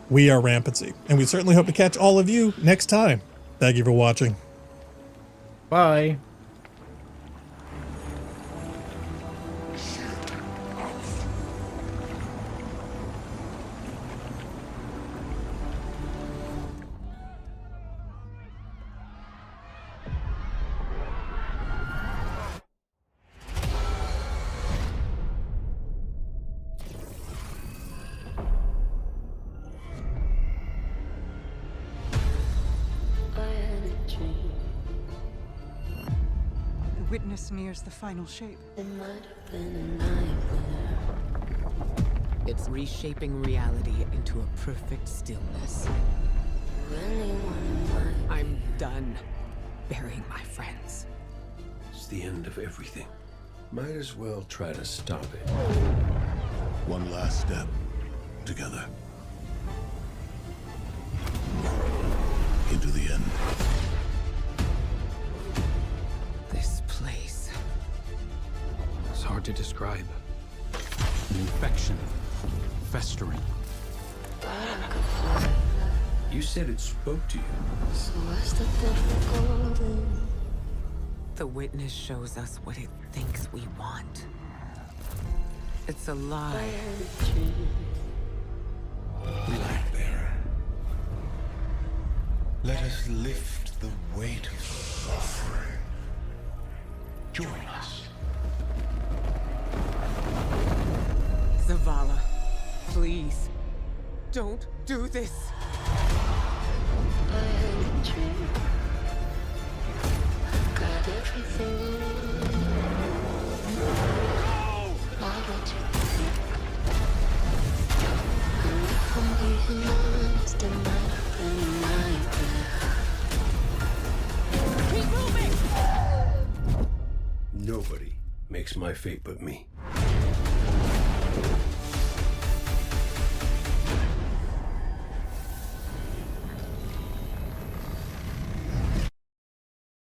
Speaker 8: we are Rampancy. And we certainly hope to catch all of you next time. Thank you for watching.
Speaker 7: Bye.
Speaker 18: Witness nears the final shape.
Speaker 3: It's reshaping reality into a perfect stillness. I'm done burying my friends.
Speaker 4: It's the end of everything. Might as well try to stop it.
Speaker 19: One last step. Together. Into the end.
Speaker 3: This place.
Speaker 6: It's hard to describe. An infection. Festering.
Speaker 4: You said it spoke to you.
Speaker 3: The witness shows us what it thinks we want. It's a lie.
Speaker 15: Lightbearer, let us lift the weight of suffering. Join us.
Speaker 3: Zavala, please, don't do this.
Speaker 2: Got everything. Why don't you? And if I'm being honest, it might have been a nightmare.
Speaker 4: Nobody makes my fate but me.